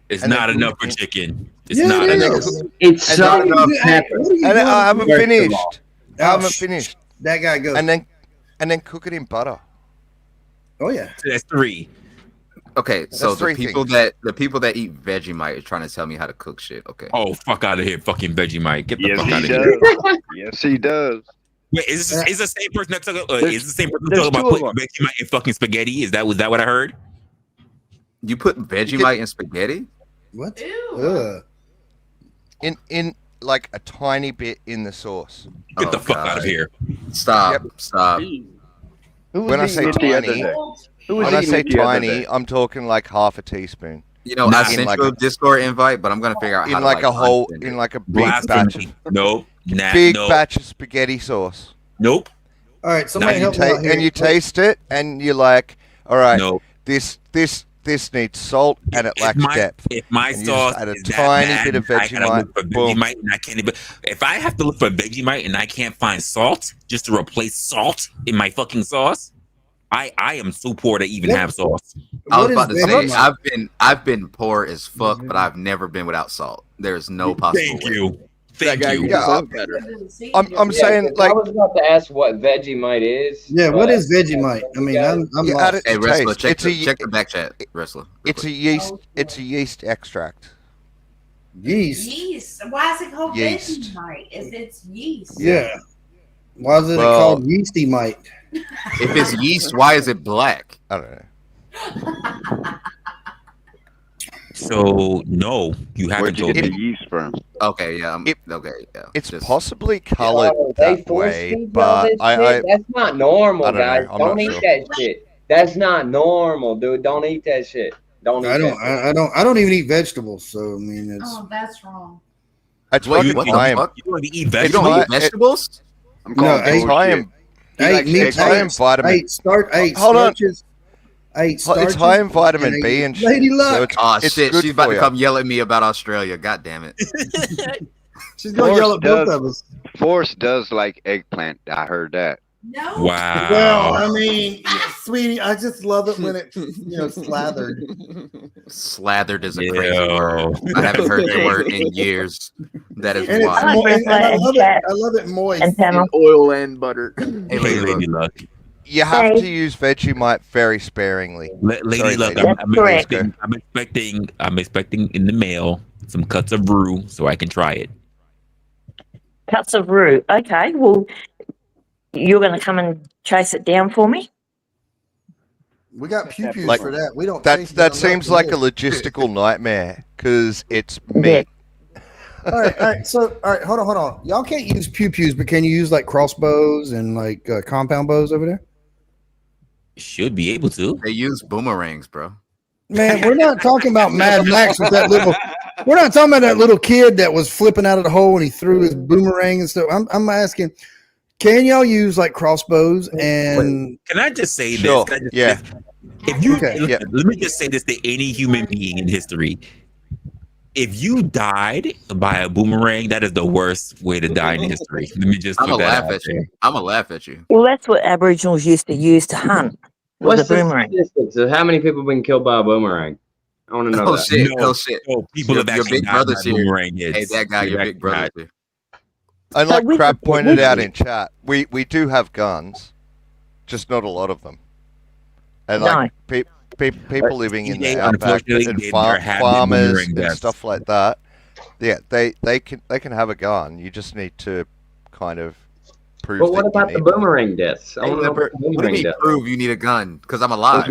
It's And then not cook enough it for in- chicken. It's Yeah, not it enough. is. It's And so not enough pepper. What are you And doing? I haven't First of finished. all. I haven't Oh, finished. That guy goes. And then cook it in butter. Oh yeah. So that's 3. Okay, so That's 3 the people that eat Vegemite are trying to tell me how to cook shit. Okay. Oh, fuck out of here, fucking Vegemite. Get the Yes, fuck out he of here. does. Yes, he does. Wait, is the same person that talking? Is the same person there's talking about two of putting Vegemite in fucking spaghetti? Was that what I heard? You put Vegemite in spaghetti? What? Ew. In like a tiny bit in the sauce. Get Oh, the fuck God. out of here. Stop. Stop. Who was When I eating say it the other tiny, day? Who was when I eating say it the other tiny, day? I'm talking like half a teaspoon. You know, Nah, I sent like you a a- Discord invite, but I'm gonna figure out how In to like a whole, unsend in it. like a big batch Blasphemy. of Nope. Nah, big nope. batch of spaghetti sauce. Nope. All right, somebody And Now you, help me out here. and you taste it, and you're like, all right, Nope. this needs salt, and it lacks depth. If my And you sauce just add a is that tiny bad, bit of I gotta look for Vegemite. Boom. Vegemite, and I can't even. If I have to look for Vegemite and I can't find salt just to replace salt in my fucking sauce, I am so poor to even What- have sauce. I was What about is to say Vegemite? I've been poor as fuck, but I've never been without salt. There's no possible Thank way. you. Thank guy you. gets Yeah, so better. I'm saying like I was about to ask what Vegemite is. Yeah, what but- is Vegemite? I mean, I'm you lost. add it Hey, to Wrestler, taste. check the back chat, Wrestler. It's a yeast. It's a yeast extract. Yeast. Yeast. Why is it called Yeast. Vegemite? If it's yeast. Yeah. Why is it Well- called yeasty mite? If it's yeast, why is it black? I don't know. So no, you haven't Where'd you told get me. the yeast from? Okay, yeah, okay, yeah. It's just- possibly colored Oh, they that force way, feed y'all but this shit? That's not normal, I don't guys. know. I'm Don't not eat sure. that shit. That's not normal, dude. Don't eat that shit. Don't eat I that shit. don't even eat vegetables, so I mean it's Oh, that's wrong. It's Wait, fucking what the time. fuck? You don't even eat You vegetables. don't eat vegetables? I'm no, calling hey, bullshit. I ate meat. It's high in vitamin. I ate Hold on. starches. I ate It's starches. high in vitamin and I B ate and shit. Lady So Luck. Oh it's shit, good she's about for to you. come yell at me about Australia. God damn it. She's gonna yell at both does, of us. Forrest does like eggplant. I heard that. No. Wow. Well, I mean, sweetie, I just love it when it's slathered. Slathered is a Yo. crazy word. I haven't heard the word in years. That is And it's wild. and I love it. I love it moist. And oil and butter. Hey, Lady Luck. You have to use Vegemite very sparingly. Lady Sorry, Luck, lady. I'm expecting in the mail some cuts of roux so I can try it. Cuts of roux. Okay, well, you're going to come and chase it down for me? We got pew pews Like, for that. We don't. That chase that down seems nothing like a here. logistical nightmare because it's meat. All right. So, all right, hold on. Y'all can't use pew pews, but can you use like crossbows and like compound bows over there? Should be able to. They use boomerangs, bro. Man, we're not talking about Mad Max with that little. We're not talking about that little kid that was flipping out of the hole and he threw his boomerang and stuff. I'm asking, can y'all use like crossbows and? Can I just say Sure, this? Can I just yeah. say this? If you Okay, let me just say this to any human being in history. If you died by a boomerang, that is the worst way to die in history. Let me just I'm put gonna that laugh out at there. you. I'm gonna laugh at you. Well, that's what Aboriginals used to use to hunt. Was What's a the boomerang. statistics of how many people have been killed by a boomerang? I want to know Oh that. shit! Oh shit! People your, have your actually big died brother's by here. boomerang Hey, hits. that guy, your They've big brother's actually here. And like we Crab could- pointed we out could- in chat, we do have guns, just not a lot of them. And No. like people living in the Yeah, outback unfortunately, and there have been farmers boomerang and deaths. stuff like that. Yeah, they can have a gun. You just need to kind of prove. But what that you about the need one. boomerang deaths? I Hey, want to know Leopard, about the what do you boomerang mean deaths. prove you need a gun? Because I'm alive.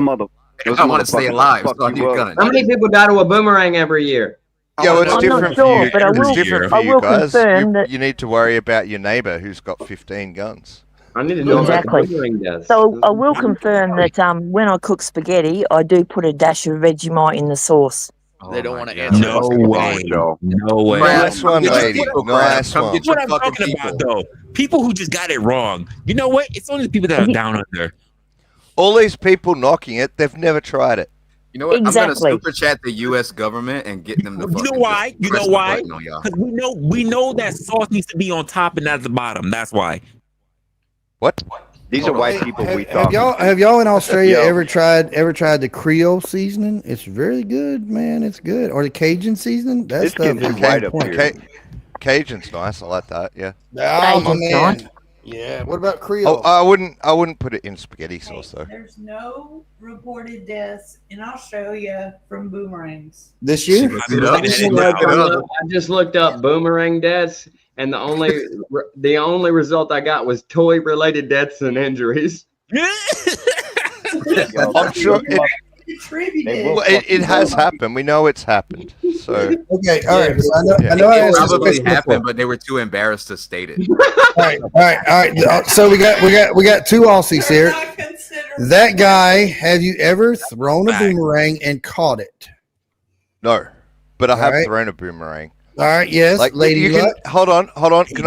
those I want to stay motherfuckers alive, fuck so I you need a up. gun. How many people die to a boomerang every year? Yeah, well, it's I'm different not for sure, you. but I It's will. different for I you will guys. confirm that. You need to worry about your neighbor who's got 15 guns. I need to know Exactly. about the boomerang deaths. So I will confirm that when I cook spaghetti, I do put a dash of Vegemite in the sauce. They don't want to answer. No way. No way. Nice one, Get your lady. people, Crab. Nice Come one. get your What I'm fucking talking people. about, though, people who just got it wrong. You know what? It's only the people that are down under. All these people knocking it, they've never tried it. You know what? Exactly. I'm gonna super chat the U.S. government and get them to You fucking know why? just You press know the why? button on y'all. Because we know that sauce needs to be on top and not at the bottom. That's why. What? These are white people we Have talking. y'all in Australia Yo. ever tried the Creole seasoning? It's very good, man. It's good. Or the Cajun seasoning. That It's stuff getting is white on up point. here. Cajun's nice. I like that. Yeah. Oh my Cajun's man. nice. Yeah. What about Oh, Creole? I wouldn't put it in spaghetti sauce though. There's no reported deaths in Australia from boomerangs. This year? I just looked up boomerang deaths, and the only result I got was toy related deaths and injuries. I'm sure it has happened. We know it's happened. So Okay. All right. So I know It I asked this probably question happened, before. but they were too embarrassed to state it. All right. So we got two Aussies here. That guy, have you ever thrown a boomerang and caught it? no, but I All have right. thrown a boomerang. All right. Yes, Like Lady you can Luck. hold on. Can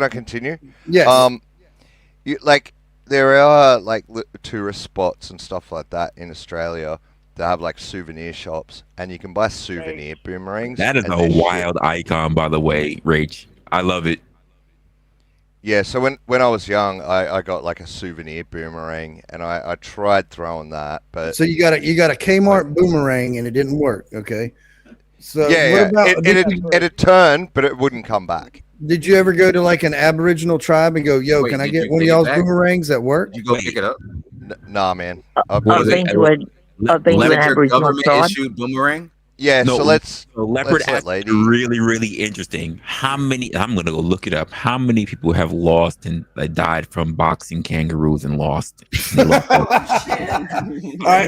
I continue? Yes. There are like tourist spots and stuff like that in Australia that have like souvenir shops, and you can buy souvenir boomerangs. That is and a they're shit. wild icon, by the way, Rach. I love it. Yeah, so when I was young, I got like a souvenir boomerang, and I tried throwing that, but So you got a Kmart boomerang and it didn't work. Okay. So yeah, what about it'd turn, but it wouldn't come back. did you ever go to like an Aboriginal tribe and go, yo, Wait, can I did get you Oh, one of take it y'all's back? boomerangs that work? Did you go pick it up? Nah, man. I've been to an Aboriginal government tribe. issued boomerang? Yeah, No, so let's leopard let's let act lady. really, really interesting. How many? I'm gonna go look it up. How many people have lost and died from boxing kangaroos and lost? All right.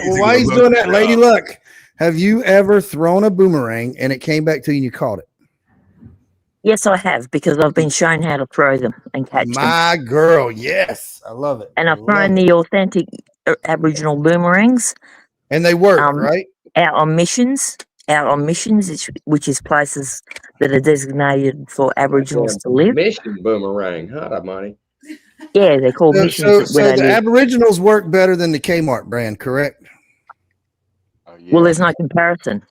Well, while he's doing that, Lady Luck, Have you ever thrown a boomerang and it came back to you and you caught it? Yes, I have, because I've been shown how to throw them and catch them. My girl, yes, I love it. And I I've love thrown it. the authentic Aboriginal boomerangs. And they work, right? Out on missions, which is places that are designated for Aboriginals to live. Mission boomerang, huh, money? Yeah, they're called missions So where the they live. Aboriginals work better than the Kmart brand, correct? Well, there's no comparison.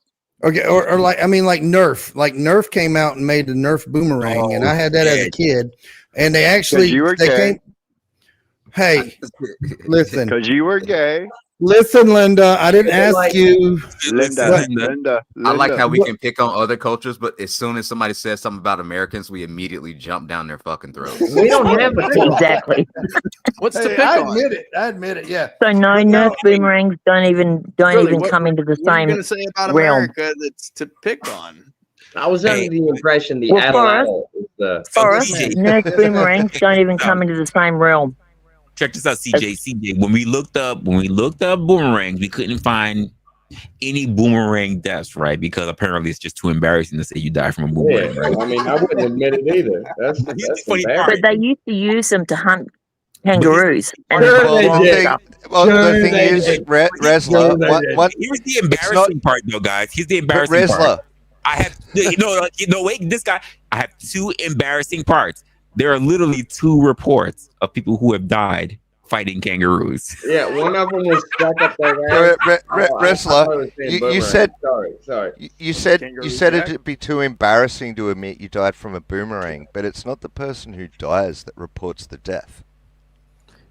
Okay, or like, I mean, like Nerf. Like Nerf came out and made the Nerf boomerang, and I had that as a kid. And they actually you were gay. Hey, listen. Because you were gay. Listen, Linda, I didn't ask you. Linda. I like how we can pick on other cultures, but as soon as somebody says something about Americans, we immediately jump down their fucking throats. We don't have exactly. What's to Hey, pick I on? admit it. Yeah. So no, Nerf boomerangs don't even What come into the What are you same going to say about realm. America that's to pick on? I was under the impression the Well, adult is the. For us, Nerf boomerangs don't even come into the same realm. Check this out, CJ. When we looked up boomerangs, we couldn't find any boomerang deaths, right? Because apparently it's just too embarrassing to say you died from a boomerang, right? I mean, I wouldn't admit it either. That's funny embarrassing. But they used to use them to hunt kangaroos. And Well, the thing is, Resla. Here's the embarrassing part, though, guys. Here's the embarrassing part. I have wait, this guy. I have two embarrassing parts. There are literally two reports of people who have died fighting kangaroos. Yeah, one of them was stuck up there. Resla, you said sorry. You said it'd be too embarrassing to admit you died from a boomerang, but it's not the person who dies that reports the death.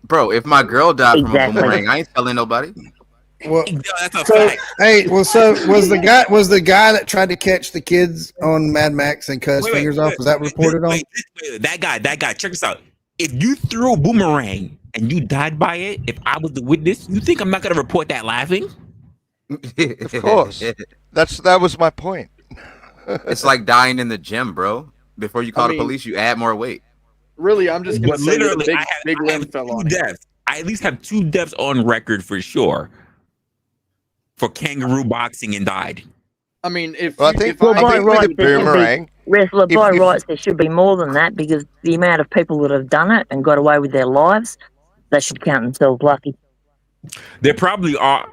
Bro, if my girl died from a boomerang, I ain't telling nobody. Well, that's a so, fact. hey, so was the guy that tried to catch the kids on Mad Max and cut his fingers off? Was that reported on? That guy. Check this out. If you threw a boomerang and you died by it, if I was the witness, you think I'm not gonna report that laughing? Of course. That was my point. It's like dying in the gym, bro. Before you call the police, you add more weight. Really, I'm just gonna say literally, that big limb fell on him. I at least have 2 deaths on record for sure. For kangaroo boxing and died. I mean, if by rights, there should be more than that, because the amount of people that have done it and got away with their lives, they should count themselves lucky. There probably are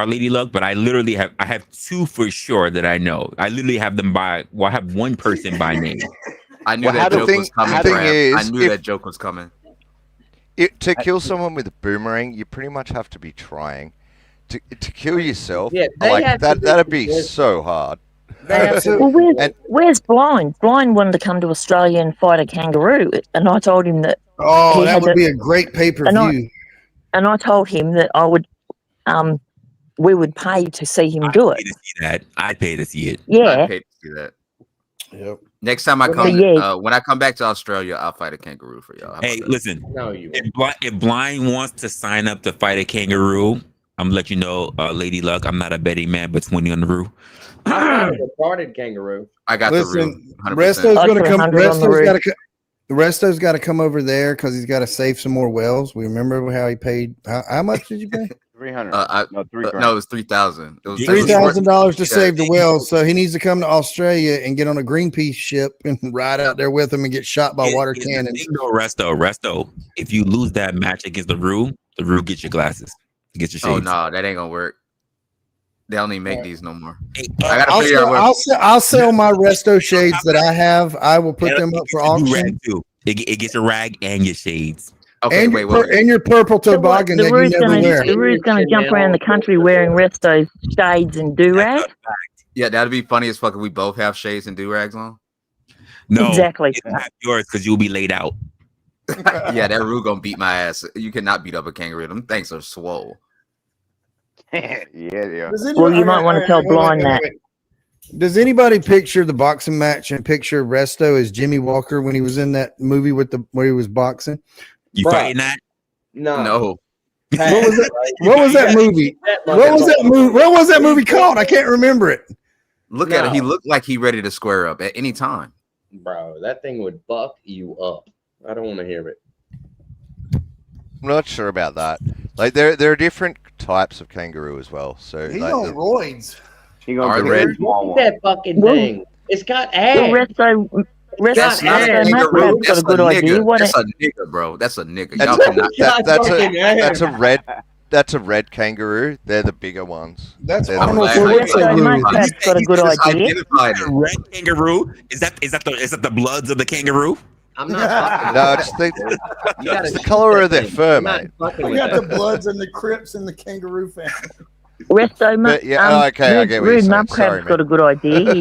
Lady Luck, but I literally have 2 for sure that I know. I literally have them I have one person by name. I knew that joke was coming. I knew that joke was coming. To kill someone with a boomerang, you pretty much have to be trying. To kill yourself, that'd be so hard. Well, where's Blind? Blind wanted to come to Australia and fight a kangaroo, and I told him that. Oh, that would be a great pay-per-view. And I told him that I would, we would pay to see him do it. I'd pay to see it. Yeah. I'd pay to see that. Yep. Next time I come, when I come back to Australia, I'll fight a kangaroo for y'all. Hey, listen. If Blind wants to sign up to fight a kangaroo, I'm gonna let you know, Lady Luck. I'm not a betting man, but 20 on the roof. I found a retarded kangaroo. I got the roof. Resto's gonna come. Resto's got to come over there because he's got to save some more wells. We remember how he paid. How much did you pay? 300. No, it was 3,000. It was $3,000 to save the wells. So he needs to come to Australia and get on a Greenpeace ship and ride out there with him and get shot by water cannons. Resto. If you lose that match against the Roo gets your glasses. Get your shades. Oh no, that ain't gonna work. They don't even make these no more. I gotta figure out where. I'll sell my Resto shades that I have. I will put them up for auction. It gets a rag and your shades. Okay, and wait. And your purple toboggan that you never wear. The Roo's going to jump around the country wearing Resto's shades and do-rag. Yeah, that'd be funny as fuck if we both have shades and do-rags on. No, exactly. It's not yours because you'll be laid out. Yeah, that Roo gonna beat my ass. You cannot beat up a kangaroo. Them things are swole. Yeah. Well, you might want to tell Blind that. Does anybody picture the boxing match and picture Resto as Jimmy Walker when he was in that movie where he was boxing? You fighting that? No. What was that movie? What was that movie called? I can't remember it. Look at it. He looked like he ready to square up at any time. Bro, that thing would buck you up. I don't want to hear it. I'm not sure about that. Like there are different types of kangaroo as well. So He's like on roids. You Are gonna they? look at that fucking Well, thing? It's got well, ass. That's not a ass. kangaroo. Macrab's got That's a good idea. nigga. Why That's don't a nigga, bro. That's a nigga. That's Y'all cannot. that's a red kangaroo. They're the bigger ones. That's They're Well, Resto Macrab's got a good idea. Red kangaroo? Is that the bloods of the kangaroo? I'm not. No, it's the color of their fur, mate. We got the Bloods and the Crips and the kangaroo family. Resto okay, I get what you're Rude saying. Mumcrab's Sorry, got mate. a good idea.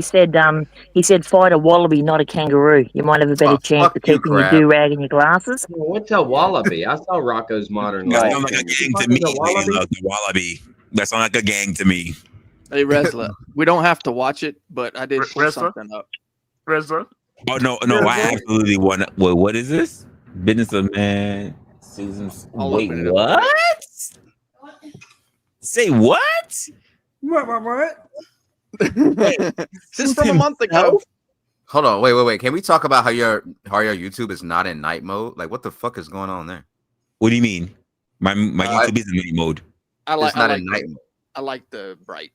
He said fight a wallaby, not a kangaroo. You might have a better chance of keeping your do-rag and your glasses. What's a wallaby? I saw Rocco's Modern That Life. sounds like a gang to me. The wallaby. That sounds like a gang to me. Hey, Resla, we don't have to watch it, but I did pull Resla? something up. Resla? Oh no, I absolutely want. Wait, what is this? Business of Man, Susan's. Wait, what? Say what? What? This is from a month ago. Hold on, wait. Can we talk about how your YouTube is not in night mode? Like, what the fuck is going on there? What do you mean? My YouTube is in night mode. It's not in night mode. I like the bright.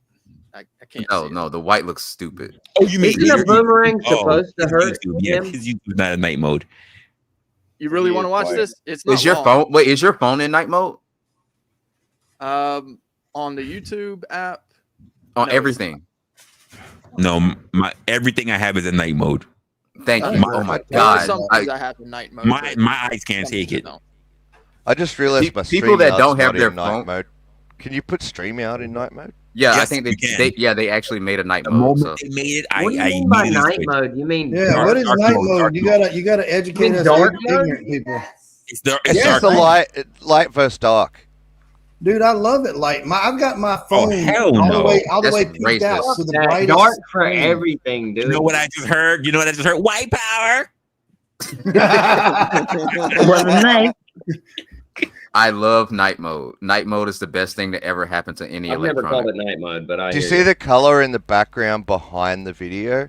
I can't. No, the white looks stupid. Oh, you mean Isn't a boomerang supposed to hurt YouTube? Yeah, him? his YouTube is not in night mode. You really want to watch this? It's not Is your long. phone? Wait, is your phone in night mode On the YouTube app. on No, everything? No, my everything I have is in night mode. Thank you. Oh my There are god. some things I have in night mode. My eyes can't take it. I just realized my People that StreamYard's don't have not their in night phone- mode. Can you put StreamYard in night mode? Yeah, I Yes, think you can. they actually made a night The mode. moment So. they made it, What do you I mean by immediately night switched. mode? You mean Yeah, what is night mode? dark You gotta educate us dark mode? ignorant people. It's dark. It's It's just dark. the light versus dark. Dude, I love it. Like I've got my phone hell all no. the way That's peaked out racist. to the That brightest. dark for screen. everything, dude. You know what I just heard? White power. Wasn't me. I love night mode. Night mode is the best thing that ever happened to any I've never electronic. called it night mode, but I Do you hear see the color in the background behind the video?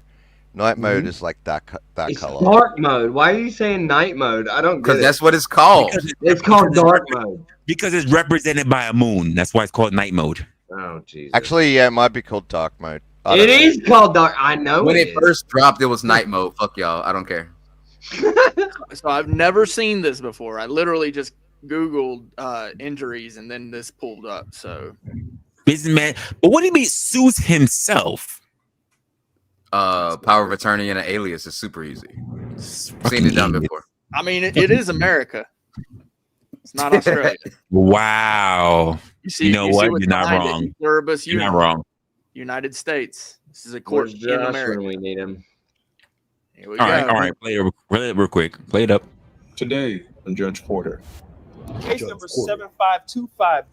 Night mode is like that It's color. dark mode. Why are you saying night mode? I don't get Because it. that's what it's called. It's called dark mode. Because it's represented by a moon. That's why it's called night mode. Oh, Jesus. Actually, yeah, it might be called dark mode. I It don't know. is called dark. I know When it it is. first dropped, it was night mode. Fuck y'all. I don't care. So I've never seen this before. I literally just Googled injuries and then this pulled up. So Businessman. But what do you mean sues himself? Power of attorney and an alias is super easy. Seen it done before. I mean, it is America. It's not Australia. Wow. You know what? what's You're not behind it. wrong. Pluribus You're not unum. wrong. United States. This is a court Where's in Josh America. when we need him? Here we All go. right. Play it real quick. Play it up. Today, on Judge Porter. Case number 7525.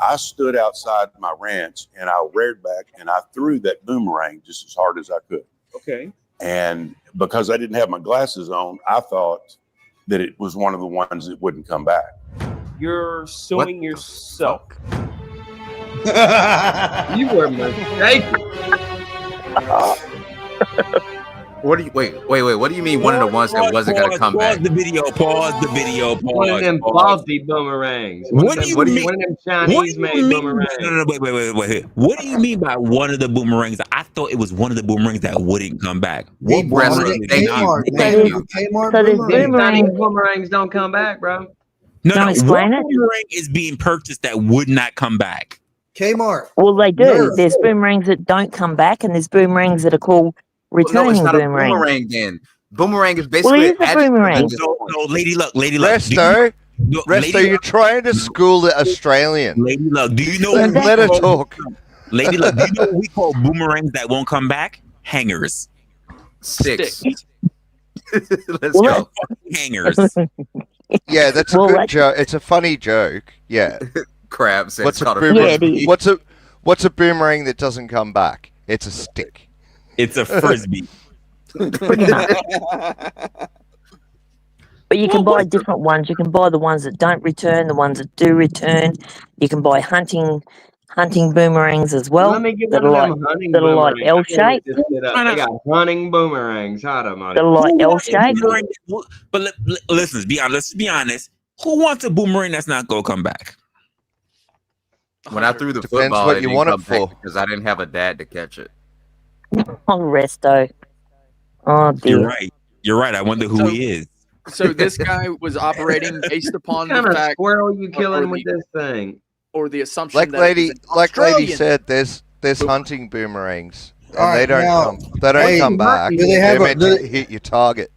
I stood outside my ranch and I reared back and I threw that boomerang just as hard as I could. Okay. And because I didn't have my glasses on, I thought that it was one of the ones that wouldn't come back. You're suing yourself. You were mistaken. What do you wait? What do you mean one of the ones that wasn't gonna come back? Pause the video. One of them faulty boomerangs. What do you mean? One of them Chinese made boomerangs. No, wait. What do you mean by one of the boomerangs? I thought it was one of the boomerangs that wouldn't come back. What boomerang? Chinese boomerangs don't come back, bro. No. What explain it. boomerang is being purchased that would not come back? Kmart. Well, they do. Nerf. There's boomerangs that don't come back, and there's boomerangs that are called Well, no, returning it's not a boomerangs. boomerang then. Boomerang is Well, basically it is a adjective boomerang. that No, Lady Luck. Resto, you're trying to school the Australian. Lady Luck, do you know? Let her talk. Lady Luck, do you know what we call boomerangs that won't come back? Hangers. Sticks. Let's Well, go. Hangers. Yeah, that's a Well, good that's- joke. It's a funny joke. Yeah. Crab says What's a called a boomerang? Yeah, it is. What's a boomerang that doesn't come back? It's a stick. It's a frisbee. Pretty much. But you can buy different ones. You can buy the ones that don't return, the ones that do return. You can buy hunting boomerangs as well. Let me get that one are of them like hunting that are like boomerangs. L shaped. They got hunting boomerangs. Hot on That are like L shaped. But listen, let's be honest. Who wants a boomerang that's not gonna come back? When I threw the Depends football, what it you didn't want it come back for. because I didn't have a dad to catch it. Oh, Resto. Oh You're dear. right. You're right. I wonder who he is. So this guy was operating based upon What kind the of fact, squirrel you or killing with the, this thing? or the assumption Like that it was an lady Australian. said, there's hunting boomerangs, and All right, they don't now, come back. do they have They're a? meant to hit your target.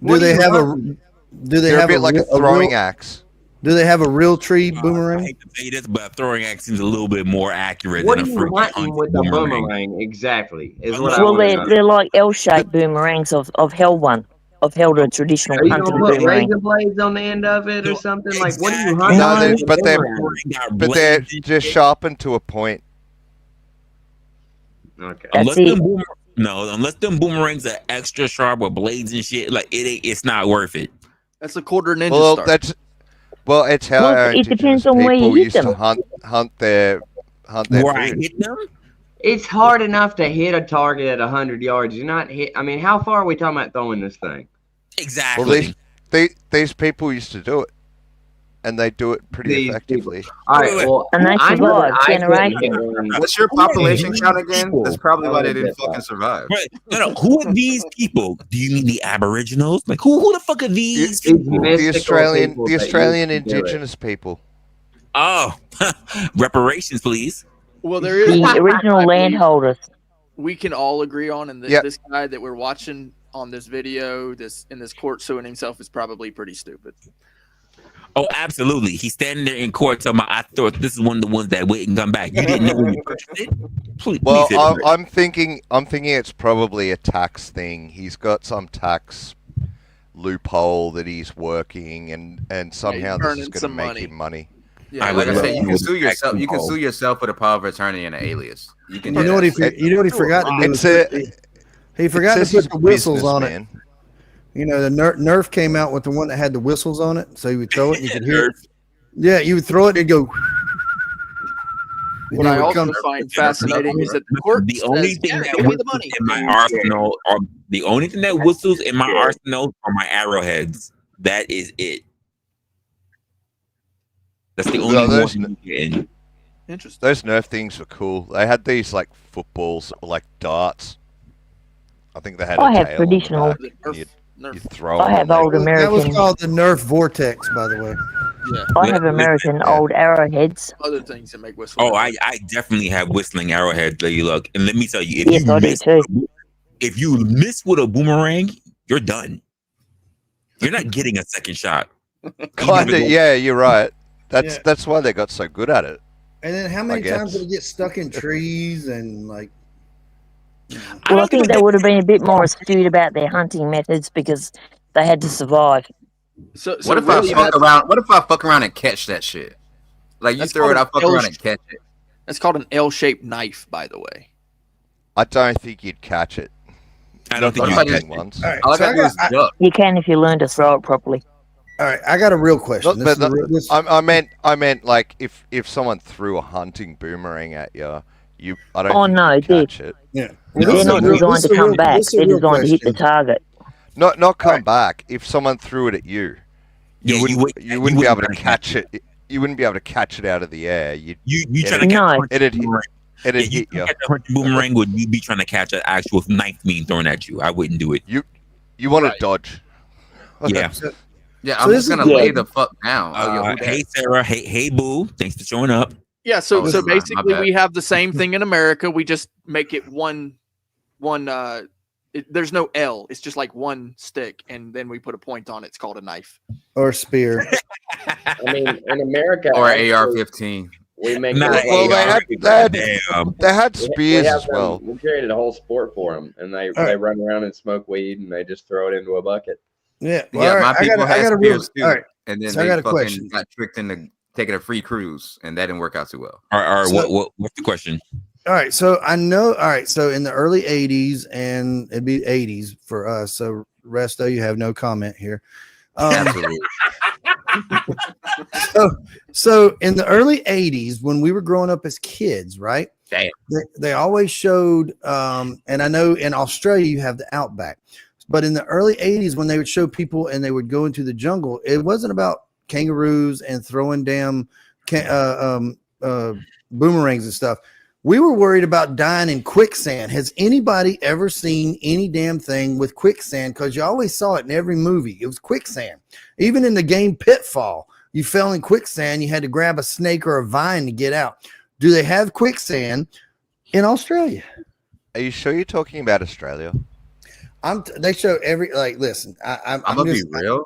Do they have a? Do they They're have a bit like a throwing real, axe. Do they have a real tree I boomerang? hate to say this, but a throwing axe seems a little bit more accurate What than are a you freaking hunting hunting with a boomerang. boomerang? Exactly, is what Unless- I Well, want to know. they're like L-shaped boomerangs. I've held one. I've held a traditional Are you hunting gonna put boomerang. razor blades on the end of it or something? Like, what are you Exactly. hunting? No, with a but they're boomerang? just sharpened to a point. Okay. Unless them boomerangs are extra sharp with blades and shit, like it's not worth it. That's a quarter ninja Well, star. it's how Well, our it indigenous depends on where you people hit used to them. hunt their Where I food. hit them? It's hard enough to hit a target at 100 yards. You're not hit. I mean, how far are we talking about throwing this thing? Exactly. Well, these people used to do it, and they do it pretty effectively. All right. Well, And they I know survive that I couldn't generations. hit one. What's your population count again? That's probably why they didn't fucking survive. Right. No. Who are these people? Do you mean the Aboriginals? Like who the fuck are these people? The Australian indigenous people. Oh, reparations, please. Well, there is The one original I believe landholders. we can all agree on, and Yep. this guy that we're watching on this video, in this court suing himself, is probably pretty stupid. Oh, absolutely. He's standing there in court talking about, I thought this is one of the ones that wouldn't come back. You didn't know when you purchased it? Please, Well, please hit it. I'm thinking it's probably a tax thing. He's got some tax loophole that he's working, and somehow this is earning going to some make money. him money. Yeah, Like I love said, you to can know sue the yourself. tax You can loophole. sue yourself with a power of attorney and an alias. You can. You do know what that. he forgot to do? It's Was he forgot to says he's put a the whistles on businessman. it. You know, the Nerf came out with the one that had the whistles on it, so you would throw it and you could hear it. Yeah, you would throw it and it'd go. What I also find fascinating is that the court The only says, thing "Yeah, that give me the whistles money." in my arsenal, or the only thing that whistles in my arsenal are my arrowheads. That is it. That's the only those, one you get. Interesting. Those Nerf things were cool. They had these like footballs, like darts. I think they had. I a have tail traditional- On the back, and you'd throw I them. have old That was American. called the Nerf Vortex, by the way. Yeah. I have American old arrowheads. Other things that make whistle. Oh, I definitely have whistling arrowheads. Lady Luck, and let me tell you, Yes, I do too. if you miss with a boomerang, you're done. You're not getting a second shot. Kinda, yeah, you're right. Yeah. That's why they got so good at it. And then how many guess. times did it get stuck in trees and like? Well, I think they would have been a bit more astute about their hunting methods because they had to survive. So What if really I fuck around? What if I fuck around and catch that shit? Like you That's throw it, I called fuck an around L- and catch it. That's called an L-shaped knife, by the way. I don't think you'd catch it. I don't think What you if I can. just- once. All right, All I so gotta do is duck. You can if you learn to throw it properly. All right, I got a real question. But This- I meant like if someone threw a hunting boomerang at you, I don't Oh, think no, you'd dude. catch it. yeah. They're not designed to come back. They're designed to hit the target. Not come back. If someone threw it at you, Yeah, you wouldn't be able to wouldn't catch it. You wouldn't be able to catch it out of the air. You trying to catch No. a hunting It'd boomerang. it'd Yeah, hit you. catch a hunting boomerang, would you be trying to catch an actual knife being thrown at you? I wouldn't do it. You want to dodge. Yeah. Yeah, So I'm this just is- gonna lay the fuck down. Oh, yo, who that? Hey Sarah, hey Boo, thanks for showing up. Yeah, so Oh, so my basically bad. we have the same thing in America. We just make it one there's no L. It's just like one stick, and then we put a point on it. It's called a knife. or spear. I mean, in America, Or actually, AR-15. we make Nah, it Well, Damn. they had we spears have as well. We created a whole sport for them, and they right. run around and smoke weed, and they just throw it into a bucket. Yeah. Well, Yeah, all my right, people I had got a real. spears too, All right. and then So I they got a fucking question. got tricked into taking a free cruise, and that didn't work out too well. All right, So- what's the question? All right, so I know. All right, so in the early '80s, and it'd be '80s for us. So Resto, you have no comment here. Absolutely. So in the early '80s, when we were growing up as kids, right? Damn. They always showed, and I know in Australia you have the outback, but in the early '80s when they would show people and they would go into the jungle, it wasn't about kangaroos and throwing damn boomerangs and stuff. We were worried about dying in quicksand. Has anybody ever seen any damn thing with quicksand? Because you always saw it in every movie. It was quicksand. Even in the game Pitfall, you fell in quicksand. You had to grab a snake or a vine to get out. Do they have quicksand in Australia? Are you sure you're talking about Australia? They show every listen. I'm gonna be real.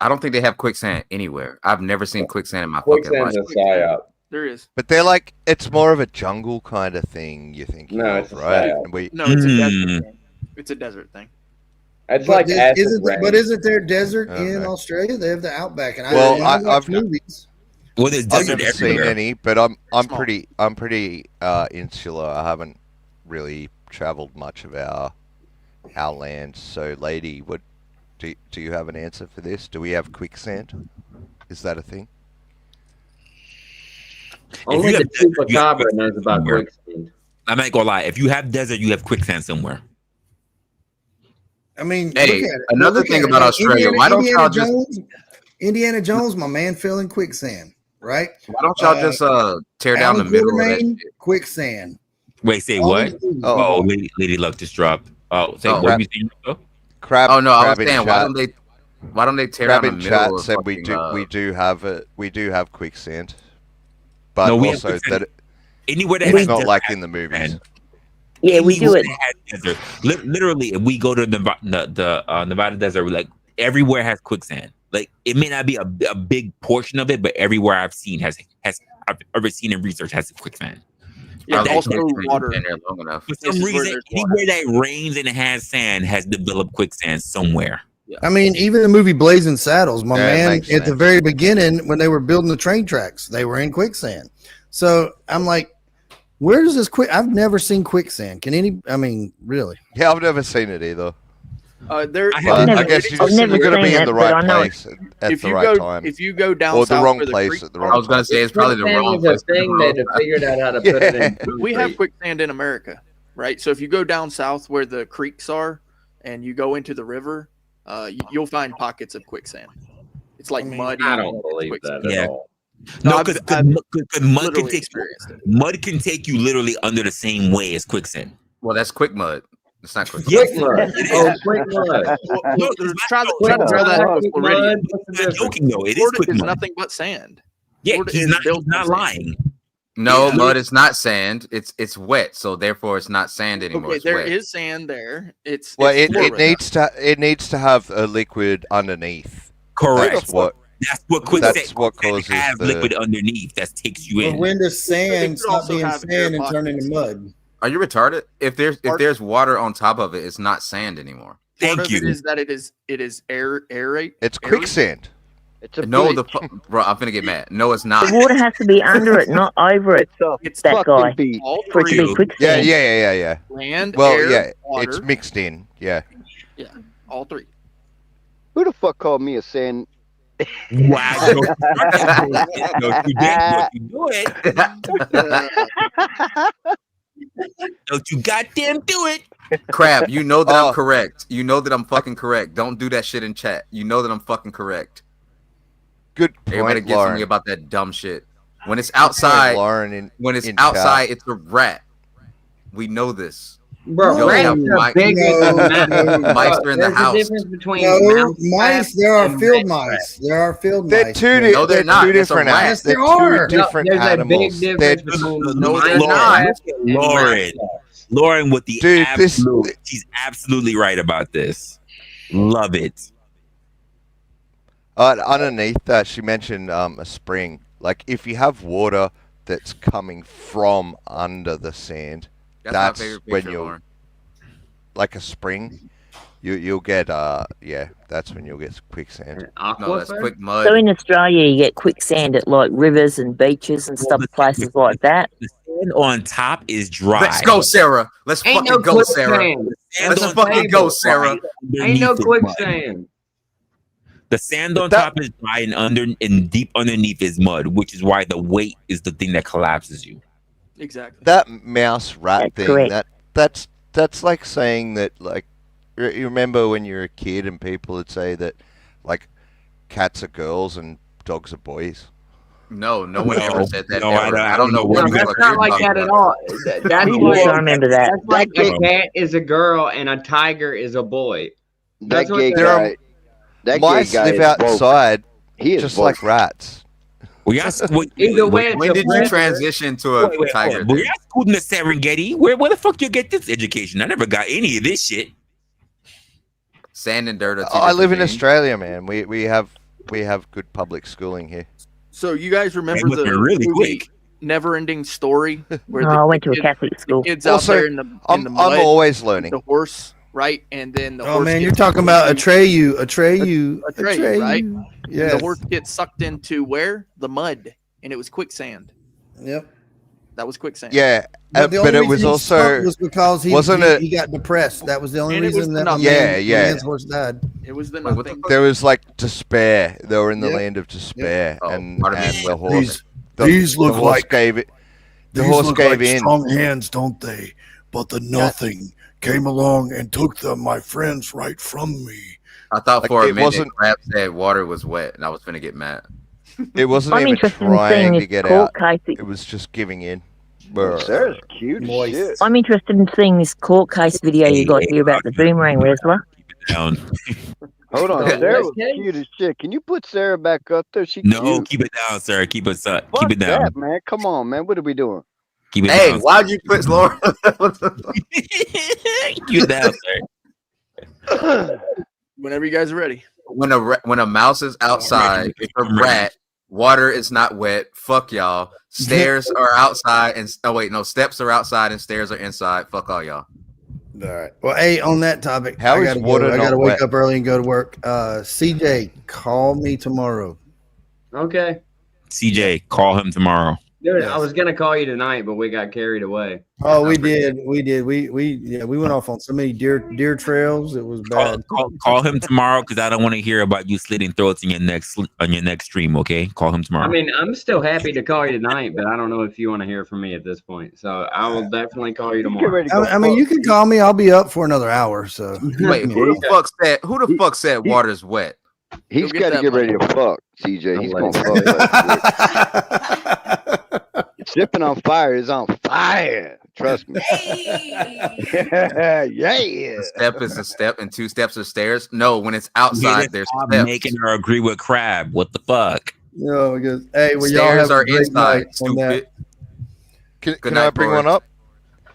I don't think they have quicksand anywhere. I've never seen quicksand in my fucking life. Quicksand's a psyop. There is. But they're like, it's more of a jungle kind of thing, you think? No, it's a right? psyop. No, it's a desert thing. It's a desert thing. It's But like acid isn't there desert Okay. in Australia? They have the outback, and I've watch movies. Well, there's I've desert never seen everywhere. any, but I'm pretty insular. I haven't really traveled much of our land. So, lady, what do you have an answer for this? Do we have quicksand? Is that a thing? Only the chupacabra knows about quicksand. I'm not gonna lie. If you have desert, you have quicksand somewhere. I mean, Hey, look at it. another Look thing at it. about Australia, why don't y'all just Indiana Jones, my man, fell in quicksand, right? why don't y'all just tear down the Alan middle of that Quatermain, shit? quicksand. Wait, say All what? these movies. Oh, Lady Luck just dropped. Oh, say what crap. you saying? Rico? Crab. Oh no, I was crab in saying chat. why don't they tear Crab down in the middle chat of said fucking, we do have quicksand, but No, we have also quicksand that anywhere that it's has not desert like has in the movies. quicksand. Yeah, we do Anywhere it. that has desert. Literally, if we go to the Nevada desert, like everywhere has quicksand. Like it may not be a big portion of it, but everywhere I've seen I've ever seen in research has quicksand. Yeah, And also that- water. been there long enough. For This some is where reason, there's water. anywhere that rains and it has sand has developed quicksand somewhere. I mean, even the movie Blazing Saddles, my Yeah, it man, makes at the sense. very beginning, when they were building the train tracks, they were in quicksand. So I'm like, where does this I've never seen quicksand. I mean, really? Yeah, I've never seen it either. There, But I guess you're going to be in the right place at if the you right go, time. if you go down Or the south wrong where the place creek at the are- wrong I was gonna say it's probably the Quicksand wrong was a place. thing they'd have figured out how to put it in. we have concrete. quicksand in America, right? So if you go down south where the creeks are, and you go into the river, you'll find pockets of quicksand. It's like muddy. I don't believe that at Yeah. all. No, I've because mud can literally take experienced it. mud can take you literally under the same way as quicksand. Well, that's quick mud. It's not quick. Quick mud. Oh, quick mud. Well, try to Quick try that mud, with quick Floridian. mud. What's the I'm not difference? joking though. It is Florida quick is mud. nothing but sand. Yeah, Florida he's is not built not on sand. lying. No, Yeah. mud is not sand. It's wet, so therefore it's not sand anymore. Okay, It's there wet. is sand there. It's Well, it's it needs to have a liquid underneath. Correct. That's what quicksand that's what causes has the liquid underneath that takes you But in. when does sand could stop also being have air sand and turn into pockets. mud? Are you retarded? If there's water on top of it, it's not sand anymore. Part Thank of it you. is that it is aerate. It's quicksand. It's a No, beach. bro, I'm finna get mad. No, it's not. The water has to be under it, not over it. It's That guy. all For it to be three. quicksand. Yeah. Land, Well, air, yeah, water. it's mixed in. Yeah. Yeah, all three. Who the fuck called me a sand? Wow, don't you do it. Don't you goddamn do it. Crab, you know that Oh. I'm correct. You know that I'm fucking correct. Don't do that shit in chat. You know that I'm fucking correct. Good Everybody point, gets on me Lauren. about that dumb shit. When it's outside, Lauren when it's in outside, chat. it's a rat. We know this. Bro, Yo, rats yeah, are Mike- bigger than Mice mice. are in the There's house. a difference between No, mouse mice. rats There are and field rat mice. There are field They're mice. two. No, they're not. two That's a different rat. animals. Yes, They're there are. two different there's a big animals. difference They're- between No, they're mouse not. rats and Lauren. rats. Lauren with the Dude, this- absolute. She's absolutely right about this. Love it. Underneath that, she mentioned a spring. Like if you have water that's coming from under the sand, That's my that's favorite when picture, you'll Lauren. like a spring. You'll get that's when you'll get quicksand. No, that's quick mud. So in Australia, you get quicksand at like rivers and beaches and stuff, places like that. The sand on top is dry. Let's go, Sarah. Let's Ain't fucking no go, Sarah. quicksand. Let's That's a fucking fable. go, Sarah. Ain't no Underneath is mud. quicksand. The sand on top is dry and deep underneath is mud, which is why the weight is the thing that collapses you. Exactly. That mouse rat That's thing. correct. That's like saying that like you remember when you were a kid and people would say that like cats are girls and dogs are boys. No one ever said that. No, ever. I don't know what No, the that's fuck not you're like talking that at about. all. That's Yes, like I remember that. that's like a cat is a girl and a tiger is a boy. That's That what gay that guy. is. That gay Mice guy live is woke. outside, He is just woke. like rats. Either way, it's When a did you predator. transition to a tiger? We're at school in the Serengeti. Where the fuck you get this education? I never got any of this shit. Sand and dirt. I live in Australia, man. We have good public schooling here. So you guys remember must the be really movie quick. Never-Ending Story? Where No, I went to a Catholic school. kids Also, out there in the I'm mud, always learning. the horse, right? And then the Oh horse man, gets you're talking sucked about into- Atreyu, Atreyu, right? Yes. The horse gets sucked into where? The mud, and it was quicksand. Yep. That was quicksand. Yeah, But, the but only it was reason he also stopped was because wasn't he, it? he got depressed. That was the only And it was reason the that nothing. man's horse died. It was the Wait, what nothing. There was like despair. They were in the Yep. land of despair, Oh, and pardon me. the horse. These the look horse like gave it. The these horse look gave like in. strong hands, don't they? But the nothing came along and took them, my friends, right from me. I thought Like, for a it minute wasn't- Crab said water was wet, and I was finna get mad. It wasn't I'm even interested in trying seeing to this get court out. case. It was just giving in. Sarah's cute as Moist. shit. I'm interested in seeing this court case video you got here about the boomerang Resla. Down. Hold on, Oh, Sarah was okay. cute as shit. Can you put Sarah back up there? She No, cute. keep it down, sir. Keep it Fuck keep it down. that, man. Come on, man. What are we doing? Keep it Hey, down. why'd you put Laura? Keep it down, sir. Whenever you guys are ready. when a mouse is outside, it's a rat. Water is not wet. Fuck y'all. Stairs are outside and steps are outside and stairs are inside. Fuck all y'all. All right. Well, hey, on that topic, How I is gotta water go. I not gotta wake wet? up early and go to work. CJ, call me tomorrow. Okay. CJ, call him tomorrow. Dude, I was gonna call you tonight, but we got carried away. Oh, we did. We went off on so many deer trails. It was bad. Call him tomorrow because I don't want to hear about you slitting throats in your next stream. Okay, call him tomorrow. I mean, I'm still happy to call you tonight, but I don't know if you want to hear from me at this point. So I will definitely call you tomorrow. I mean, you can call me. I'll be up for another hour. So Wait, who the fuck said water's wet? He's got to get ready to fuck, CJ. He's going to fuck. Sipping on fire is on fire. Trust me. Yeah. A step is a step and two steps are stairs. No, when it's outside, there's Stop steps. making her agree with Crab. What the fuck? No, because hey, well, y'all Stairs have are a great inside. night on that. Stupid. Can I bring one up?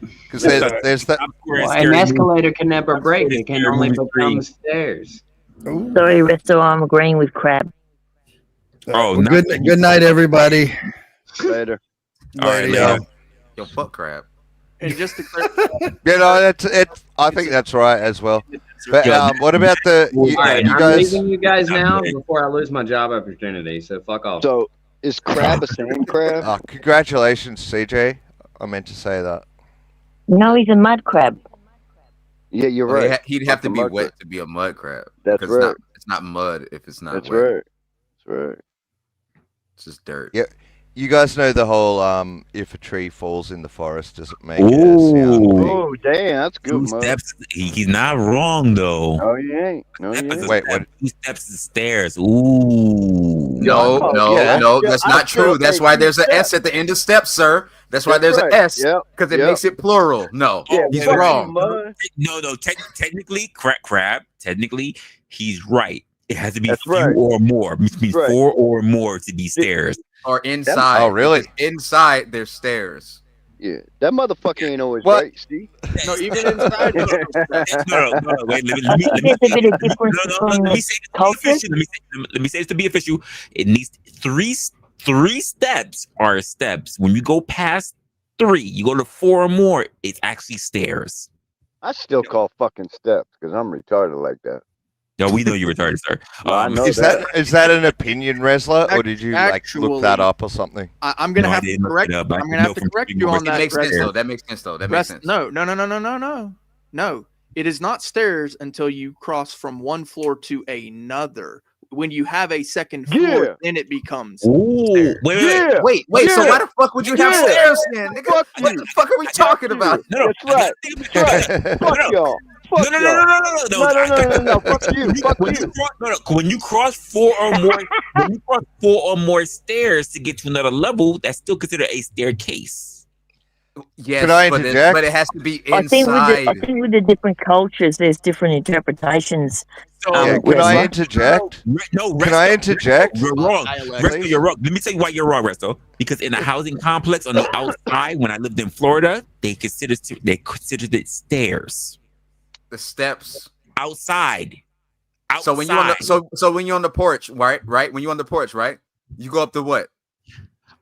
Because there's that. Well, an escalator can never break. It can only become stairs. Sorry, Resto, I'm agreeing with Crab. Oh, Well, good night, everybody. Later. All right, Later. later. Yo, fuck Crab. And just to clarify, You know, that's it. I think that's right as well. But what about the you, All right, you I'm guys? leaving you guys now before I lose my job opportunity. So fuck off. So is crab a sand crab? Oh, congratulations, CJ. I meant to say that. No, he's a mud crab. Yeah, you're Well, right. He'd have to be Mud wet crab. to be a mud crab. That's because right. It's not mud if it's not That's wet. right. That's right. It's just dirt. Yeah, you guys know the whole if a tree falls in the forest, does it make a sound? Oh, damn, that's good. Two Mud. steps. He's not wrong though. No, you ain't. No, you ain't. Wait, what? 2 steps to stairs. Ooh. No, that's not true. That's why there's an S at the end of steps, sir. That's why there's an S because it makes it plural. No, he's wrong. No. Technically, crab. Technically, he's right. It has to be That's few right. or more. It means Right. 4 or more to be stairs. Or inside. Oh, really? Because inside, there's stairs. Yeah, that motherfucker ain't always What? right. See? no, even inside. No. Wait. Let me There's a bit of difference between let me the say this to be cultures. official. Let me say this to be official. It needs three steps are steps. When you go past 3, you go to 4 or more, it's actually stairs. I still call fucking steps because I'm retarded like that. No, we know you're retarded, sir. Well, I know Is that an opinion, Resla, or did you like look that Actually, up or something? I'm gonna No, I have to didn't look correct. it up. I I'm gonna know have to from correct reading you books. on That that. makes sense, Resla. though. That makes sense, though. That makes sense. No. It is not stairs until you cross from one floor to another. When you have a second floor, Yeah. then it becomes. Ooh, stairs. wait. Wait. So Yeah. why the fuck would you have Yeah. stairs then? Nigga? Fuck What you. the fuck are we talking about? No. That's right. That's right. Fuck y'all. Fuck y'all. No. No. Fuck you. Fuck you. When you cross 4 or more, when you cross 4 or more stairs to get to another level, that's still considered a staircase. Yes, Can I but interject? it has to be I think inside. with the different cultures, there's different interpretations. Yeah, can I interject? No, Can I interject? You're wrong. Resto, you're wrong. Let me tell you why you're wrong, Resto. Because in a housing complex on the outside, when I lived in Florida, they considered it stairs. The steps outside. So when you're on the so when you're on the porch, right? When you're on the porch, right? You go up the what?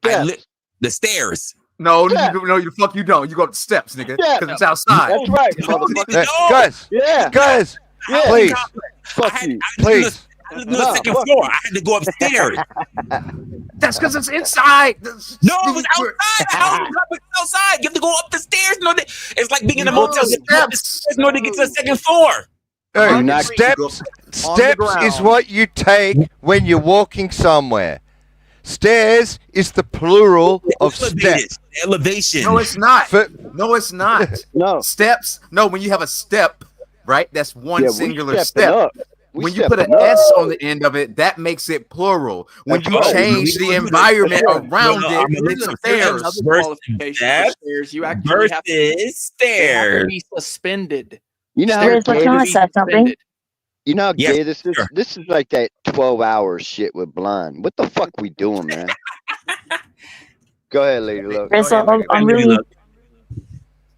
The stairs. No, you fuck you don't. You go up the steps, nigga, because it's outside. That's right, motherfucker. Guys, please, fuck you, please. I lived on the second floor. I had to go upstairs. That's because it's inside. No, it was outside. The housing complex is outside. You have to go up the stairs. It's like being in a motel. You have to go up the stairs in order to get to the second floor. Steps is what you take when you're walking somewhere. Stairs is the plural of steps. Elevation. No, it's not. No, it's not. No. Steps. No, when you have a step, right? That's one singular step. Up. When you put an S on the end of it, that makes it plural. When you change the environment around it, it's stairs. Stairs. You actually have to stairs. be suspended. You know Stairs, how can I say something? You know how Yes, gay this is? sure. This is like that 12-hour shit with blind. What the fuck we doing, man? Go ahead, Lady Luck.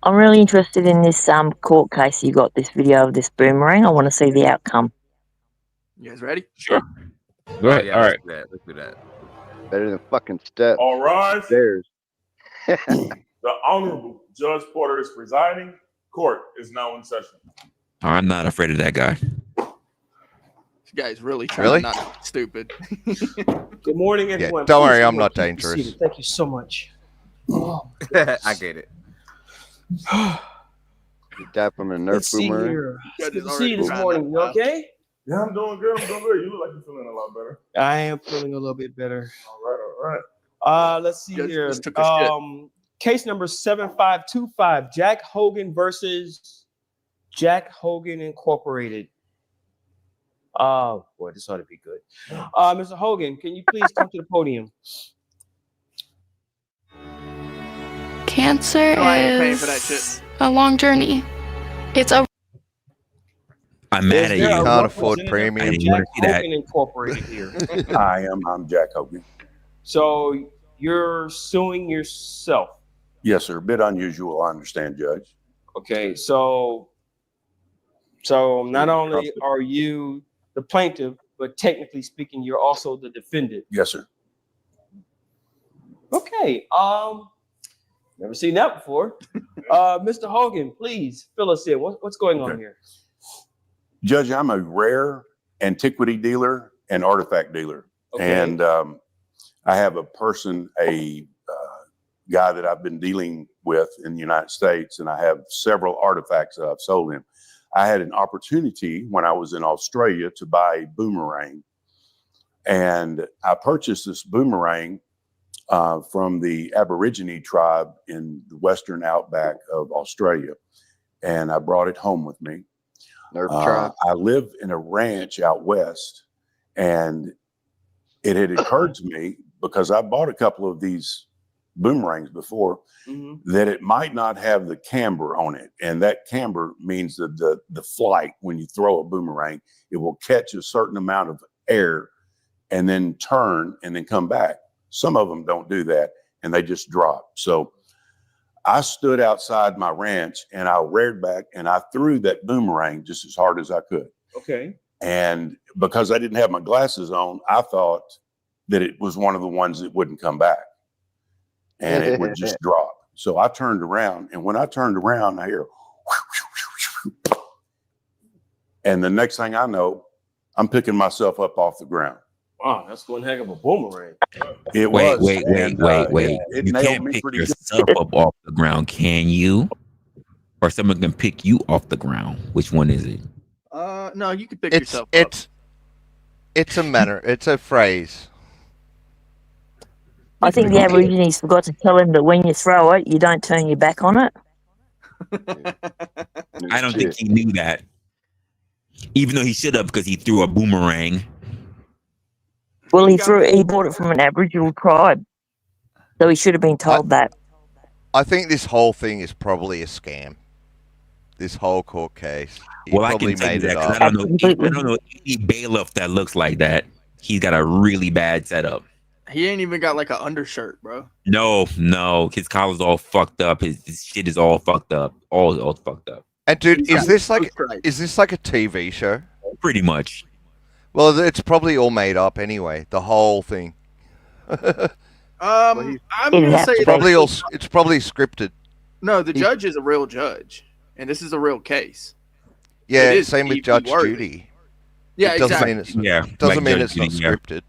I'm really interested in this court case. You got this video of this boomerang. I want to see the outcome. You guys ready? Sure. Go ahead. All right. Let's do that. Better than fucking steps. All rise. Stairs. The Honorable Judge Porter is presiding. Court is now in session. I'm not afraid of that guy. This guy's really trying not to be stupid. Good morning, everyone. Don't worry, Please, I'm not please be dangerous. seated. Thank you so much. Oh, I get it. You tap him in let's Nerf see boomerang. here. It's good to see you this morning. You okay? Yeah, I'm doing good. I'm doing good. You look like you're feeling a lot better. I am feeling a little bit better. All right. Let's see here. Just took a shit. Case number 7525, Jack Hogan versus Jack Hogan Incorporated. Oh boy, this ought to be good. Mr. Hogan, can you please come to the podium? Cancer I ain't paying for that is a long journey. It's a I'm mad at you. Can't afford premium. I didn't want to see that. Hogan Incorporated here. I'm Jack Hogan. So you're suing yourself. Yes, sir. A bit unusual, I understand, Judge. Okay, so not only are you the plaintiff, but technically speaking, you're also the defendant. Yes, sir. Okay. Never seen that before. Mr. Hogan, please fill us in. What's going on here? Judge, I'm a rare antiquity dealer and artifact dealer. Okay. And I have a guy that I've been dealing with in the United States, and I have several artifacts that I've sold him. I had an opportunity when I was in Australia to buy a boomerang. And I purchased this boomerang from the Aborigine tribe in the western outback of Australia. And I brought it home with me. I live in a ranch out west, and it had occurred to me, because I bought a couple of these boomerangs before, that it might not have the camber on it. And that camber means that the flight, when you throw a boomerang, it will catch a certain amount of air and then turn and then come back. Some of them don't do that, and they just drop. So I stood outside my ranch, and I reared back, and I threw that boomerang just as hard as I could. Okay. And because I didn't have my glasses on, I thought that it was one of the ones that wouldn't come back, and it would just drop. So I turned around, and when I turned around, I hear, and the next thing I know, I'm picking myself up off the ground. Wow, that's one heck of a boomerang. It Wait. It You nailed can't me pick pretty yourself up off the ground, can you? Or someone can pick you off the ground. Which one is it? No, you can pick yourself up. It's a manner. It's a phrase. I think the Aborigines forgot to tell him that when you throw it, you don't turn your back on it. I don't think he knew that. Even though he should have, because he threw a boomerang. Well, he bought it from an Aboriginal tribe, so he should have been told that. I think this whole thing is probably a scam. This whole court case. He Well, I probably can tell you made it that because up. I don't know any bailiff that looks like that. He's got a really bad setup. He ain't even got like an undershirt, bro. No, his collar's all fucked up. His shit is all fucked up. All fucked up. And dude, is this like a TV show? Pretty much. Well, it's probably all made up anyway. The whole thing. I'm gonna say it's probably scripted. No, the judge is a real judge, and this is a real case. Yeah, same with Judge Judy. Yeah, it doesn't exactly. Mean doesn't mean it's not scripted.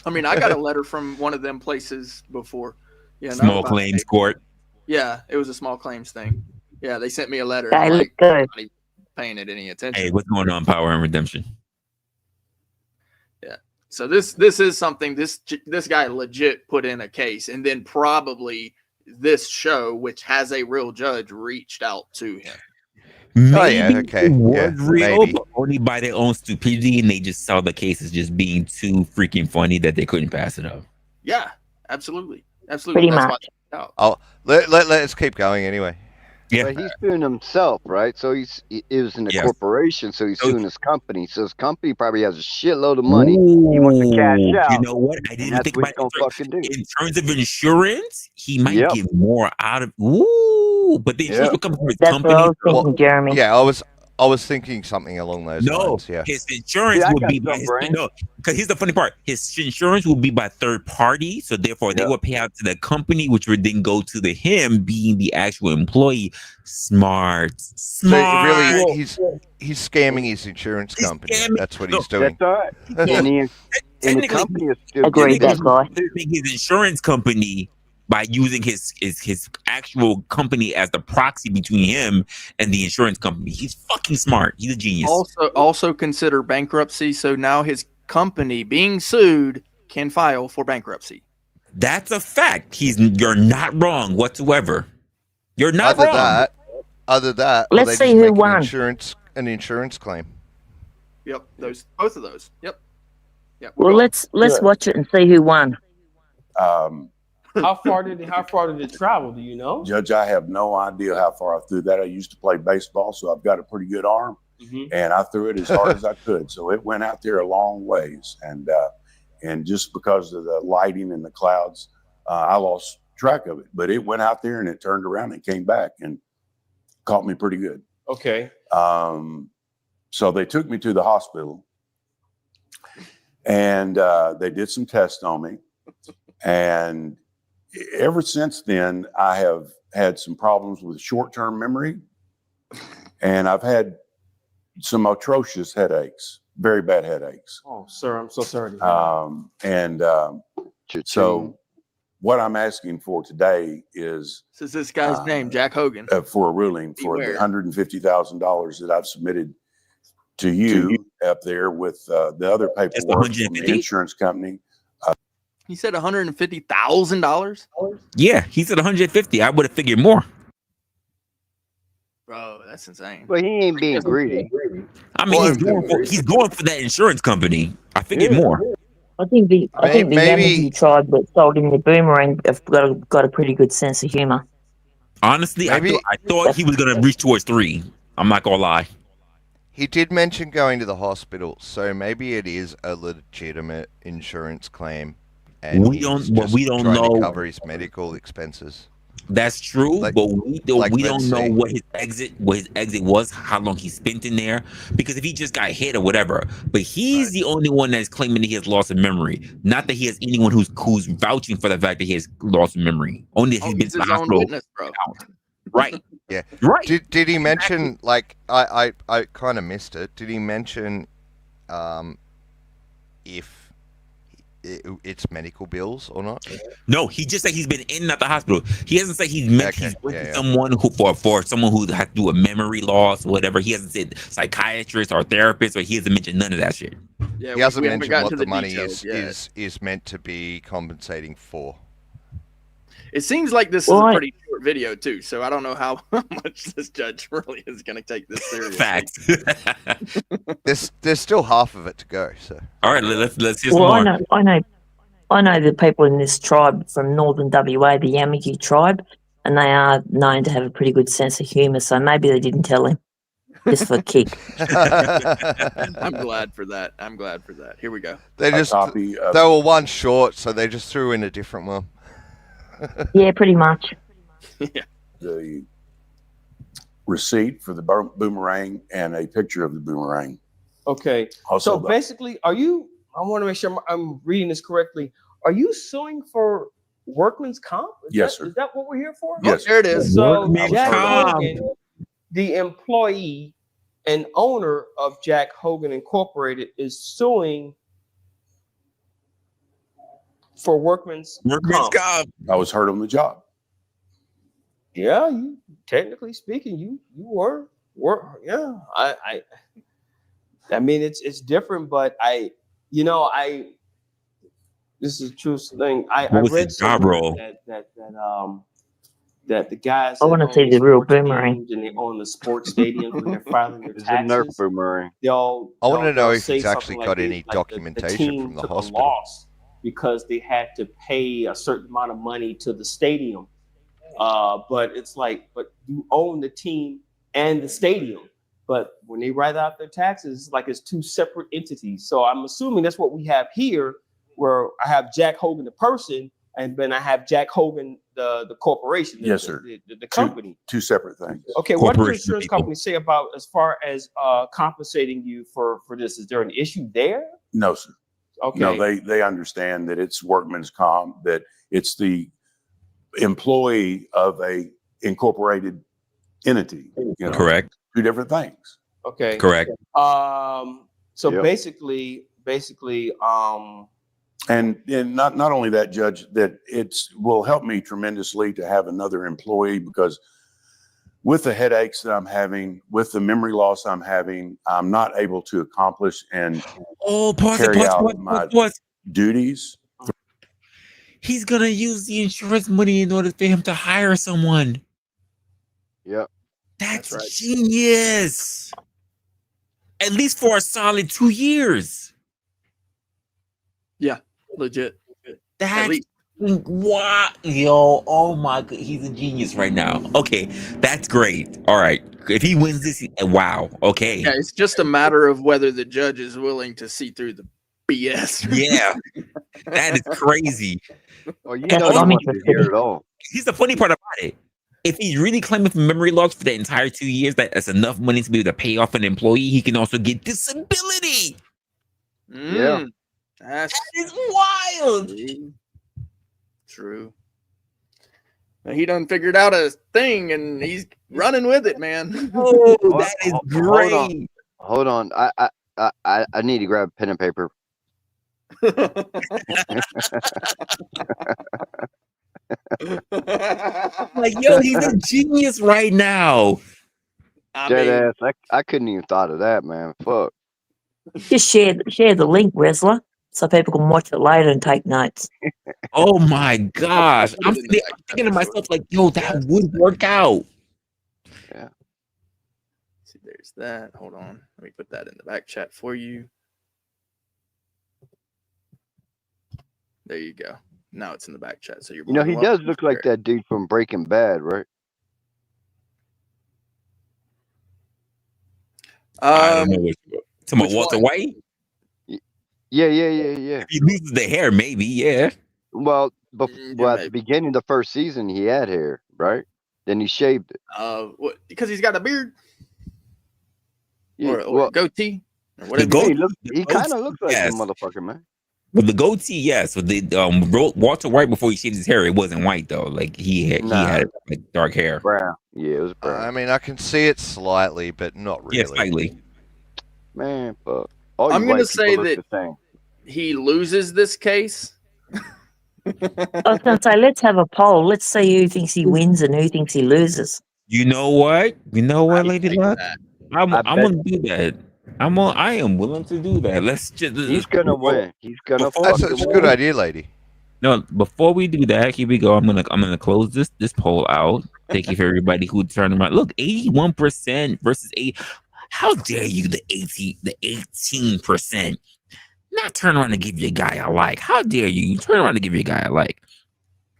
I mean, I got a letter from one of them places before. Yeah, small claims court. Yeah, it was a small claims thing. Yeah, they sent me a letter. They look good. Not even paying it any attention. Hey, what's going on, Power and Redemption? Yeah. So this is something this guy legit put in a case, and then probably this show, which has a real judge, reached out to him. Maybe okay. it was real, maybe. but only by their own stupidity, and they just saw the case as just being too freaking funny that they couldn't pass it up. Yeah, absolutely. Absolutely. Pretty That's much. why it's out. Oh, let's keep going anyway. Yeah. But he's suing himself, right? So it was in a corporation, so he's suing his company. So his company probably has a shitload of money. He wants to cash out. You know what? I didn't think about it. In terms of insurance, he might get more out of. Ooh, but the insurance will come from his company. What I was thinking, Jeremy. Yeah, I was thinking something along those lines. Yeah. His insurance would be by because here's the funny part. His insurance will be by third party, so therefore they will pay out to the company, which would then go to him being the actual employee. Smart. So really, he's scamming his insurance company. That's what he's doing. That's right. And the company is still Agreed, that guy. His insurance company by using his actual company as the proxy between him and the insurance company. He's fucking smart. He's a genius. Also consider bankruptcy. So now his company being sued can file for bankruptcy. That's a fact. You're not wrong whatsoever. You're not wrong. Other that, let's see who won. An insurance claim. Yep, both of those. Yep. Well, let's watch it and see who won. How far did it travel? Do you know? Judge, I have no idea how far I threw that. I used to play baseball, so I've got a pretty good arm, and I threw it as hard as I could. So it went out there a long ways, and just because of the lighting and the clouds, I lost track of it. But it went out there and it turned around and came back and caught me pretty good. Okay. So they took me to the hospital, and they did some tests on me, and ever since then, I have had some problems with short-term memory, and I've had some atrocious headaches, very bad headaches. Oh, sir, I'm so sorry. To hear. So what I'm asking for today is this guy's name, Jack Hogan, for a ruling for the $150,000 that I've submitted to you up there with the other paperwork from the insurance company. He said $150,000. Yeah, he said 150. I would have figured more. Bro, that's insane. But he ain't being greedy. I mean, he's going for that insurance company. I figured more. I think the Yamaji tribe that sold him the boomerang have got a pretty good sense of humor. Honestly, I thought he was gonna reach towards 3. I'm not gonna lie. He did mention going to the hospital, so maybe it is a legitimate insurance claim. And we don't know to cover his medical expenses. That's true, but we don't know what his exit was, how long he spent in there. Because if he just got hit or whatever, but he's the only one that's claiming that he has loss of memory. Not that he has anyone who's vouching for the fact that he has loss of memory. Only that he's been to the hospital. Witness, bro. Right. Yeah. Right. Did he mention I kind of missed it? Did he mention if it's medical bills or not? No, he just said he's been in and out the hospital. He hasn't said he's with someone who for someone who has to do a memory loss or whatever. He hasn't said psychiatrist or therapist, or he hasn't mentioned none of that shit. Yeah, he hasn't mentioned what the money is meant to be compensating for. It seems like this is a pretty for video too, so I don't know how much this judge really is going to take this seriously. Facts. There's still half of it to go. So all right, let's hear some Well, more. I know the people in this tribe from northern WA, the Yamaji tribe, and they are known to have a pretty good sense of humour. So maybe they didn't tell him just for a kick. I'm glad for that. I'm glad for that. Here we go. They were one short, so they just threw in a different one. Yeah, pretty much. Yeah. The receipt for the boomerang and a picture of the boomerang. Okay. Also So basically, I want to make sure I'm reading this correctly. Are you suing for workman's comp? Yes, sir. Is that what we're here for? Yes. There it is. So Workman's Jack comp. Hogan, the employee and owner of Jack Hogan Incorporated, is suing for workman's comp. I was hurt on the job. Yeah, you technically speaking, you were yeah. I mean it's different, but this is a true thing. I What was read his job role? that the guys I that want to own see the real boomerang. teams and they own the sports stadiums when they're filing their It's a Nerf taxes, boomerang. I want to know they'll if say he's actually something got like any the documentation team from the took a hospital. loss because they had to pay a certain amount of money to the stadium. But it's like, but you own the team and the stadium. But when they write out their taxes, it's like it's two separate entities. So I'm assuming that's what we have here, where I have Jack Hogan, the person, and then I have Jack Hogan, the corporation. Yes, sir. The company. Two separate things. Okay, what does the insurance company say about as far as compensating you for this? Is there an issue there? No, sir. Okay. No, they understand that it's workman's comp, that it's the employee of a incorporated entity. Correct. Two different things. Okay. Correct. So Yep. basically, And not only that, Judge, that will help me tremendously to have another employee, because with the headaches that I'm having, with the memory loss I'm having, I'm not able to accomplish and carry out my duties. He's gonna use the insurance money in order for him to hire someone. Yep. That's right. Genius. At least for a solid 2 years. Yeah, legit. That's what, yo, oh my god, he's a genius right now. Okay, that's great. All right, if he wins this, wow. Okay, Yeah, it's just a matter of whether the judge is willing to see through the BS. Yeah, that is crazy. Well, you know, you want to hear it all. Here's the funny part about it. If he's really claiming for memory loss for the entire 2 years, that's enough money to be able to pay off an employee, he can also get disability. Yeah. That is wild. True. Now, he done figured out a thing and he's running with it, man. Oh, that is great. Hold on. I need to grab pen and paper. Like, yo, he's a genius right now. Dead ass. I couldn't even thought of that, man. Fuck. Just share the link, Resla, so people can watch it later and take notes. Oh my gosh. I'm thinking to myself, like, yo, that would work out. Yeah. See, there's that. Hold on. Let me put that in the back chat for you. There you go. Now it's in the back chat. So you're You know, he does look like that dude from Breaking Bad, right? I don't know what talking about Walter White? Yeah. If he loses the hair, maybe, yeah. Well, at the beginning of the first season, he had hair, right? Then he shaved it. What? Because he's got a beard Yeah, or goatee. Or whatever. He kind of looks like a motherfucker, man. With the goatee, yes. With the Walter White, before he shaved his hair, it wasn't white though. Like he had like dark hair. Brown. Yeah, it was brown. I mean, I can see it slightly, but not really. Yeah, slightly. Man, fuck. I'm going to say that he loses this case. I was going to say, let's have a poll. Let's see who thinks he wins and who thinks he loses. You know what? Lady Luck? I'm gonna do that. I am willing to do that. Let's just. He's gonna win. He's gonna. That's a good idea, lady. No, before we do that, here we go. I'm gonna close this poll out. Thank you for everybody who turned around. Look, 81% versus 8. How dare you, the 18%? Not turn around and give your guy a like. How dare you? You turn around and give your guy a like.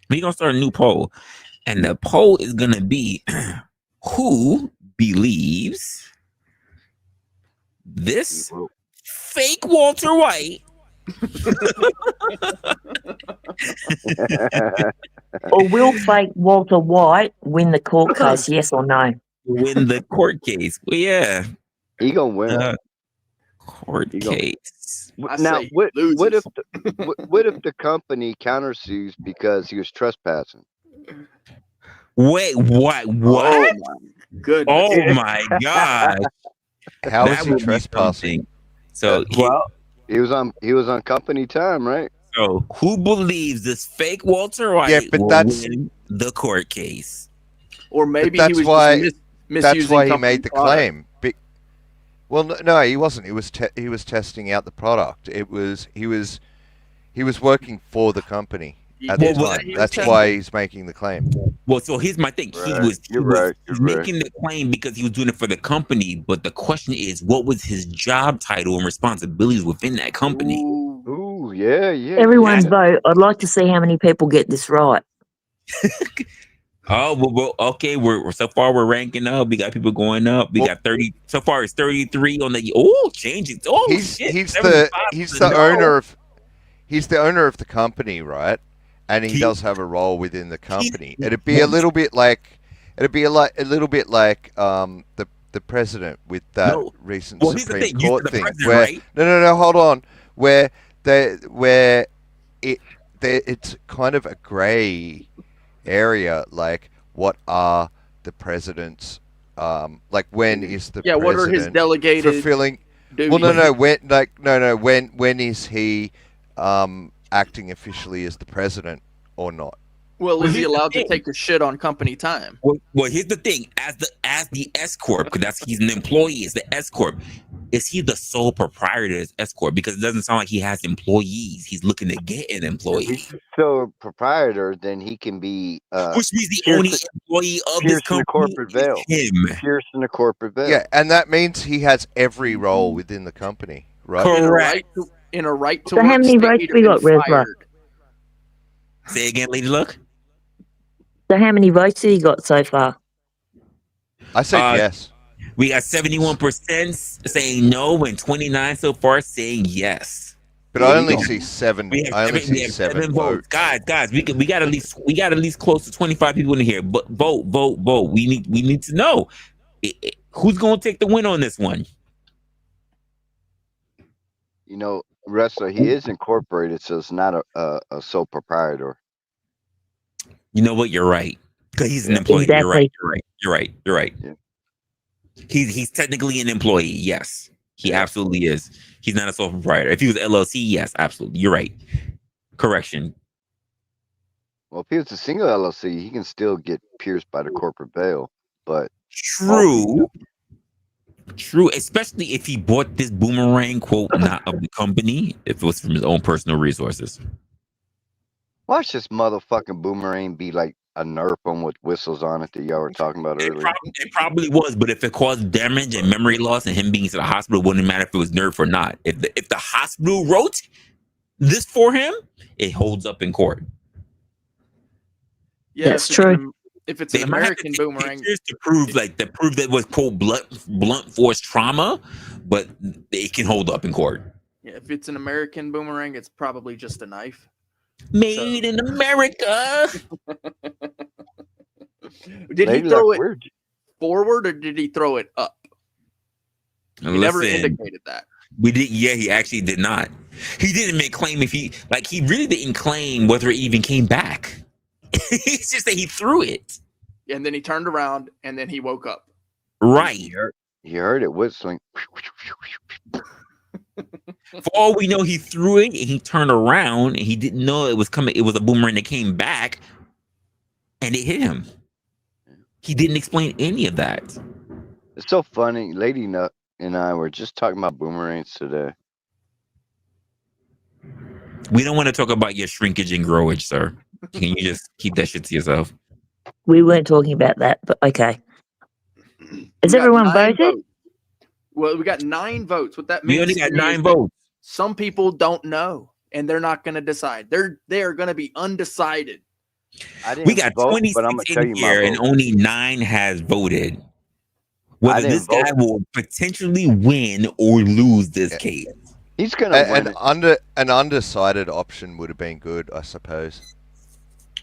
We're gonna start a new poll. And the poll is gonna be who believes this fake Walter White Or will fake Walter White win the court case? Yes or no? win the court case? Well, yeah, He gonna win. Court case. Now, what if what if the company countersues because he was trespassing? Wait, what? Oh my goodness! Oh my god! How is That he would be trespassing? something. So he was on company time, right? So who believes this fake Walter White Yeah, but will that's win the court case? Or maybe that's he was why just misusing that's why he company made the product. claim. Well, no, he wasn't. He was testing out the product. He was working for the company at the time. That's why he's making the claim. Well, so here's my thing. He was making the claim because he was doing it for the company. But the question is, what was his job title and responsibilities within that company? Ooh, yeah. Everyone vote. I'd like to see how many people get this right. Oh, well, okay. We're so far we're ranking up. We got people going up. We got 30. So far, it's 33 on the. Oh, changing. Oh, He's shit. the owner of the company, right? And he does have a role within the company. It'd be a little bit like the president with that recent Supreme Court thing. Where right? no, hold on. Where it's kind of a grey area, like what are the president's like when is the president what are his delegated fulfilling duties? well when is he acting officially as the president or not? Well, is he here's the allowed to thing. take a shit on company time? Well, here's the thing: as the S corp, because he's an employee, is the S corp. Is he the sole proprietor of S corp? Because it doesn't sound like he has employees. He's looking to get an employee. If he's so proprietor, then he can be which means the only employee of this company the corporate veil. is him. Piercing the corporate veil. Yeah, and that means he has every role within the company, right? Correct. In a right to So how work many state, votes he'd we have got, been Resla? fired. Say again, Lady Luck. So how many votes have you got so far? I said yes. We got 71% saying no and 29 so far saying yes. But I only see seven. I only see seven votes. Guys, we got at least close to 25 people in here. But vote. We need to know who's going to take the win on this one. You know, Resla, he is incorporated, so it's not a sole proprietor. You know what? You're right. Because he's an employee. Exactly. You're right. Yeah. He's technically an employee. Yes, he absolutely is. He's not a sole proprietor. If he was LLC, yes, absolutely. You're right. Correction. Well, if he was a single LLC, he can still get pierced by the corporate veil. But True, especially if he bought this boomerang quote not of the company, if it was from his own personal resources. watch this motherfucking boomerang be like a Nerf one with whistles on it that y'all were talking about earlier. It probably was, but if it caused damage and memory loss and him being to the hospital, it wouldn't matter if it was Nerf or not. If the hospital wrote this for him, it holds up in court. Yeah, that's true. If it's They an might have to American take boomerang, pictures to prove that was quote blunt force trauma, but it can hold up in court. yeah, if it's an American boomerang, it's probably just a knife. Made in America. Did he throw it forward or did he throw it up? He never indicated that. We did. Yeah, he actually did not. He didn't make claim if he really didn't claim whether it even came back. It's just that he threw it. And then he turned around and then he woke up. Right. You heard it whistling. For all we know, he threw it and he turned around and he didn't know it was coming. It was a boomerang that came back and it hit him. He didn't explain any of that. It's so funny. Lady Nut and I were just talking about boomerangs today. We don't want to talk about your shrinkage and growage, sir. Can you just keep that shit to yourself? We weren't talking about that, but okay. Has everyone voted? Votes. Well, we got 9 votes. What that means We only to got me 9 is votes. some people don't know, and they're not going to decide. They are going to be undecided. I didn't We got vote, 26 but I'm gonna tell in you my here, and vote. only 9 has voted. Whether didn't this guy vote. will potentially win or lose this case. He's gonna win. An undecided option would have been good, I suppose.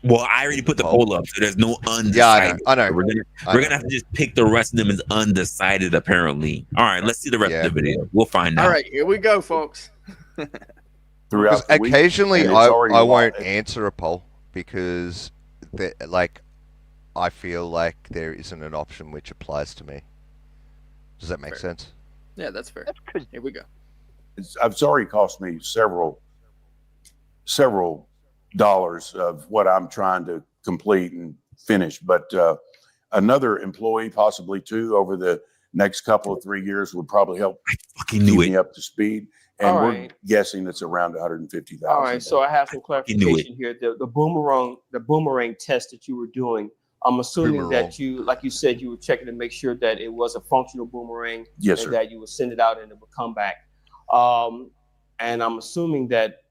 Well, I already put the poll up, so there's no undecided. I know. We're gonna have to just pick the rest of them as undecided, apparently. All right, let's see the rest of the video. We'll find out. All right, here we go, folks. Because the week, occasionally and it's I already won't live. answer a poll because I feel like there isn't an option which applies to me. Does that make sense? Yeah, that's fair. Here we go. It's already cost me several dollars of what I'm trying to complete and finish. But another employee, possibly 2, over the next couple of 3 years would probably help keep me up to speed. And All we're right. guessing it's around 150,000. All right, so I have some clarification here. The boomerang test that you were doing, I'm assuming that you, like you said, you were checking to make sure that it was a functional boomerang. Yes, and sir. that you would send it out and it would come back. And I'm assuming that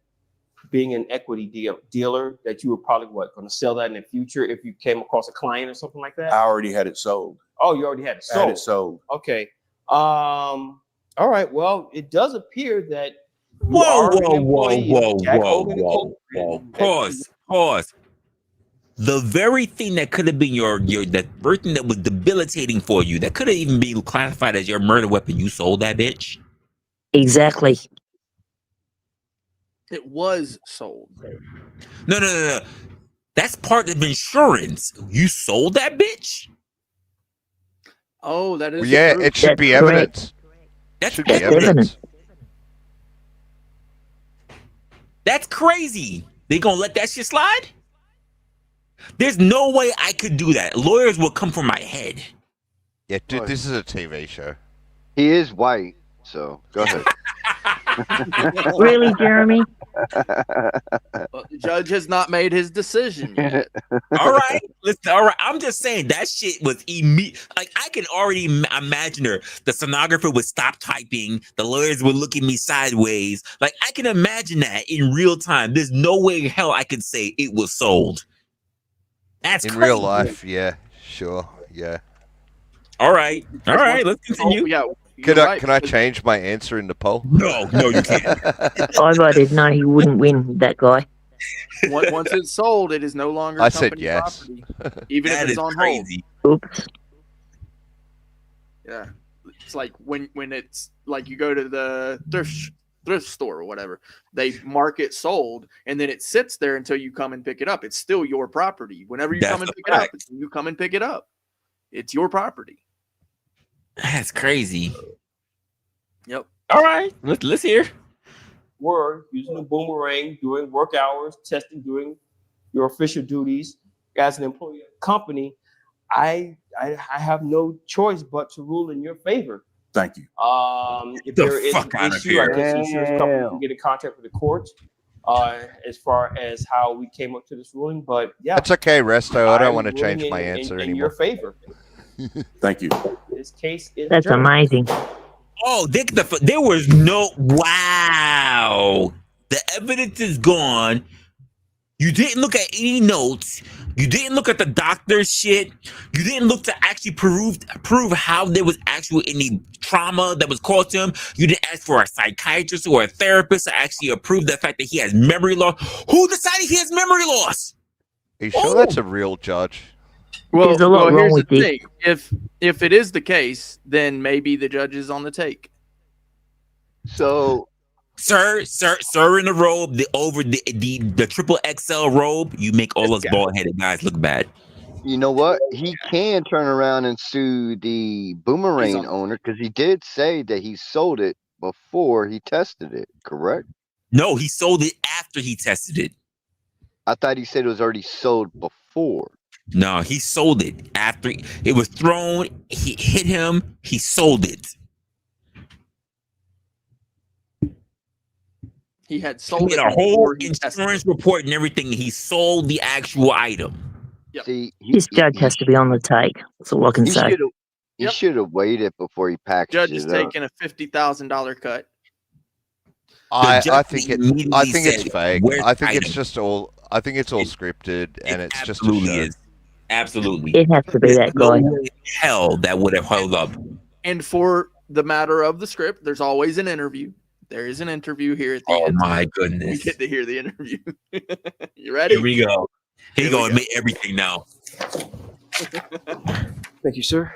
being an equity dealer, that you were probably going to sell that in the future if you came across a client or something like that? I already had it sold. Oh, you already had it sold. I had it sold. Okay. All right. Well, it does appear that you Whoa, are an employee of Jack Hogan Incorporated. Pause. The very thing that could have been that very thing that was debilitating for you, that could have even been classified as your murder weapon, you sold that bitch? Exactly. It was sold. No. That's part of insurance. You sold that bitch? Oh, that is. Well, yeah, true. it should be evidence. That's should be evidence. That's crazy. They gonna let that shit slide? There's no way I could do that. Lawyers will come for my head. Yeah, dude, this is a TV show. He is white, so go ahead. Really, Jeremy? Well, the judge has not made his decision yet. All right, listen. All right, I'm just saying that shit was immediate. Like I can already imagine her. The stenographer would stop typing. The lawyers would look at me sideways. Like I can imagine that in real time. There's no way in hell I could say it was sold. That's in crazy. real life. Yeah, sure, yeah. All right, let's continue. Oh, yeah, can I change my answer in the poll? No, you can't. I voted no, he wouldn't win, that guy. Once it's sold, it is no longer I said company yes. property, even if That it's is on crazy. hold. Oops. Yeah, it's like when it's like you go to the thrift store or whatever, they mark it sold, and then it sits there until you come and pick it up. It's still your property. Whenever you come and pick it up, you come and pick it up. It's your property. That's crazy. Yep. All right, let's hear. Were using a boomerang during work hours, testing, doing your official duties as an employee of the company, I have no choice but to rule in your favor. Thank you. If there is an issue, I guess the insurance company can get in contact with the court as far as how we came up to this ruling. But yeah, That's okay, Resto. I don't want to ruling change my answer in your anymore. favor. Thank you. This case is That's adjourned. amazing. Oh, there was no wow. The evidence is gone. You didn't look at any notes. You didn't look at the doctor's shit. You didn't look to actually prove how there was actually any trauma that was caused to him. You didn't ask for a psychiatrist or a therapist to actually approve the fact that he has memory loss. Who decided he has memory loss? Are you sure that's a real judge? Well, There's a lot wrong here's with the this. thing. If it is the case, then maybe the judge is on the take. So, Sir in the robe, the triple XL robe, you make all us bald headed guys look bad. you know what? He can turn around and sue the boomerang owner because he did say that he sold it before he tested it, correct? No, he sold it after he tested it. I thought he said it was already sold before. No, he sold it after it was thrown. He hit him. He sold it. He had He sold made it a whole before he tested insurance report and everything. He sold the actual item. Yep. See, This judge has to be on the take. That's all I can he say. should have. He Yep. should have waited before he packaged Judge is it up. taking a $50,000 cut. I judge think immediately it's said, fake. "Where's I the think it's item?" just all. I think it's all scripted, and it's just a Absolutely show. is. Absolutely. It has to be There's that no guy. way in hell that would have held up. And for the matter of the script, there's always an interview. There is an intervyu here at the Oh end. my You goodness. get to hear the interview. You ready? Here we go. Here Here you go. we Admit everything now. Thank you, sir.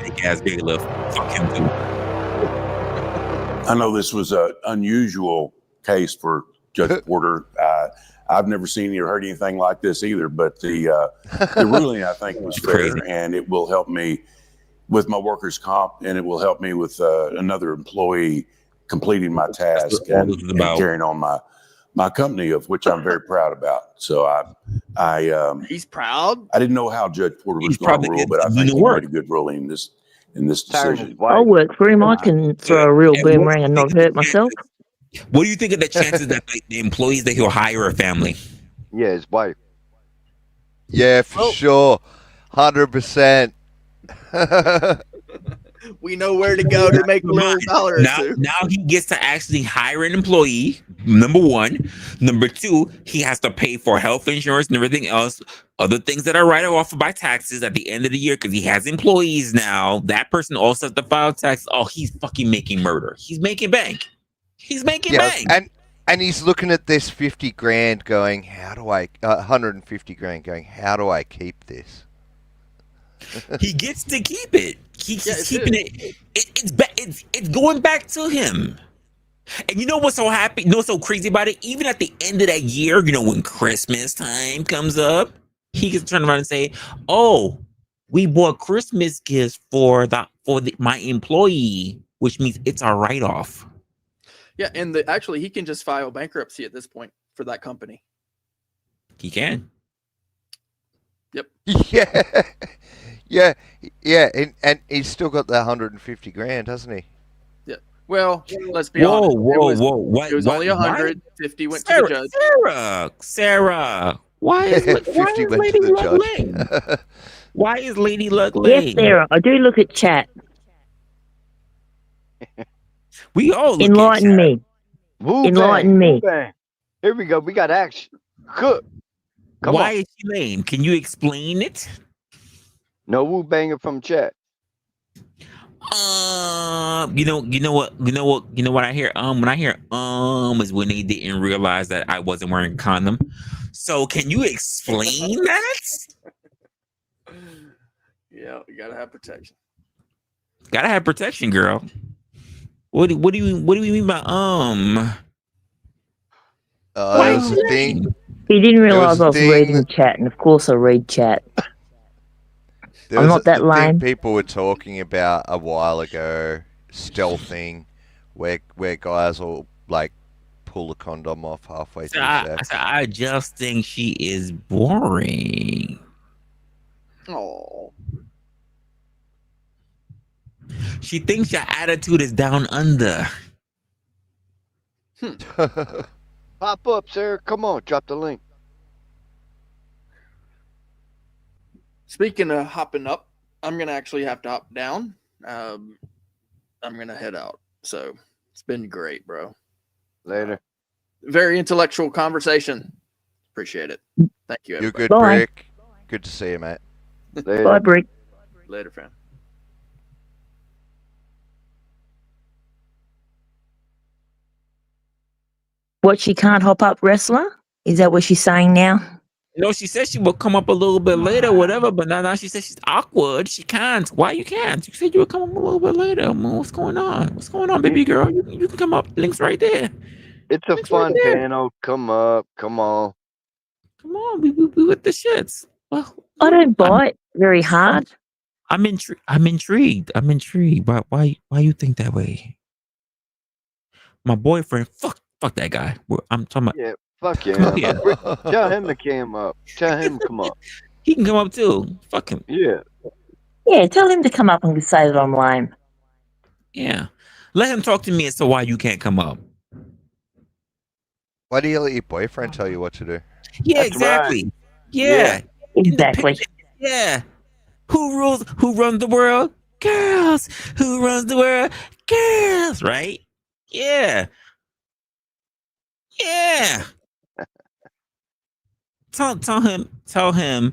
Big ass big lift. Fuck him too. I know this was an unusual case for Judge Porter. I've never seen or heard anything like this either, but the ruling, I think, was fair, Crazy. and it will help me with my workers' comp, and it will help me with another employee completing my task what all this is and about. carrying on my company, of which I'm very proud about. So He's proud. I didn't know how Judge Porter was He's going to probably rule, good but I to do think the he work. made a good ruling in this Tired decision. his wife. I'll work for him. I can throw a real And what boomerang do and you not think of hurt the myself. chances- What do you think of the chances that the employees that he'll hire a family? Yeah, his wife. Yeah, for sure, 100%. We know where to go to make a little dollar or Now, two. now he gets to actually hire an employee. Number one. Number two, he has to pay for health insurance and everything else, other things that are right off by taxes at the end of the year because he has employees now. That person also has to file tax. Oh, he's fucking making murder. He's making bank. He's making bank. And he's looking at this 50 grand, going, "How do I?" 150 grand, going, "How do I keep this?" He gets to keep it. He's Yeah, it's keeping it. It's going back to him. And you know what's so happy? You know what's so crazy about it? Even at the end of that year, you know, when Christmas time comes up, he can turn around and say, "Oh, we bought Christmas gifts for my employee," which means it's a write-off. Yeah, and actually, he can just file bankruptcy at this point for that company. He can. Yep. Yeah, and he's still got that 150 grand, hasn't he? Yeah. Well, let's be honest. Whoa! What? It was only 100. 50 went to the judge. Sarah. Why is 50 went Lady to the Luck judge. lame? Why is Lady Luck Yes, lame? Sarah. I do look at chat. We all look Enlighten me. Enlighten me. Wu-Bang. Here we go. We got action. Cook. Come Why on. is she lame? Can you explain it? No Wu banger from chat. You know what I hear? When I hear is when they didn't realize that I wasn't wearing a condom. So can you explain that? Yeah, you gotta have protection. Gotta have protection, girl. What do you mean by There was a thing. He didn't realize I was thing reading chat, and of course I read chat. There I'm was not that the lame. thing people were talking about a while ago, stealthing, where guys will like pull the condom off halfway through sex. I just think she is boring. Oh. She thinks your attitude is down under. Pop up, sir. Come on. Drop the link. Speaking of hopping up, I'm gonna actually have to hop down. I'm gonna head out. So it's been great, bro. Later. Very intellectual conversation. Appreciate it. Thank you. You're Everybody. good, Brick. Good to see you, mate. Later. Bye, Brick. Later, fam. What, she can't hop up, Wrestler? Is that what she's saying now? No, she said she would come up a little bit later, whatever. But now she says she's awkward. She can't. Why you can't? You said you would come up a little bit later. What's going on? What's going on, baby girl? You can come up. Links right there. It's a Links fun right there. panel. Come up. Come on. Come on, we with the shits. Well, I don't bite very hard. I'm intrigued. I'm intrigued. Why you think that way? My boyfriend, fuck that guy. I'm talking about. Yeah, fuck him. Yeah. Tell him to come up. Tell him to come up. He can come up too. Fuck him. Yeah. Yeah, tell him to come up and say that I'm lame. Yeah. Let him talk to me as to why you can't come up. Why do you let your boyfriend tell you what to do? Yeah, That's exactly. right. Yeah. Exactly. Independent. Yeah. Who rules? Who runs the world? Girls. Who runs the world? Girls. Right? Yeah. Yeah. Tell him.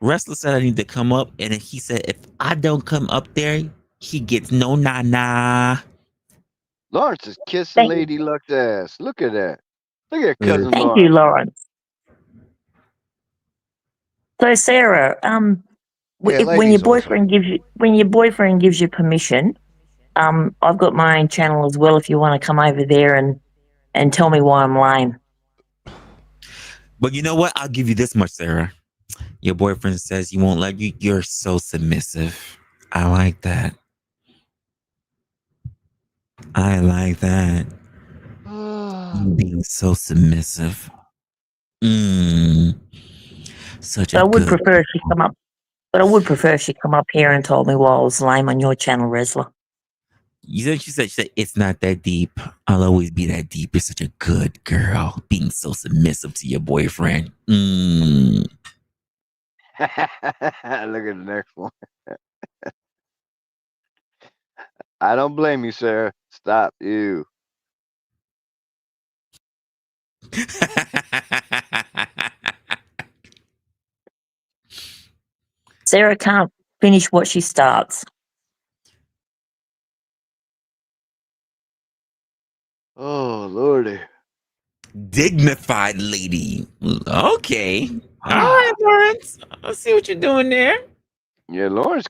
Resla said I need to come up, and he said if I don't come up there, he gets no nah. Lawrence is kissing Thank, Lady Luck's ass. Look at that. Look at cousin thank you, Lawrence. Lawrence. So, Sarah, Yeah, when your ladies awesome. boyfriend gives you permission, I've got my own channel as well. If you want to come over there and tell me why I'm lame. But you know what? I'll give you this much, Sarah. Your boyfriend says he won't let you. You're so submissive. I like that. I like that. You being so submissive. Such But a I would good. prefer if she come up. But I would prefer if she come up here and told me why I was lame on your channel, Resla. She said it's not that deep. I'll always be that deep. You're such a good girl, being so submissive to your boyfriend. Look at the next one. I don't blame you, Sarah. Stop you. Sarah can't finish what she starts. Oh, Lordy. Dignified lady. Okay. All right, Lawrence. I'll see what you're doing there. Yeah, Lawrence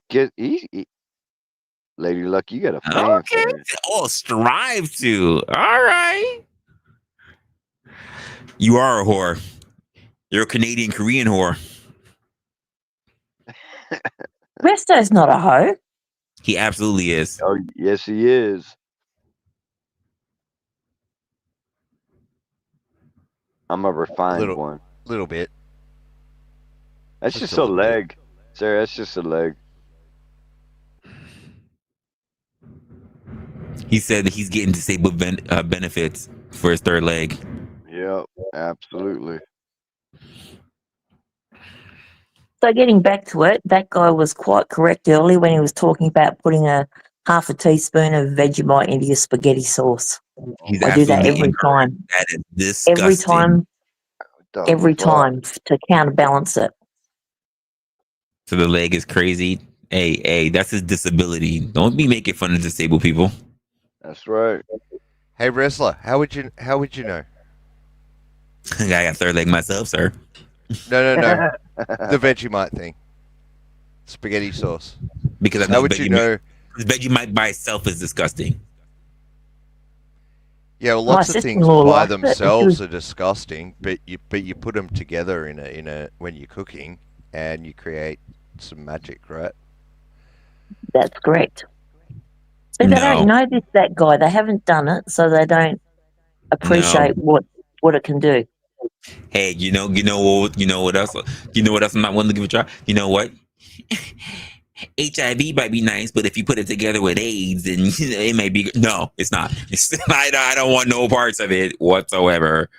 Lady Luck, you got a fan Okay. for this. Oh, strive to. All right. You are a whore. You're a Canadian Korean whore. Resto's not a hoe. He absolutely is. Oh, yes, he is. I'm a refined one. Little bit. That's Just just a a little bit. leg. Sarah, that's just a leg. He said that he's getting disabled benefits for his third leg. Yep, absolutely. So getting back to it, that guy was quite correct earlier when he was talking about putting a half a teaspoon of Vegemite into your spaghetti sauce. He's I do that absolutely every incorrect. time. That is Every disgusting. time. Every time to counterbalance it. So the leg is crazy. Hey, that's his disability. Don't be making fun of disabled people. That's right. Hey, Resla, how would you know? I got third leg myself, sir. No. The Vegemite thing. Spaghetti sauce. Because I know how would you know? Vegemite by itself is disgusting. Yeah, well, lots of things by themselves are disgusting, but you put them together in a when you're cooking, and you create some magic, right? That's correct. See, they don't know that guy. They haven't done it, so they don't appreciate what it can do. Hey, you know what else? You know what else I'm not willing to give a try? You know what? HIV might be nice, but if you put it together with AIDS, then it may be. No, it's not. I don't want no parts of it whatsoever.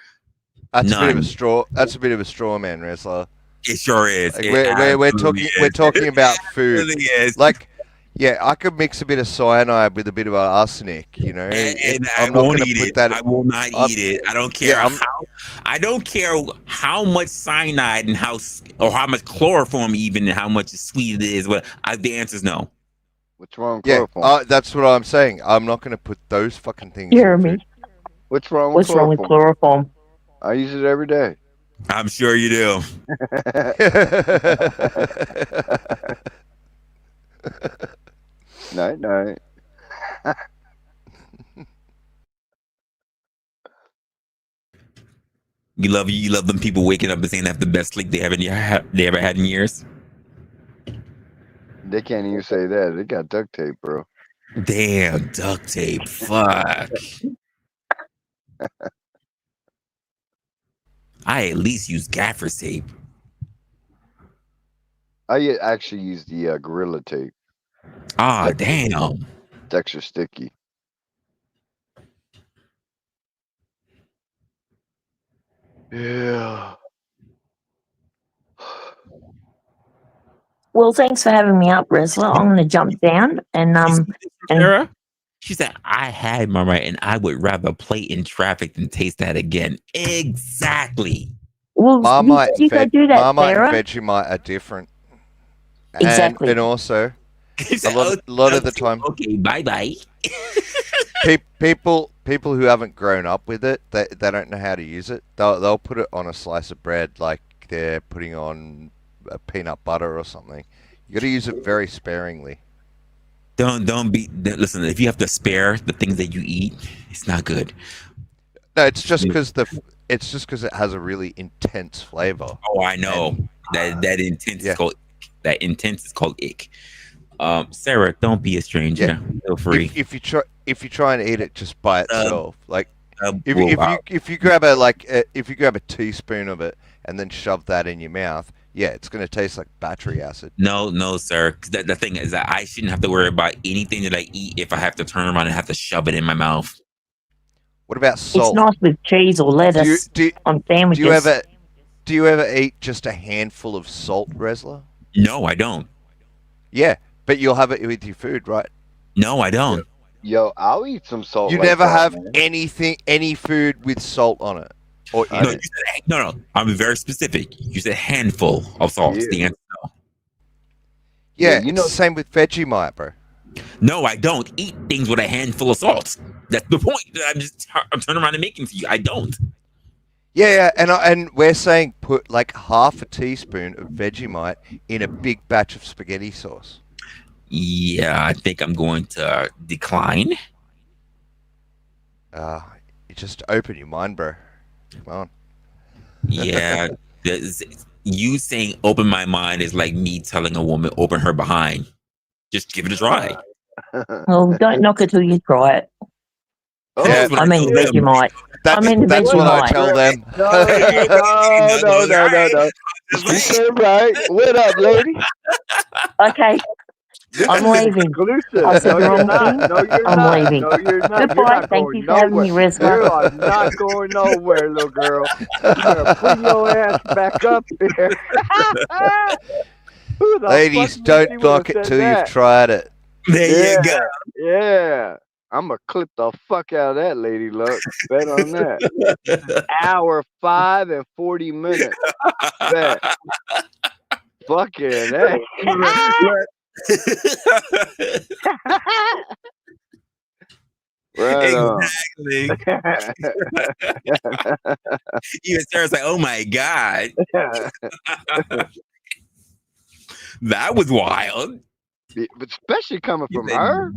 That's None. a bit of a straw. That's a bit of a straw man, Resla. It sure is. Like we're talking about food. It really is. Like, yeah, I could mix a bit of cyanide with a bit of arsenic. You know, and I'm I not won't going to eat put it. that. I will not eat it. I don't care Yeah, I don't care how much cyanide and how much chloroform even and how much sweet it is. But the answer is no. What's wrong with chloroform? Yeah, that's what I'm saying. I'm not going to put those fucking things Hear in me? food. What's wrong with chloroform? I use it every day. I'm sure you do. Night. You love them people waking up and saying they have the best sleep they ever had in years. They can't even say that. They got duct tape, bro. Damn, duct tape. Fuck. I at least use gaffer tape. I actually use the Gorilla Tape. Ah, damn. It's extra sticky. Yeah. Well, thanks for having me up, Resla. I'm going to jump down and Sarah? She said, I had my right and I would rather play in traffic than taste that again. Exactly. Well, Marmite you go do that, Marmite and Sarah. Vegemite are different. Exactly. And also, a lot of the time, okay, bye. people who haven't grown up with it, they don't know how to use it. They'll put it on a slice of bread like they're putting on a peanut butter or something. You got to use it very sparingly. Listen, if you have to spare the things that you eat, it's not good. No, it's just because it has a really intense flavor. Oh, I know. That intense is called ick. Sarah, don't be a stranger. Yeah. Feel free. If you try and eat it just by itself, like wow. if you grab a teaspoon of it and then shove that in your mouth, yeah, it's going to taste like battery acid. No, sir. 'Cause the thing is that I shouldn't have to worry about anything that I eat if I have to turn around and have to shove it in my mouth. What about salt? It's nice with cheese or lettuce on sandwiches. Do you ever eat just a handful of salt, Resla? No, I don't. Yeah, but you'll have it with your food, right? No, I don't. Yo, I'll eat some salt. You like never that, have man. any food with salt on it, or in it. No. I'm very specific. You said handful of salt. Yeah. The answer no. Yeah, it's the same with Vegemite, bro. No, I don't eat things with a handful of salt. That's the point. I'm turning around and making to you. I don't. Yeah, and we're saying put like half a teaspoon of Vegemite in a big batch of spaghetti sauce. Yeah, I think I'm going to decline. You just open your mind, bro. Come on. Yeah, you saying open my mind is like me telling a woman open her behind. Just give it a try. Well, don't knock it till you try it. Yeah, I mean, Vegemite. That's what I tell them. No. You said it right. What up, lady? Okay. I'm leaving. I said the wrong thing. No, you're I'm not. leaving. No, you're not. Goodbye. You're not Thank going you for having me, nowhere. Resla. You are not going nowhere, little girl. You're gonna bring your ass back up here. Ladies, don't knock it till you've tried it. There you go. Yeah. I'm gonna clip the fuck out of that, lady luck. Bet on that. Hour 5 and 40 minutes. Bet. Fucking hey. Right exactly. Even Sarah's like, oh my God. That was wild. But especially coming from her.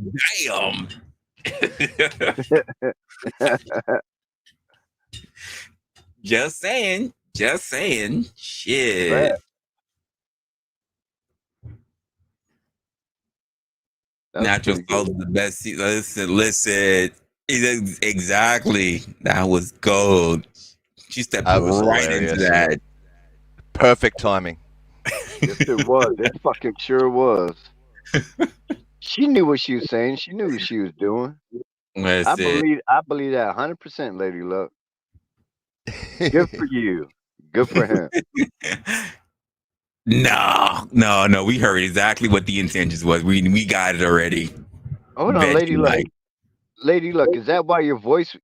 Damn. Just saying. Shit. Right. Natural salt is the best. Listen. Exactly. That was gold. She stepped right hilarious. into that. Perfect timing. Yes, it was. It fucking sure was. She knew what she was saying. She knew what she was doing. I believe that 100%, Lady Luck. Good for you. Good for him. No. We heard exactly what the intentions was. We got it already. Hold on, Lady Luck. Lady Luck, is that why your voice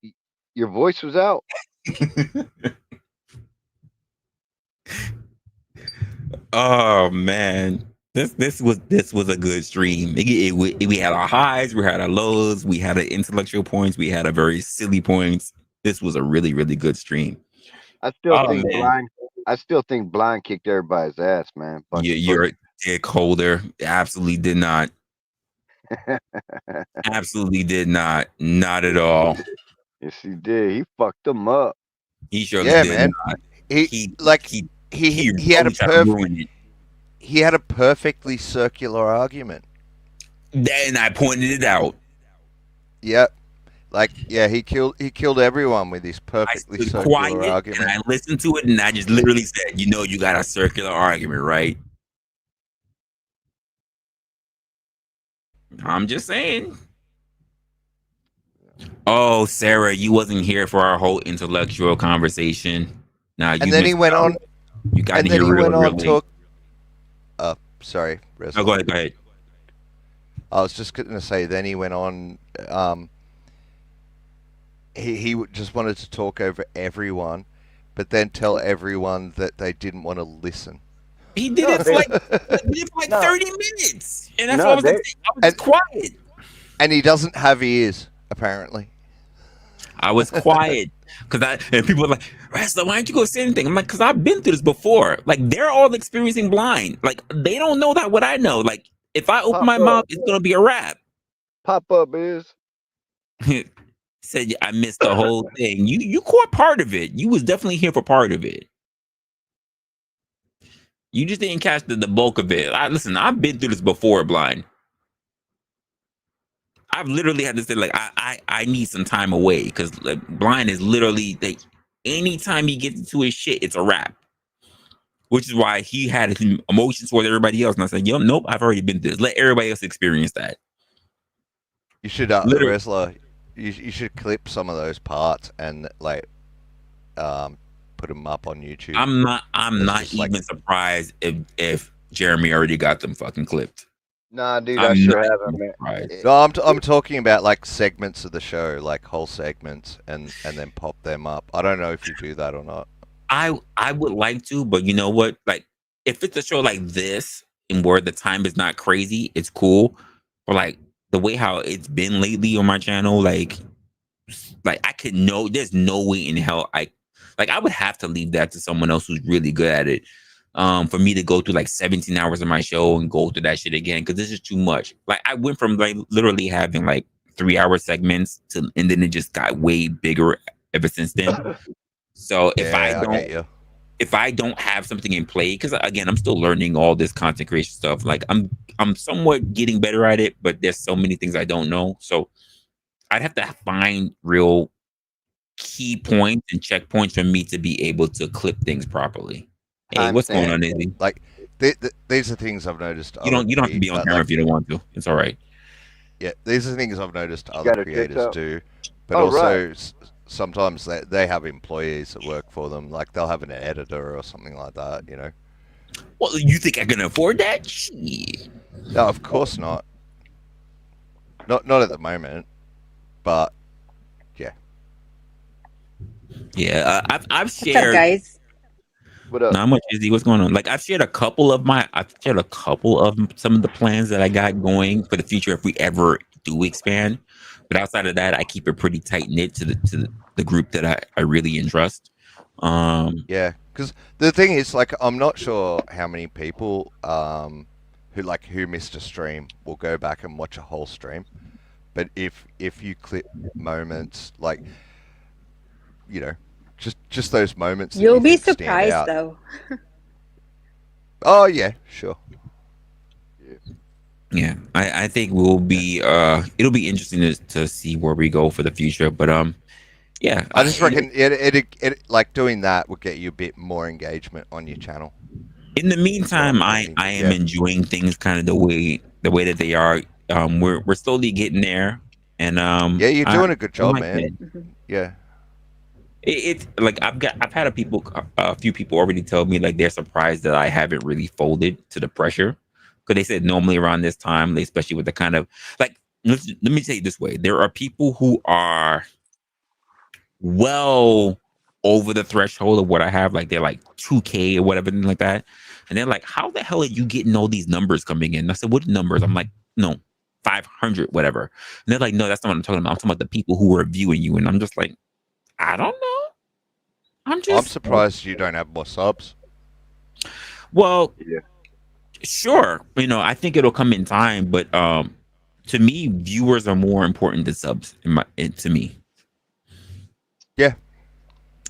was out? Oh man. This was a good stream. We had our highs, we had our lows, we had our intellectual points, we had our very silly points. This was a really, really good stream. I still think Blind kicked everybody's ass, man. You're a dick holder. Absolutely did not. Absolutely did not. Not at all. Yes, he did. He fucked them up. He surely did. Man. Not. He had a perfect. He had a perfectly circular argument. Then I pointed it out. Yep. He killed everyone with his perfectly circular argument. And I listened to it and I just literally said, you got a circular argument, right? I'm just saying. Oh, Sarah, you wasn't here for our whole intellectual conversation. Now And then he went on. You got And in then here he real, went real on late. to. Sorry, Resla. Oh, go ahead. Go ahead. I was just going to say. Then he went on. He just wanted to talk over everyone, but then tell everyone that they didn't want to listen. He did it for like 30 minutes, and that's what I was like, I was quiet. And he doesn't have ears, apparently. I was quiet and people were like, Resla, why don't you go say anything? I'm like, because I've been through this before. Like, they're all experiencing blind. Like, they don't know that what I know. Like, if I open my mouth, it's gonna be a rap. Pop up is. Said I missed the whole thing. You caught part of it. You was definitely here for part of it. You just didn't catch the bulk of it. Listen, I've been through this before, blind. I've literally had to say, like, I need some time away because like, blind is literally like anytime he gets into his shit, it's a rap. Which is why he had his emotions towards everybody else. And I said, yo, nope, I've already been through this. Let everybody else experience that. You should, Resla, you should clip some of those parts and like put them up on YouTube. I'm not even surprised if Jeremy already got them fucking clipped. Nah, dude, I sure haven't, man. No, I'm talking about like segments of the show, like whole segments, and then pop them up. I don't know if you do that or not. I would like to, but you know what? Like, if it's a show like this and where the time is not crazy, it's cool. Or like the way how it's been lately on my channel, like I could know there's no way in hell I would have to leave that to someone else who's really good at it. For me to go through like 17 hours of my show and go through that shit again, because this is too much. Like, I went from like literally having like 3-hour segments to, and then it just got way bigger ever since then. So if I don't have something in play, because again, I'm still learning all this content creation stuff. Like I'm somewhat getting better at it, but there's so many things I don't know. So I'd have to find real key points and checkpoints for me to be able to clip things properly. Hey, what's going on, Izzy? Like these are things I've noticed. You don't have to be on camera if you don't want to. It's all right. Yeah, these are things I've noticed other creators do, but also sometimes they have employees that work for them. Like they'll have an editor or something like that. You know. Well, you think I can afford that? Shit. No, of course not. Not at the moment, but yeah. Yeah, I've shared. What's up, guys? What up? Not much, Izzy. What's going on? Like, I've shared a couple of some of the plans that I got going for the future if we ever do expand. But outside of that, I keep it pretty tight knit to the group that I really entrust. Yeah, because the thing is, like, I'm not sure how many people who missed a stream will go back and watch a whole stream. But if you clip moments, like, you know, just those moments. You'll be surprised, though. Oh yeah, sure. Yeah, I think we'll be it'll be interesting to see where we go for the future. But yeah, I just reckon it like doing that would get you a bit more engagement on your channel. In the meantime, I am enjoying things kind of the way that they are. We're slowly getting there, and yeah, you're doing a good job, man. Yeah. It's like I've had a few people already tell me like they're surprised that I haven't really folded to the pressure, because they said normally around this time, especially with the kind of like let me say it this way, there are people who are well over the threshold of what I have, like they're like 2K or whatever like that, and they're like, how the hell are you getting all these numbers coming in? And I said, what numbers? I'm like, no, 500 whatever, and they're like, no, that's not what I'm talking about. I'm talking about the people who are viewing you. And I'm just like, I don't know. I'm surprised you don't have more subs. Well, yeah, sure. You know, I think it'll come in time, but to me, viewers are more important than subs. To me, yeah.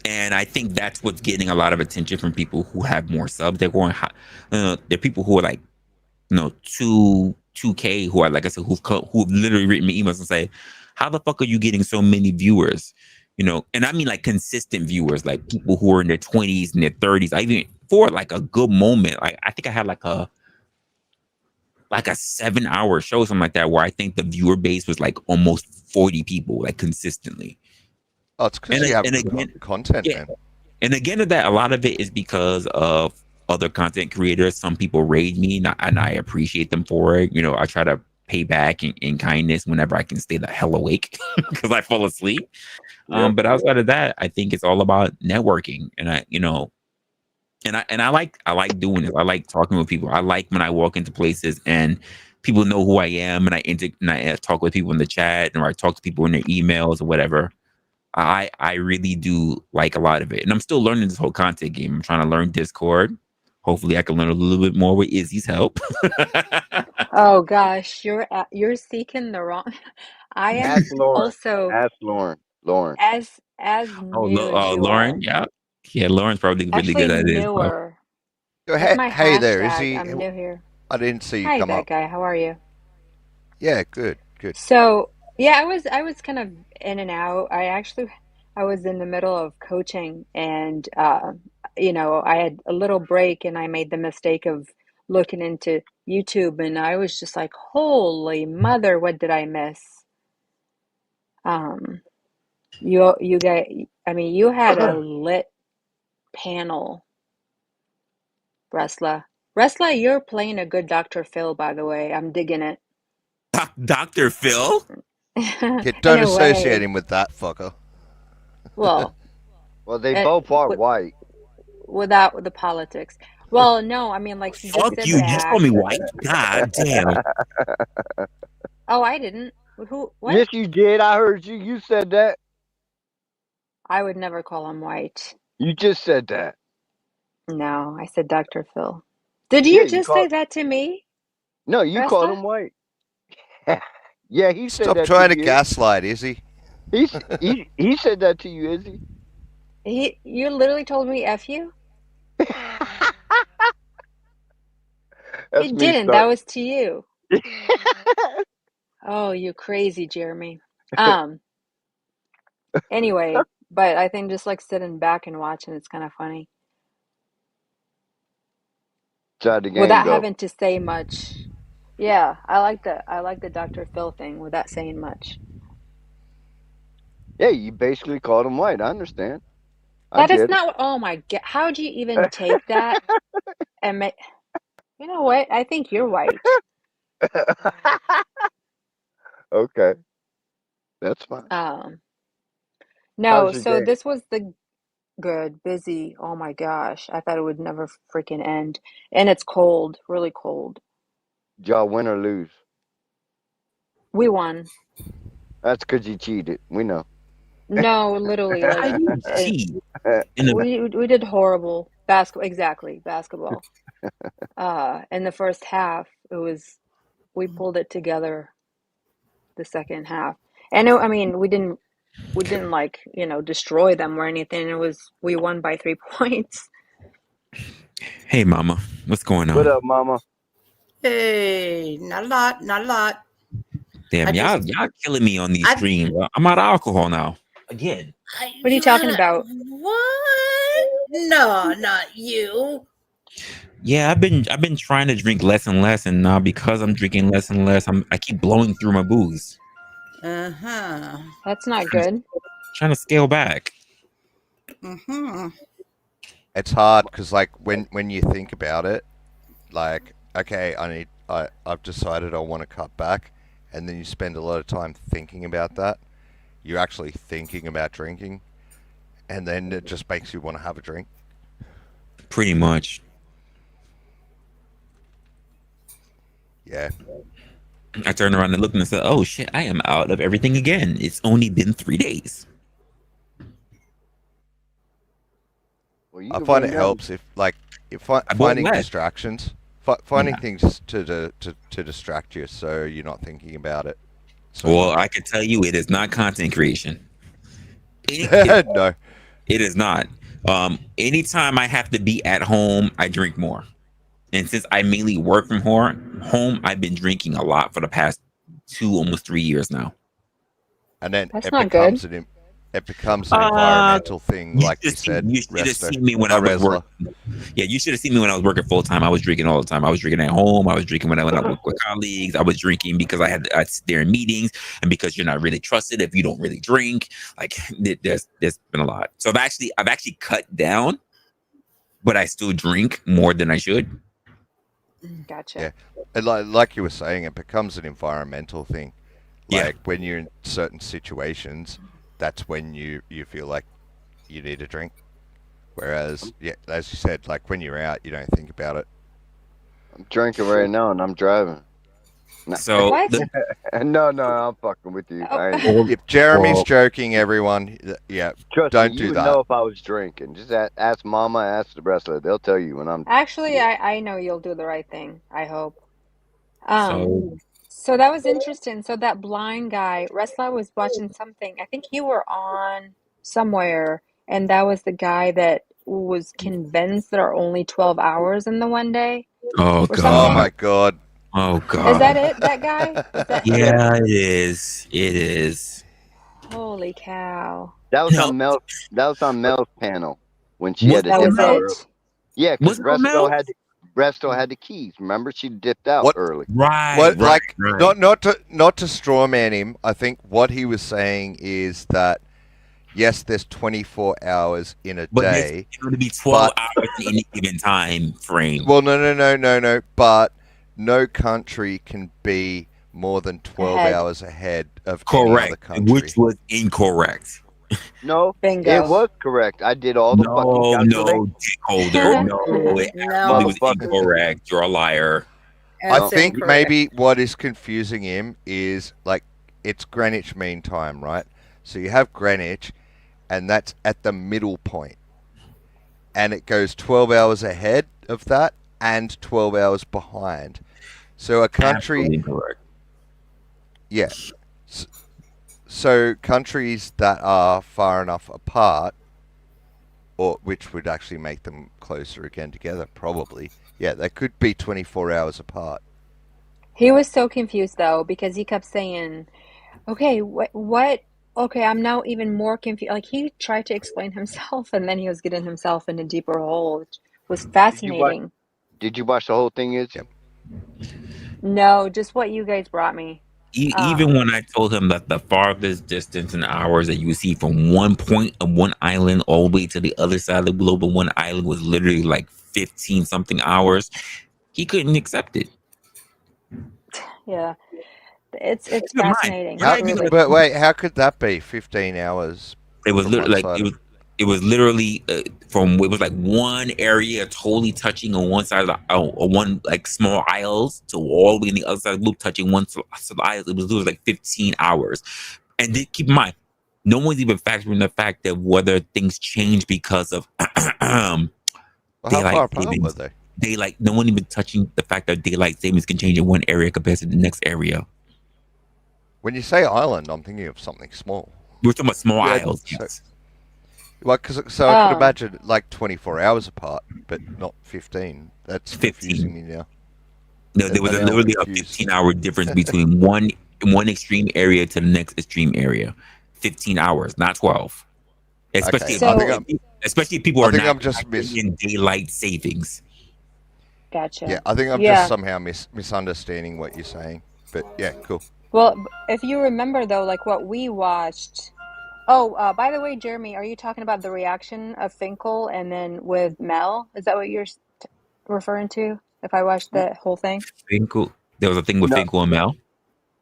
And I think that's what's getting a lot of attention from people who have more subs. They're going high. There are people who are like, 2K who are, like I said, who've literally written me emails and say, how the fuck are you getting so many viewers? You know, and I mean like consistent viewers, like people who are in their 20s and their 30s. I even for like a good moment, like I think I had like a 7-hour show, something like that, where I think the viewer base was like almost 40 people, like consistently. Oh, it's because you have content, yeah. man. And again, that a lot of it is because of other content creators. Some people raid me, and I appreciate them for it. I try to pay back in kindness whenever I can stay the hell awake because I fall asleep. But outside of that, I think it's all about networking, and I like doing this. I like talking with people. I like when I walk into places and people know who I am, and I talk with people in the chat, or I talk to people in their emails or whatever. I really do like a lot of it, and I'm still learning this whole content game. I'm trying to learn Discord. Hopefully, I can learn a little bit more with Izzy's help. Oh gosh, you're seeking the wrong. I am Ask Lauren. also Ask Lauren. Lauren. as new as you Lauren, are. yeah, Lauren's probably really Actually good at it. newer. It's Hey, my hey there, is hashtag. he? I'm new here. I didn't see you Hi, come bad up. guy. How are you? Yeah, good. So yeah, I was kind of in and out. I was in the middle of coaching, and I had a little break, and I made the mistake of looking into YouTube, and I was just like, holy mother, what did I miss? You guys, I mean, you had a lit panel, Resla. Resla, you're playing a good Dr. Phil, by the way. I'm digging it. Dr. Phil? Yeah, In don't a associate way. him with that fucker. Well, they both are white. Without the politics. Well, no, I mean, like, he just Fuck sit you! You call back. me white? God damn! Oh, I didn't. Who? What? Yes, you did. I heard you. You said that. I would never call him white. You just said that. No, I said Dr. Phil. Did Yeah, you you just say called. that to me, No, you called Resta? him white. Yeah, he said Stop that trying to to you. gaslight, Izzy. He said that to you, is he? You literally told me F you? That's He me didn't. That starting. was to you. Oh, you crazy, Jeremy. Anyway, but I think just like sitting back and watching, it's kind of funny. That's how the game Without go. having to say much. Yeah, I like the Dr. Phil thing without saying much. Yeah, you basically called him white. I understand. I That is get it. not, oh my God, how do you even take that and make, you know what? I think you're white. Okay, that's fine. No, How's your so day? this was the good, busy. Oh my gosh, I thought it would never freaking end. And it's cold, really cold. Did y'all win or lose? We won. That's because you cheated. We know. No, literally, How like you cheat? we did horrible basketball. Exactly, basketball. In the first half, we pulled it together the second half. And I mean, we didn't like, destroy them or anything. We won by 3 points. Hey, Mama, what's going on? What up, Mama? Hey, not a lot, not a lot. Damn, y'all killing me on these streams. I'm out of alcohol now. Again. What are you talking about? What? No, not you. Yeah, I've been trying to drink less and less, and now because I'm drinking less and less, I keep blowing through my booze. Uh-huh. That's not good. Trying to scale back. Mm-hmm. It's hard because, like, when you think about it, like, okay, I've decided I want to cut back, and then you spend a lot of time thinking about that. You're actually thinking about drinking, and then it just makes you want to have a drink. Pretty much. Yeah. I turned around and looked and said, "Oh shit, I am out of everything again. It's only been 3 days." Well, I find it helps if finding distractions, finding things to distract you, so you're not thinking about it. Well, I can tell you, it is not content creation. No, it is not. Anytime I have to be at home, I drink more. And since I mainly work from home, I've been drinking a lot for the past 2, almost 3 years now. And then That's it not becomes good. an environmental thing, like you said. You should have seen me when I was working. Yeah, you should have seen me when I was working full time. I was drinking all the time. I was drinking at home. I was drinking when I went out with colleagues. I was drinking because I sit there in meetings, and because you're not really trusted if you don't really drink. Like there's been a lot. So I've actually cut down, but I still drink more than I should. Gotcha. Yeah, and like you were saying, it becomes an environmental thing. Like when you're in certain situations, that's when you feel like you need a drink. Whereas, yeah, as you said, like when you're out, you don't think about it. I'm drinking right now and I'm driving. So no, I'm fucking with you. I ain't if Jeremy's joking, everyone, yeah, trust don't me, do you would that. know if I was drinking. Just ask Mama, ask the wrestler. They'll tell you when I'm. Actually, I know you'll do the right thing. I hope. So So that was interesting. So that blind guy, Resla was watching something. I think you were on somewhere, and that was the guy that was convinced there are only 12 hours in the one day. Oh or god. something. Oh my god. Oh god. Is that it? That guy? Is that Yeah, it is. It is. Holy cow. That was on Mel. That was on Mel's panel when she Was had to That dip was out it. early. Yeah, Was because it on Mel? Resto had the keys. Remember, she dipped out What? early. Right. Not to strawman him. I think what he was saying is that yes, there's 24 hours in a But day. it's going to be 12 hours in any given time frame. Well, no. But no country can be more than 12 Ahead. hours ahead of any other Correct. country. Which was incorrect. No, Bingo. it was correct. I did all the fucking No, dick holder. No, it absolutely was incorrect. You're a liar. I think maybe what is confusing him is like it's Greenwich Mean Time, right? So you have Greenwich, and that's at the middle point, and it goes 12 hours ahead of that and 12 hours behind. So a country, Absolutely incorrect. yeah. So countries that are far enough apart, or which would actually make them closer again together, probably. Yeah, they could be 24 hours apart. He was so confused though because he kept saying, "Okay, what? Okay, I'm now even more confused." Like he tried to explain himself, and then he was getting himself in a deeper hole, which was fascinating. Did you watch the whole thing? No, just what you guys brought me. Even when I told him that the farthest distance in hours that you would see from one point of one island all the way to the other side of the globe on one island was literally like 15 something hours, he couldn't accept it. Yeah, it's fascinating. Truly. But wait, how could that be 15 hours? It was from literally one like side it was literally from it was like one area totally touching on one side of the one like small isles to all the way on the other side of the loop touching one side of the isles. It was literally like 15 hours. And then keep in mind, no one's even factoring the fact that whether things change because of how far apart were savings. they? Daylight. No one even touching the fact that daylight savings can change in one area compared to the next area. When you say island, I'm thinking of something small. We're talking about small isles. Yes. Well, so I could imagine like 24 hours apart, but not 15. That's 15. confusing me now. No, there was literally a 15-hour difference between one extreme area to the next extreme area. 15 hours, not 12. Especially, especially if people are not in daylight savings. Gotcha. Yeah, I think I'm just somehow misunderstanding what you're saying. But yeah, cool. Well, if you remember though, like what we watched. Oh, by the way, Jeremy, are you talking about the reaction of Finkel and then with Mel? Is that what you're referring to? If I watched the whole thing. Finkel, there was a thing with Finkel and Mel.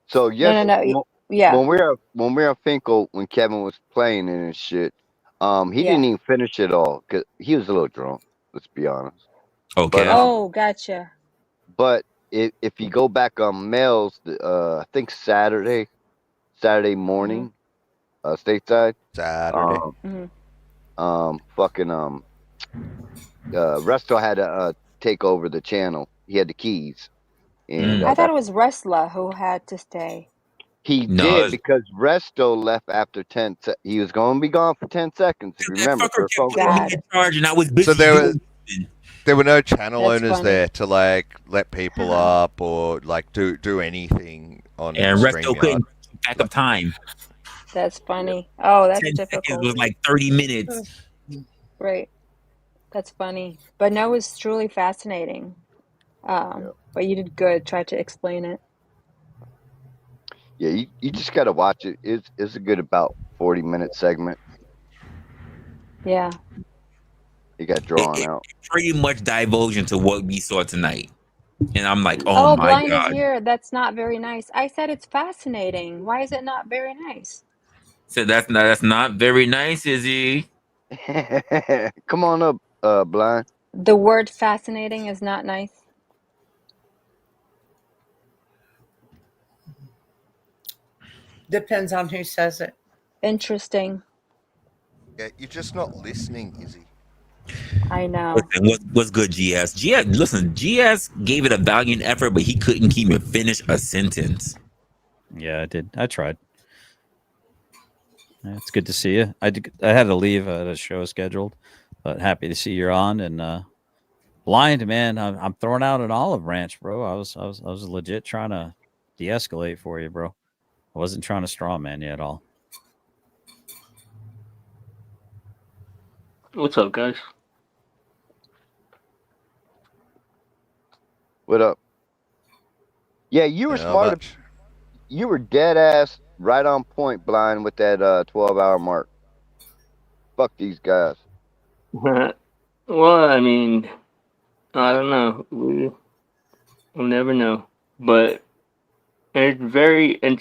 So yes, No. Yeah. When we're on Finkel, when Kevin was playing and shit, he didn't even finish it all because he was a little drunk. Let's be honest. Okay. But, gotcha. But if you go back on Mel's, I think Saturday morning, stateside. Saturday. Resto had to take over the channel. He had the keys. And I thought it was Resla who had to stay. He did because Resto left after 10. He was going to be gone for 10 seconds. If you remember, So there were no channel owners there to like let people up or like do anything on. And Resto couldn't back up time. That's funny. Oh, that's 10 difficult. seconds was like 30 minutes. Right. That's funny. But no, it was truly fascinating. But you did good. Try to explain it. Yeah, you just gotta watch it. It's a good about 40-minute segment. Yeah. It got drawn It out. pretty much divulged into what we saw tonight. And I'm like, oh Oh, my blind is God. here. That's not very nice. I said it's fascinating. Why is it not very nice? So that's not very nice, is he? Come on up, Blind. The word fascinating is not nice. Depends on who says it. Interesting. Yeah, you're just not listening, Izzy. I know. Listen, what's good, GS? Listen, GS gave it a valiant effort, but he couldn't even finish a sentence. Yeah, I did. I tried. Yeah, it's good to see you. I had to leave. I had a show scheduled, but happy to see you're on. And blind, man, I'm throwing out an olive branch, bro. I was legit trying to de-escalate for you, bro. I wasn't trying to straw man you at all. What's up, guys? What up? Yeah, you were smart. You were dead ass right on point, Blind, with that 12-hour mark. Fuck these guys. Well, I mean, I don't know. We'll never know. But it's a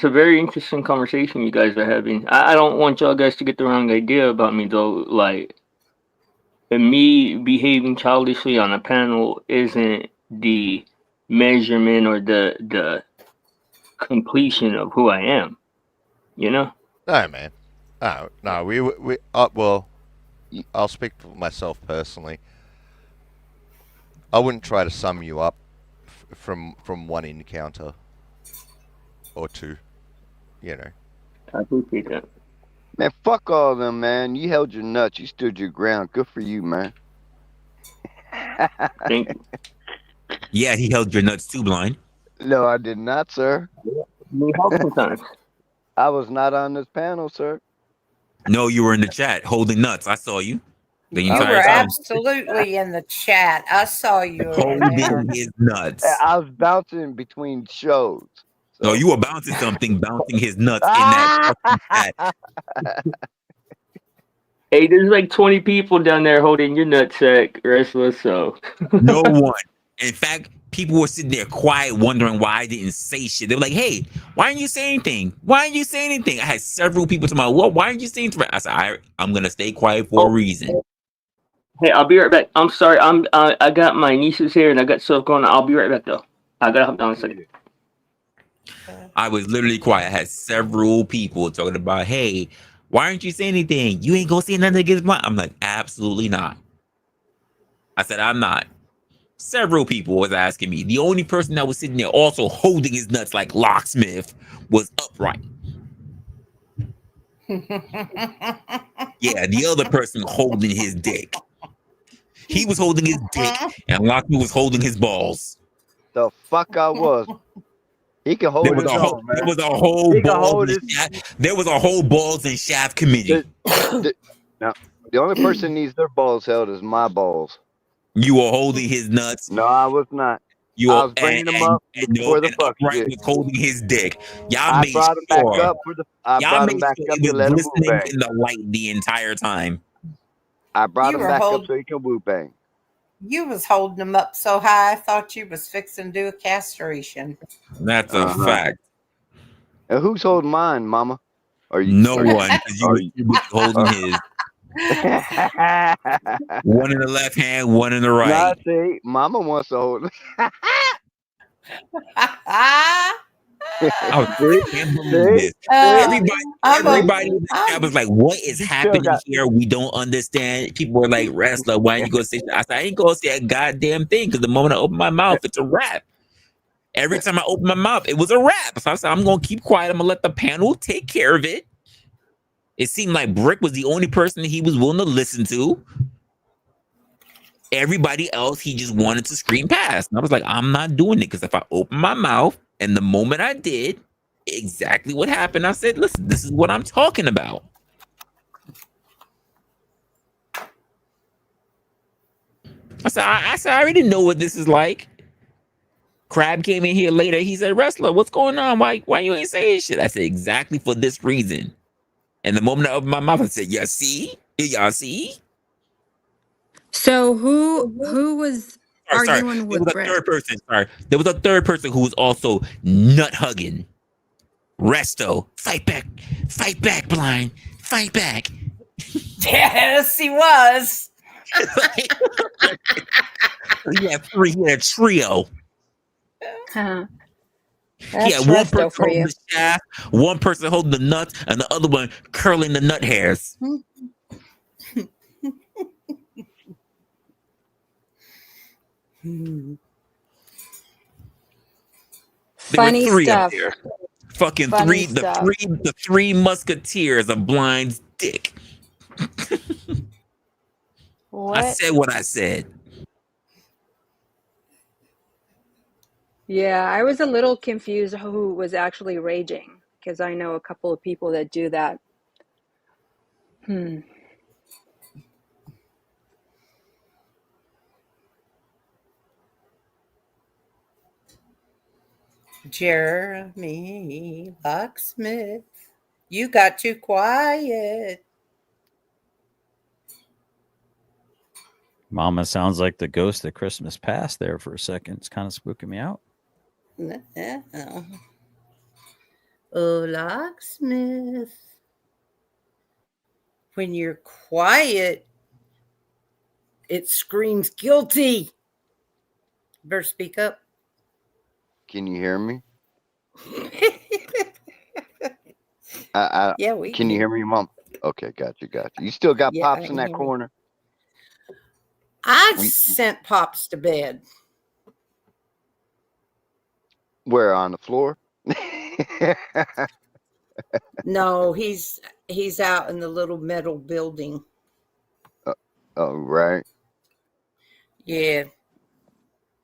very interesting conversation you guys are having. I don't want y'all guys to get the wrong idea about me, though. Like, me behaving childishly on a panel isn't the measurement or the completion of who I am. You know? No, man. No. We well, I'll speak for myself personally. I wouldn't try to sum you up from one encounter or two. You know. I appreciate that. Man, fuck all of them, man. You held your nuts. You stood your ground. Good for you, man. Thank you. Yeah, he held your nuts too, Blind. No, I did not, sir. We help sometimes. I was not on this panel, sir. No, you were in the chat holding nuts. I saw you. The You entire were time. absolutely in the chat. I saw you over there. Holding his nuts. I was bouncing between shows. So. No, you were bouncing something, bouncing his nuts in that chat. Hey, there's like 20 people down there holding your nutsack, Resla, so. No one. In fact, people were sitting there quiet, wondering why I didn't say shit. They were like, hey, why didn't you say anything? Why didn't you say anything? I had several people to my, well, why didn't you say anything? I said, I'm going to stay quiet for a reason. Hey, I'll be right back. I'm sorry. I got my nieces here and I got stuff going on. I'll be right back, though. I got to hop down a second. I was literally quiet. I had several people talking about, hey, why aren't you saying anything? You ain't gonna say nothing against mine. I'm like, absolutely not. I said, I'm not. Several people was asking me. The only person that was sitting there also holding his nuts like locksmith was upright. Yeah, the other person holding his dick. He was holding his dick and locksmith was holding his balls. The fuck I was. He can hold his own, man. There was a whole balls and shaft committee. Now, the only person needs their balls held is my balls. You were holding his nuts. No, I was not. I was bringing them up for the fuck shit. Was holding his dick. I brought him back up to let him woo bang. In the light the entire time. I brought him back up so he can woo bang. You was holding them up so high, I thought you was fixing to do a castration. That's a fact. And who's holding mine, Mama? No one, because you were holding his. One in the left hand, one in the right. Nah, see, Mama wants to hold it. Everybody in the chat was like, what is happening here? We don't understand. People were like, Resla, why didn't you go say that? I said, I ain't gonna say a goddamn thing because the moment I open my mouth, it's a wrap. Every time I open my mouth, it was a wrap. So I said, I'm gonna keep quiet. I'm gonna let the panel take care of it. It seemed like Brick was the only person that he was willing to listen to. Everybody else, he just wanted to scream past. And I was like, I'm not doing it because if I open my mouth, and the moment I did, exactly what happened, I said, listen, this is what I'm talking about. I said, I already know what this is like. Crab came in here later. He said, Resla, what's going on? Why you ain't saying shit? I said, exactly for this reason. And the moment I opened my mouth, I said, yeah, see? Y'all see? So who was Sorry. arguing There with was a Brett? third person. Sorry. There was a third person who was also nut hugging. Resto. Fight back, blind. Fight back. Yes, he was. He had a trio. That's Yeah, one Resto person for holding you. the shaft, one person holding the nuts, and the other one curling the nut hairs. There were Funny three up stuff. there. Fucking Funny three, stuff. the three musketeers of Blind's dick. What? I said what I said. Yeah, I was a little confused who was actually raging because I know a couple of people that do that. Jeremy Locksmith, you got too quiet. Mama sounds like the ghost of Christmas past there for a second. It's kind of spooking me out. No. Oh, Locksmith. When you're quiet, it screams guilty. Better speak up. Can you hear me? Yeah, we can you hear me, Mom? Okay, got you. You still got Yeah, Pops I in can that hear you. corner? I sent Pops to bed. Where, on the floor? No, he's out in the little metal building. Oh, right. Yeah.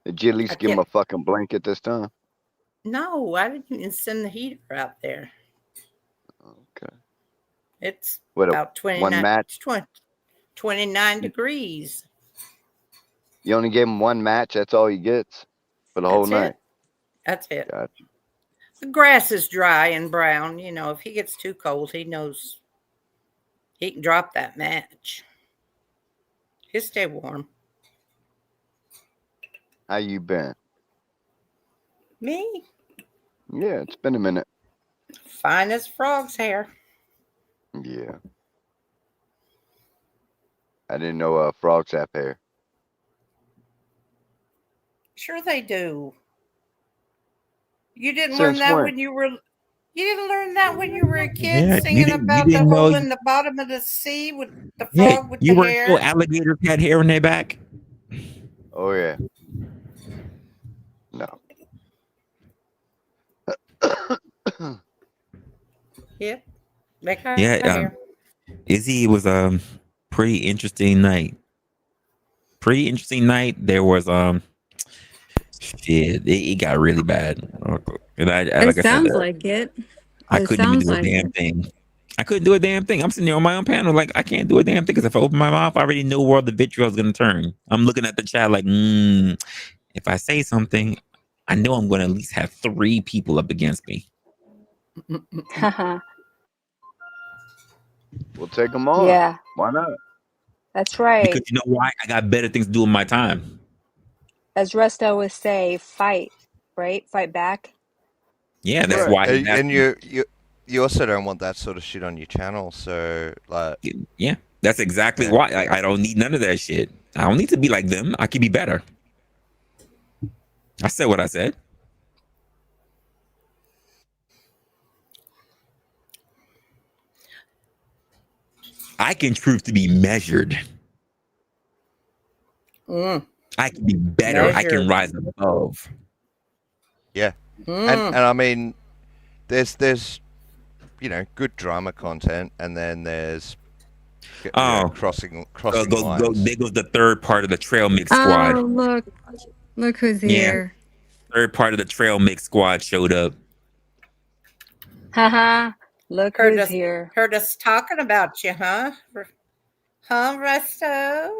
Did you at least I give him a kept- fucking blanket this time? No, I didn't even send the heater out there. Okay. It's What, about one match? 29 degrees. You only gave him one match? That's all he gets for the whole night? That's it. Gotcha. The grass is dry and brown. You know, if he gets too cold, he knows he can drop that match. He'll stay warm. How you been? Me? Yeah, it's been a minute. Fine as frog's hair. Yeah. I didn't know frogs have hair. Sure they do. You didn't learn Since that when? when you were a kid, Yeah, singing you about the didn't know. hole in the bottom of the sea with the Yeah, frog with you the weren't told hair. alligators had hair on their back. Oh, yeah. No. Yep. They got Yeah, hair. Izzy was pretty interesting night. There was shit. It got really bad, and I It like I said, sounds like it. I It couldn't even sounds do a like damn it. thing. I couldn't do a damn thing. I'm sitting there on my own panel, like I can't do a damn thing because if I open my mouth, I already know where the vitriol is gonna turn. I'm looking at the chat like, if I say something, I know I'm gonna at least have 3 people up against me. We'll take them on. Yeah. Why not? That's right. Because you know why? I got better things to do with my time. As Resto would say, fight, right? Fight back. Yeah, that's Right. why. He's And asking. you also don't want that sort of shit on your channel. So like, Yeah, that's exactly Yeah. why. I don't need none of that shit. I don't need to be like them. I can be better. I said what I said. I can prove to be measured. I can be better. I can Measured. rise above. yeah, and I mean, there's you know good drama content, and then there's you know, crossing lines. There goes the third part of the trail mix squad. Oh, look who's Yeah. here. Third part of the trail mix squad showed up. Haha. Look Heard who's us, here. heard us talking about you, huh? Huh, Resto?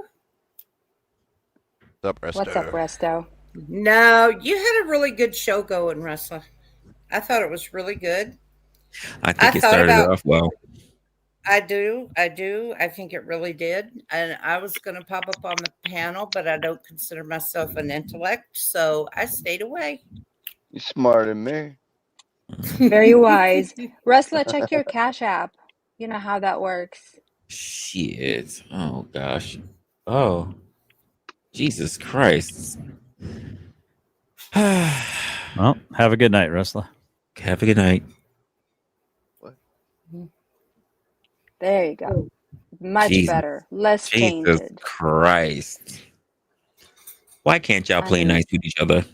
What's up, Resto? No, you had a really good show going, Resla. I thought it was really good. I think it thought started about off well. I do. I think it really did. And I was going to pop up on the panel, but I don't consider myself an intellect, so I stayed away. You smarter than me. Very wise. Resla, check your Cash App. You know how that works. Shit. Oh gosh. Oh. Jesus Christ. Well, have a good night, Resla. Have a good night. There you go. Much Jesus. better. Less Jesus tainted. Christ. Why can't y'all I play mean, nice with each other?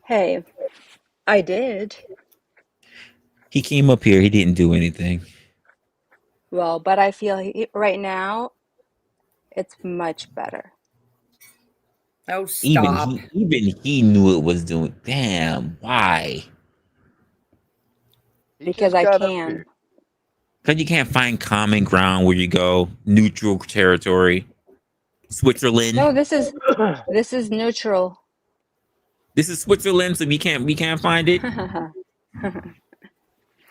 hey, I did. He came up here. He didn't do anything. Well, but I feel right now it's much better. Oh, stop. Even he knew it was doing. Damn. Why? Because I can. Because you can't find common ground where you go. Neutral territory. Switzerland. No, this is neutral. This is Switzerland, so we can't find it.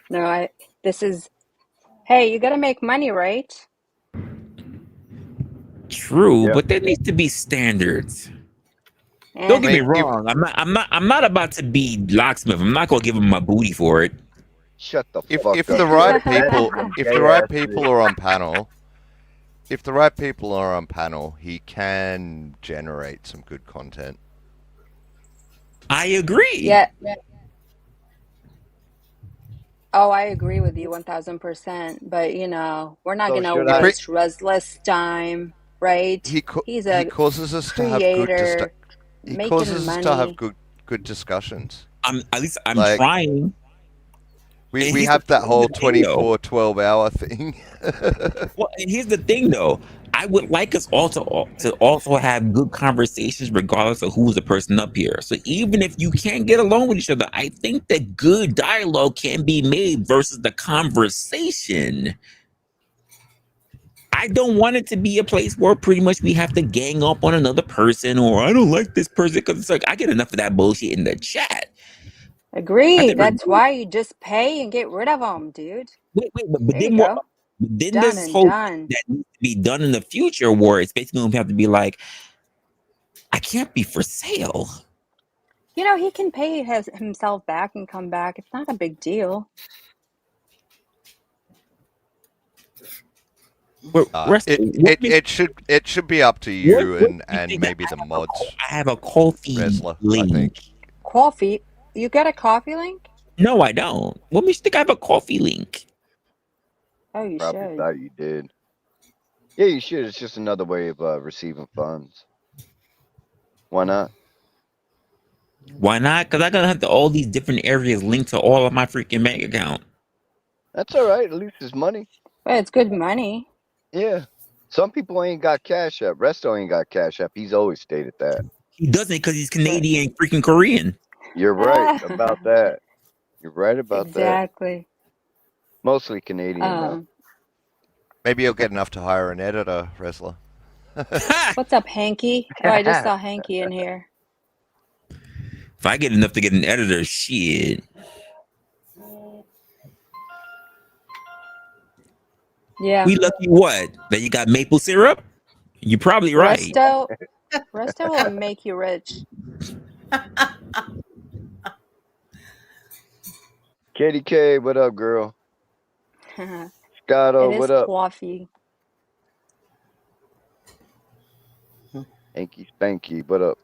No, this is. Hey, you gotta make money, right? True, but there needs to be standards. Don't get me wrong. I'm not about to be locksmith. I'm not gonna give him my booty for it. Shut the If fuck up. the right people, if the right people are on panel, he can generate some good content. I agree. Yeah. Oh, I agree with you 1000%. But we're not gonna waste Resla's time, right? He's a causes us creator, he making causes us money. to have good discussions. At least I'm trying. We have that whole 24-12 hour thing. Well, and here's the thing, though. I would like us all to also have good conversations, regardless of who's the person up here. So even if you can't get along with each other, I think that good dialogue can be made versus the conversation. I don't want it to be a place where pretty much we have to gang up on another person, or I don't like this person, because it's like I get enough of that bullshit in the chat. Agree. That's why you just pay and get rid of them, dude. Wait, but there you go. then Done this and whole done. that needs to be done in the future, where it's basically going to have to be like, I can't be for sale. He can pay himself back and come back. It's not a big deal. It should be up to you and maybe the mods. I have a coffee link. I think. Coffee? You got a coffee link? No, I don't. What makes you think I have a coffee link? Oh, you Probably should. thought you did. Yeah, you should. It's just another way of receiving funds. Why not? Why not? Because I gotta have all these different areas linked to all of my freaking bank account. That's all right. At least it's money. Well, it's good money. Yeah. Some people ain't got Cash App. Resto ain't got Cash App. He's always stated that. He doesn't because he's Canadian and freaking Korean. You're right about that. You're right about that. Exactly. Mostly Canadian, though. Maybe you'll get enough to hire an editor, Resla. What's up, Hanky? Oh, I just saw Hanky in here. If I get enough to get an editor, shit. Yeah. We lucky what? That you got maple syrup? You're probably right. Resto will make you rich. Katie K, what up, girl? Scotto, what up? Coffee. Hanky Spanky, what up?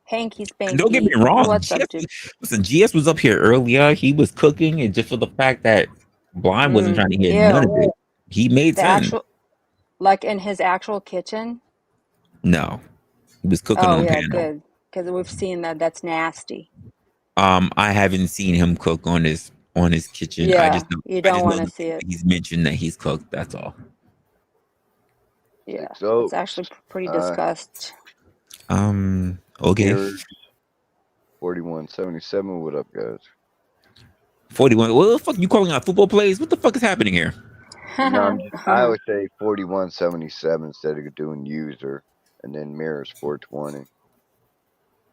Hanky Spanky. Don't get me wrong. What's up, dude? Listen, GS was up here earlier. He was cooking, and just for the fact that Blind wasn't trying to get none of it, he made sense. Like in his actual kitchen? No, he was cooking on panel. Good. Because we've seen that. That's nasty. I haven't seen him cook on his kitchen. Yeah, I just know, you don't want to see it. He's mentioned that he's cooked. That's all. Yeah, it's actually pretty disgust. Okay. 4177. What up, guys? 41. What the fuck you calling out football plays? What the fuck is happening here? No, I always say 4177 instead of doing user. and then Mirrors 420,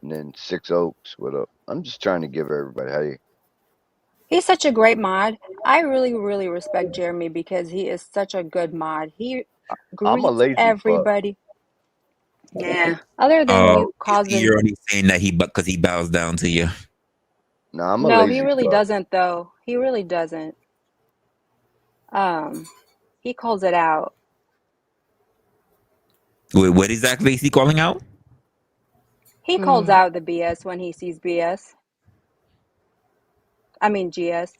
and then Six Oaks. What up? I'm just trying to give everybody. Hey, He's such a great mod. I really, really respect Jeremy because he is such a good mod. He I'm a greets lazy fuck. everybody. Yeah. Other than Oh, you causing. you're only saying that because he bows down to you. Nah, I'm a No, he lazy really fuck. doesn't, though. He really doesn't. He calls it out. Wait, what exactly is he calling out? He calls out the BS when he sees BS. I mean GS.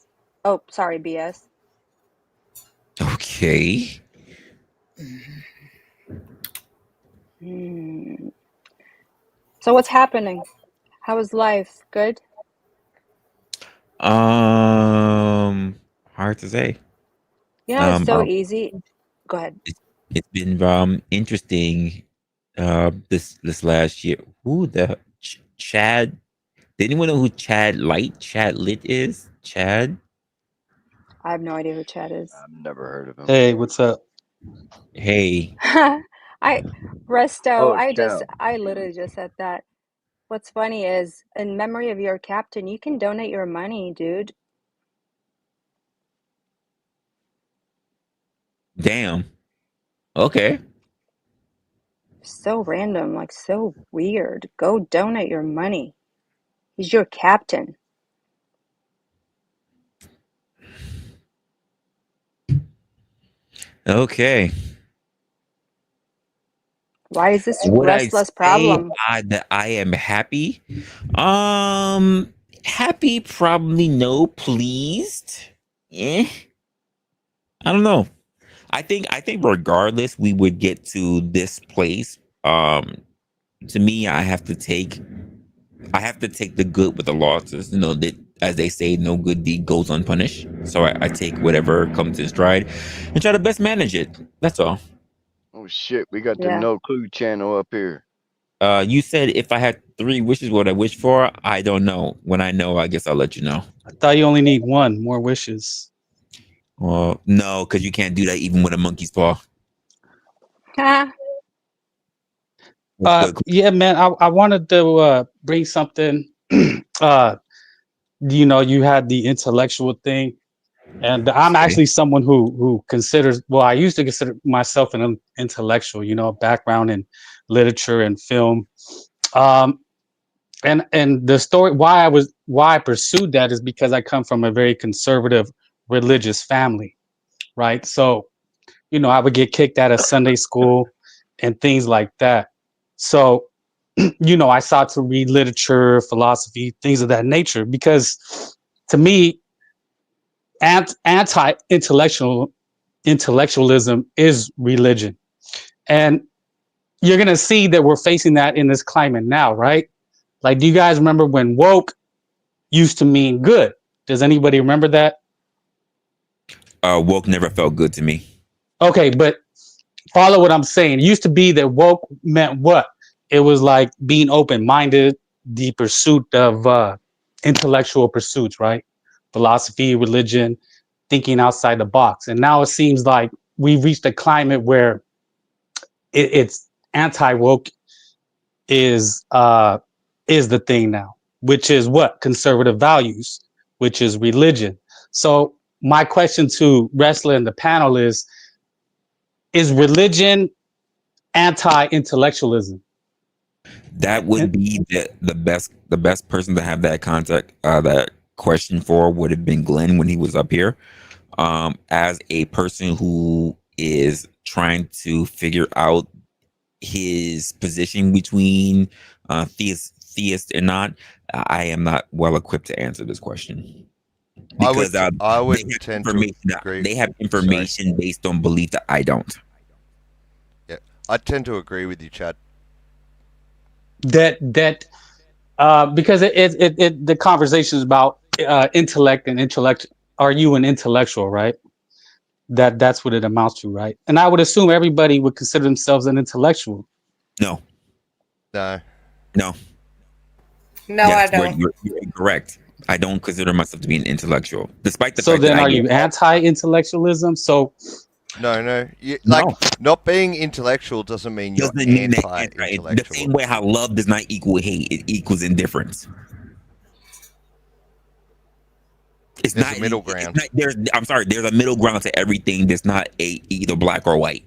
Oh, sorry, BS. Okay. So what's happening? How is life? Good? Hard to say. You know, it's so easy. Go ahead. It's been interesting. This last year. Who the Chad? Did anyone know who Chad Lit is? Chad? I have no idea who Chad is. I've never heard of him. Hey, what's up? Hey. Resto, Oh, Chad. I literally just said that. What's funny is, in memory of your captain, you can donate your money, dude. Damn. Okay. So random, like so weird. Go donate your money. He's your captain. Okay. Why is this Would I restless say problem? that I am happy? Happy, probably no. Pleased? I don't know. I think regardless, we would get to this place. To me, I have to take the good with the losses. You know, that, as they say, no good deed goes unpunished. So I take whatever comes in stride and try to best manage it. That's all. Oh shit, we got the Yeah. No Clue channel up here. You said if I had 3 wishes, what I wish for? I don't know. When I know, I guess I'll let you know. I thought you only need one more wishes. Well, no, because you can't do that even with a monkey's paw. Yeah, man. I wanted to bring something. You know, you had the intellectual thing, and I'm actually someone who considers. Well, I used to consider myself an intellectual. You know, background in literature and film. And the story why I pursued that is because I come from a very conservative religious family, right? So, you know, I would get kicked out of Sunday school and things like that. So, you know, I sought to read literature, philosophy, things of that nature, because to me, intellectualism is religion. And you're going to see that we're facing that in this climate now, right? Like, do you guys remember when woke used to mean good? Does anybody remember that? Woke never felt good to me. Okay, but follow what I'm saying. It used to be that woke meant what? It was like being open-minded, the pursuit of intellectual pursuits, right? Philosophy, religion, thinking outside the box. And now it seems like we've reached a climate where it's anti-woke is the thing now, which is what? Conservative values, which is religion. So my question to Resla and the panel is religion anti-intellectualism? That would be the best person to have that contact that question for would have been Glenn when he was up here. As a person who is trying to figure out his position between theist and not, I am not well equipped to answer this question. Because I would tend to agree. They have information based on belief that I don't. Yeah, I tend to agree with you, Chad. Because the conversation is about intellect and intellect. Are you an intellectual, right? That's what it amounts to, right? And I would assume everybody would consider themselves an intellectual. No. No. No, Yes, I don't. You're incorrect. I don't consider myself to be an intellectual, despite the So fact then, that are you anti-intellectualism? So No. No. Not being intellectual doesn't mean you're Doesn't mean that anti-intellectual. the same way how love does not equal hate, it equals indifference. It's There's not a middle It's ground. not, I'm sorry. There's a middle ground to everything. That's not either black or white.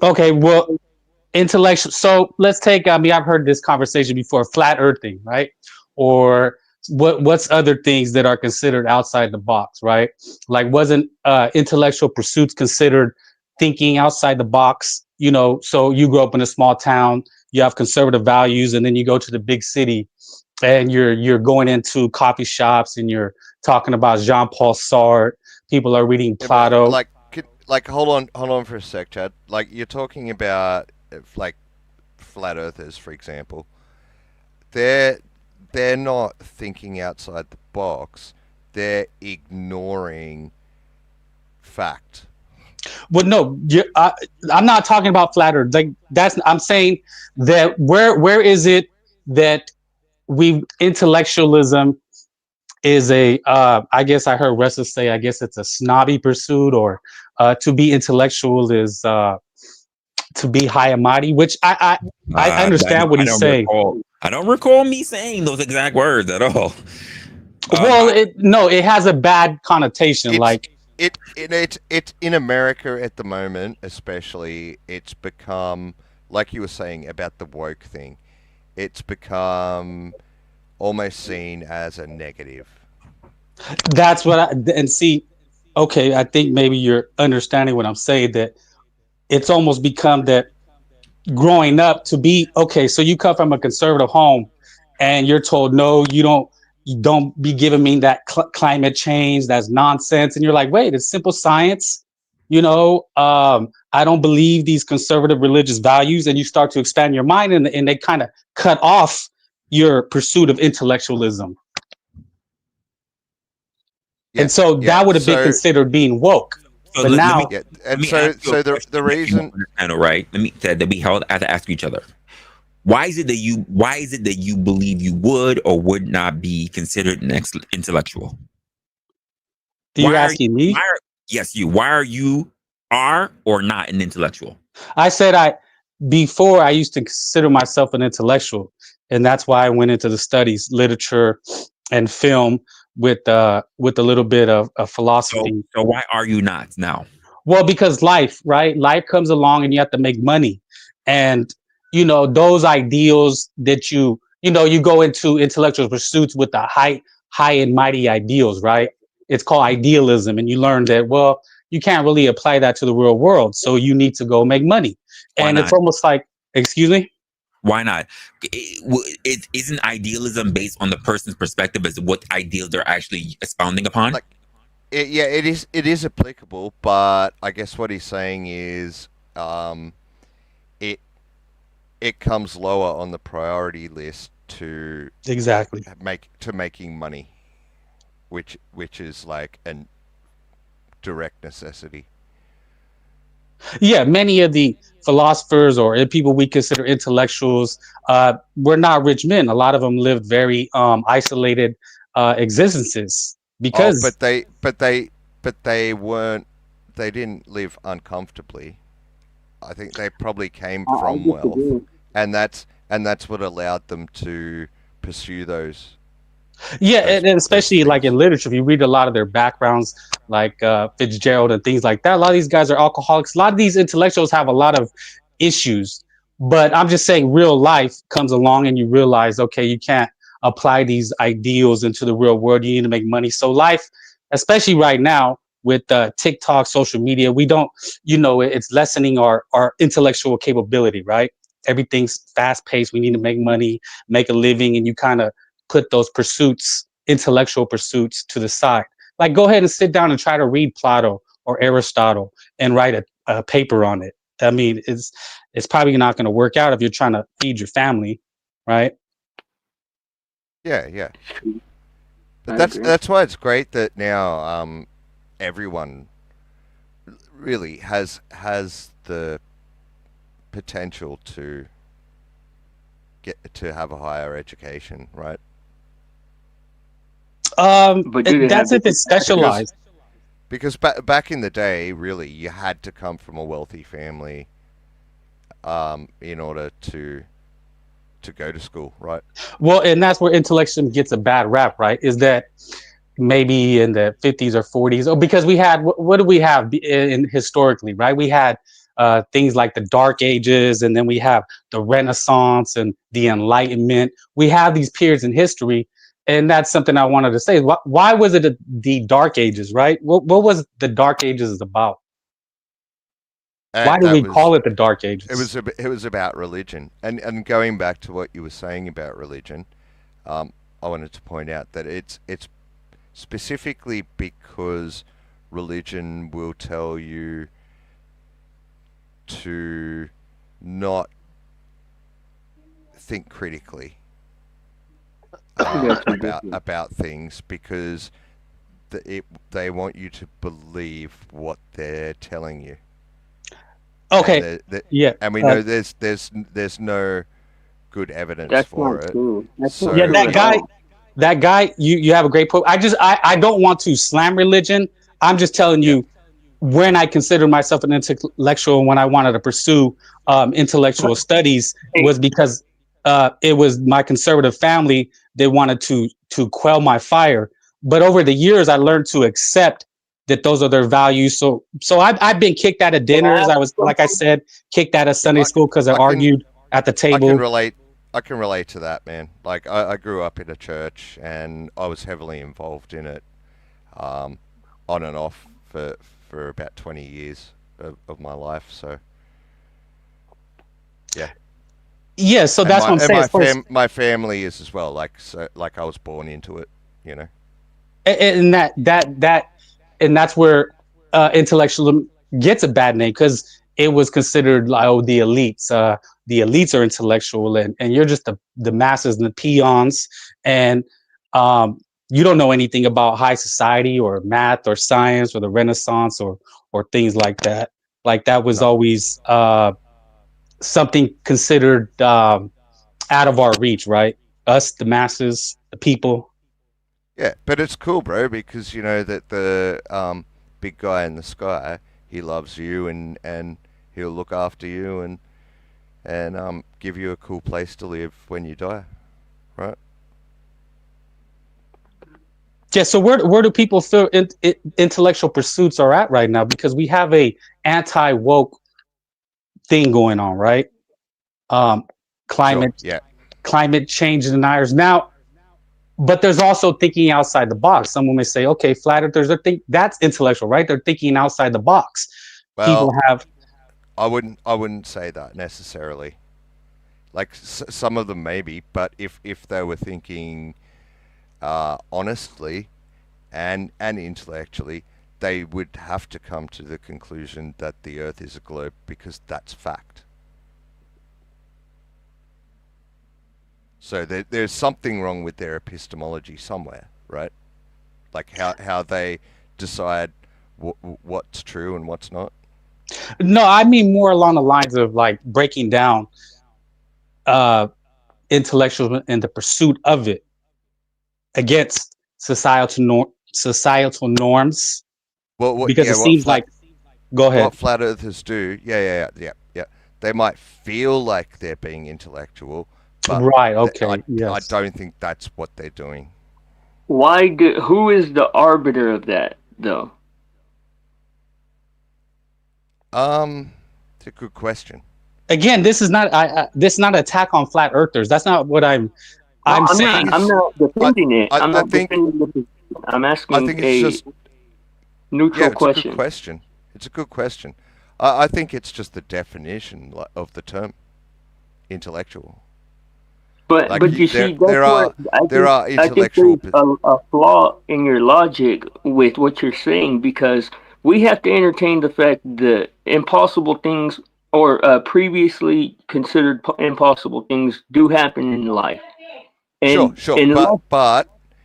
Okay, well, intellectual. So let's take. I mean, I've heard this conversation before. Flat earthing, right? Or what's other things that are considered outside the box, right? Like, wasn't intellectual pursuits considered thinking outside the box? You know, so you grow up in a small town, you have conservative values, and then you go to the big city, and you're going into coffee shops and you're talking about Jean-Paul Sartre. People are reading Yeah, but Plato. hold on for a sec, Chad. Like you're talking about like flat earthers, for example. They're not thinking outside the box. They're ignoring fact. Well, no, I'm not talking about flat earth. Like I'm saying that where is it that intellectualism is a I guess I heard Resla say I guess it's a snobby pursuit, or to be intellectual is to be high and mighty, which I understand what he's saying. I don't recall me saying those exact words at all. Well, it has a bad connotation. It's in America at the moment, especially. It's become, like you were saying about the woke thing. It's become almost seen as a negative. That's what and see. Okay, I think maybe you're understanding what I'm saying. That it's almost become that growing up to be okay. So you come from a conservative home, and you're told no, you don't be giving me that climate change. That's nonsense. And you're like, wait, it's simple science. You know, I don't believe these conservative religious values, and you start to expand your mind, and they kind of cut off your pursuit of intellectualism. Yeah, and so that would have been considered being woke. So but now, the reason, right? Let me that we have to ask each other. Why is it that you believe you would or would not be considered an intellectual? You're asking me? Yes, you. Why are you or not an intellectual? I said before I used to consider myself an intellectual, and that's why I went into the studies, literature and film with a little bit of philosophy. So why are you not now? Well, because life comes along and you have to make money. And, you know, those ideals that you go into intellectual pursuits with the high and mighty ideals, right? It's called idealism. And you learn that, well, you can't really apply that to the real world. So you need to go make money. Why not? It's almost like, excuse me? Why not? Isn't idealism based on the person's perspective as what ideals they're actually expounding upon? It is applicable, but I guess what he's saying is, it comes lower on the priority list to making money, which is like a direct necessity. Yeah, many of the philosophers or people we consider intellectuals were not rich men. A lot of them lived very isolated existences because. But they weren't. They didn't live uncomfortably. I think they probably came from wealth, and that's what allowed them to pursue those. Yeah, and especially like in literature, if you read a lot of their backgrounds, like Fitzgerald and things like that, a lot of these guys are alcoholics. A lot of these intellectuals have a lot of issues. But I'm just saying, real life comes along and you realize, okay, you can't apply these ideals into the real world. You need to make money. So life, especially right now with TikTok, social media, we don't, it's lessening our intellectual capability, right? Everything's fast paced. We need to make money, make a living, and you kind of put those pursuits, intellectual pursuits, to the side. Like, go ahead and sit down and try to read Plato or Aristotle and write a paper on it. I mean, it's probably not going to work out if you're trying to feed your family, right? Yeah. But that's why it's great that now everyone really has the potential to get to have a higher education, right? That's if it's specialized. Because back in the day, really, you had to come from a wealthy family in order to go to school, right? Well, and that's where intellectualism gets a bad rap, right? Is that maybe in the 50s or 40s? Oh, because we had what do we have in historically, right? We had things like the Dark Ages, and then we have the Renaissance and the Enlightenment. We have these periods in history, and that's something I wanted to say. Why was it the Dark Ages, right? What was the Dark Ages about? Why do we call it the Dark Ages? It was about religion, and going back to what you were saying about religion, I wanted to point out that it's specifically because religion will tell you to not think critically about things, because they want you to believe what they're telling you. Okay. Yeah. And we know there's no good evidence for it. So, yeah, that guy, you have a great point. I don't want to slam religion. I'm just telling you, when I considered myself an intellectual, when I wanted to pursue intellectual studies, was because it was my conservative family. They wanted to quell my fire. But over the years, I learned to accept that those are their values. So I've been kicked out of dinners. I was, like I said, kicked out of Sunday school because I argued at the table. I can relate to that, man. Like I grew up in a church, and I was heavily involved in it, on and off for about 20 years of my life. So yeah. Yeah, so that's what I'm saying. My family is as well. Like I was born into it, you know. And that's where intellectualism gets a bad name, because it was considered like, oh, the elites. The elites are intellectual, and you're just the masses and the peons, and you don't know anything about high society or math or science or the Renaissance or things like that. Like that was always something considered out of our reach, right? Us, the masses, the people. Yeah, but it's cool, bro, because you know that the big guy in the sky, he loves you, and he'll look after you and give you a cool place to live when you die, right? Yeah. So where do people feel intellectual pursuits are at right now? Because we have a anti-woke thing going on, right? Climate change deniers now. But there's also thinking outside the box. Someone may say, okay, flat earthers, that's intellectual, right? They're thinking outside the box. Well, people have. I wouldn't say that necessarily. Like some of them maybe, but if they were thinking honestly and intellectually, they would have to come to the conclusion that the Earth is a globe, because that's fact. So there's something wrong with their epistemology somewhere, right? Like how they decide what's true and what's not. No, I mean more along the lines of like breaking down intellectualism and the pursuit of it against societal norms. Well, because it seems like. Go ahead. What flat earthers do, yeah. They might feel like they're being intellectual, but right. Okay. I don't think that's what they're doing. Who is the arbiter of that, though? It's a good question. Again, this is not this is not an attack on flat earthers. That's not what I'm saying. I'm not defending it. I'm not defending the. I'm asking I think it's just neutral question. It's a good question. It's a good question. I think it's just the definition of the term intellectual. But you see, there are intellectual. I think there's a flaw in your logic with what you're saying, because we have to entertain the fact that impossible things or previously considered impossible things do happen in life. And sure.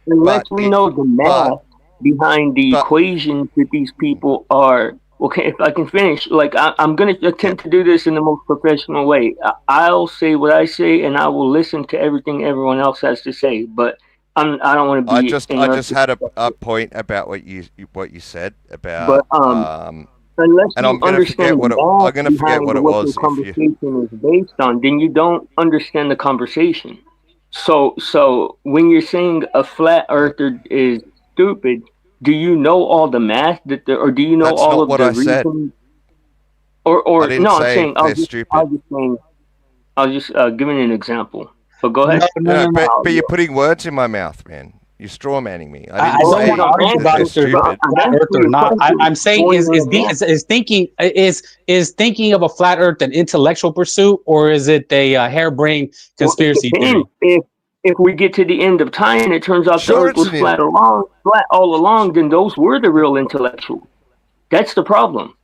Unless we know the math behind the equations that these people are. Okay, if I can finish, like I'm going to attempt to do this in the most professional way. I'll say what I say, and I will listen to everything everyone else has to say. But I don't want to I be. just had a point about what you said But about unless and you I'm gonna understand forget the what I'm gonna math forget behind what it what the was if you. conversation is based on, then you don't understand the conversation. So when you're saying a flat earther is stupid, do you know all the math or do you know That's all not of what the I said. reason? I Or didn't no, I'm say saying they're stupid. I was just giving an example. But go No, ahead. no, no, no. But you're putting words in my mouth, man. You're straw manning me. I I didn't don't want say to argue that about they're if there's a stupid. flat Earth or not. I'm saying is thinking of a flat Earth an intellectual pursuit, or is it a harebrained Well, it conspiracy depends. theory? If we get to the end of time and it turns out the Sure, Earth was flat all along, then those were the real intellectuals. That's the problem.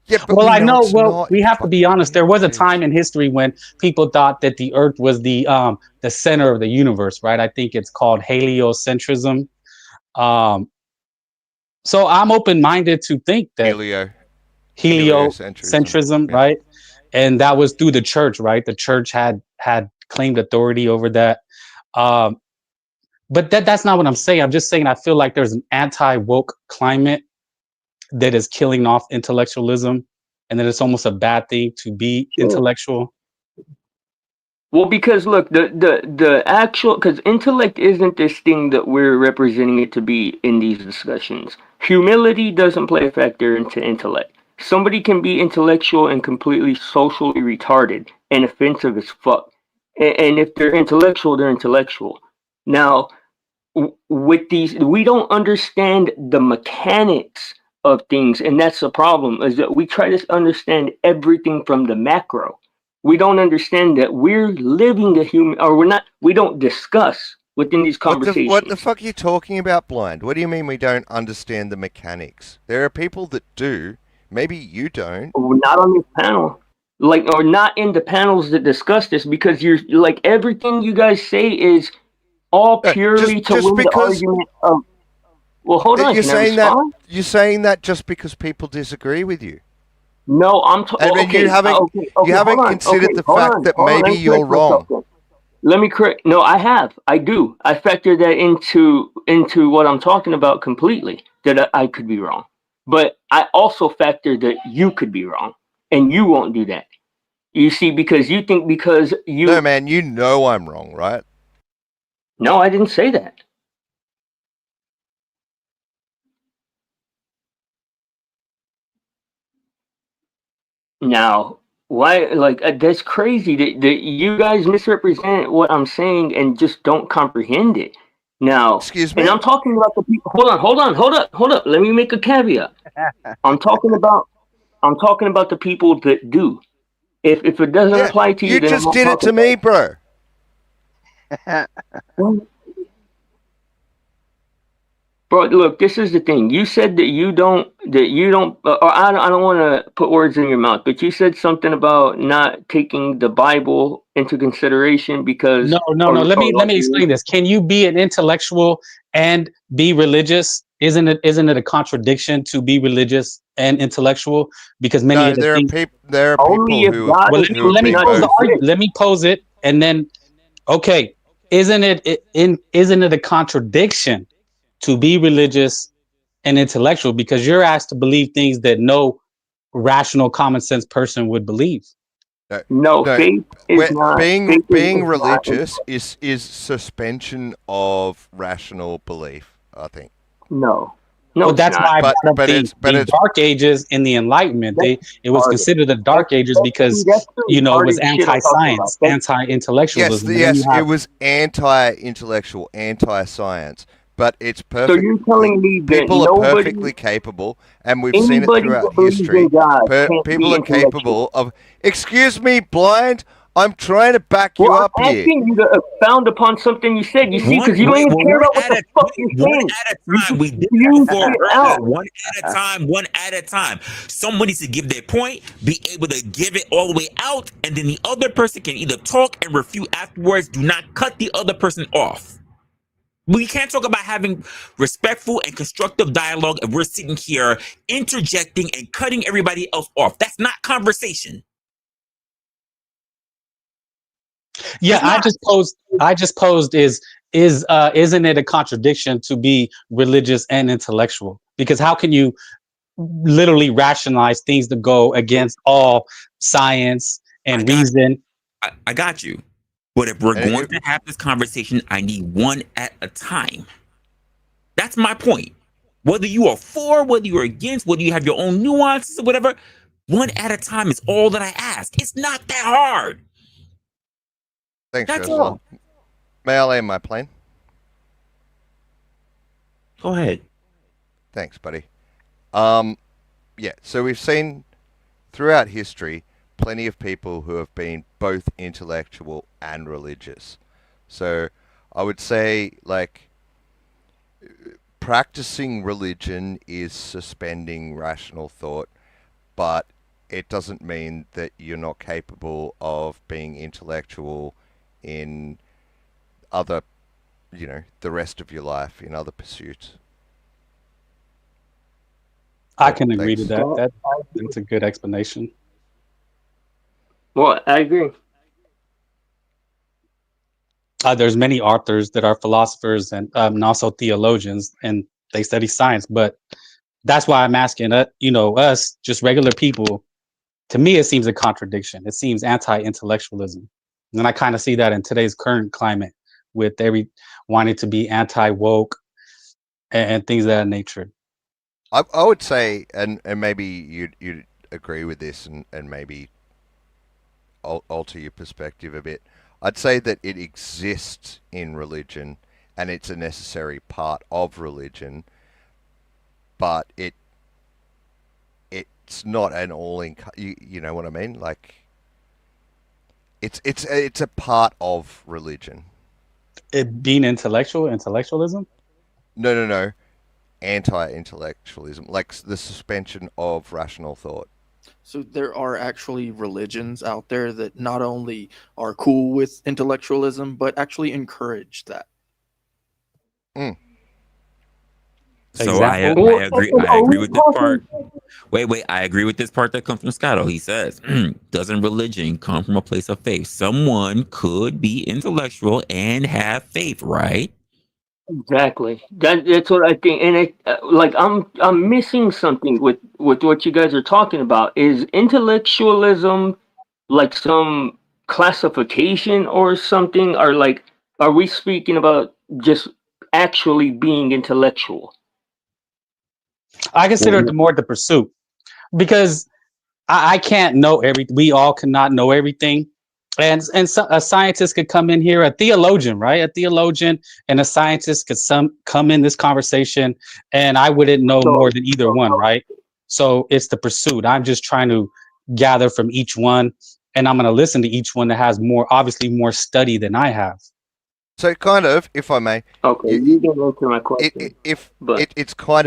Yeah, but Well, we I know know. it's Well, not. we have to be honest. There was a time in history when people thought that the Earth was the center of the universe, right? I think it's called heliocentrism. So I'm open minded to think that heliocentrism, Yeah. right? And that was through the church, right? The church had claimed authority over that. But that's not what I'm saying. I'm just saying I feel like there's an anti-woke climate that is killing off intellectualism, and that it's almost a bad thing to be intellectual. Well, because look, the actual, because intellect isn't this thing that we're representing it to be in these discussions. Humility doesn't play a factor into intellect. Somebody can be intellectual and completely socially retarded and offensive as fuck. And if they're intellectual, they're intellectual. Now, with these, we don't understand the mechanics of things, and that's the problem. Is that we try to understand everything from the macro. We don't understand that we're living a human, or we're not. We don't discuss within these conversations. What the fuck are you talking about, blind? What do you mean we don't understand the mechanics? There are people that do. Maybe you don't. Not on this panel, like, or not in the panels that discuss this, because you're like everything you guys say is all purely to win the argument of. Well, hold on. You're Can I saying respond? you're saying that just because people disagree with you. No, I'm okay. You haven't considered the fact that maybe you're wrong. Let me correct. No, I have. I do. I factor that into what I'm talking about completely. That I could be wrong, but I also factor that you could be wrong, and you won't do that. You see, because you think because you. No, man, you know I'm wrong, right? No, I didn't say that. Now, why? Like that's crazy that you guys misrepresent what I'm saying and just don't comprehend it. Now, excuse me. And I'm talking about the people. Hold on. Let me make a caveat. I'm talking about the people that do. If it doesn't apply to you, you then just did it to me, bro. Bro, look, this is the thing. You said that you don't, or I don't want to put words in your mouth, but you said something about not taking the Bible into consideration because. No. Let me explain this. Can you be an intellectual and be religious? Isn't it a contradiction to be religious and intellectual? Because many of the things. There are people who. Well, let me pose it, and then, okay, isn't it a contradiction to be religious and intellectual, because you're asked to believe things that no rational, common sense person would believe? No, faith is not. Being religious is suspension of rational belief, I think. No, well, that's why I brought up the Dark Ages and the Enlightenment. It was considered the Dark Ages because it was anti-science, anti-intellectualism. Yes, it was anti-intellectual, anti-science. But it's perfect. So you're telling me that people are perfectly capable, and we've seen it throughout history. People are capable of. Excuse me, blind. I'm trying to back you up I'm here. asking you to expound upon something you said. You see, because you don't even care about what the fuck you're saying. One at a time. We did that before earlier. One at a time. Someone needs to give their point, be able to give it all the way out, and then the other person can either talk and refute afterwards. Do not cut the other person off. We can't talk about having respectful and constructive dialogue if we're sitting here interjecting and cutting everybody else off. That's not conversation. Yeah, I just posed is isn't it a contradiction to be religious and intellectual? Because how can you literally rationalize things that go against all science and reason? I got you. But if we're And going to have this conversation, I need one at a time. That's my point. Whether you are for, whether you're against, whether you have your own nuances or whatever, one at a time is all that I ask. It's not that hard. Thanks, That's Resla. all. May I land my plane? Go ahead. Thanks, buddy. Yeah, so we've seen throughout history plenty of people who have been both intellectual and religious. So I would say, like, practicing religion is suspending rational thought, but it doesn't mean that you're not capable of being intellectual in other, the rest of your life, in other pursuits. I can agree to Thanks. that. That's a good explanation. Well, I agree. There's many authors that are philosophers and also theologians, and they study science. But that's why I'm asking, us, just regular people. To me, it seems a contradiction. It seems anti-intellectualism, and I kind of see that in today's current climate, with every wanting to be anti-woke and things of that nature. I would say, and maybe you'd agree with this, and maybe alter your perspective a bit. I'd say that it exists in religion, and it's a necessary part of religion, but it's not an you know what I mean? Like, it's a part of religion. It being intellectualism. No. Anti-intellectualism, like the suspension of rational thought. So there are actually religions out there that not only are cool with intellectualism, but actually encourage that. So I agree. I agree with this part. Wait. I agree with this part that comes from Scotto. He says, "Doesn't religion come from a place of faith? Someone could be intellectual and have faith, right?" Exactly. That's what I think, and like I'm missing something with what you guys are talking about. Is intellectualism like some classification or something, or like are we speaking about just actually being intellectual? I consider it more the pursuit, because I can't know everything. We all cannot know everything. And so a scientist could come in here, a theologian, right? A theologian and a scientist could come in this conversation, and I wouldn't know more than either one, right? So it's the pursuit. I'm just trying to gather from each one, and I'm going to listen to each one that has obviously more study than I have. So kind of, if I may. Okay, you didn't answer my question. It's kind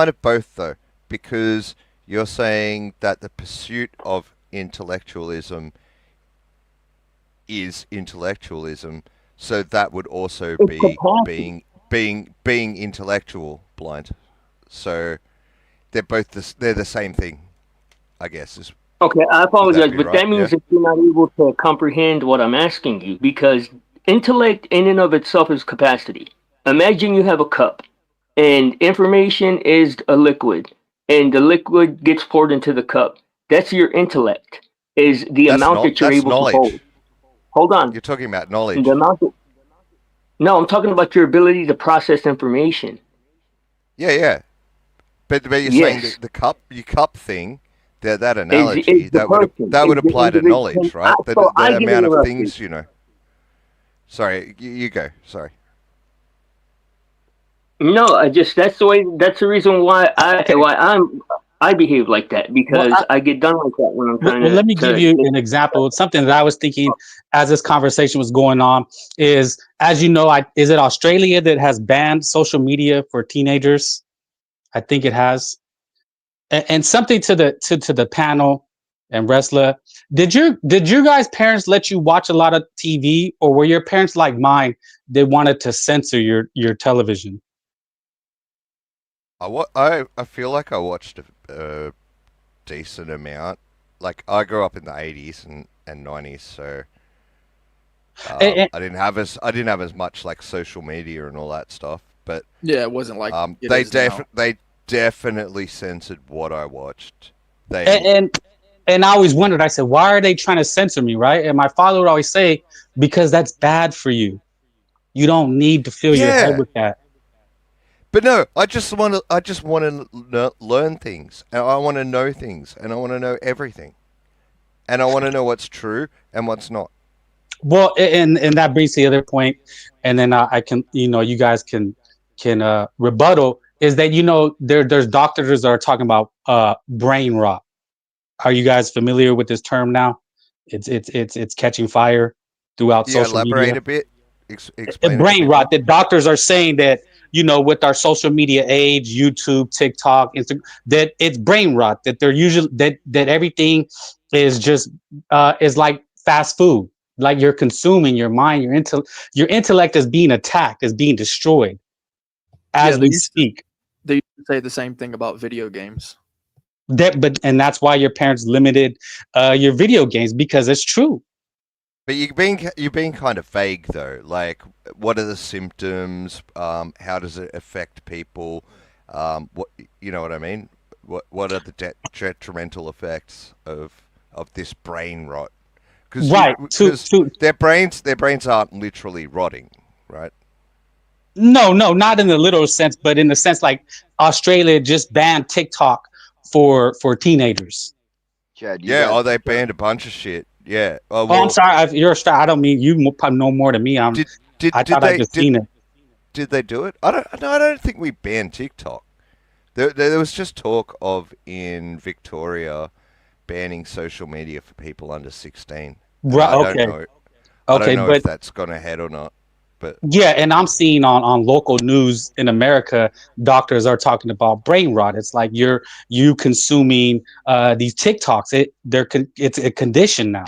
of both though, because you're saying that the pursuit of intellectualism is intellectualism, so that would also be being intellectual blind. So they're the same thing, I guess. Okay, I apologize, but right? that means that you're not able to comprehend what I'm asking you, because intellect in and of itself is capacity. Imagine you have a cup, and information is a liquid, and the liquid gets poured into the cup. That's your intellect, is the amount that you're able to hold. Hold on. You're talking about knowledge. No, I'm talking about your ability to process information. Yeah. But you're saying that your cup thing, that analogy, that would apply to knowledge, right? The amount of things, Sorry, you go. Sorry. No, that's the reason why I behave like that, because I get done like that when I'm trying to. Let me give you an example. Something that I was thinking as this conversation was going on is, as you know, is it Australia that has banned social media for teenagers? I think it has. And something to the panel and Resla. Did your guys' parents let you watch a lot of TV, or were your parents like mine? They wanted to censor your television. I feel like I watched a decent amount. Like, I grew up in the 80s and 90s, so I didn't have as much like social media and all that stuff, but Yeah, it wasn't like it they is now. they definitely censored what I watched. And I always wondered, I said, why are they trying to censor me, right? And my father would always say, because that's bad for you. You don't need to fill your head Yeah, with that. but no, I just want to learn things, and I want to know things, and I want to know everything, and I want to know what's true and what's not. Well, and that brings to the other point, and then I can, you guys can rebuttal is that there's doctors that are talking about brain rot. Are you guys familiar with this term now? It's catching fire throughout Yeah, social media. elaborate a bit. Explain it a Brain bit more. rot that doctors are saying that with our social media age, YouTube, TikTok, Instagram, that it's brain rot, that they're usually that everything is just is like fast food, like you're consuming your mind, your intellect is being attacked, is being destroyed Yeah, as we speak. They used to say the same thing about video games. And that's why your parents limited your video games, because it's true. But you're being kind of vague though. Like, what are the symptoms? How does it affect people? What you know what I mean? What are the detrimental effects of this brain rot? Right. Because their brains aren't literally rotting, right? No, not in the literal sense, but in the sense like Australia just banned TikTok for teenagers. Chad, you Yeah. got Oh, they banned a bunch of shit. Yeah. Oh, Oh, I'm sorry. You're Australian. I don't mean you probably know more than me. I thought I just seen it. Did they do it? I don't think we banned TikTok. There was just talk of in Victoria banning social media for people under 16. Right. I don't Okay. know. I don't Okay. know But if that's gone ahead or not. But yeah, and I'm seeing on local news in America, doctors are talking about brain rot. It's like you consuming these TikToks. It's a condition now.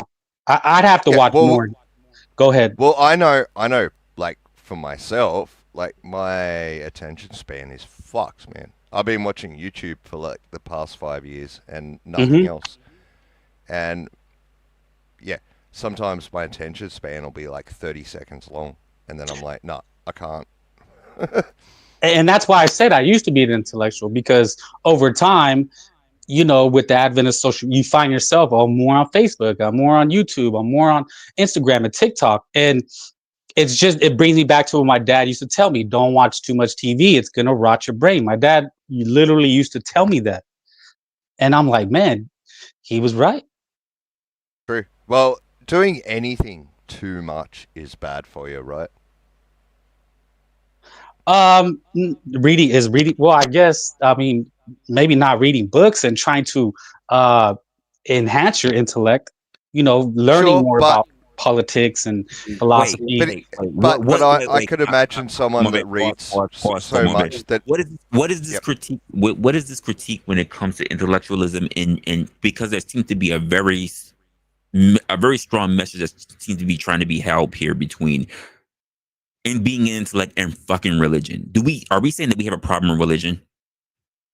I'd have to yeah, watch more. Go ahead. Well, I know. Like for myself, like my attention span is fucked, man. I've been watching YouTube for like the past 5 years and nothing else. And yeah, sometimes my attention span will be like 30 seconds long, and then I'm like, nah, I can't. And that's why I said I used to be an intellectual, because over time, with the advent of social, you find yourself, oh, more on Facebook, I'm more on YouTube, I'm more on Instagram and TikTok. And it brings me back to what my dad used to tell me: don't watch too much TV. It's going to rot your brain. My dad literally used to tell me that. And I'm like, man, he was right. True. Well, doing anything too much is bad for you, right? Reading. Well, I guess, I mean, maybe not reading books and trying to enhance your intellect, learning Sure, more but about politics and Wait, philosophy. but I could imagine someone that reads so much that what is this critique? What is this critique when it comes to intellectualism? In because there seems to be a very strong message that seems to be trying to be held here between and being an intellect and fucking religion. Are we saying that we have a problem with religion?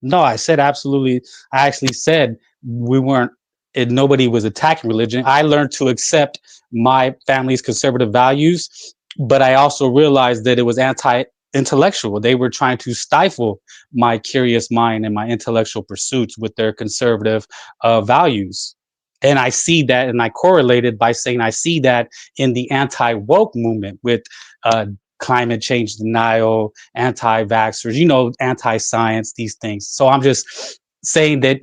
No, I said absolutely. I actually said we weren't. Nobody was attacking religion. I learned to accept my family's conservative values, but I also realized that it was anti-intellectual. They were trying to stifle my curious mind and my intellectual pursuits with their conservative values. And I see that, and I correlated by saying I see that in the anti-woke movement with climate change denial, anti-vaxxers, anti-science, these things. So I'm just saying that,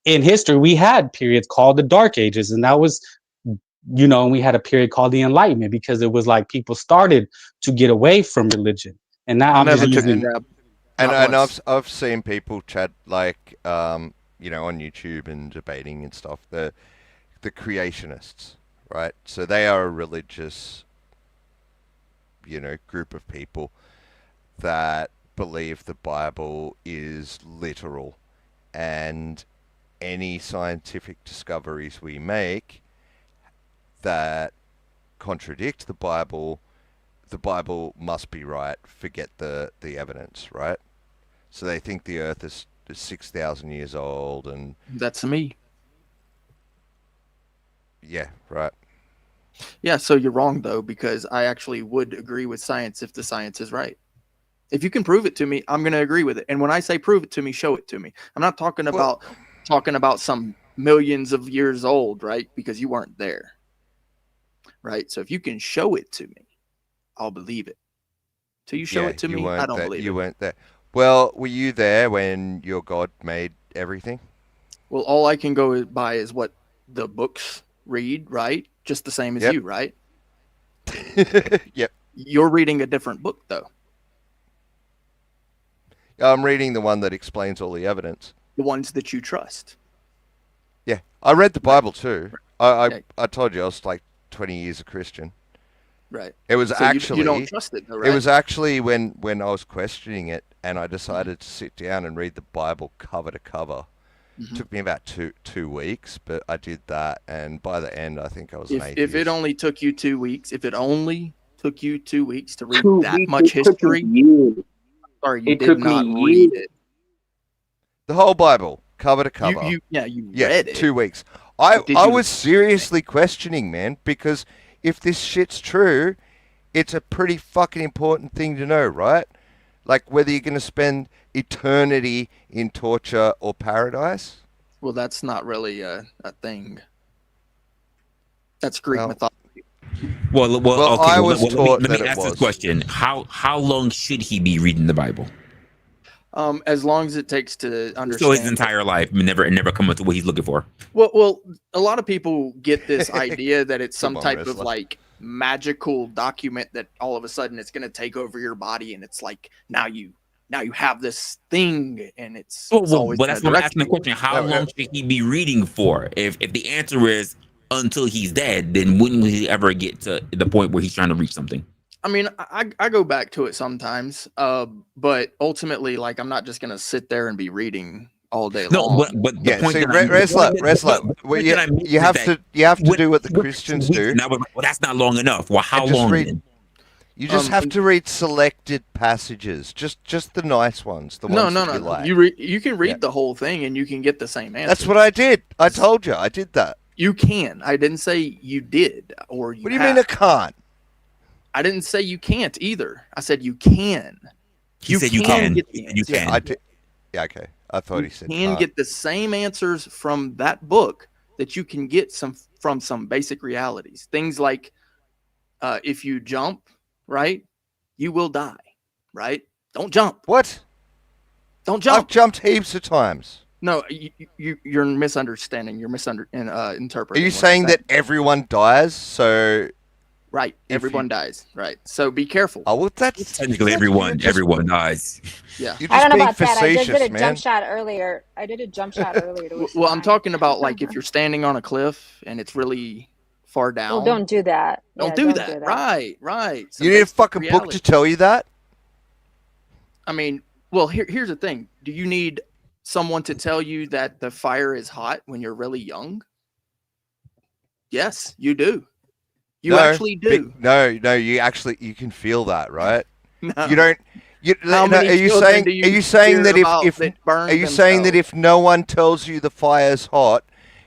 in history, we had periods called the Dark Ages, and that was, and we had a period called the Enlightenment, because it was like people started to get away from religion. And now I'm just using. And I've seen people chat like on YouTube and debating and stuff, the creationists, right? So they are a religious group of people that believe the Bible is literal, and any scientific discoveries we make that contradict the Bible must be right. Forget the evidence, right? So they think the Earth is 6,000 years old, and that's me. Yeah, right. Yeah, so you're wrong though, because I actually would agree with science if the science is right. If you can prove it to me, I'm going to agree with it. And when I say prove it to me, show it to me. I'm not talking about some millions of years old, right? Because you weren't there. Right? So if you can show it to me, I'll believe it. Till you show it to me, I don't believe you it. weren't there. Well, were you there when your God made everything? Well, all I can go by is what the books read, right? Just the same as you, right? Yep. You're reading a different book, though. I'm reading the one that explains all the evidence. The ones that you trust. Yeah, I read the Bible too. I told you I was like 20 years a Christian. Right. It was So actually you don't trust it, though, right? It was actually when I was questioning it, and I decided to sit down and read the Bible cover to cover. Mm-hmm. Took me about two weeks, but I did that, and by the end, I think I was an atheist. If it only took you 2 weeks, if it only took you 2 weeks to read that much history, sorry, you did not read it. The whole Bible, cover to cover. You read it. 2 weeks. I was seriously questioning, man, because if this shit's true, it's a pretty fucking important thing to know, right? Like whether you're going to spend eternity in torture or paradise. Well, that's not really a thing. That's Greek mythology. Well, okay. I was taught let that me it ask was. this question: How long should he be reading the Bible? As long as it takes to understand. So his entire life, never come up to what he's looking for. Well, a lot of people get this idea that it's some type of like magical document that all of a sudden it's going to take over your body, and it's like now you have this thing, and it's always. But that's what I'm asking the question: How long should he be reading for? If the answer is until he's dead, then when will he ever get to the point where he's trying to reach something? I mean, I go back to it sometimes, but ultimately, like, I'm not just gonna sit there and be reading all day long. But the point see, that Resla, you have to do what the Christians do. Well, that's not long enough. Well, how long? You just have to read selected passages, just the nice ones, the ones that you like. You can read the whole thing and you can get the same answer. That's what I did. I told you, I did that. You can. I didn't say you did or you. What do you mean I can't? I didn't say you can't either. I said you can. He said you can. You can. I did. Yeah, okay. I thought he said you can get the same answers from that book that you can get from some basic realities. Things like if you jump, right, you will die, right? Don't jump. What? Don't jump. I've jumped heaps of times. No, you're misunderstanding. You're interpreting. Are you saying that everyone dies? So right, everyone dies. Right. So be careful. Oh, well, that's technically everyone dies. Yeah. You're just I don't know being about that. I just did a man. jump shot earlier. Well, I'm talking about like if you're standing on a cliff and it's really far down. Well, don't do that. Don't do that. Right. You need a fucking book to tell you that? I mean, well, here's the thing. Do you need someone to tell you that the fire is hot when you're really young? Yes, you do. You actually do. No, you can feel that, right? No. You don't. Are you saying that if no one tells you the fire's hot,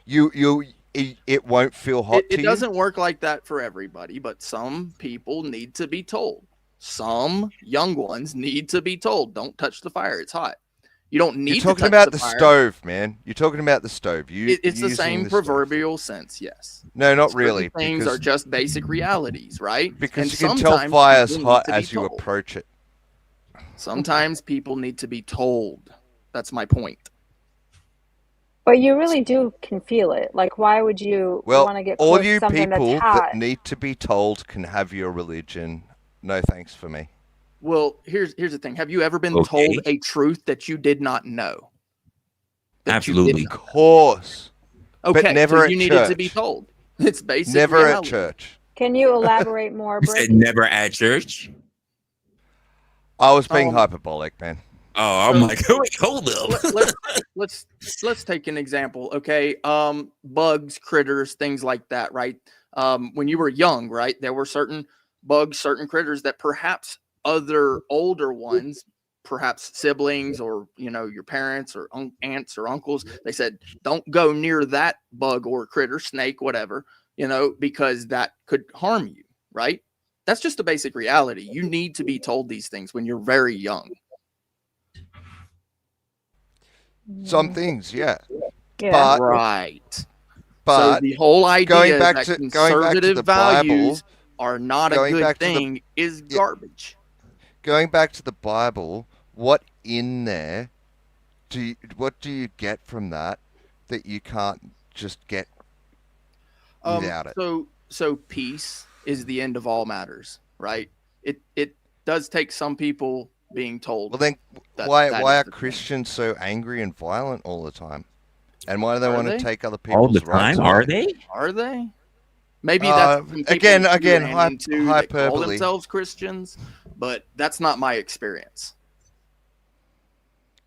it won't feel hot to you? It doesn't work like that for everybody, but some people need to be told. Some young ones need to be told, don't touch the fire, it's hot. You don't need to touch the fire. You're talking about the stove, man. You're talking about the stove. It's the same proverbial sense, yes. No, not really. Things are just basic realities, right? Because you can tell fire's hot as you approach it. Sometimes people need to be told. That's my point. But you really can feel it. Like, why would you want to get close to something that's hot? All you people that need to be told can have your religion. No thanks for me. Well, here's the thing. Have you ever been told a truth that you did not know? Absolutely. Of course. Okay, but never so at you church. needed to be told. It's basic Never reality. at church. Can you elaborate more, You Britt? said never at church? I was being hyperbolic, man. Oh, I'm like, hold up. Let's take an example, okay? Bugs, critters, things like that, right? When you were young, right, there were certain bugs, certain critters that perhaps other older ones, perhaps siblings or your parents or aunts or uncles, they said don't go near that bug or critter, snake, whatever. because that could harm you, right? That's just a basic reality. You need to be told these things when you're very young. Some things, yeah. Yeah. But Right. But so the whole idea going back that to conservative the values Bible, are not a going good back to thing is garbage. Going back to the Bible, what in there what do you get from that you can't just get without it? So peace is the end of all matters, right? It does take some people being told. Well, then that why is are the thing. Christians so angry and violent all the time? And why do they Are want to they? take other All the people's rights time? Are away? they? Are they? Maybe that's some people again, that you ran hy- into that call hyperbole. themselves Christians, but that's not my experience.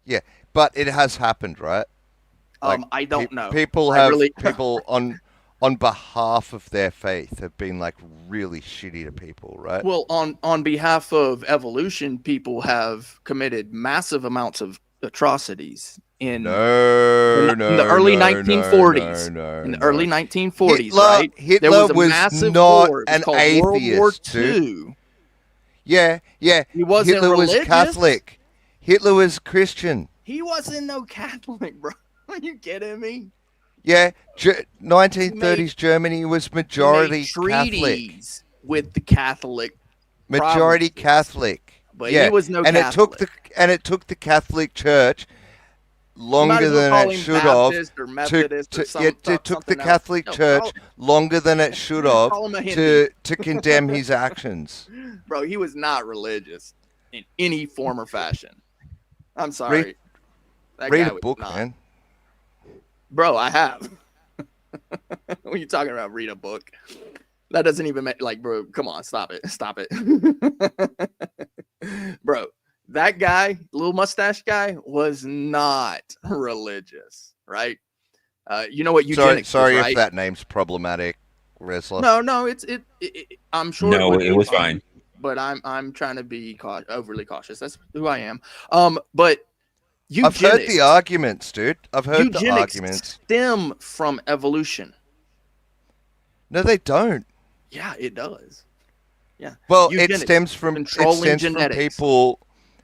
Yeah, but it has happened, right? Like, I don't know. People I have really- people on behalf of their faith have been like really shitty to people, right? Well, on behalf of evolution, people have committed massive amounts of atrocities in the early 1940s. In the early 1940s, right? Hitler there was a was massive not war. It was an called World War atheist, dude. II. Yeah. He wasn't Hitler was religious. Catholic. Hitler was Christian. He wasn't no Catholic, bro. Are you kidding me? Yeah, 1930s Germany was majority Catholic. Treaties with the Catholic Majority provinces. Catholic. But yeah. he was no and Catholic. It took the Catholic Church longer than it should have. It took the Catholic Church longer than it should have to condemn his actions. Bro, he was not religious in any form or fashion. I'm sorry. Read a book, man. Bro, I have. What are you talking about? Read a book. That doesn't even make, like, bro, come on, stop it. Stop it. Bro, that guy, little mustache guy, was not religious, right? You know what eugenics Sorry is, right? if that name's problematic, Resla. No, it's I'm sure No, it was fine. But I'm trying to be overly cautious. That's who I am. But I've heard the arguments, dude. I've heard the arguments. Stem from evolution. No, they don't. Yeah, it does. Yeah. Well, Eugenics, it stems from people.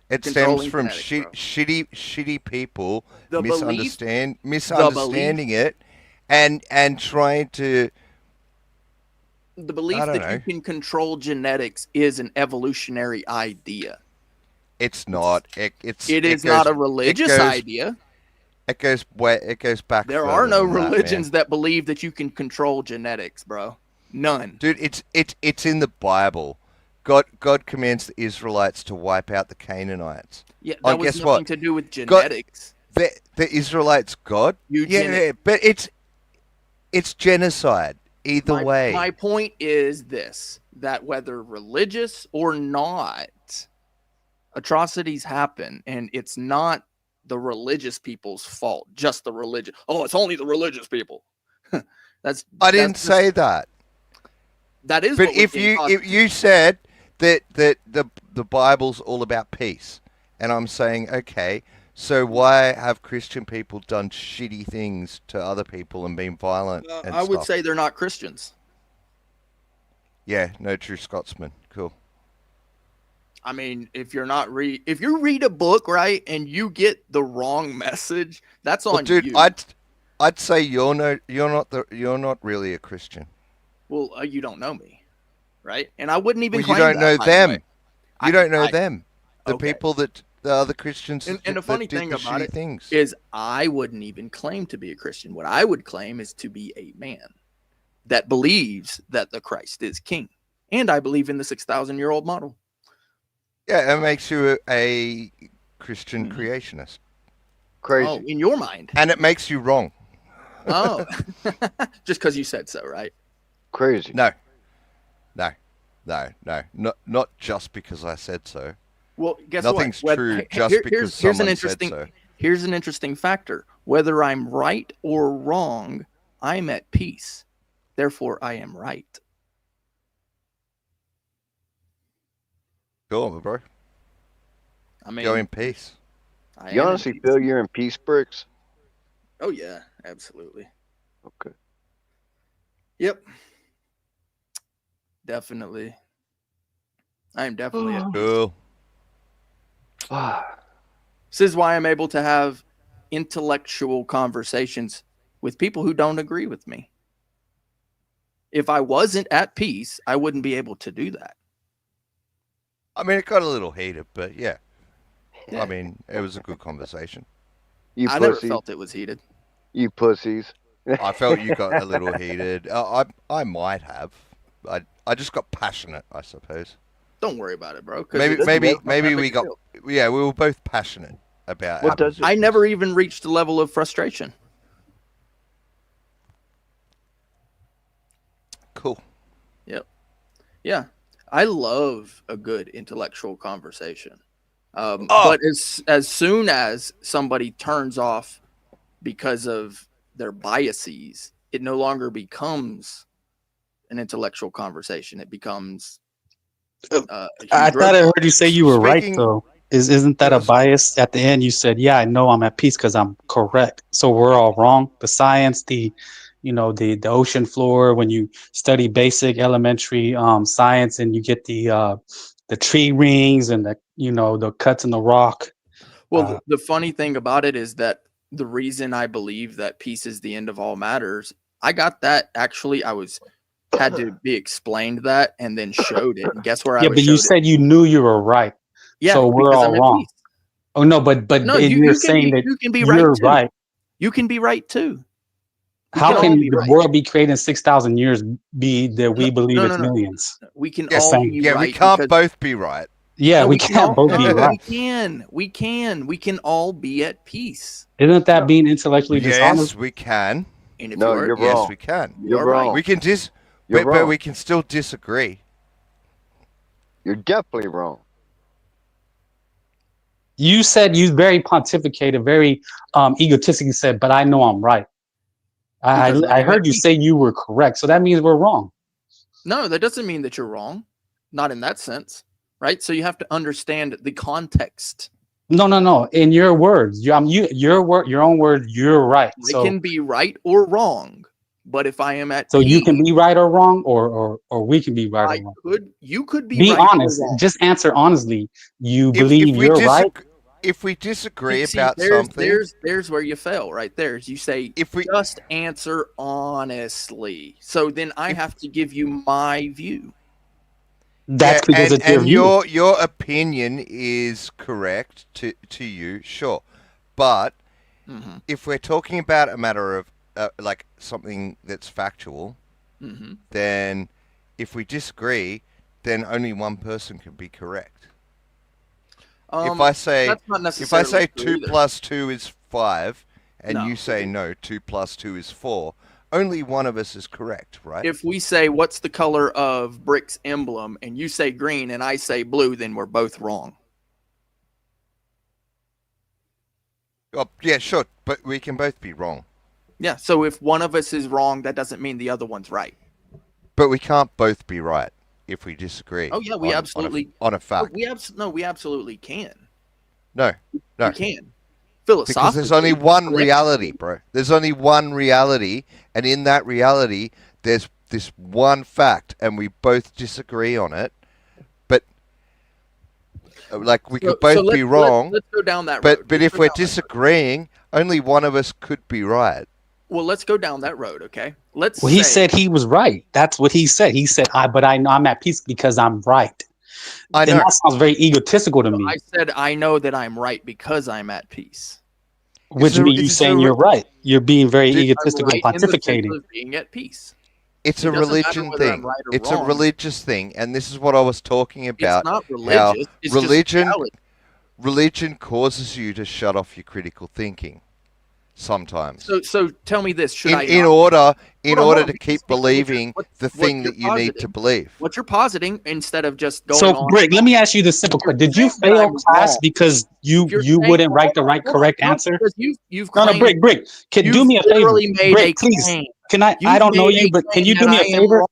It stems from shitty people misunderstanding it, and trying to. The belief that you can control genetics is an evolutionary idea. It's not. It is not a religious idea. It goes back. There are no religions that believe that you can control genetics, bro. None. Dude, it's in the Bible. God commands the Israelites to wipe out the Canaanites. Yeah, that was nothing to do with genetics. The Israelites, God? Yeah, but it's genocide either way. My point is this, that whether religious or not, atrocities happen, and it's not the religious people's fault, just the religion. Oh, it's only the religious people. I didn't say that. That is. But if you said that the Bible's all about peace, and I'm saying, okay, so why have Christian people done shitty things to other people and been violent? And I would say they're not Christians. Yeah, no true Scotsman. Cool. I mean, if you read a book, right, and you get the wrong message, that's on you. Dude, I'd say you're not really a Christian. Well, you don't know me, right? And I wouldn't even. Well, you don't know them. You don't know them. The people that the other Christians. And the funny thing about it is, I wouldn't even claim to be a Christian. What I would claim is to be a man that believes that the Christ is King, and I believe in the 6,000-year-old model. Yeah, it makes you a Christian creationist. Crazy. Oh, in your mind. And it makes you wrong. Oh, just because you said so, right? Crazy. No, not just because I said so. Well, guess Nothing's what? true just because someone said so. Here's an interesting factor. Whether I'm right or wrong, I'm at peace. Therefore, I am right. Go on, bro. I mean, go in peace. You honestly feel you're in peace, Bricks? Oh yeah, absolutely. Okay. Yep. Definitely. I am definitely at peace. Cool. This is why I'm able to have intellectual conversations with people who don't agree with me. If I wasn't at peace, I wouldn't be able to do that. I mean, it got a little heated, but yeah. I mean, it was a good conversation. You I pussy. never felt it was heated. You pussies. I felt you got a little heated. I might have. I just got passionate, I suppose. Don't worry about it, bro. 'cause Maybe we got. Yeah, we were both passionate about. What does I never even reached the level of frustration. Cool. Yep. Yeah, I love a good intellectual conversation. But as soon as somebody turns off because of their biases, it no longer becomes an intellectual conversation. It becomes. I thought I heard you say you were right, though. Isn't that a bias? At the end, you said, "Yeah, I know I'm at peace because I'm correct." So we're all wrong. The science, the ocean floor. When you study basic elementary science, and you get the tree rings and the cuts in the rock. Well, the funny thing about it is that the reason I believe that peace is the end of all matters, I got that actually. Had to be explained that and then showed it. And guess where I was but you showed said you knew you were right. Yeah, so we're because all I'm at wrong. peace. Oh no, but No, you're saying that you can be you're right too. right. You can be right too. How can the world be created in 6,000 years be that we believe it's millions? We can Yes, all be right. we can't because- both be right. Yeah, No, we can't both be right. We can all be at peace. Isn't that being intellectually dishonest? Yes, we can. And if No, you're you're Yes, wrong. we can. You're wrong. We can You're but wrong. we can still disagree. You're definitely wrong. You said you very pontificated, very egotistically said, but I know I'm right. I heard you say you were correct. So that means we're wrong. No, that doesn't mean that you're wrong. Not in that sense, right? So you have to understand the context. No. In your words, your own words, you're right. I can be right or wrong, but if I am at so peace, you can be right or wrong, or we can be right or wrong. You could be Be right honest. or wrong. Just answer honestly. You believe you're right. If we disagree See, about there's, something, there's where you fail right there. You say just answer honestly. So then I have to give you my view. That's because it's your view. your opinion is correct to you, sure, but if we're talking about a matter of like something that's factual, then if we disagree, then only one person can be correct. If I say that's not necessarily true 2 either. plus 2 is 5, and No. you say no, 2 plus 2 is 4, only one of us is correct, right? If we say what's the color of Brick's emblem, and you say green and I say blue, then we're both wrong. Oh, yeah, sure, but we can both be wrong. Yeah. So if one of us is wrong, that doesn't mean the other one's right. But we can't both be right if we disagree. Oh yeah, we absolutely on a fact. We absolutely can. No. We can. Because Philosophically, there's only one correct. reality, bro. There's only one reality, and in that reality, there's this one fact, and we both disagree on it. But like we could both be wrong. Let's go down that road. But if we're disagreeing, only one of us could be right. Well, let's go down that road, okay? Well, he said he was right. That's what he said. He said, I'm at peace because I'm right. I know. And that sounds very egotistical to me. I said I know that I'm right because I'm at peace. Which means you saying you're right. You're being very egotistical, I'm right in the sense pontificating. of being at peace. It's It a doesn't matter religion whether I'm thing. right or It's a wrong. religious thing, and this is what I was talking about. It's not how religious. It's just reality. religion causes you to shut off your critical thinking. Sometimes. So tell me this: should I in not- order Hold on, to keep believing the thing you're that you need to positing. believe. What you're positing instead of just going So, on. Brick, let me ask you this simple question. Did you saying that fail I'm class wrong. because you wouldn't write the right correct answer? Because you've No, claimed- Brick, can do you've me a favor. literally made Brick, a please. claim. Can I You've don't know made you, a but can claim you do that me a I am favor? wrong.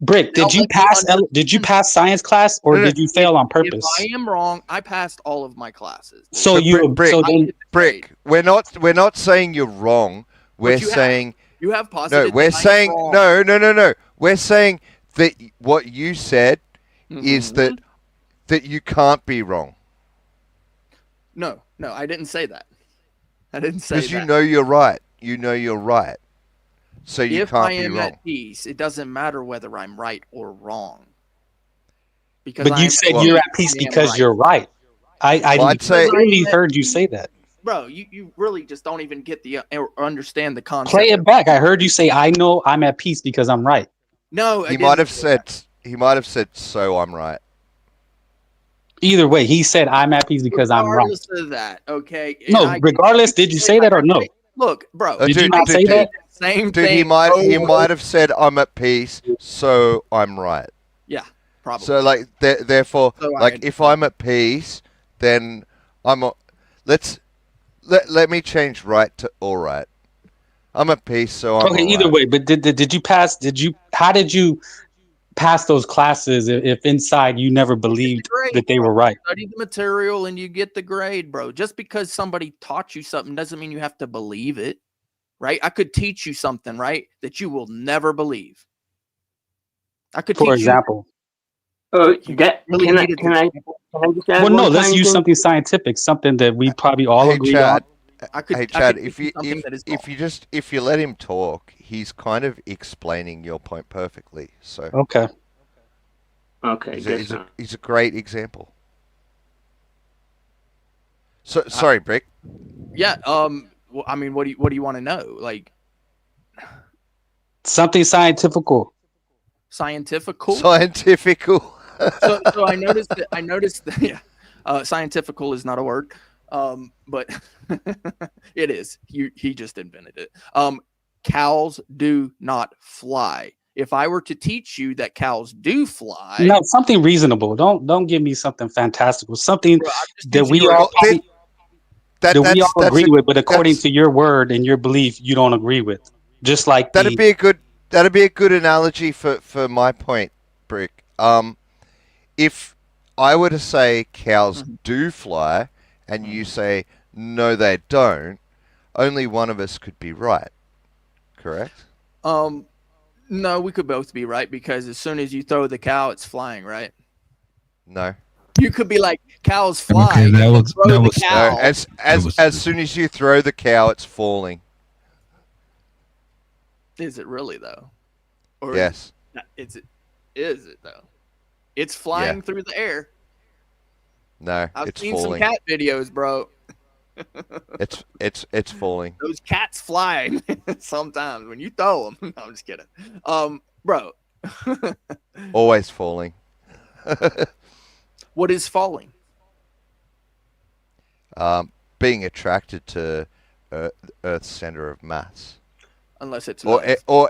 Brick, Now did you let me pass understand. did you pass science class or did you fail on purpose? If I am wrong, I passed all of my classes. So But you Brick, so then Brick, we're not saying you're wrong. We're you have. saying You have no. posited We're that I am saying wrong. no. We're saying that what you said is Mhm. that you can't be wrong. No, I didn't say that. I didn't say Because that. you know you're right. You know you're right. So you If I can't be am wrong. at peace, it doesn't matter whether I'm right or wrong. Because But I you am said at you're peace, at peace I am because right. you're right. I Well, I'd say clearly heard you say that. Bro, you really just don't even get the or understand the concept. Play it back. I heard you say, "I know I'm at peace because I'm right." No, I he didn't might have say said he might have said so I'm right. Either way, he said, "I'm at peace because I'm right." regardless of that, okay? And No, regardless, did you say that or no? Look, bro, Did you Dude, not say that? same dude, he thing. might have said I'm at peace, so I'm right. Yeah, probably. So like therefore, So like if I'm at peace, then I'm. Let me change right to all right. I'm at peace, so I'm Okay, all either right. way, but did you pass? How did you pass those classes if inside you never believed that they were right? Study the material and you get the grade, bro. Just because somebody taught you something doesn't mean you have to believe it, right? I could teach you something, right, that you will never believe. I could For teach example. Can I just add Well, no, one let's tiny use thing? something scientific, something that we probably all Hey agree on. Chad, Chad, if you let him talk, he's kind of explaining your point perfectly. So Okay. Okay, he's a great example. So sorry, Brick. Yeah. Well, I mean, what do you want to know? Like something scientifical. Scientifical. Scientifical. so I noticed that yeah, scientifical is not a word, but it is. He just invented it. Cows do not fly. If I were to teach you that cows do fly, No, something reasonable. Don't give me something fantastical. Something that we all probably, that we all agree with, but according to your word and your belief, you don't agree with. Just like that'd be a good analogy for my point, Brick. If I were to say cows do fly, and you say no, they don't, only one of us could be right. Correct? No, we could both be right because as soon as you throw the cow, it's flying, right? No. You could be like cows fly. Okay, that was No, as soon as you throw the cow, it's falling. Is it really though? Or Yes. Is it though? It's flying through the air. No, I've it's seen falling. some cat videos, bro. It's falling. Those cats fly sometimes when you throw them. No, I'm just kidding. Bro. Always falling. What is falling? Being attracted to Earth's center of mass. Unless it's or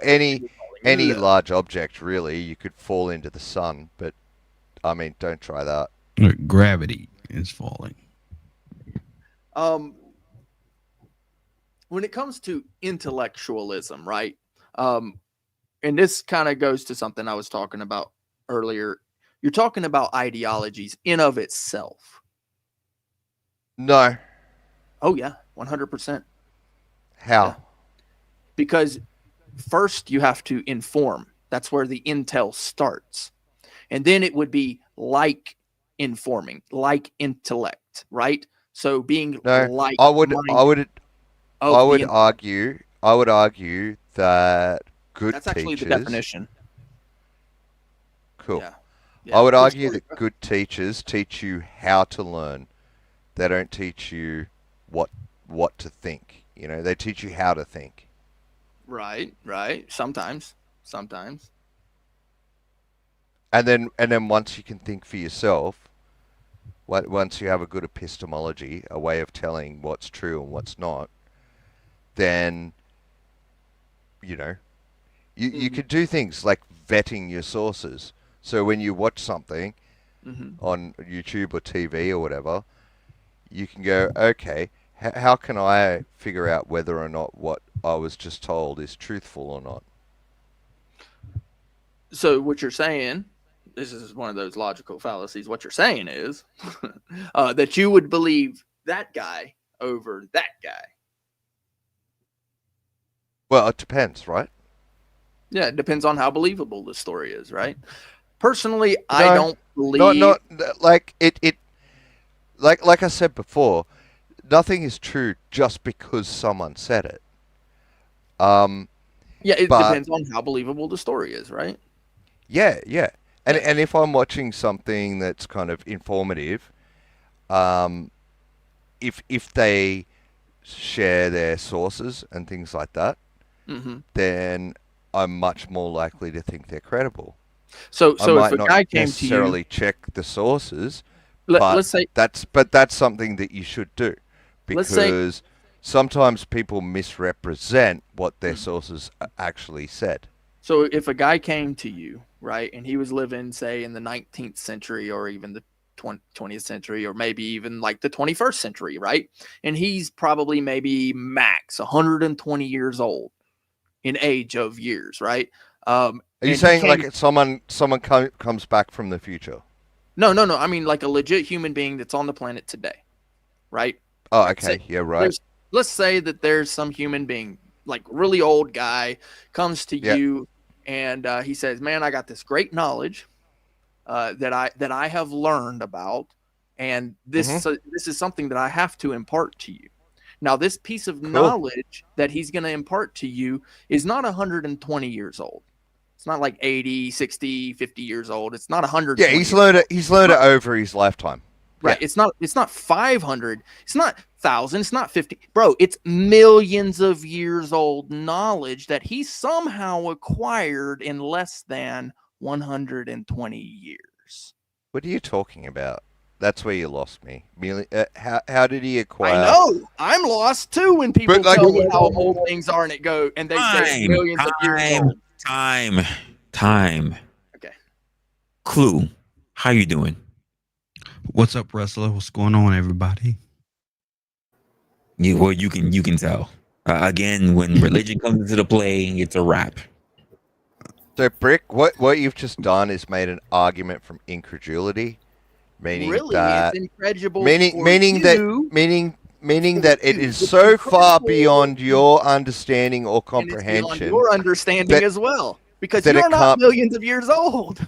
any large object, really. You could fall into the sun, but I mean, don't try that. Gravity is falling. When it comes to intellectualism, right? And this kind of goes to something I was talking about earlier. You're talking about ideologies in of itself. No. Oh yeah, 100%. How? Yeah. Because first you have to inform. That's where the intel starts. And then it would be like informing, like intellect, right? So being like I would argue that good That's actually teachers, the definition. Cool. Yeah, I would argue that good teachers teach you how to learn. They don't teach you what to think. You know, they teach you how to think. Right. Sometimes. And then once you can think for yourself, once you have a good epistemology, a way of telling what's true and what's not, then you could do things like vetting your sources. So when you watch something on YouTube or TV or whatever, you can go, okay, how can I figure out whether or not what I was just told is truthful or not? So what you're saying, this is one of those logical fallacies. What you're saying is that you would believe that guy over that guy. Well, it depends, right? Yeah, it depends on how believable the story is, right? Personally, I don't believe. Not like it. Like I said before, nothing is true just because someone said it. Yeah, it but, depends on how believable the story is, right? Yeah. And if I'm watching something that's kind of informative, if they share their sources and things like that, then I'm much more likely to think they're credible. So I might if a not guy came to you, necessarily check the sources, let's say that's something that you should do, Let's say- because sometimes people misrepresent what their sources actually said. so if a guy came to you, right, and he was living, say, in the 19th century or even the 20th century, or maybe even like the 21st century, right, and he's probably maybe max 120 years old in age of years, right? Are you saying like someone comes back from the future? No. I mean like a legit human being that's on the planet today, right? Oh, okay. Yeah, right. Let's say that there's some human being, like really old guy, comes to you and he says, "Man, I got this great knowledge that I have learned about, and this is something that I have to impart to you." Now, this piece of knowledge that he's going to impart to you is not 120 years old. It's not like 80, 60, 50 years old. It's not 100. Yeah, he's learned it over his lifetime. Right. Yeah. It's not 500. It's not 1,000. It's not 50. Bro, it's millions of years old knowledge that he somehow acquired in less than 120 years. What are you talking about? That's where you lost me. How did he acquire? I know. I'm lost too when people tell me how old things are and they say millions of years old. Time. Okay. Clue, how you doing? What's up, Resla? What's going on, everybody? You can tell. Again, when religion comes into the play, it's a wrap. So, Brick, what you've just done is made an argument from incredulity, meaning that it's incredible meaning that it is so far beyond your understanding or comprehension. Your understanding as well, because you're not millions of years old.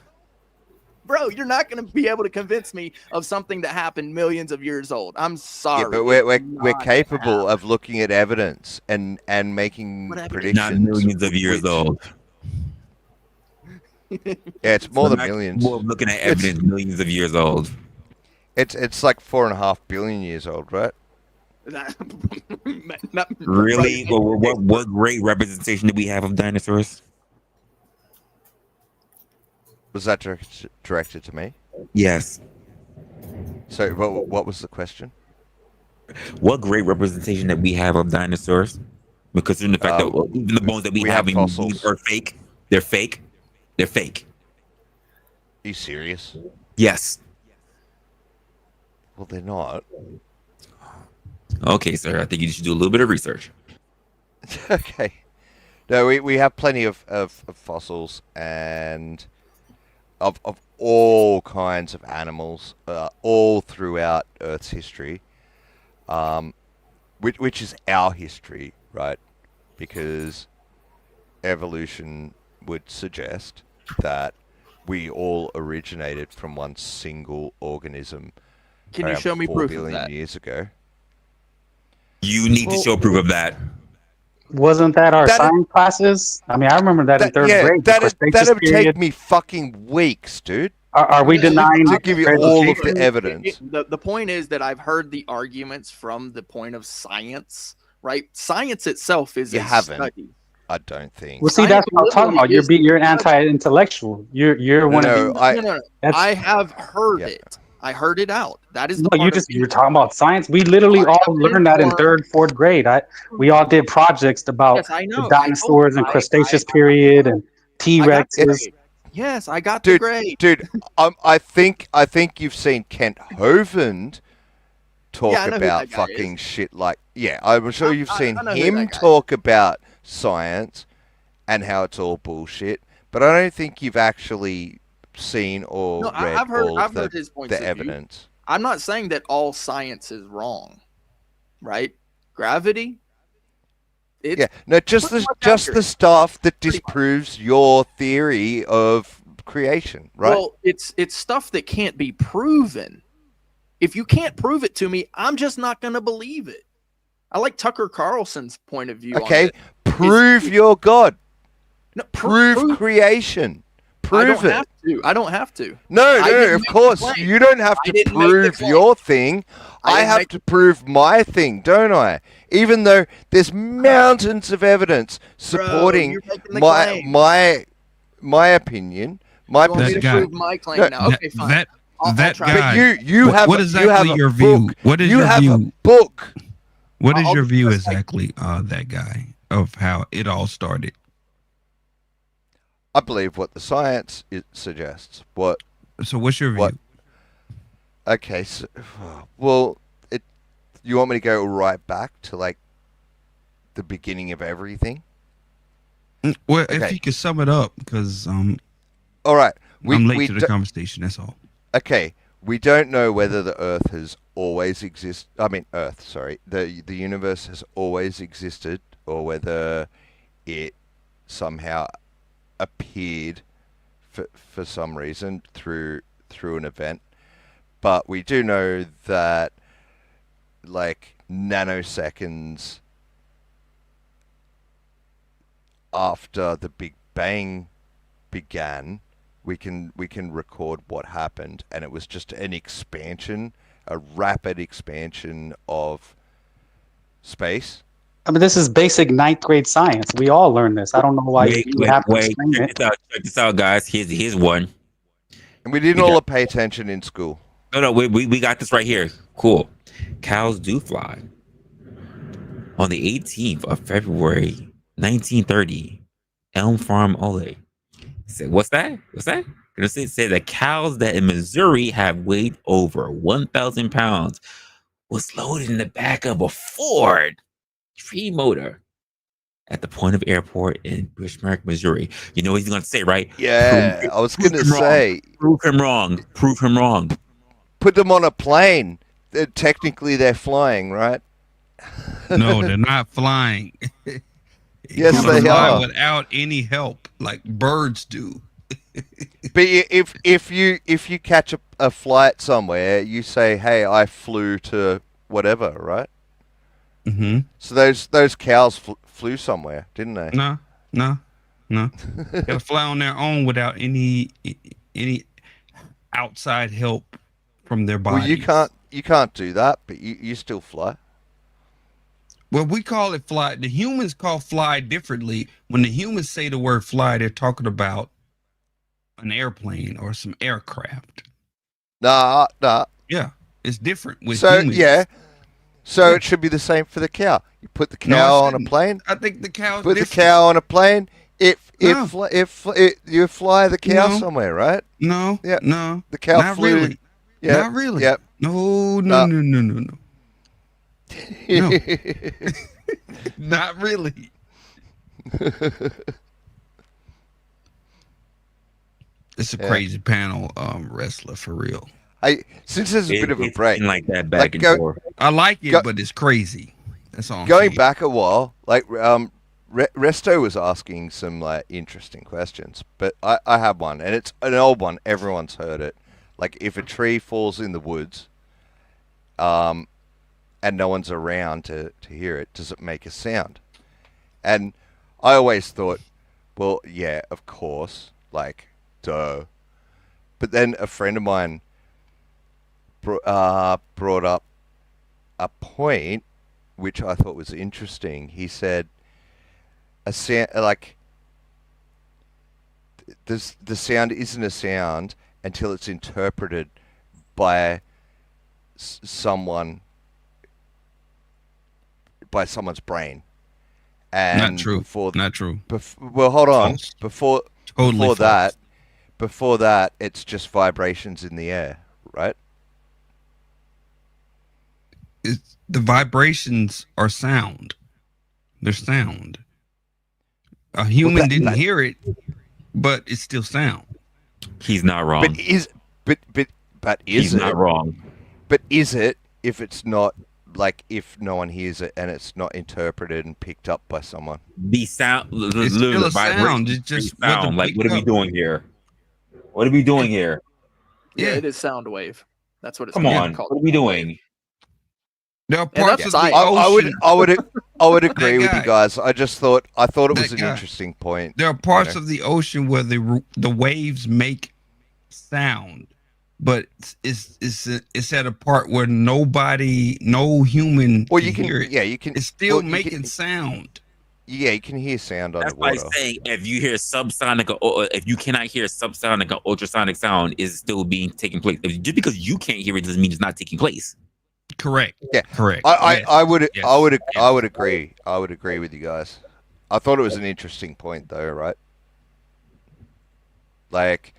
Bro, you're not going to be able to convince me of something that happened millions of years old. I'm sorry. Yeah, but we're capable of looking at evidence and making predictions. Not millions of years old. Yeah, it's more than millions. More looking at evidence, millions of years old. It's like 4.5 billion years old, right? Really? What great representation do we have of dinosaurs? Was that directed to me? Yes. So, what was the question? What great representation that we have of dinosaurs? Because in the fact that even the bones that we have in these are fake. They're fake. They're fake. Are you serious? Yes. Well, they're not. Okay, sir. I think you should do a little bit of research. Okay. No, we have plenty of fossils and of all kinds of animals, all throughout Earth's history, which is our history, right? Because evolution would suggest that we all originated from one single organism. Can you show me 4 proof billion of that? years ago. You need to show proof of that. Wasn't that our science classes? I mean, I remember that in third grade. That would take me fucking weeks, dude. Are we denying to give you all of the evidence? The point is that I've heard the arguments from the point of science, right? Science itself is a study. I don't think. Well, see, that's what I'm talking about. You're anti-intellectual. You're one of the. No. I have heard it. I heard it out. That is the part you're talking about science. We literally all learned that in third, fourth grade. We all did projects about the dinosaurs and Cretaceous period and T-Rexes. Yes, I got the grade. Dude, I think you've seen Kent Hovind talk about fucking shit like I'm sure you've seen him talk about science and how it's all bullshit, but I don't think you've actually seen or read all of the evidence. I'm not saying that all science is wrong, right? Gravity, Yeah, no, just the stuff that disproves your theory of creation, right? Well, it's stuff that can't be proven. If you can't prove it to me, I'm just not going to believe it. I like Tucker Carlson's point of view. Okay, on this. prove your God. No, prove creation. Prove it. I don't have to. No, of course. You don't have to prove your thing. I have to prove my thing, don't I? Even though there's mountains of evidence supporting my opinion, my position. Prove my claim now. Okay, fine. That guy. But you have what exactly your view? What is your view? Book. What is your view exactly? That guy of how it all started. I believe what the science suggests. So what's your view? Okay, so, well, you want me to go right back to like the beginning of everything? Well, if you could sum it up, because all right, I'm late to the conversation. That's all. Okay, we don't know whether the Earth has always existed. I mean, the universe has always existed, or whether it somehow appeared for some reason through an event. But we do know that like nanoseconds after the Big Bang began, we can record what happened, and it was just an expansion, a rapid expansion of space. I mean, this is basic 9th grade science. We all learn this. I don't know why you have to explain it. Check this out, guys. Here's one. And we didn't all pay attention in school. No, we got this right here. Cool. Cows do fly. On the 18th of February, 1930, Elm Farm, Ole. Said, what's that? It said that cows that in Missouri have weighed over 1,000 pounds was loaded in the back of a Ford motor at the Point of Airport in Bushmark, Missouri. You know what he's going to say, right? Yeah, I was going to say. Prove him wrong. Prove him wrong. Put them on a plane. Technically, they're flying, right? No, they're not flying. Yes, they fly are. Without any help, like birds do. But if you catch a flight somewhere, you say, "Hey, I flew to whatever," right? Mm-hmm. So those cows flew somewhere, didn't they? No. They gotta fly on their own without any outside help from their bodies. Well, you can't do that, but you still fly. Well, we call it fly. The humans call fly differently. When the humans say the word fly, they're talking about an airplane or some aircraft. Nah. Yeah, it's different with so humans. yeah. So it should be the same for the cow. You put the cow on a plane. I think the cow. Put the cow on a plane. You fly the cow somewhere, right? No. Yeah. No. The cow Not flew. really. Yeah. Not really. Yep. No. No. No. Not really. It's a crazy panel, wrestler for real. Since there's a bit of a break, like that back and forth. I like it, but it's crazy. That's all. Going back a while, like Resto was asking some like interesting questions, but I have one, and it's an old one. Everyone's heard it. Like if a tree falls in the woods, and no one's around to hear it, does it make a sound? And I always thought, well, yeah, of course, like, duh. But then a friend of mine brought up a point which I thought was interesting. He said, the sound isn't a sound until it's interpreted by someone's brain. And not true. Not true. Well, hold on. False. Totally before that, it's just vibrations in the air, right? The vibrations are sound. They're sound. A human didn't hear it, but it's still sound. He's not wrong. But is He's it not wrong? But is it if it's not like if no one hears it and it's not interpreted and picked up by someone? The sound, It's still a sound. It's just whether sound. Like, what picked are we up. doing here? What are we doing here? Yeah, it is sound wave. That's what it's Come on. called. What are we doing? There are parts of the I would agree with guy. you guys. I thought it was an interesting point. There are parts of the ocean where the waves make sound, but it's at a part where no human Well, can you can hear it. yeah, you can. It's still well, you making can- sound. Yeah, you can hear sound That's why underwater. I say if you hear subsonic or if you cannot hear subsonic or ultrasonic sound is still being taking place. Just because you can't hear it doesn't mean it's not taking place. Correct. Yeah, correct. I would Yes. I would agree. I would agree with you guys. I thought it was an interesting point, though, right? Like,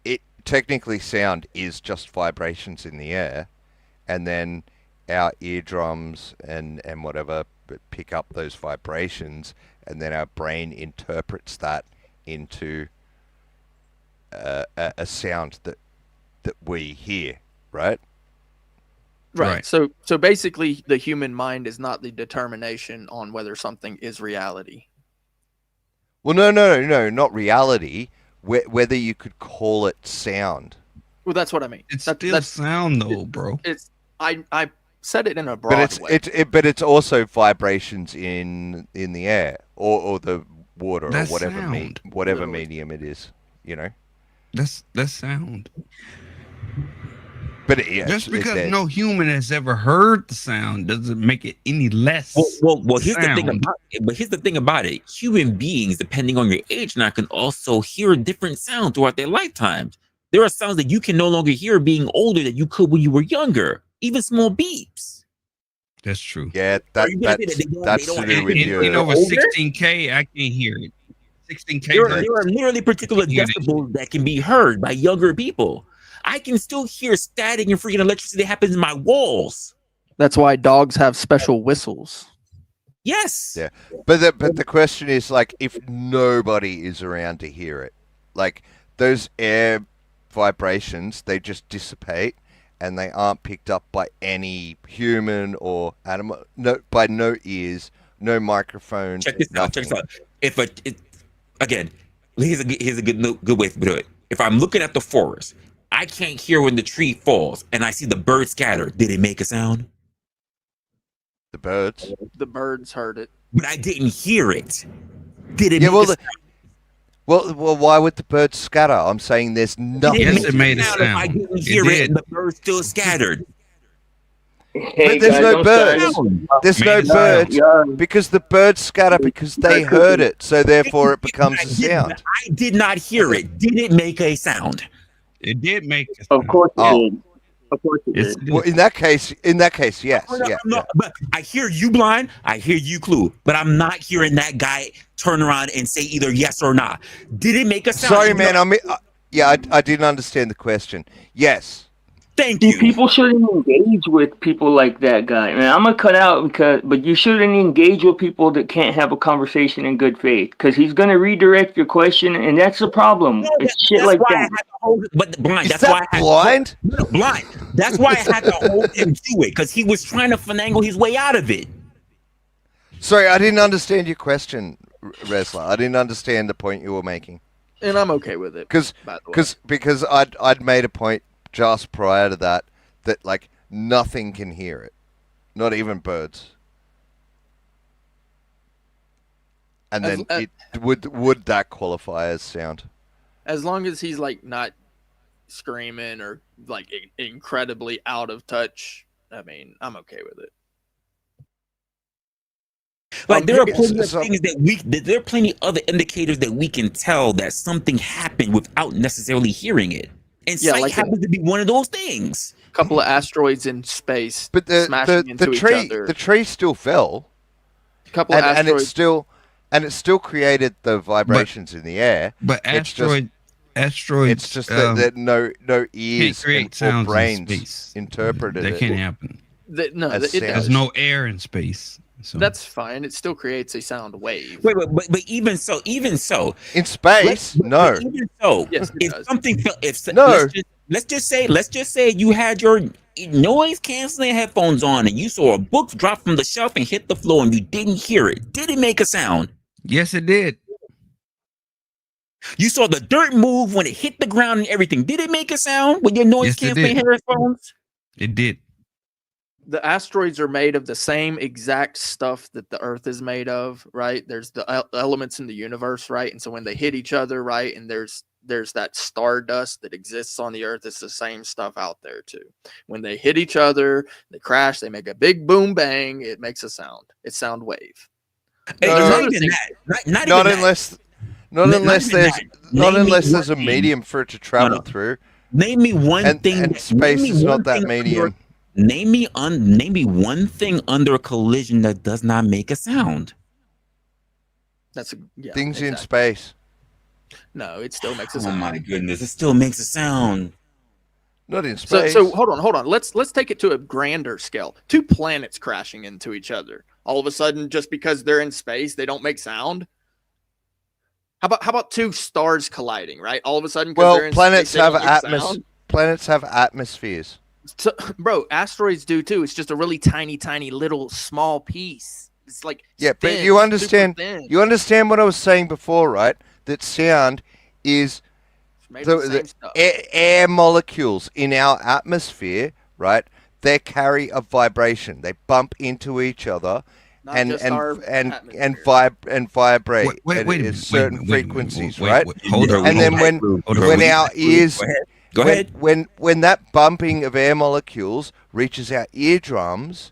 it technically sound is just vibrations in the air, and then our eardrums and whatever pick up those vibrations, and then our brain interprets that into a sound that we hear, right? Right. So basically, the human mind is not the determination on whether something is reality. Well, no, not reality. Whether you could call it sound. Well, that's what I mean. It's still sound, though, bro. It's I said it in a broad way. But it's also vibrations in the air or the water That's or whatever sound. whatever medium it is. You know. That's sound. But yeah, Just because no human has ever heard the sound doesn't make it any less. Well, here's the thing sound. about it. But here's the thing about it. Human beings, depending on your age now, can also hear different sounds throughout their lifetimes. There are sounds that you can no longer hear being older that you could when you were younger. Even small beeps. That's true. Yeah, that's to do with your. In over 16K, I can't hear it. 16K. There are literally particular decibels that can be heard by younger people. I can still hear static and freaking electricity that happens in my walls. That's why dogs have special whistles. Yes. Yeah, but the question is, like, if nobody is around to hear it, like those air vibrations, they just dissipate and they aren't picked up by any human or animal, by no ears, no microphone. Check this out. Again, here's a good way to do it. If I'm looking at the forest, I can't hear when the tree falls, and I see the birds scatter. Did it make a sound? The birds. The birds heard it, but I didn't hear it. Did it? Yeah, make a sound? well, why would the birds scatter? I'm saying there's nothing. Yes, it made a sound. If I didn't hear it, and the birds still scattered. But there's no birds. There's no birds because the birds scatter because they heard it, so therefore it becomes a sound. I did not hear it. Did it make a sound? It did make a sound. Of course it did. Of course it did. Well, in that case, yes. But I hear you, Blind. I hear you, Clue. But I'm not hearing that guy turn around and say either yes or not. Did it make a sound? Sorry, man. I didn't understand the question. Yes. Thank you. People shouldn't engage with people like that guy. Man, I'm gonna cut out but you shouldn't engage with people that can't have a conversation in good faith, because he's gonna redirect your question, and that's the problem. It's shit like that. Blind. Is that blind? Blind. That's why I had to hold him to it, because he was trying to finagle his way out of it. Sorry, I didn't understand your question, Resla. I didn't understand the point you were making. and I'm okay with it. Because I'd made a point just prior to that like nothing can hear it, not even birds. And then would that qualify as sound? As long as he's like not screaming or like incredibly out of touch, I mean, I'm okay with it. Like there are plenty of things there are plenty other indicators that we can tell that something happened without necessarily hearing it. And sight like happens to be one of those things. A couple of asteroids in space, but smashing into each other. The tree still fell. A couple of and asteroids. it still created the vibrations in the air. But asteroids. It's just that no ears or brains interpreted that it. can't happen. There's no air in space. So. That's fine. It still creates a sound wave. Wait, but even so, in space, no. Even so, yes, if something fell, no. let's just say you had your noise canceling headphones on and you saw a book drop from the shelf and hit the floor and you didn't hear it, did it make a sound? Yes, it did. You saw the dirt move when it hit the ground and everything. Did it make a sound with your noise canceling headphones? It did. The asteroids are made of the same exact stuff that the Earth is made of, right? There's the elements in the universe, right? And so when they hit each other, right, and there's that stardust that exists on the Earth, it's the same stuff out there too. When they hit each other, they crash, they make a big boom bang, it makes a sound. It's sound wave. Not unless there's a medium for it to travel through. Name me one thing. And space is not that medium. Name me one thing under a collision that does not make a sound. That's things in space. No, it still makes a Oh sound. my goodness, it still makes a sound. Not in space. So hold on. Let's take it to a grander scale. Two planets crashing into each other. All of a sudden, just because they're in space, they don't make sound. How about two stars colliding? Right. All of a sudden, well, they're in planets space, have they don't make sound. Planets have atmospheres. So, bro, asteroids do too. It's just a really tiny little small piece. It's like but you understand what I was saying before, right? That sound is the air molecules in our atmosphere, right? They carry a vibration. They bump into each other and vibrate at certain frequencies, right? And then when our ears Go ahead. When that bumping of air molecules reaches our eardrums,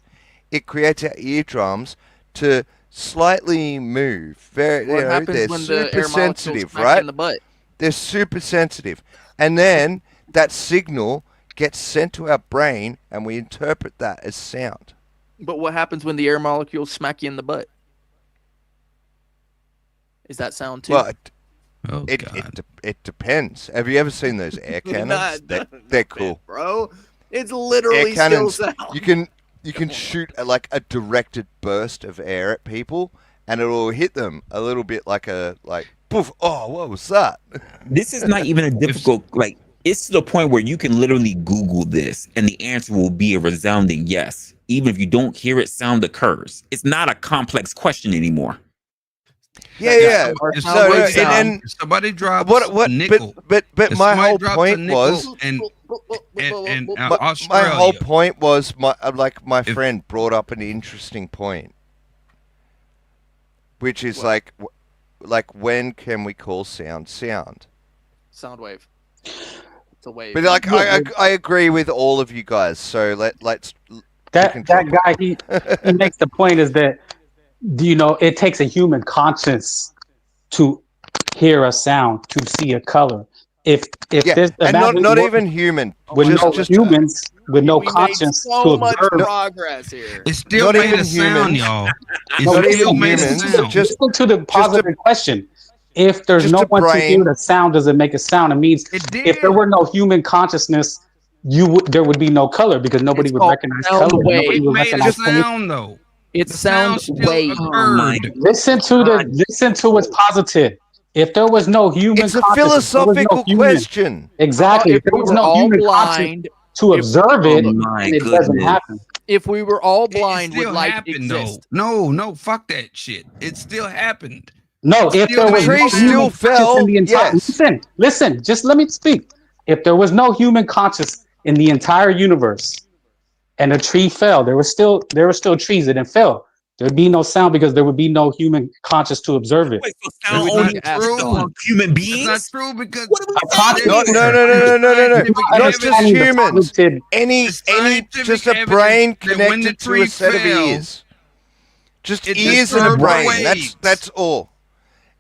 it creates our eardrums to slightly move. They're super sensitive, right? They're super sensitive. And then that signal gets sent to our brain and we interpret that as sound. But what happens when the air molecules smack you in the butt? Is that sound too? Well, it depends. Have you ever seen those air cannons? They're cool, bro. It's literally air cannons. Still sound. You can shoot like a directed burst of air at people, and it will hit them a little bit like poof. Oh, what was that? This is not even a difficult It's to the point where you can literally Google this, and the answer will be a resounding yes. Even if you don't hear it, sound occurs. It's not a complex question anymore. Yeah. And somebody drops a nickel. But my whole point was, my whole point was, my friend brought up an interesting point, which is like when can we call sound? Sound wave. It's a wave. But I agree with all of you guys. So let's. That guy he makes the point is that it takes a human conscience to hear a sound, to see a color. If there's not even human with humans with no conscience to observe progress here. It still made a sound, y'all. It still made a sound. Just to the positive question. If there's no one to hear the sound, does it make a sound? It means if there were no human consciousness, there would be no color because nobody would recognize color. Nobody would recognize sound though. It sounds wave. Listen to what's positive. If there was no human, it's a philosophical question. Exactly. If there was no human blind to observe it, it doesn't happen. If we were all blind, would light exist? No, fuck that shit. It still happened. No, if there was no still fell, in the entire, listen, just let me speak. If there was no human conscious in the entire universe, and a tree fell, there were still trees that didn't fell. There'd be no sound because there would be no human conscious to observe it. Wait, so sound only true human beings? That's not true because no. Not just humans. Any just a brain connected to a set of ears. Just ears and a brain. That's all.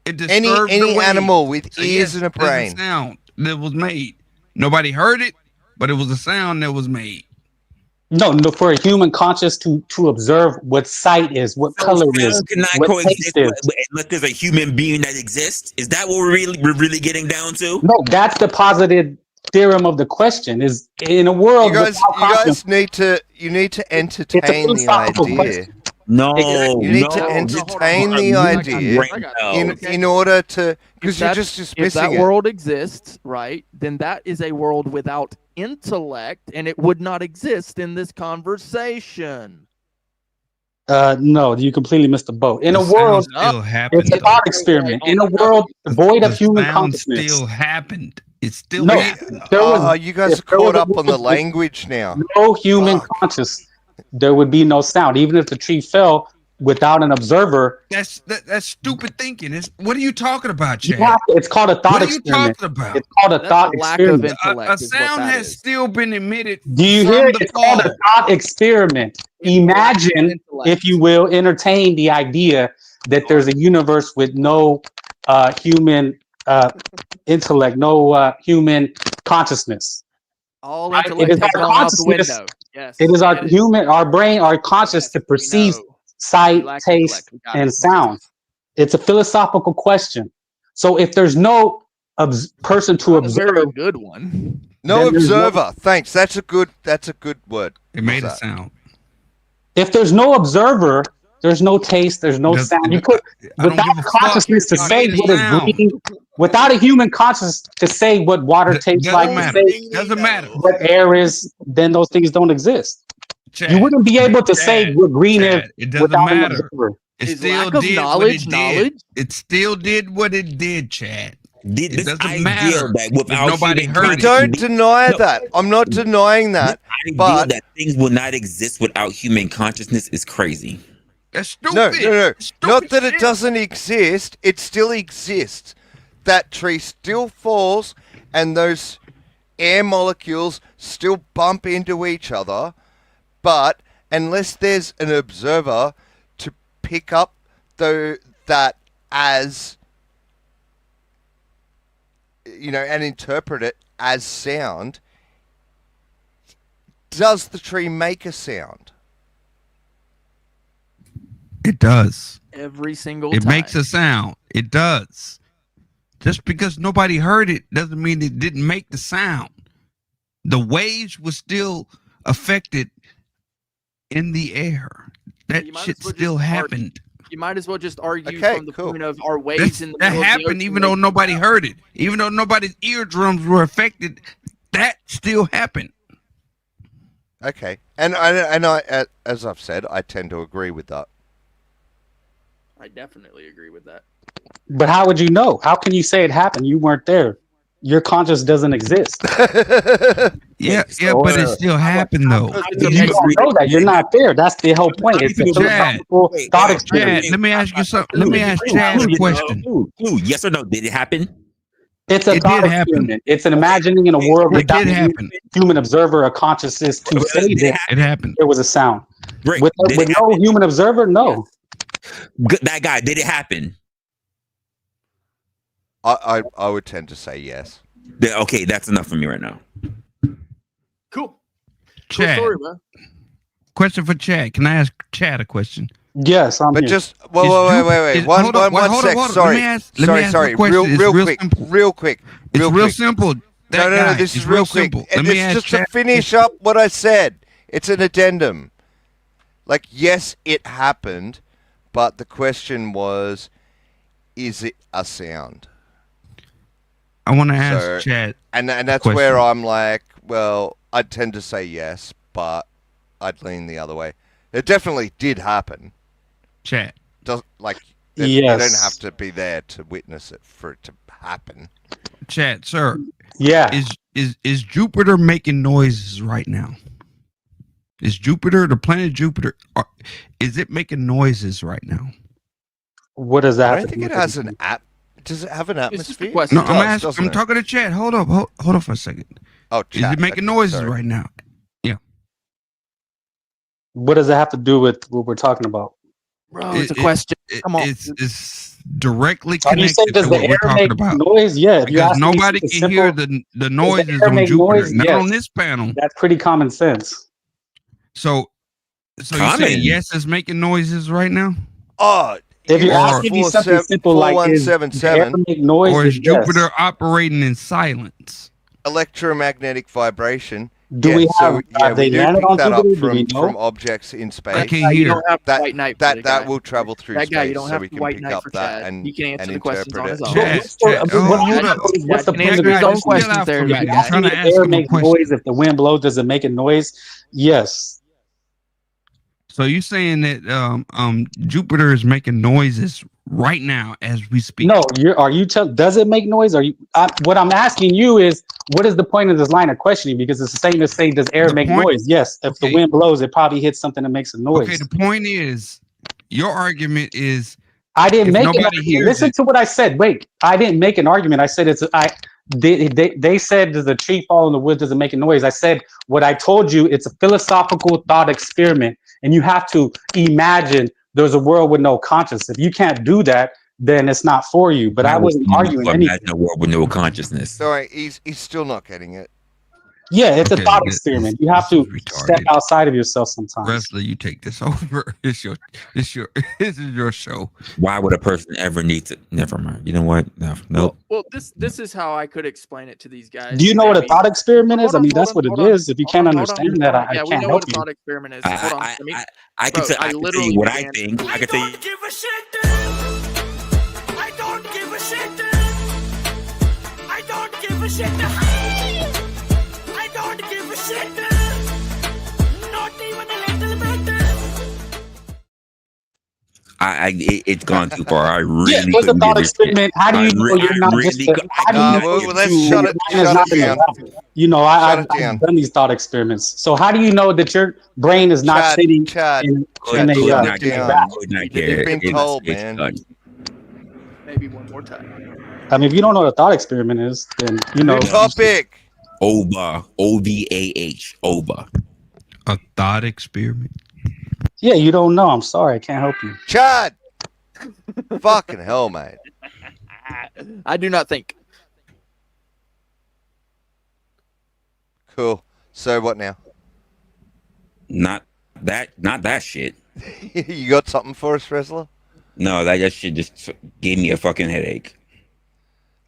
Any animal with ears and a brain. A sound that was made. Nobody heard it, but it was a sound that was made. No, for a human conscious to observe what sight is, what color is, what taste is. Unless there's a human being that exists. Is that what we're really getting down to? No, that's the positive theorem of the question. Is in a world you guys need to entertain the idea. No, you need to entertain the idea in order to, because you're just dismissing it. If that world exists, right, then that is a world without intellect, and it would not exist in this conversation. No, you completely missed the boat. In The a sound world, still happened. it's a thought experiment. In a world devoid of human sound consciousness. still happened. It still No, happened. there was. You guys if are there was caught a up on the world with language now. no human conscious, there would be no sound. Even if the tree fell without an observer, That's stupid thinking. What are you talking about, Chad? it's called a thought What are you experiment. talking about? It's called a thought experiment. A sound has still been emitted Do you from hear? the It's called a fall. thought experiment. Imagine, if you will, entertain the idea that there's a universe with no human intellect, no human consciousness. All Right? It intellect is has our gone out the consciousness. window. Yes, It is our human, our brain, our conscious to perceive sight, lack taste, intellect. We got and it. sound. It's a philosophical question. So if there's no person to Not a very observe, good one. No then there's observer. Thanks. That's a good word. It made a sound. if there's no observer, there's no taste, there's no sound. You could, I don't without give a fuck. consciousness to It say made a what is sound. green, without a human consciousness to say what water tastes like, to say Doesn't matter. what air is, then those things don't exist. Chad, You wouldn't be able to say what green is It doesn't without an matter. observer. It Is still lack of did knowledge what it did. It still did what it did, Chad. It This doesn't idea matter that if without nobody human heard We it. don't deny that. I'm not denying that. This idea But that things will not exist without human consciousness is crazy. That's stupid. no. Stupid Not that it shit. doesn't exist. It still exists. That tree still falls, and those air molecules still bump into each other. But unless there's an observer to pick up that as, and interpret it as sound, does the tree make a sound? It does. Every single It time. makes a sound. It does. Just because nobody heard it doesn't mean it didn't make the sound. The waves were still affected in the air. That You might shit as well still just happened. You might as well just argue Okay, from the cool. point of our waves in the That middle of the happened ocean even though making nobody sound. heard it. Even though nobody's eardrums were affected, that still happened. Okay, and I, as I've said, I tend to agree with that. I definitely agree with that. But how would you know? How can you say it happened? You weren't there. Your conscious doesn't exist. Yeah, but it still happened though. You don't know that. You're not there. That's the whole point. It's a philosophical thought experiment. Chad, let me ask you something. Let me ask Chad a question. Yes or no? Did it happen? It's a thought experiment. It's an imagining in a world It without did a happen. human observer or consciousness to say that It happened. there was a sound. Rick, With did it no human observer, no. That guy, did it happen? I would tend to say yes. Okay, that's enough for me right now. Cool. Chad, story, man. question for Chad. Can I ask Chad a question? Yes, I'm But here. just wait. One sec. Sorry, sorry. Real quick. It's real simple. No. This is real quick. It's just to finish up what I said. It's an addendum. Like, yes, it happened, but the question was, is it a sound? I want to ask Chad, and that's where I'm like, well, I tend to say yes, but I'd lean the other way. It definitely did happen. Chad, you Yes. don't have to be there to witness it for it to happen. Chad, sir. Yeah. Is Jupiter making noises right now? Is Jupiter, the planet Jupiter, is it making noises right now? What does that? I don't think it has an app. Does it have an atmosphere? No, I'm talking to Chad. Hold up for a second. Oh, is it making noises right now? Yeah. What does it have to do with what we're talking about? Bro, it's a question. Come on. It's directly Are you saying connected does to the what air we're talking make about. noise? Yeah. If you Because ask me nobody it's can hear simple, the noises air on make Jupiter, noise? not Yes. on this panel. That's pretty common sense. So you say yes is making noises right now? Oh, if you're asking me something simple like is the air make noise, or is yes. Jupiter operating in silence? Electromagnetic vibration Do we have? Have we they do landed pick on that up Jupiter? Do we from know? objects in space. That guy, you don't have to that white knight for the guy. that will travel through That space, guy, you don't so have we to can white pick knight up for that Chad. and He can answer the questions interpret on it. his own. But Hold up. what's the point Answer of the his own question? questions there, If you're guy. asking me if air makes noise, if the wind blows, does it make a noise? Yes. So you're saying that Jupiter is making noises right now as we speak? No, does it make noise? What I'm asking you is, what is the point of this line of questioning? Because it's the same as saying, does air The make point- noise? Yes. If the wind blows, it probably hits something that makes a noise. Okay, the point is, your argument is, I didn't if make an nobody argument. hears Listen it, to what I said. Wait, I didn't make an argument. I said they said, does the tree fall in the woods? Does it make a noise? I said what I told you. It's a philosophical thought experiment, and you have to imagine there's a world with no conscience. If you can't do that, then it's not for you. But I wasn't arguing anything. Imagine a world with no consciousness. Sorry, he's still not getting it. Yeah, it's a Okay, thought this- experiment. You have to step outside of yourself sometimes. Resla, you take this over. This is your show. Why would a person ever need to? Never mind. You know what? No, nope. Well, this is how I could explain it to these guys. Do you know what a thought experiment is? I mean, that's what it hold on, is. If you can't understand that, I yeah, we can't know help what a you. thought experiment is. Hold on, let me. I can Bro, tell you literally what I began- think. I can tell you. Give a shit. I don't give a shit. I don't give a shit. I don't give a shit. Not even a little bit. It's gone too far. I really Yeah, it's a couldn't thought give a shit. experiment. How do you know you're not just? How do you know let's you- shut it your mind is not in the down. level? You know, I've done these thought experiments. So how do you know that your brain is not sitting in Could a not in a care. vat? Could not care. You've been told, It's man. done. Maybe one more time. I mean, if you don't know what a thought experiment is, then you know. Topic. OVA. OVAH. OVA. A thought experiment. Yeah, you don't know. I'm sorry, I can't help you. Chad. Fucking hell, mate. I do not think. Cool. So what now? Not that shit. You got something for us, Resla? No, that shit just gave me a fucking headache.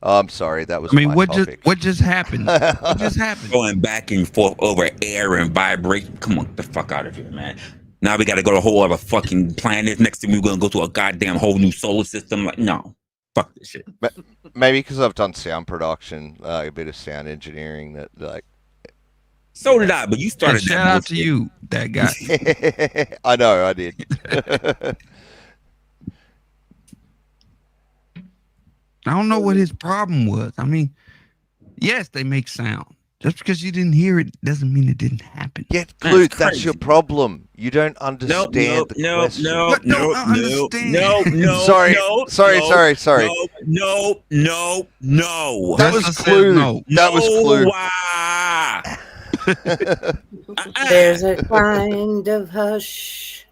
Oh, I'm sorry, that was. I mean, my what topic. just happened? What just happened? Going back and forth over air and vibration. Come on, get the fuck out of here, man. Now we got to go to a whole other fucking planet. Next thing we're gonna go to a goddamn whole new solar system. Like, no, fuck this shit. Maybe because I've done sound production, a bit of sound engineering. That like. So did I, but you started. Shout out to you, that guy. I know, I did. I don't know what his problem was. I mean, yes, they make sound. Just because you didn't hear it doesn't mean it didn't happen. Yeah, Blue, that's your problem. You don't understand the question. No. Sorry. No. That was Clue. No. That was Clue. There's a kind of hush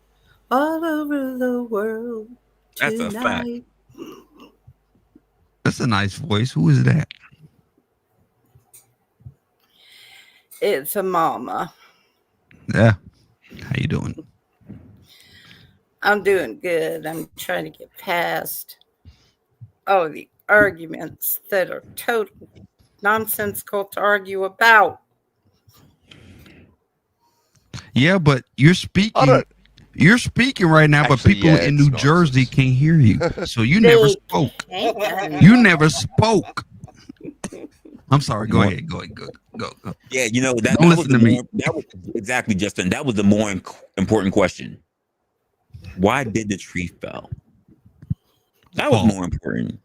all over the world That's a fact. tonight. That's a nice voice. Who is that? It's a mama. Yeah. How you doing? I'm doing good. I'm trying to get past all the arguments that are total nonsensical to argue about. Yeah, but you're speaking. You're speaking right now, but people in New Jersey can't hear you. So you never spoke. You never spoke. I'm sorry. Go ahead. Go. Yeah, you know that. Don't That listen was to me. That was exactly, Justin. That was the more important question. Why did the tree fell? That was more important.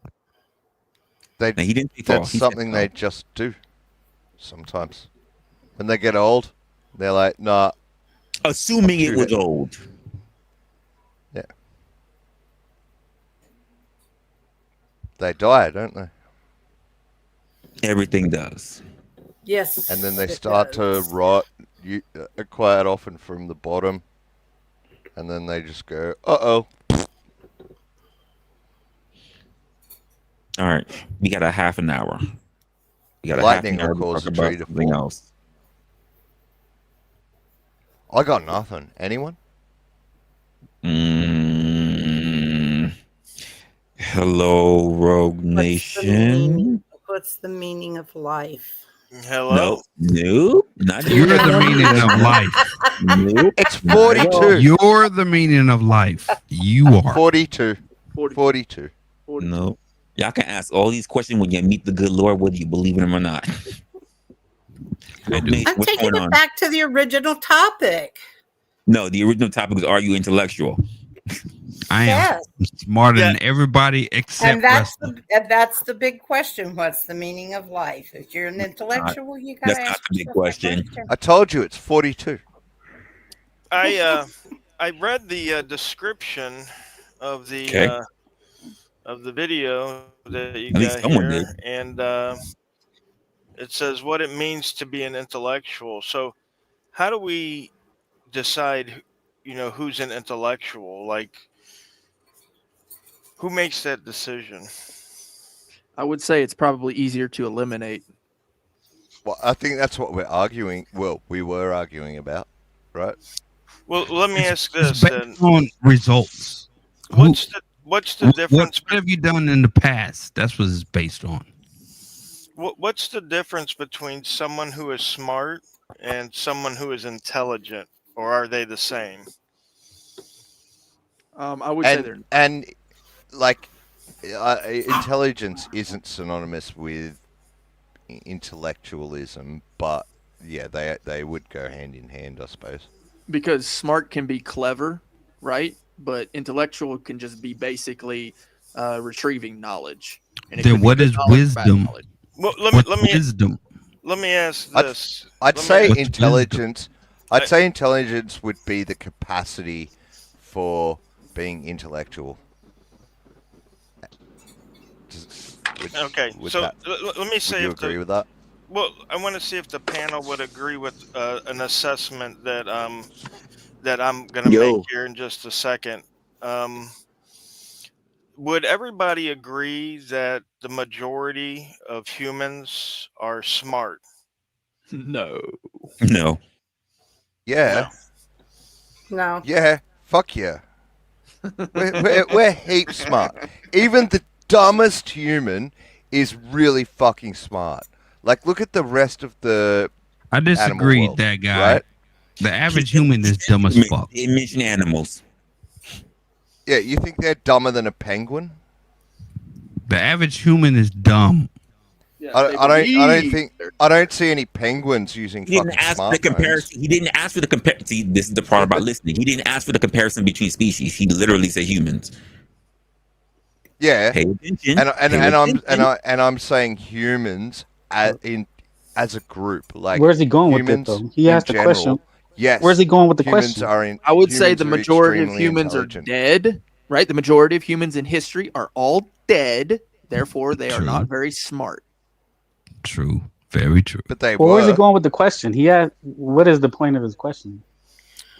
He didn't say fall. That's He said something fall. they just do. Sometimes, when they get old, they're like, "Nah." Assuming it was old. Yeah. They die, don't they? Everything does. Yes. And then they it start does. to rot, quite often from the bottom, and then they just go, "Uh-oh." All right, we got a half an hour. We got Lightning a half an will hour cause to a talk about tree to something fall. else. I got nothing. Anyone? Hello, Rogue Nation. What's the meaning of life? Nope. Nope. Not You're doing the meaning of life. Nope. It's 42. You're the meaning of life. You are. 42. 42. No. Y'all can ask all these questions when you meet the good Lord, whether you believe in him or not. I'm taking it back to the original topic. No, the original topic was, are you intellectual? I am smarter than everybody except And that's Resla. the big question. What's the meaning of life? If you're an intellectual, you gotta That's not ask the big yourself that question. I told you it's 42. I read the description of the video that you At least got someone here, did. and it says what it means to be an intellectual. So, how do we decide, who's an intellectual? Like, who makes that decision? I would say it's probably easier to eliminate. Well, I think that's what we're arguing. Well, we were arguing about, right? Well, let me ask It's this based then. on results. What's the difference? What have you done in the past? That's what it's based on. What's the difference between someone who is smart and someone who is intelligent, or are they the same? I would say they're and like intelligence isn't synonymous with intellectualism, but yeah, they would go hand in hand, I suppose. because smart can be clever, right? But intellectual can just be basically retrieving knowledge. And it Then could be what good is knowledge or bad wisdom? knowledge. Well, What's wisdom? Let me ask this. I'd Let me say ask- intelligence. I'd say intelligence would be the capacity for being intellectual. Okay, Would so that- let me say would you if agree with that? Well, I want to see if the panel would agree with an assessment that that I'm going to make here in just a second. Would everybody agree that the majority of humans are smart? No. No. Yeah. No. Yeah. Fuck yeah. We're heaps smart. Even the dumbest human is really fucking smart. Like, look at the rest of the I animal disagree, world, that guy. right? The average human is dumb as fuck. They mention animals. Yeah, you think they're dumber than a penguin? The average human is dumb. I don't see any penguins using He didn't fucking ask for the smartphones. comparison. He didn't ask for the comparison. See, this is the part about listening. He didn't ask for the comparison between species. He literally said humans. Yeah, Pay attention. and I'm saying humans as a group. Like, Where's he going with it, humans though? He in asked the general, question. Yes. Where's he going with the humans question? I would say the humans are majority of extremely humans are intelligent. dead, right? The majority of humans in history are all dead. Therefore, they are True. not very smart. True. Very true. But they Well, where's he were. going with the question? He asked, what is the point of his question?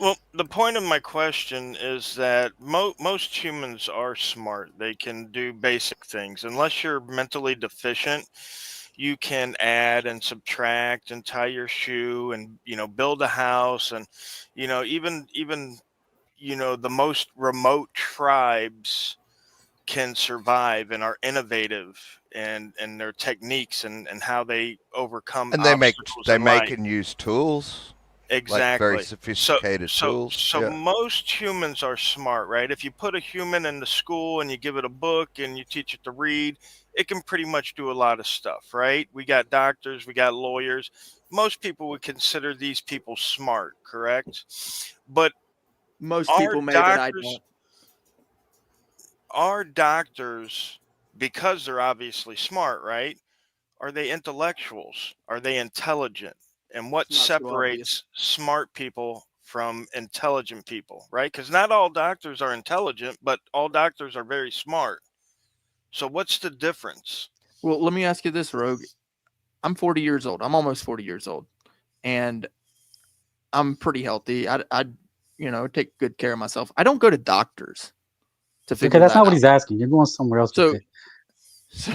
Well, the point of my question is that most humans are smart. They can do basic things. Unless you're mentally deficient, you can add and subtract and tie your shoe and build a house and even the most remote tribes can survive and are innovative and their techniques and how they overcome And they obstacles in make life. and use tools. Exactly. Like very sophisticated tools. So Yeah. most humans are smart, right? If you put a human in the school and you give it a book and you teach it to read, it can pretty much do a lot of stuff, right? We got doctors, we got lawyers. Most people would consider these people smart, correct? But Most our people may, but I doctors, don't. our doctors, because they're obviously smart, right? Are they intellectuals? Are they intelligent? And what It's not so separates smart people from intelligent people, right? Because not all doctors are intelligent, but all doctors are very smart. So what's the difference? Well, let me ask you this, Rogue. I'm 40 years old. I'm almost 40 years old. And I'm pretty healthy. I take good care of myself. I don't go to doctors to figure Okay, that's that not what out. he's asking. You're going somewhere else So- with it.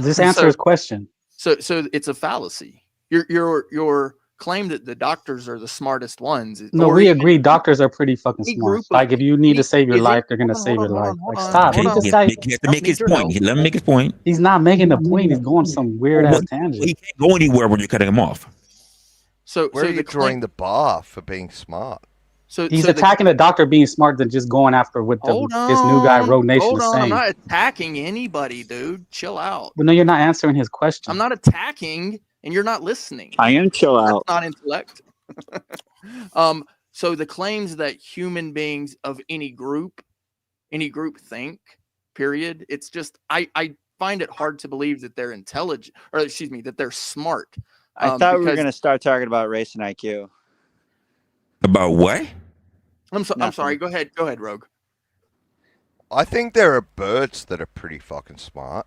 Just answer his question. So it's a fallacy. Your claim that the doctors are the smartest ones. No, or we even agree. Doctors are pretty fucking any smart. group of- Like, if you need to save your is it- life, they're gonna hold on, save hold your on, life. hold Like, on, stop. Okay, He just he got. has to make his point. Let him make his point. He's not making a point. He's going some weird ass tangent. He can't go anywhere when you're cutting him off. So Where are so you the claim. drawing the bar for being smart? So He's so the attacking the doctor being smart than just going after what hold this new guy, on, Rogue Nation, hold is on. I'm saying. not attacking anybody, dude. Chill out. But no, you're not answering his question. I'm not attacking, and you're not listening. I am chill That's out. not intellect. So the claims that human beings of any group think, period. It's just I find it hard to believe that they're intelligent, or excuse me, that they're smart. I thought we were Because going to start talking about race and IQ. About what? I'm Nothing. sorry. Go ahead, Rogue. I think there are birds that are pretty fucking smart.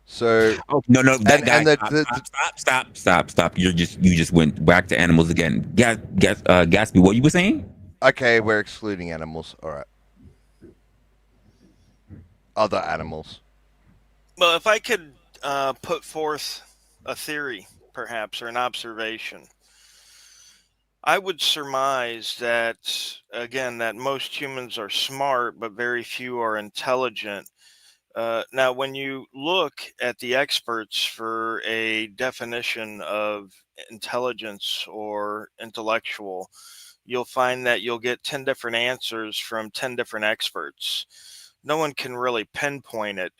So No, that guy. and Stop. You just went back to animals again. Gatsby, what you were saying? Okay, we're excluding animals. All right. Other animals. Well, if I could put forth a theory, perhaps, or an observation, I would surmise that, again, that most humans are smart, but very few are intelligent. Now, when you look at the experts for a definition of intelligence or intellectual, you'll find that you'll get 10 different answers from 10 different experts. No one can really pinpoint it.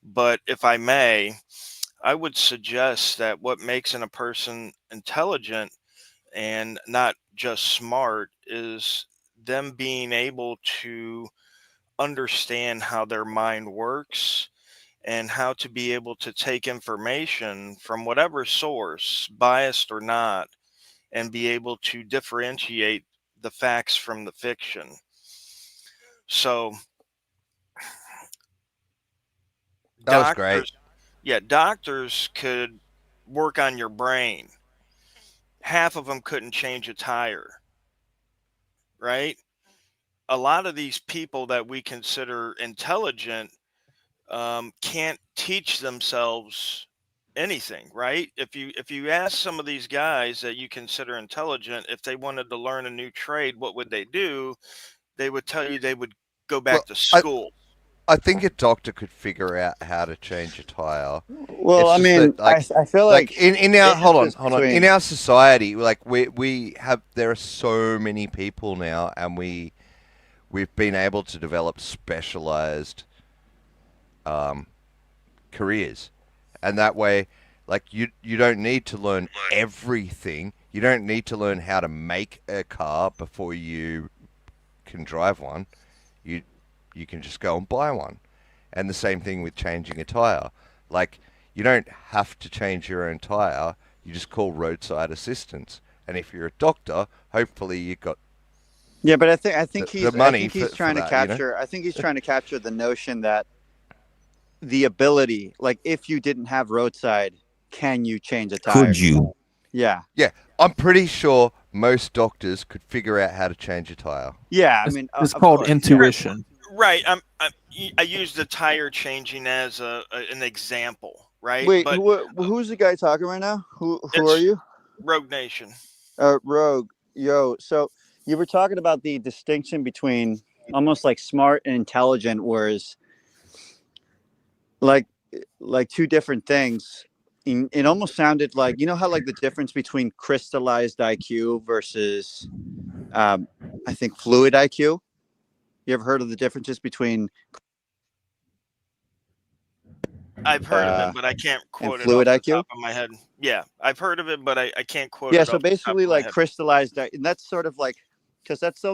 But if I may, I would suggest that what makes a person intelligent and not just smart is them being able to understand how their mind works and how to be able to take information from whatever source, biased or not, and be able to differentiate the facts from the fiction. So That was great. doctors could work on your brain. Half of them couldn't change a tire, right? A lot of these people that we consider intelligent can't teach themselves anything, right? If you ask some of these guys that you consider intelligent, if they wanted to learn a new trade, what would they do? They would tell you they would go back to school. I think a doctor could figure out how to change a tire. Well, It's I just mean, that, I feel like in our hold on. between- In our society, like we have, there are so many people now, and we've been able to develop specialized careers, and that way, like you don't need to learn everything. You don't need to learn how to make a car before you can drive one. You can just go and buy one. And the same thing with changing a tire. Like, you don't have to change your own tire. You just call roadside assistance. And if you're a doctor, hopefully you've got yeah, but I think he's money I think he's for trying that, to capture. I think he's trying to capture the notion that the ability, like if you didn't have roadside, can you change a tire? Could you? Yeah. Yeah, I'm pretty sure most doctors could figure out how to change a tire. Yeah, I mean, it's called intuition. Right. I use the tire changing as an example, right? Wait, but who's the guy talking right now? Who are you? Rogue Nation. Rogue. Yo, so you were talking about the distinction between almost like smart and intelligent, whereas like two different things. It almost sounded like, you know how like the difference between crystallized IQ versus I think fluid IQ. You ever heard of the differences between I've heard of it, but I can't quote it off fluid the IQ? top of my head. Yeah, I've heard of it, but I can't quote Yeah, it. so off the top basically of my like head. crystallized, and that's sort of like, because that's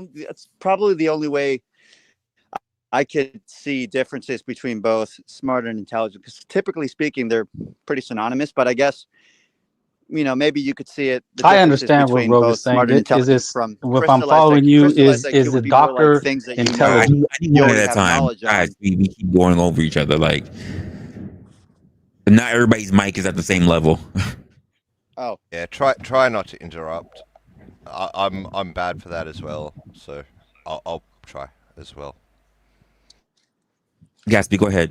probably the only way I could see differences between both smart and intelligent, because typically speaking, they're pretty synonymous. But I guess, you know, maybe you could see it. I understand what Rogue is saying. Is this, if I'm following you, is the doctor intelligent? I need one at a time. Guys, we keep going over each other. Like, not everybody's mic is at the same level. Oh, yeah. Try not to interrupt. I'm bad for that as well. So I'll try as well. Gatsby, go ahead.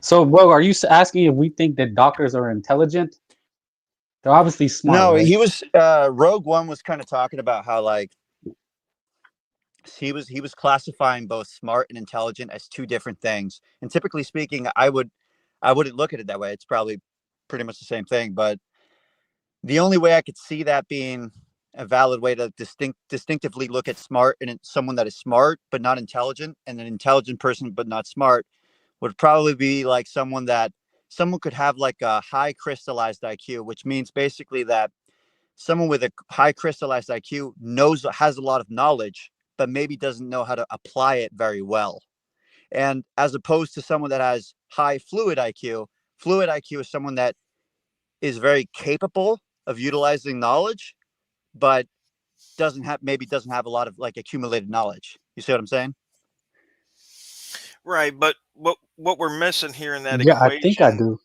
So, Rogue, are you asking if we think that doctors are intelligent? They're obviously smart. No, right? he was Rogue One was kind of talking about how like he was classifying both smart and intelligent as two different things. And typically speaking, I wouldn't look at it that way. It's probably pretty much the same thing. But the only way I could see that being a valid way to distinctively look at smart and someone that is smart but not intelligent, and an intelligent person but not smart, would probably be like someone could have like a high crystallized IQ, which means basically that someone with a high crystallized IQ has a lot of knowledge, but maybe doesn't know how to apply it very well. And as opposed to someone that has high fluid IQ is someone that is very capable of utilizing knowledge, but doesn't have a lot of like accumulated knowledge. You see what I'm saying? Right, but what we're missing here in that Yeah, I think I equation, do.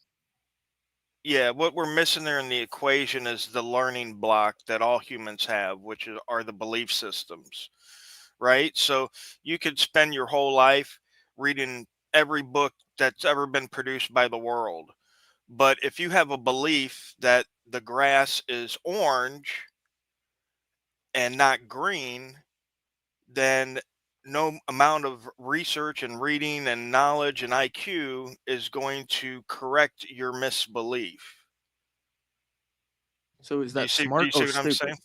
yeah, what we're missing there in the equation is the learning block that all humans have, which are the belief systems, right? So you could spend your whole life reading every book that's ever been produced by the world. But if you have a belief that the grass is orange and not green, then no amount of research and reading and knowledge and IQ is going to correct your misbelief. So is Do you that see? Do you smart see or what I'm stupid? saying?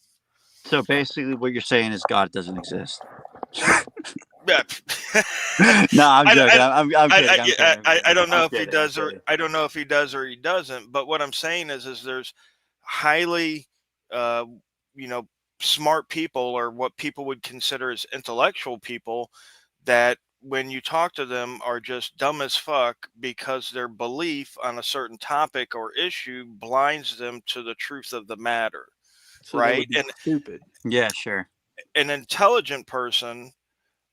So basically, what you're saying is God doesn't exist. Yeah. No, I'm I, joking. I, I'm kidding. I'm yeah, kidding. I don't know I'm if he kidding. I'm does or kidding. I don't know if he does or he doesn't. But what I'm saying is there's highly, uh, you know, smart people or what people would consider as intellectual people that when you talk to them are just dumb as fuck because their belief on a certain topic or issue blinds them to the truth of the matter, So they right? would be And stupid. Yeah, sure. an intelligent person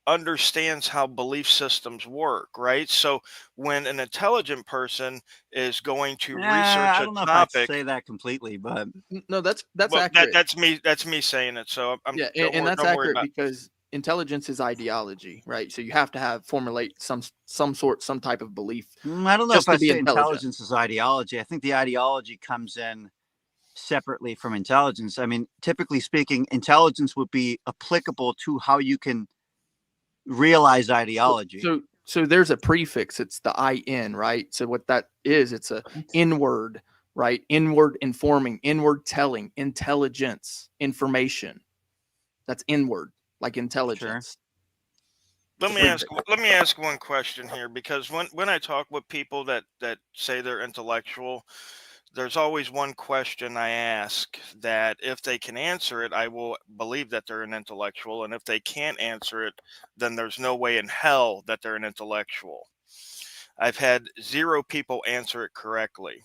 understands how belief systems work, right? So when an intelligent person is going to research I a don't know if I'd topic, say that completely, but No, that's well, accurate. that's me saying it. So I'm Yeah, and that's don't worry accurate about. because intelligence is ideology, right? So you have to formulate some type of belief I don't know just if to I'd be say intelligent. intelligence is ideology. I think the ideology comes in separately from intelligence. I mean, typically speaking, intelligence would be applicable to how you can realize ideology. So there's a prefix. It's the in, right? So what that is, it's a inward, right? Inward informing, inward telling, intelligence, information. That's inward, like intelligence. Let It's a me ask. prefix. Let me ask one question here, because when I talk with people that say they're intellectual, there's always one question I ask that if they can answer it, I will believe that they're an intellectual, and if they can't answer it, then there's no way in hell that they're an intellectual. I've had 0 people answer it correctly.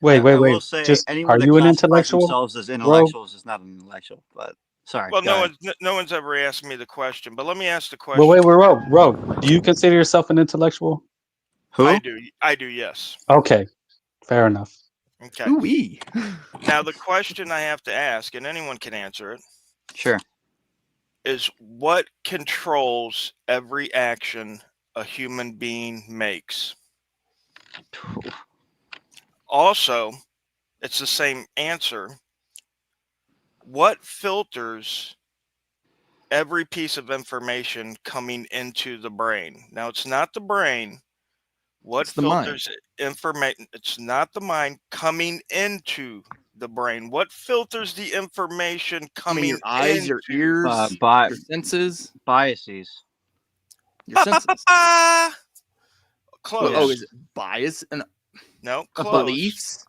Wait, I wait, will wait. say Just anyone are that you an classifies intellectual, themselves as bro? intellectuals is not an intellectual. But sorry, Well, go ahead. no one's ever asked me the question, but let me ask the Well, question. wait, wait, bro. Do you consider yourself an intellectual? Who? I do, yes. Okay, fair enough. Okay. Ooh-wee. Now the question I have to ask, and anyone can answer it, Sure. is what controls every action a human being makes? Also, it's the same answer. What filters every piece of information coming into the brain? Now, it's not the brain. What It's the mind. filters information? It's not the mind coming into the brain. What filters the information I mean, your coming eyes, your into? ears, Bi- your senses, biases. your senses. Well, Yeah. oh, is Close. it bias and No, close. beliefs?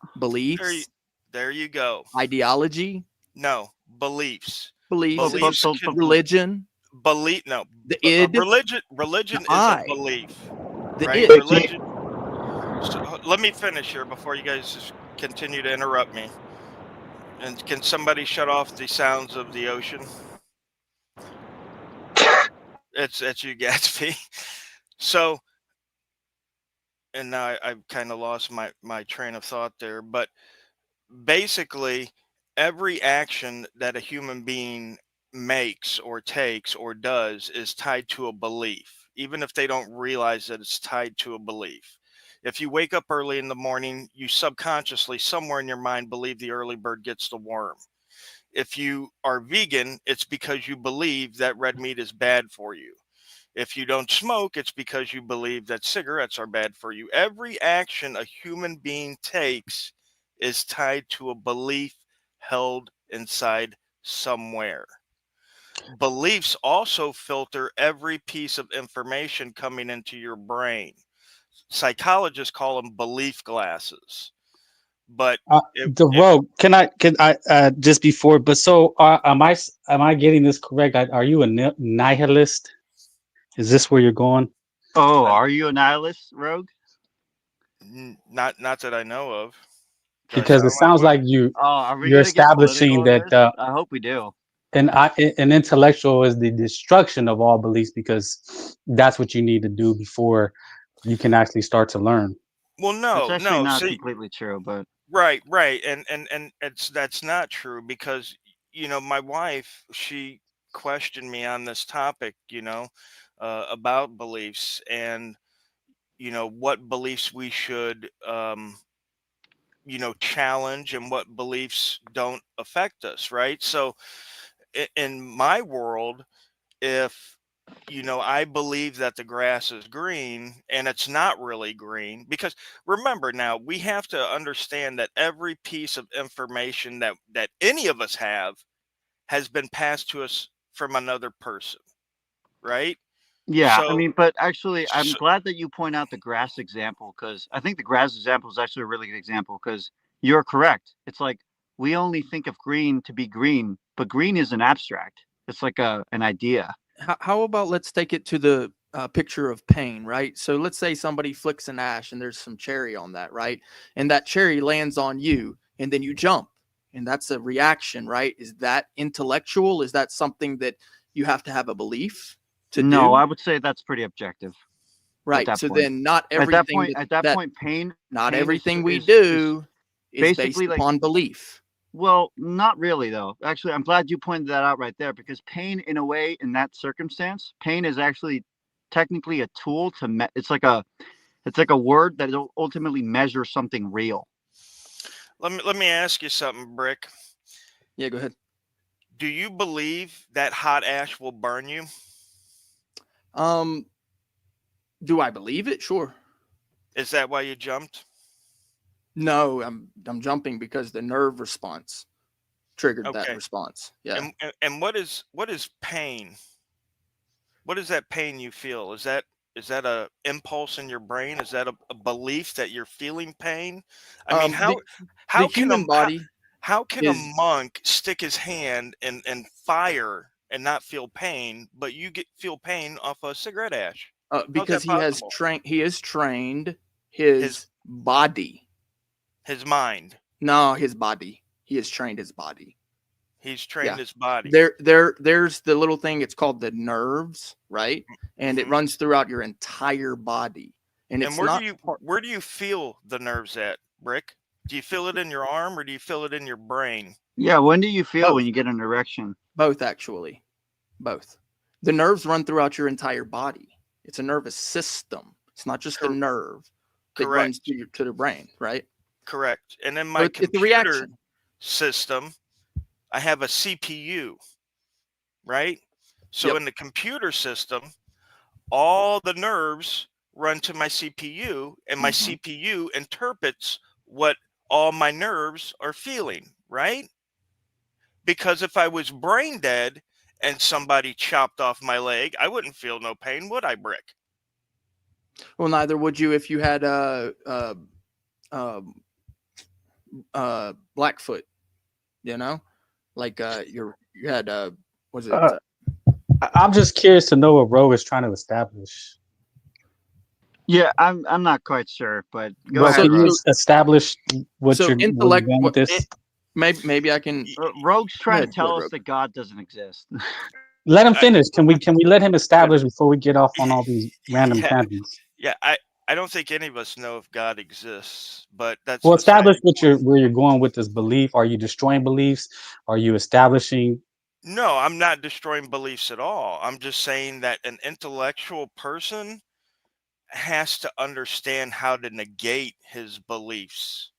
There you, Beliefs, there you go. ideology, No, beliefs. beliefs, Beliefs can religion, believe. No, the id, the religion is a I, belief, the right? id. Religion. So, let me finish here before you guys just continue to interrupt me. And can somebody shut off the sounds of the ocean? It's you, Gatsby. So, and now I've kind of lost my train of thought there, but basically every action that a human being makes or takes or does is tied to a belief, even if they don't realize that it's tied to a belief. If you wake up early in the morning, you subconsciously somewhere in your mind believe the early bird gets the worm. If you are vegan, it's because you believe that red meat is bad for you. If you don't smoke, it's because you believe that cigarettes are bad for you. Every action a human being takes is tied to a belief held inside somewhere. Beliefs also filter every piece of information coming into your brain. Psychologists call them belief glasses. But The rogue. Can I just before? But so am I getting this correct? Are you a nihilist? Is this where you're going? Oh, are you a nihilist, Rogue? Not that I know of. Do I Because it sound like sounds one? like Oh, are we you're gonna get political establishing on that this? I hope we do. an intellectual is the destruction of all beliefs because that's what you need to do before you can actually start to learn. Well, That's no, actually no. not See, completely true, but right, and that's not true because my wife, she questioned me on this topic, about beliefs and what beliefs we should challenge and what beliefs don't affect us, right? So in my world, if I believe that the grass is green and it's not really green, because remember, now we have to understand that every piece of information that any of us have has been passed to us from another person, right? yeah, I So, mean, but actually, I'm so glad that you point out the grass example because I think the grass example is actually a really good example because you're correct. It's like we only think of green to be green, but green is an abstract. It's like an idea. How about let's take it to the picture of pain, right? So let's say somebody flicks an ash and there's some cherry on that, right? And that cherry lands on you and then you jump. And that's a reaction, right? Is that intellectual? Is that something that you have to have a belief to No, do? I would say that's pretty objective at Right. that So point. then not At that everything point, at that point, pain not pain everything we is do is based basically like upon belief. well, not really though. Actually, I'm glad you pointed that out right there because pain, in a way, in that circumstance, pain is actually technically a tool to. It's like a word that ultimately measures something real. let me ask you something, Brick. Yeah, go ahead. Do you believe that hot ash will burn you? Do I believe it? Sure. Is that why you jumped? No, I'm jumping because the nerve response triggered that Okay. response. Yeah. And what is pain? What is that pain you feel? Is that a impulse in your brain? Is that a belief that you're feeling pain? I mean, The how can a human body how can a is monk stick his hand in fire and not feel pain, but you feel pain off a cigarette ash? How's because that possible? he has trained His his body. his mind. No, his body. He has trained his body. He's trained Yeah. his body. There's the little thing. It's called the nerves, right? And it Mhm. runs throughout your entire body. And And it's not where do you feel the nerves at, Brick? Do you feel it in your arm or do you feel it in your brain? Yeah, when do you feel both. when you get an erection? Both, actually. Both. The nerves run throughout your entire body. It's a nervous system. It's not just a nerve that runs Correct. to the brain, right? Correct. And in So my it's a computer reaction. system, I have a CPU, right? So Yep. in the computer system, all the nerves run to my CPU, and my Mhm. CPU interprets what all my nerves are feeling, right? Because if I was brain dead and somebody chopped off my leg, I wouldn't feel no pain, would I, Brick? Well, neither would you if you had Blackfoot, you know? Like you had was it I'm just curious to know what Roe is trying to establish. Yeah, I'm not quite sure, but go Bro, ahead, can you Rogue. establish what so you're intellect going with this? maybe I can Rogue's go trying ahead, to tell us Rogue. that God doesn't exist. Let him I, finish. Can we let him establish before we get off on all these random yeah, tangents? yeah. I don't think any of us know if God exists, but that's Well, beside establish the what point. where you're going with this belief. Are you destroying beliefs? Are you establishing? No, I'm not destroying beliefs at all. I'm just saying that an intellectual person has to understand how to negate his beliefs,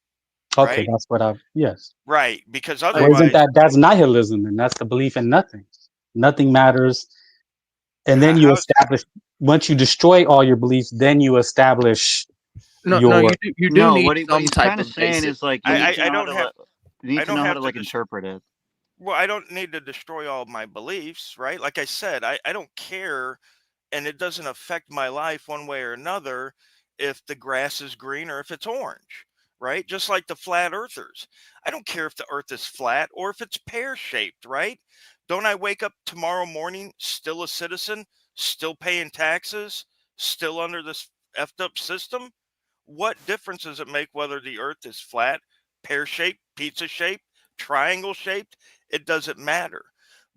Okay, right? that's what I yes. Right, because Well, isn't otherwise, that's nihilism, and that's the belief in nothing. Nothing matters, and then you how's establish. Once you destroy all your beliefs, then you establish No, your. you do No, need what some he's type kind of of saying basic is like you need I to I know how don't to have You need I to don't know how have to to like interpret it. well, I don't need to destroy all of my beliefs, right? Like I said, I don't care, and it doesn't affect my life one way or another if the grass is green or if it's orange, right? Just like the flat earthers. I don't care if the earth is flat or if it's pear shaped, right? Don't I wake up tomorrow morning still a citizen, still paying taxes, still under this effed up system? What difference does it make whether the earth is flat, pear shaped, pizza shaped, triangle shaped? It doesn't matter.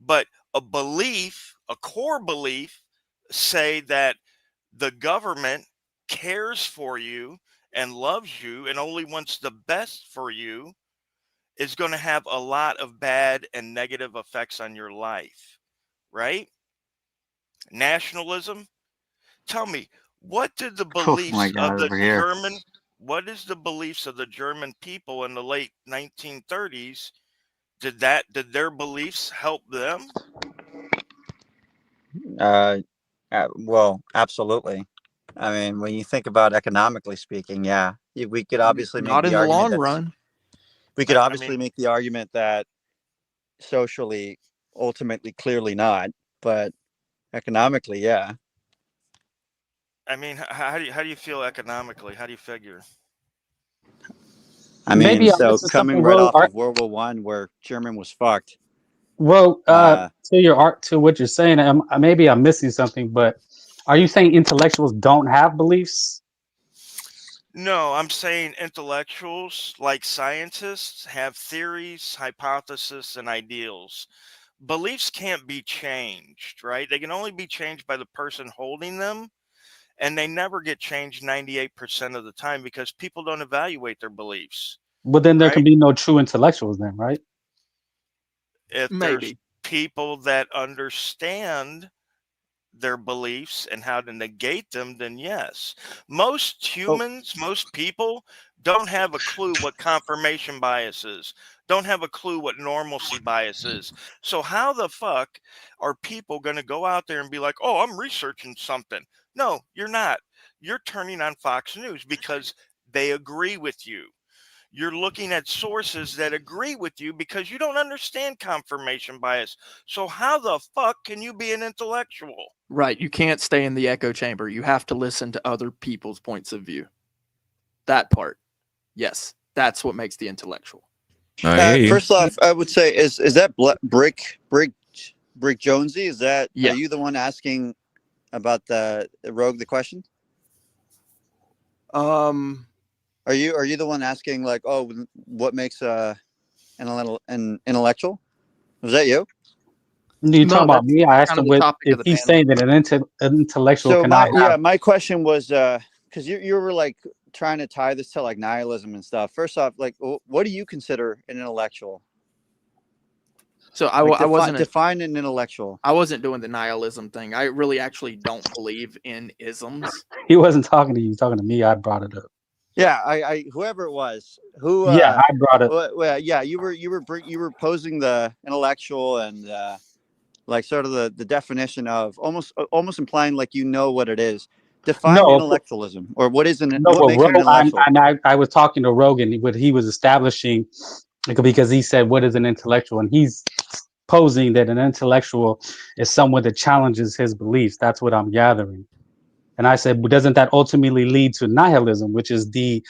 But a belief, a core belief, say that the government cares for you and loves you and only wants the best for you is going to have a lot of bad and negative effects on your life, right? Nationalism. Tell me, what did the Oh my beliefs God, of the over here. German, what is the beliefs of the German people in the late 1930s? Did their beliefs help them? Uh, well, absolutely. I mean, when you think about economically speaking, yeah, we could obviously make Not the in the argument long that run. we could I obviously mean, make the argument that socially, ultimately, clearly not, but economically, yeah. how do you feel economically? How do you figure? I mean, Maybe I'm so missing coming something, right Rogue. off of World War One, where German was fucked. Rogue, Uh, to your art, to what you're saying, maybe I'm missing something, but are you saying intellectuals don't have beliefs? No, I'm saying intellectuals, like scientists, have theories, hypotheses, and ideals. Beliefs can't be changed, right? They can only be changed by the person holding them, and they never get changed 98% of the time because people don't evaluate their beliefs, But then there can right? be no true intellectuals, then, right? If there's Maybe. people that understand their beliefs and how to negate them, then yes. Most oh, humans, most people don't have a clue what confirmation bias is, don't have a clue what normalcy bias is. So, how the fuck are people going to go out there and be like, oh, I'm researching something? No, you're not. You're turning on Fox News because they agree with you. You're looking at sources that agree with you because you don't understand confirmation bias. So, how the fuck can you be an intellectual? Right. You can't stay in the echo chamber. You have to listen to other people's points of view. That part. Yes. That's what makes the intellectual. I hear you. first off, I would say is that Brick Jonesy? Is that Yeah. Are you the one asking about the Rogue the question? Are you the one asking like, oh, what makes an intellectual? Was that you? You talking No, about that's me? I asked kind of him the what topic of if the he's panel. saying that an intellectual So cannot have. my question was because you were like trying to tie this to like nihilism and stuff. First off, like what do you consider an intellectual? So I wasn't define an intellectual. I wasn't doing the nihilism thing. I really actually don't believe in isms. He wasn't talking to you. He was talking to me. I brought it up. Yeah, I whoever it was who. Yeah, I brought it. Well, yeah, you were posing the intellectual and like sort of the definition of almost implying like you know what it is. Define No, intellectualism or what no, but makes an intellectual. I was talking to Rogan. What he was establishing, because he said, "What is an intellectual?" And he's posing that an intellectual is someone that challenges his beliefs. That's what I'm gathering. And I said, well, doesn't that ultimately lead to nihilism, which is the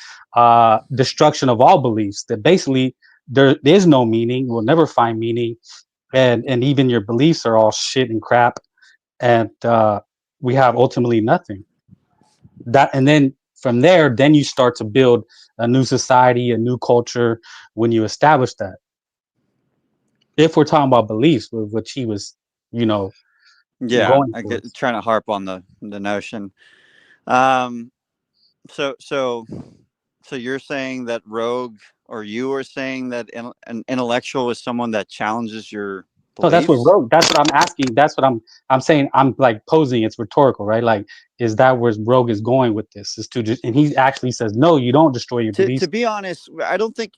destruction of all beliefs? That basically there is no meaning, we'll never find meaning, and even your beliefs are all shit and crap, and we have ultimately nothing. That and then from there, then you start to build a new society, a new culture when you establish that. If we're talking about beliefs, which he was, you know, Yeah, going I get towards. trying to harp on the notion. Um, so you're saying that Rogue, or you are saying that an intellectual is someone that challenges your No, that's what beliefs? Rogue. That's what I'm asking. That's what I'm saying. I'm like posing. It's rhetorical, right? Like, is that where Rogue is going with this? Is to just, and he actually says, no, you don't destroy your To beliefs. be honest, I don't think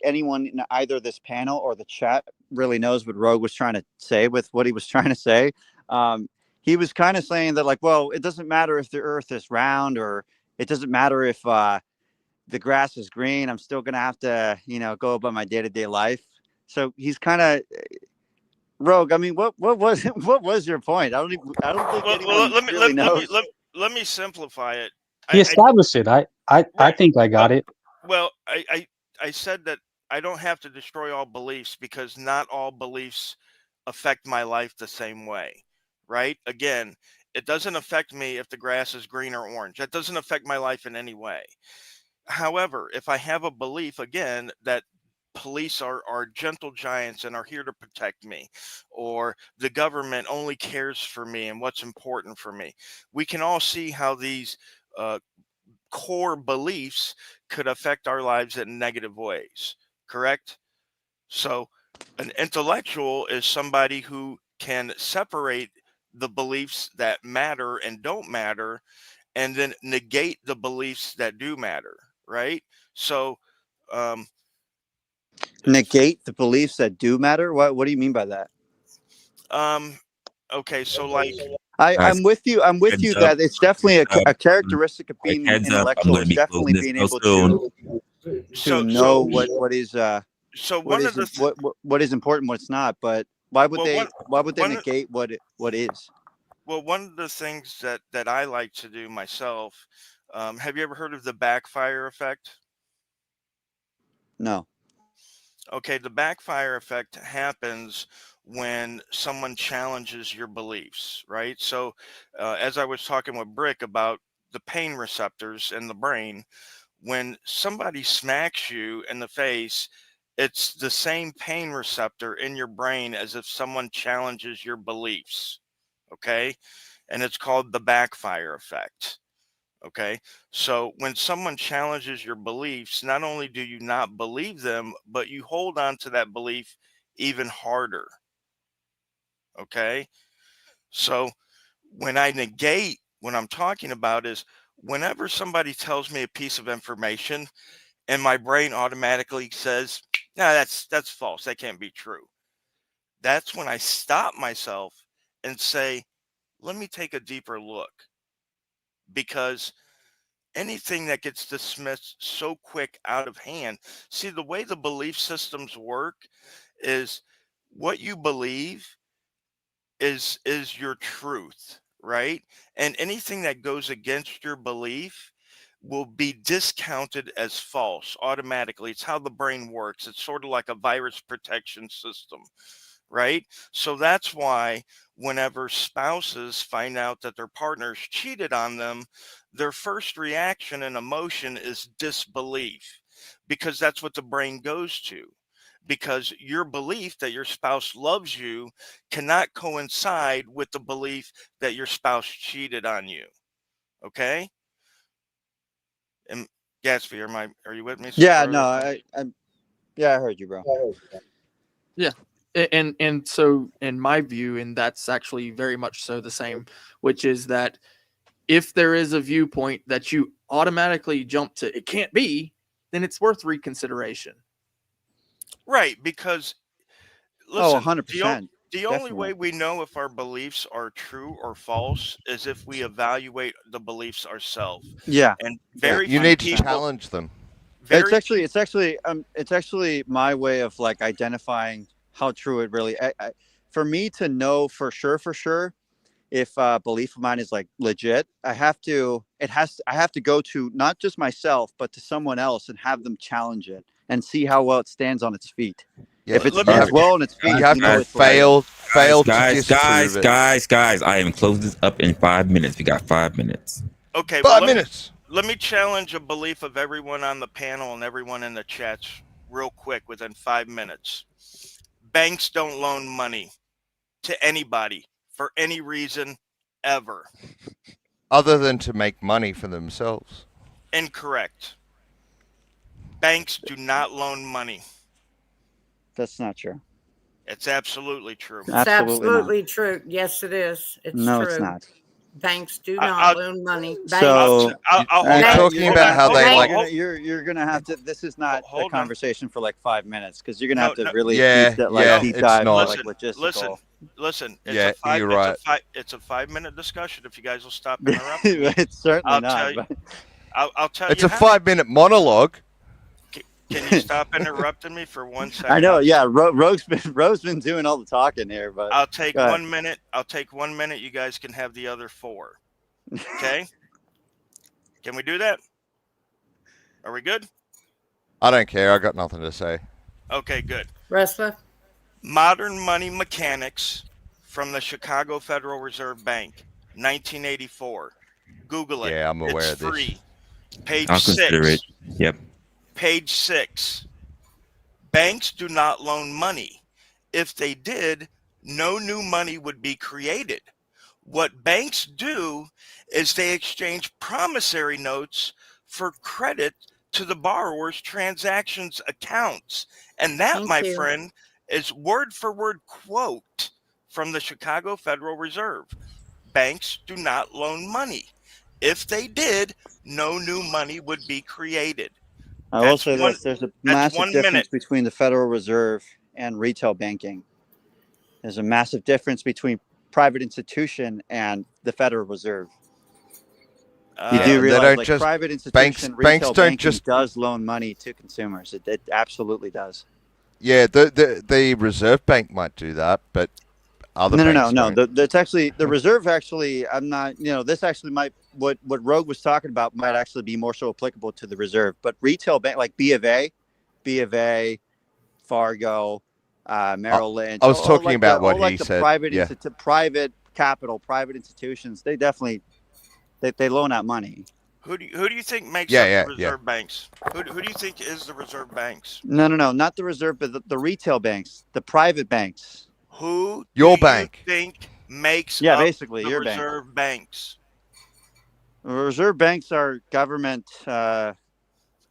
anyone in either this panel or the chat really knows what Rogue was trying to say with what he was trying to say. He was kind of saying that like, well, it doesn't matter if the Earth is round, or it doesn't matter if the grass is green. I'm still gonna have to, go about my day-to-day life. So he's kind of rogue. I mean, what was what was your point? I don't think anyone really knows. Let me simplify it. He established it. I think I got it. Well, I said that I don't have to destroy all beliefs because not all beliefs affect my life the same way, right? Again, it doesn't affect me if the grass is green or orange. That doesn't affect my life in any way. However, if I have a belief, again, that police are gentle giants and are here to protect me, or the government only cares for me and what's important for me, we can all see how these core beliefs could affect our lives in negative ways, correct? So an intellectual is somebody who can separate the beliefs that matter and don't matter and then negate the beliefs that do matter, right? So negate the beliefs that do matter. What do you mean by that? Okay, so like I'm with you. I'm with you that it's definitely a characteristic of being heads up, I'm intellectual going to is be definitely closing being this able soon. to know what is so what one is of the what is important, what's not. But why would well, they negate what is? Well, one of the things that I like to do myself, have you ever heard of the backfire effect? No. Okay, the backfire effect happens when someone challenges your beliefs, right? So, as I was talking with Brick about the pain receptors in the brain, when somebody smacks you in the face, it's the same pain receptor in your brain as if someone challenges your beliefs, okay? And it's called the backfire effect. Okay. So when someone challenges your beliefs, not only do you not believe them, but you hold on to that belief even harder. Okay. So when I negate, what I'm talking about is whenever somebody tells me a piece of information and my brain automatically says, no, that's false. That can't be true. That's when I stop myself and say, let me take a deeper look, because anything that gets dismissed so quick out of hand. See, the way the belief systems work is what you believe is your truth, right? And anything that goes against your belief will be discounted as false automatically. It's how the brain works. It's sort of like a virus protection system, right? So that's why whenever spouses find out that their partners cheated on them, their first reaction and emotion is disbelief, because that's what the brain goes to. Because your belief that your spouse loves you cannot coincide with the belief that your spouse cheated on you. Okay? And Gatsby, are you with me so Yeah, far? no, I heard you, bro. Yeah. And so in my view, and that's actually very much so the same, which is that if there is a viewpoint that you automatically jump to, it can't be, then it's worth reconsideration. Right, because Oh, listen, 100%. the only way we know if our beliefs are true or false is if we evaluate the beliefs ourselves. Yeah. And Yeah, You need to challenge them. It's actually my way of like identifying how true it really. For me to know for sure if a belief of mine is like legit, I have to go to not just myself but to someone else and have them challenge it and see how well it stands on its feet. Yeah, If it stands well on its feet, you have to it's fail to guys, disprove it. guys. I am closing this up in 5 minutes. We got 5 minutes. okay, 5 well, minutes. Let me challenge a belief of everyone on the panel and everyone in the chats real quick within 5 minutes. Banks don't loan money to anybody for any reason ever. Other than to make money for themselves. Incorrect. Banks do not loan money. That's not true. It's absolutely true. It's absolutely true. Yes, it is. It's No, true. it's not. Banks do not loan money. So Banks, you're gonna have to. This is not a conversation for like 5 minutes because you're gonna have to no. really Yeah, deep dive not. like logistical. Listen. Yeah, you're right. It's a 5 minute discussion. If you guys will stop interrupting me, It's certainly I'll not. tell you. But I'll tell It's you a how. 5-minute monologue. Can you stop interrupting me for 1 second? I know. Yeah, Rogue's been doing all the talking here, but I'll take go ahead. 1 minute. I'll take 1 minute. You guys can have the other 4. Okay? Can we do that? Are we good? I don't care. I got nothing to say. Okay, good. Resla? Modern money mechanics from the Chicago Federal Reserve Bank, 1984. Google it. Yeah, I'm aware it's of this. free. Page I'll consider 6. it. Yep. Page 6. Banks do not loan money. If they did, no new money would be created. What banks do is they exchange promissory notes for credit to the borrower's transactions accounts. And that, Thank my you. friend, is word for word quote from the Chicago Federal Reserve. Banks do not loan money. If they did, no new money would be created. I will That's say one- this: there's a that's massive 1 difference minute. between the Federal Reserve and retail banking. There's a massive difference between private institution and the Federal Reserve. You Yeah, do they realize, don't like, just- private institution, banks retail don't banking just- does loan money to consumers. It absolutely does. Yeah, the Reserve Bank might do that, but other banks No. don't. That's actually the Reserve. Actually, I'm not. This actually might what Rogue was talking about might actually be more so applicable to the Reserve. But retail bank like B of A, Fargo, Merrill Lynch. I was talking like about what all like he the said. Private Yeah. private capital, private institutions. They definitely they loan out money. Who do you think makes Yeah, up yeah, the Reserve banks? Who do you think is the Reserve banks? No, not the Reserve, but the retail banks, the private banks. Who Your do bank. you think makes Yeah, up basically the your bank. Reserve banks? Reserve banks are government. They're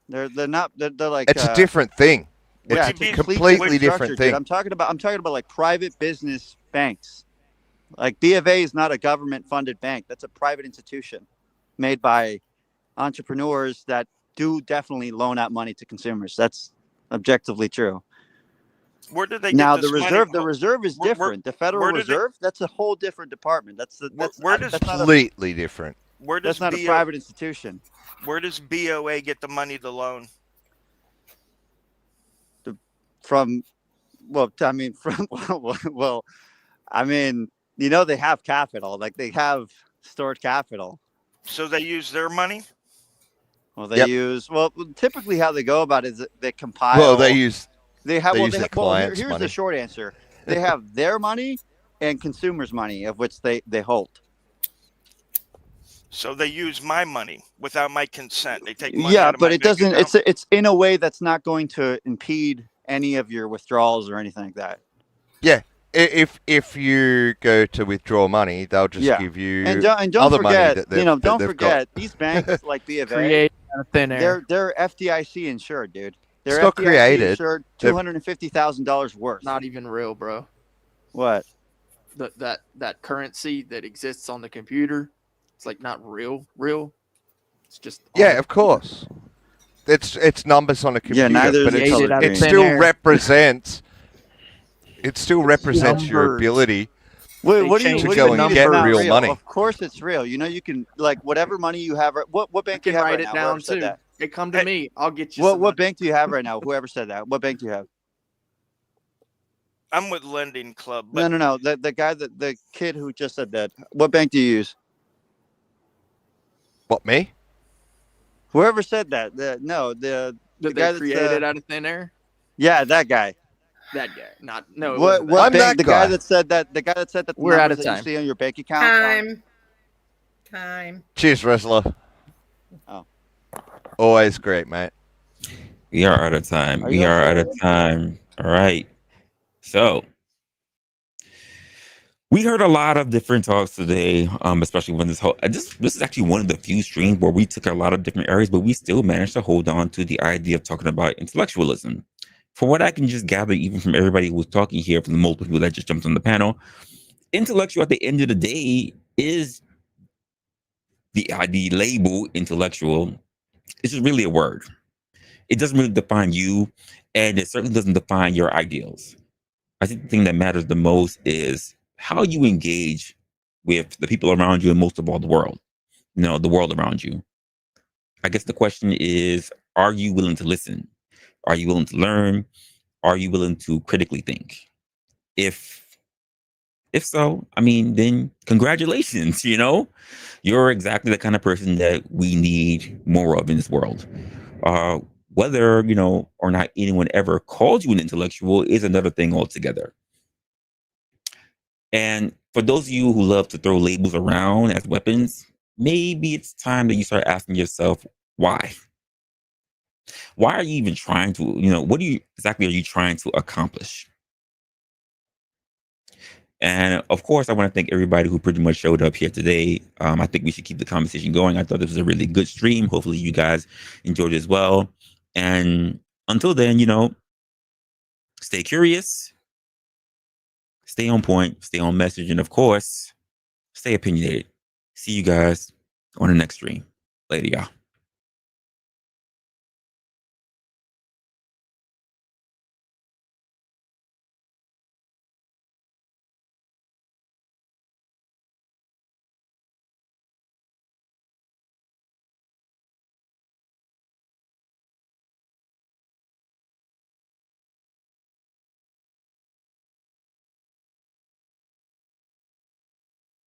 not. They're like. It's a different thing. Yeah, It's it's a completely different structure, thing. dude. I'm talking about like private business banks. Like B of A is not a government funded bank. That's a private institution made by entrepreneurs that do definitely loan out money to consumers. That's objectively true. Where did they Now get this the Reserve, money? the Reserve is different. The Federal where did they- Reserve, that's a whole different department. That's where does- that's not a, Completely different. Where does that's not a BO private institution. Where does BOA get the money to loan? From well, I mean, from well, I mean, they have capital, like they have stored capital. So they use their money? Well, they use typically how they go about it is that they compile. Well, they use they have they well, use they the have, well, client's here's money. the short answer. They have their money and consumers' money, of which they hold. So they use my money without my consent. They take money Yeah, out of but my it bank doesn't. account? It's in a way that's not going to impede any of your withdrawals or anything like that. Yeah. If you go to withdraw money, they'll just give you and don't other money forget, that they've, don't that they've forget got. these banks like B of A, Create out of thin air. they're FDIC insured, dude. They're It's not FDIC created. insured, They're- $250,000 worth. Not even real, bro. What? That currency that exists on the computer, it's like not real. It's just Yeah, of course. It's numbers on a computer, neither but is Created out of it thin still air. represents. It still represents your numbers. ability. What do change you to what do go you and mean it's get not real real? money. Of course it's real. You can like whatever money you have. What bank do You you can have write right it now? down Whoever said too. that. Hey, come to me. I'll get you. What some what money. bank do you have right now? Whoever said that. What bank do you have? I'm with Lending Club. But No. The guy the kid who just said that. What bank do you use? What, me? Whoever said that. The That guy they that's created out of thin air. yeah, that guy. That guy. Not no. It What wasn't that I'm bank? that The guy. guy that said that. The guy that said that. The We're out numbers of that you time. see on your bank account. Time. Cheers, Resla. Oh. Always great, mate. We are out of time. Are We you are out okay? of time. All right. So we heard a lot of different talks today, especially when this is actually one of the few streams where we took a lot of different areas, but we still managed to hold on to the idea of talking about intellectualism. From what I can just gather, even from everybody who was talking here, from the multiple people that just jumped on the panel, intellectual at the end of the day is the label intellectual. It's just really a word. It doesn't really define you, and it certainly doesn't define your ideals. I think the thing that matters the most is how you engage with the people around you, and most of all, the world. The world around you. I guess the question is, are you willing to listen? Are you willing to learn? Are you willing to critically think? If so, I mean, then congratulations, you're exactly the kind of person that we need more of in this world. Whether, or not anyone ever called you an intellectual is another thing altogether. And for those of you who love to throw labels around as weapons, maybe it's time that you start asking yourself, why? Why are you even trying to, what exactly are you trying to accomplish? And of course, I want to thank everybody who pretty much showed up here today. I think we should keep the conversation going. I thought this was a really good stream. Hopefully you guys enjoyed it as well. And until then, stay curious, stay on point, stay on message, and of course, stay opinionated. See you guys on the next stream. Later, y'all.